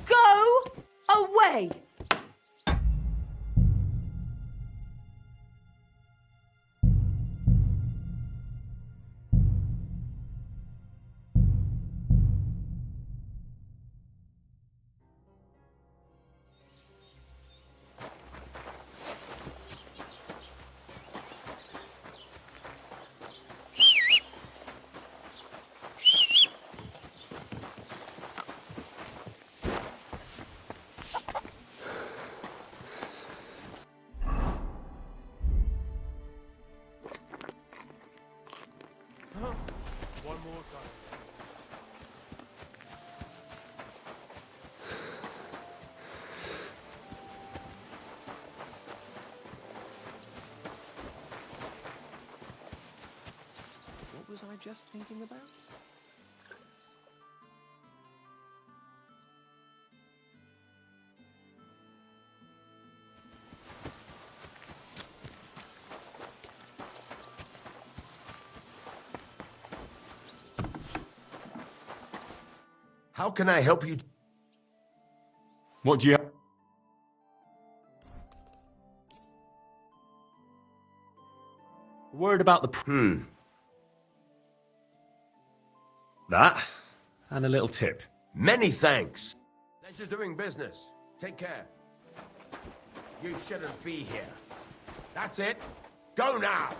Go away! One more time. What was I just thinking about? How can I help you? What do you have? Word about the... That, and a little tip. Many thanks. Pleasure doing business. Take care. You shouldn't be here. That's it. Go now!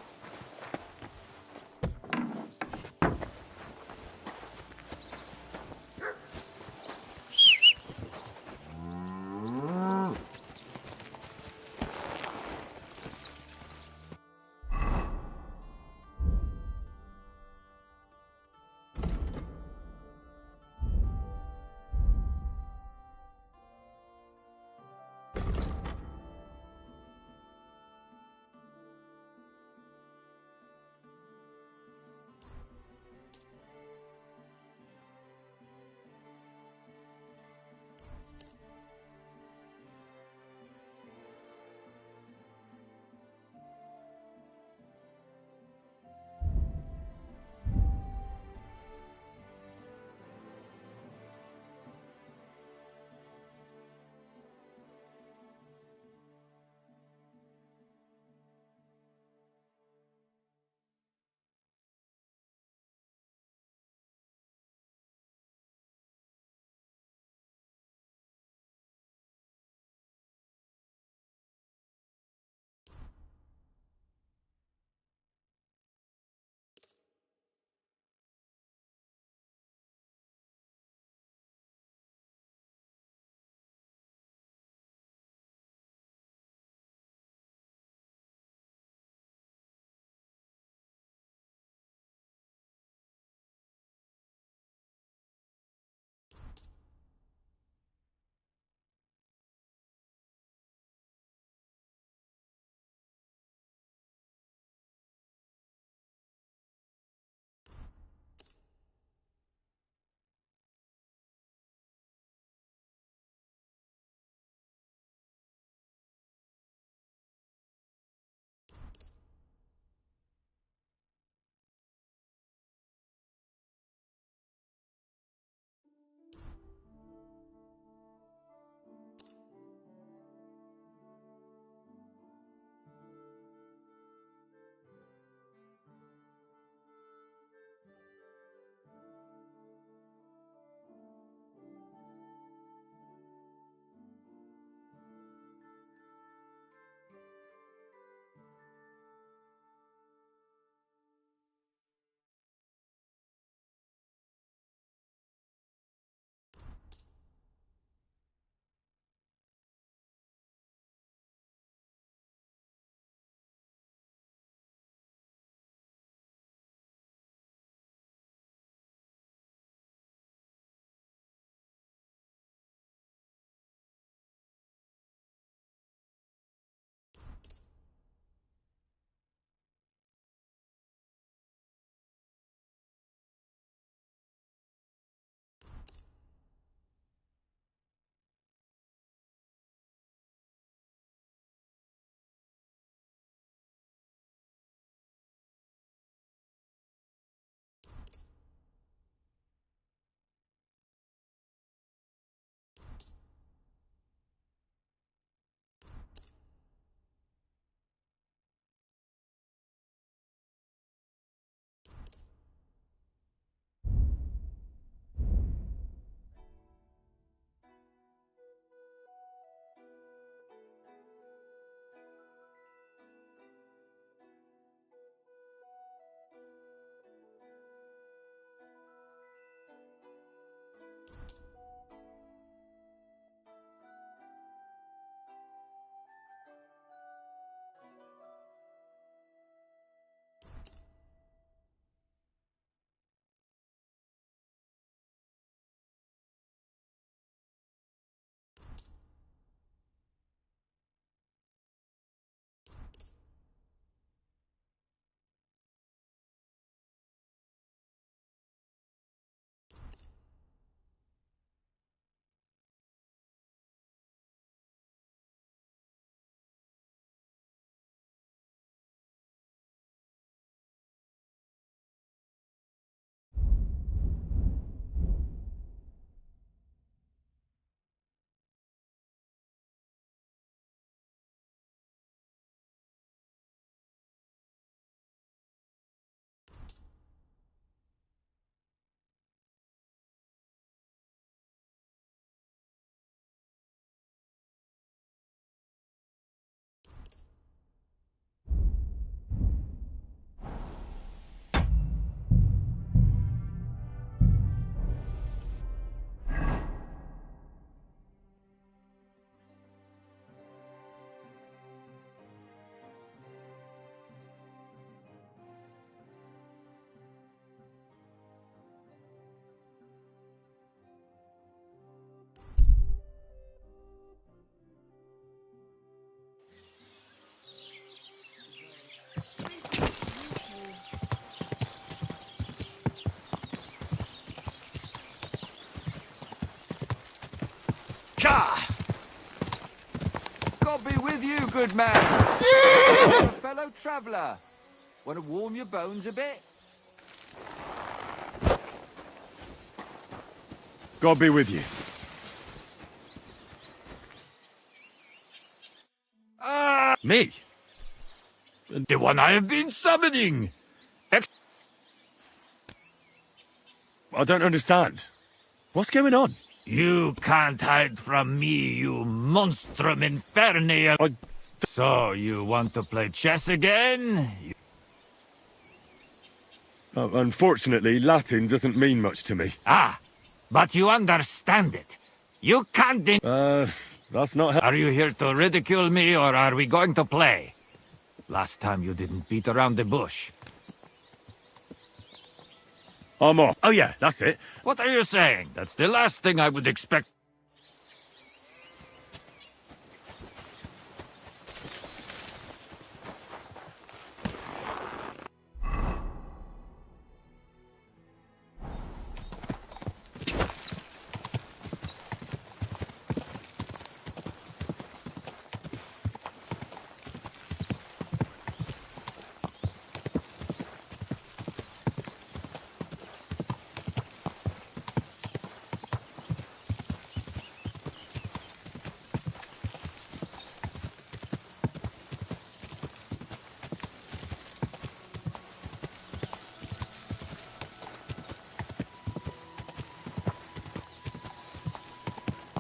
God be with you, good man. You're a fellow traveller. Want to warm your bones a bit? God be with you. Me? The one I have been summoning. I don't understand. What's going on? You can't hide from me, you monstrum inferni. So, you want to play chess again? Unfortunately, Latin doesn't mean much to me. Ah, but you understand it. You can't that's not... Are you here to ridicule me, or are we going to play? Last time you didn't beat around the bush. I'm off. Oh yeah, that's it. What are you saying? That's the last thing I would expect.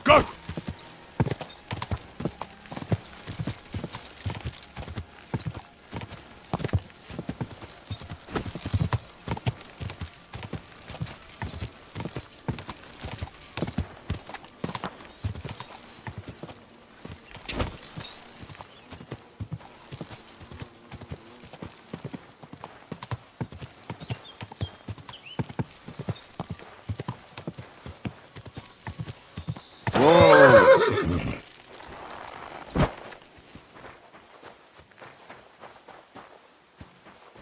Go!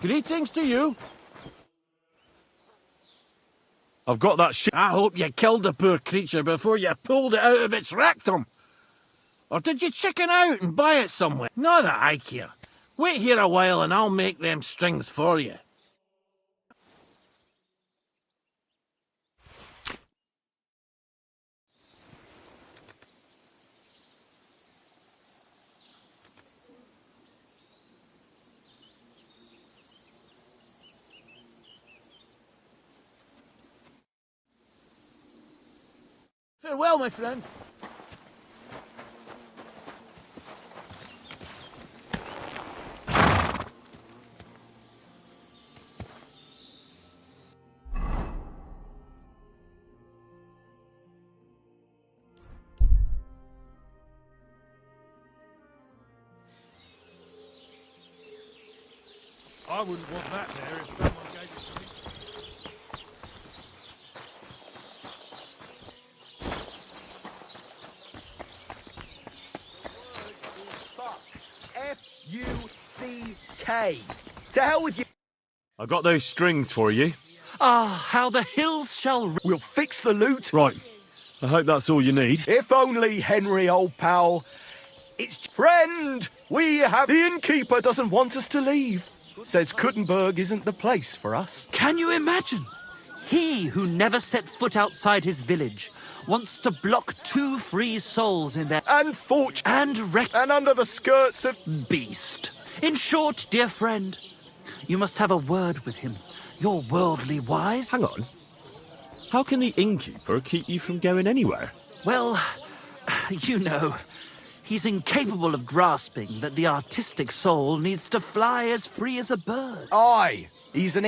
Greetings to you. I've got that shit. I hope you killed the poor creature before you pulled it out of its rectum. Or did you chicken out and buy it somewhere? Not that I care. Wait here a while and I'll make them strings for you. Farewell, my friend. I wouldn't want that there if someone gave it to me. F-U-C-K. To hell with you. I got those strings for you. Ah, how the hills shall... We'll fix the loot. Right. I hope that's all you need. If only, Henry, old pal. It's... Friend! We have... The innkeeper doesn't want us to leave. Says Kuttenberg isn't the place for us. Can you imagine? He who never set foot outside his village wants to block 2 free souls in there. And fortune. And under the skirts of... Beast. In short, dear friend, you must have a word with him. You're worldly wise. Hang on. How can the innkeeper keep you from going anywhere? Well, you know, he's incapable of grasping that the artistic soul needs to fly as free as a bird. Aye, he's an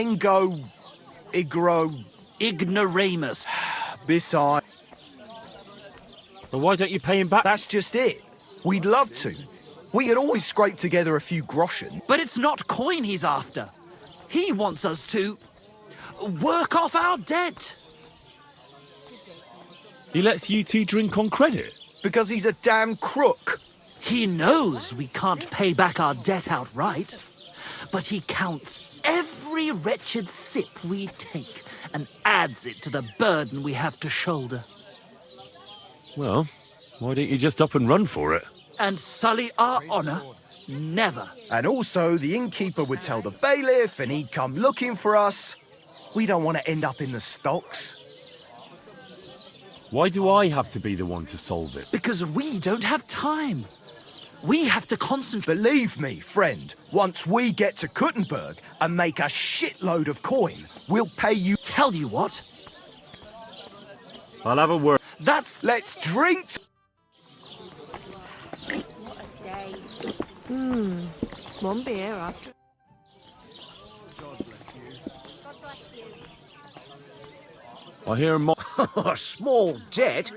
ignoramus. Besides... Well, why don't you pay him back? That's just it. We'd love to. We could always scrape together a few groschen. But it's not coin he's after. He wants us to work off our debt. He lets you two drink on credit? Because he's a damn crook. He knows we can't pay back our debt outright, but he counts every wretched sip we take and adds it to the burden we have to shoulder. Well, Why don't you just up and run for it? And sully our honour? Never. And also, the innkeeper would tell the bailiff and he'd come looking for us. We don't want to end up in the stocks. Why do I have to be the one to solve it? Because we don't have time. We have to concentrate. Believe me, friend, once we get to Kuttenberg and make a shitload of coin, we'll pay you. Tell you what. I'll have a word. Let's drink. One beer after. I hear more. A small debt?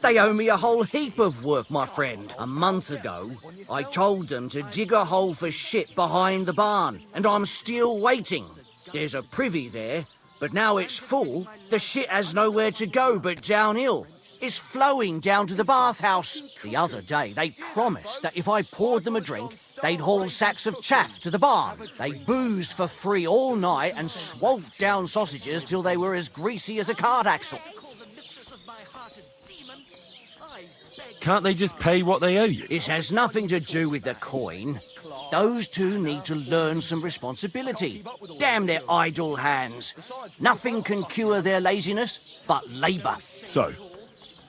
They owe me a whole heap of work, my friend. A month ago, I told them to dig a hole for shit behind the barn, and I'm still waiting. There's a privy there, but now it's full. The shit has nowhere to go but downhill. It's flowing down to the bathhouse. The other day, they promised that if I poured them a drink, they'd haul sacks of chaff to the barn. They boozed for free all night and swolfed down sausages till they were as greasy as a card axle. Can't they just pay what they owe you? It has nothing to do with the coin. Those two need to learn some responsibility. Damn their idle hands. Nothing can cure their laziness but labour. So,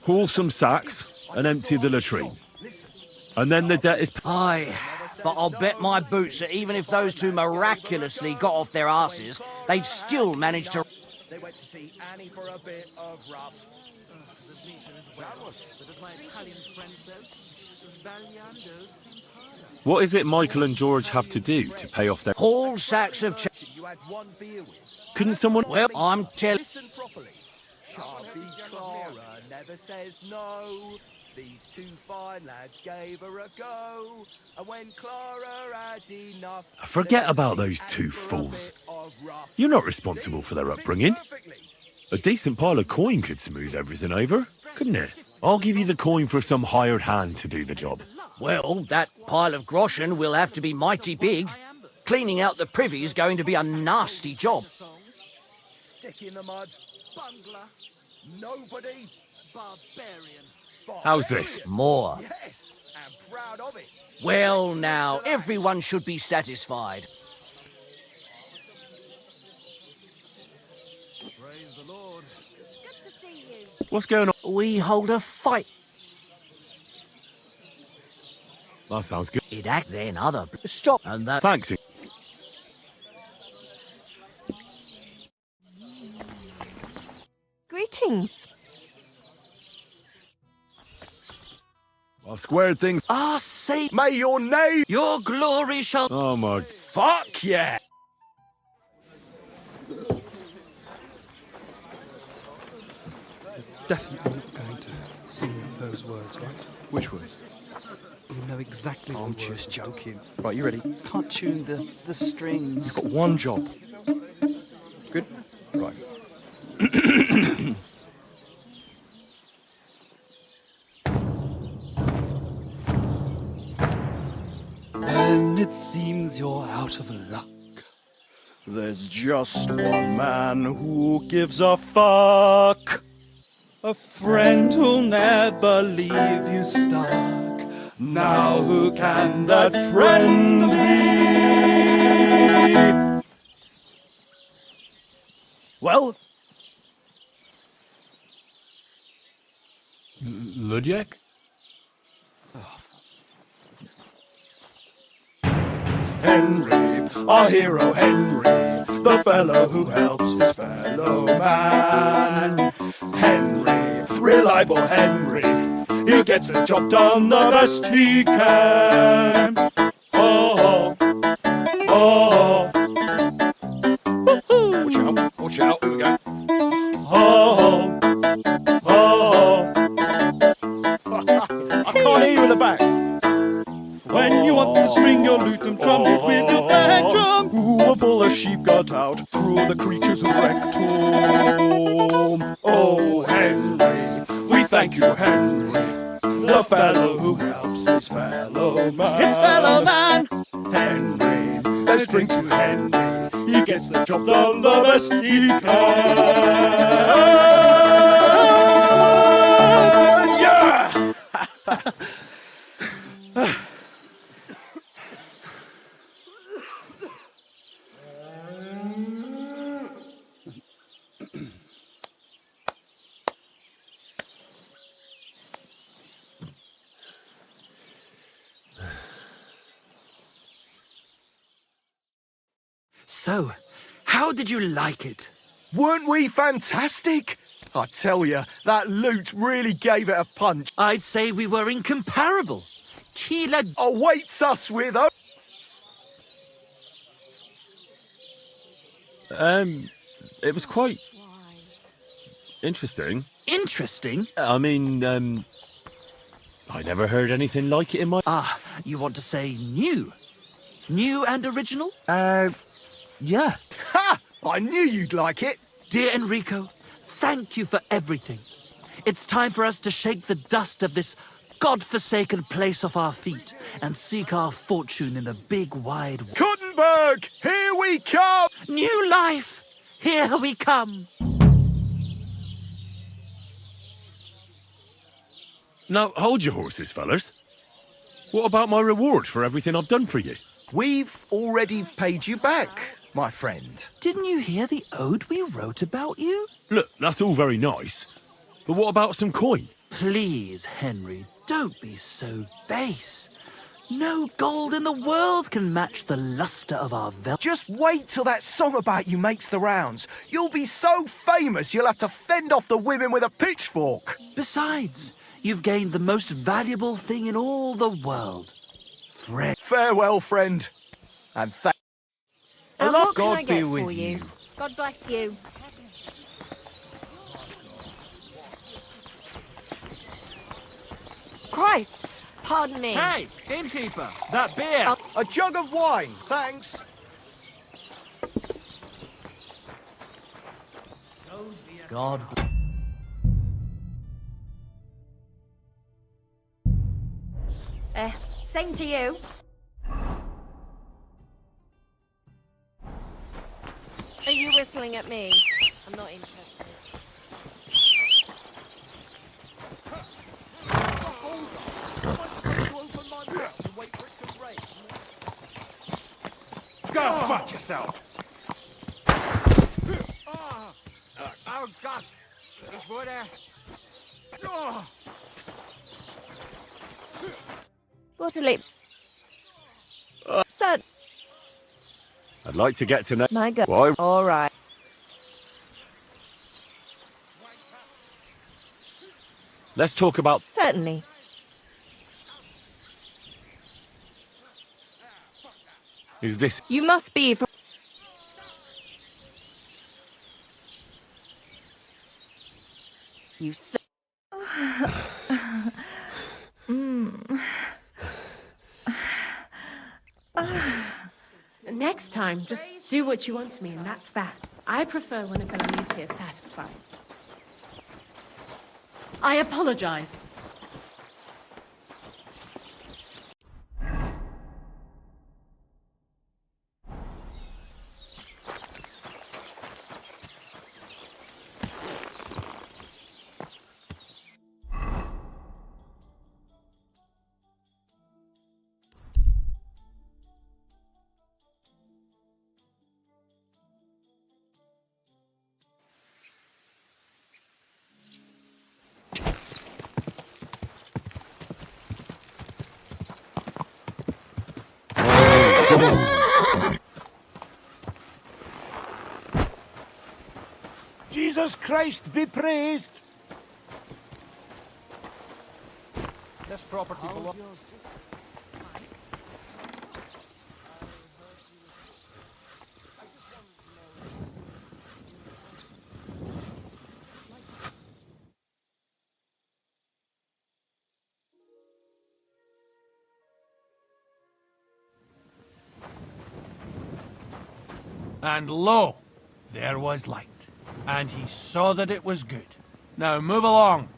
haul some sacks and empty the latrine. And then the debt is... Aye, but I'll bet my boots that even if those two miraculously got off their asses, they'd still manage to... They went to see Annie for a bit of rough. What is it Michael and George have to do to pay off their... Haul sacks of chaff. Couldn't someone... Well, I'm telling... Listen properly. Sharpie Clara never says no. These two fine lads gave her a go. And when Clara had enough... Forget about those two fools. You're not responsible for their upbringing. A decent pile of coin could smooth everything over, couldn't it? I'll give you the coin for some hired hand to do the job. Well, that pile of groschen will have to be mighty big. Cleaning out the privy's going to be a nasty job. Stick in the mud. Bungler. Nobody. Barbarian. How's this? More. Yes, and proud of it. Well, now, everyone should be satisfied. Praise the Lord. Good to see you. What's going on? We hold a fight. That sounds good. It act then other... Stop. And that... Thanks. Greetings. I've squared things. Ah, say, May your name... your glory shall... Oh my... Fuck yeah! Definitely not going to sing those words, right? Which words? You know exactly I'm what just joking. Right, you ready? Can't tune the strings. You've got one job. Good? Right. When it seems you're out of luck, there's just one man who gives a fuck. A friend who'll never leave you stuck. Now who can that friend be? Well, Ludiek? Henry, our hero Henry, the fellow who helps his fellow man. Henry, reliable Henry, he gets the job done the best he can. Oh, oh, oh. Watch out, here we go. Oh, oh, I can't hear you in the back. When you want to string your lute and trumpet with your bag drum, who will pull a sheep gut out through the creatures who wrecked home? Oh, Henry, we thank you, Henry, the fellow who helps his fellow man. His fellow man! Henry, let's drink to Henry, he gets the job done the best he can. Yeah! So, how did you like it? Weren't we fantastic? I tell you, that loot really gave it a punch. I'd say we were incomparable. Kila awaits us with a... It was quite interesting. Interesting? I mean, I never heard anything like it in my... Ah, you want to say new? New and original? Yeah. Ha! I knew you'd like it. Dear Enrico, thank you for everything. It's time for us to shake the dust of this God-forsaken place off our feet and seek our fortune in the big wide world. Kuttenberg, here we come! New life, here we come. Now, hold your horses, fellas. What about my reward for everything I've done for you? We've already paid you back, my friend. Didn't you hear the ode we wrote about you? Look, that's all very nice. But what about some coin? Please, Henry, don't be so base. No gold in the world can match the luster of our velvet. Just wait till that song about you makes the rounds. You'll be so famous you'll have to fend off the women with a pitchfork. Besides, you've gained the most valuable thing in all the world. Friend. Farewell, friend. And thank... And what can I God get be with for you? God bless you. Christ! Pardon me. Hey, innkeeper, that beer. A jug of wine, thanks. God. Same to you. Are you whistling at me? I'm not interested. Go fuck yourself! Oh, gosh. Ich wurde... Oh. What a leap. Son. I'd like to get to know... My God. Why? All right. Let's talk about... Certainly. Is this... You must be from... You so... Next time, just do what you want to me, and that's that. I prefer when a fellow leaves here satisfied. I apologize. Jesus Christ be praised! This property belongs... And lo, there was light. And he saw that it was good. Now move along.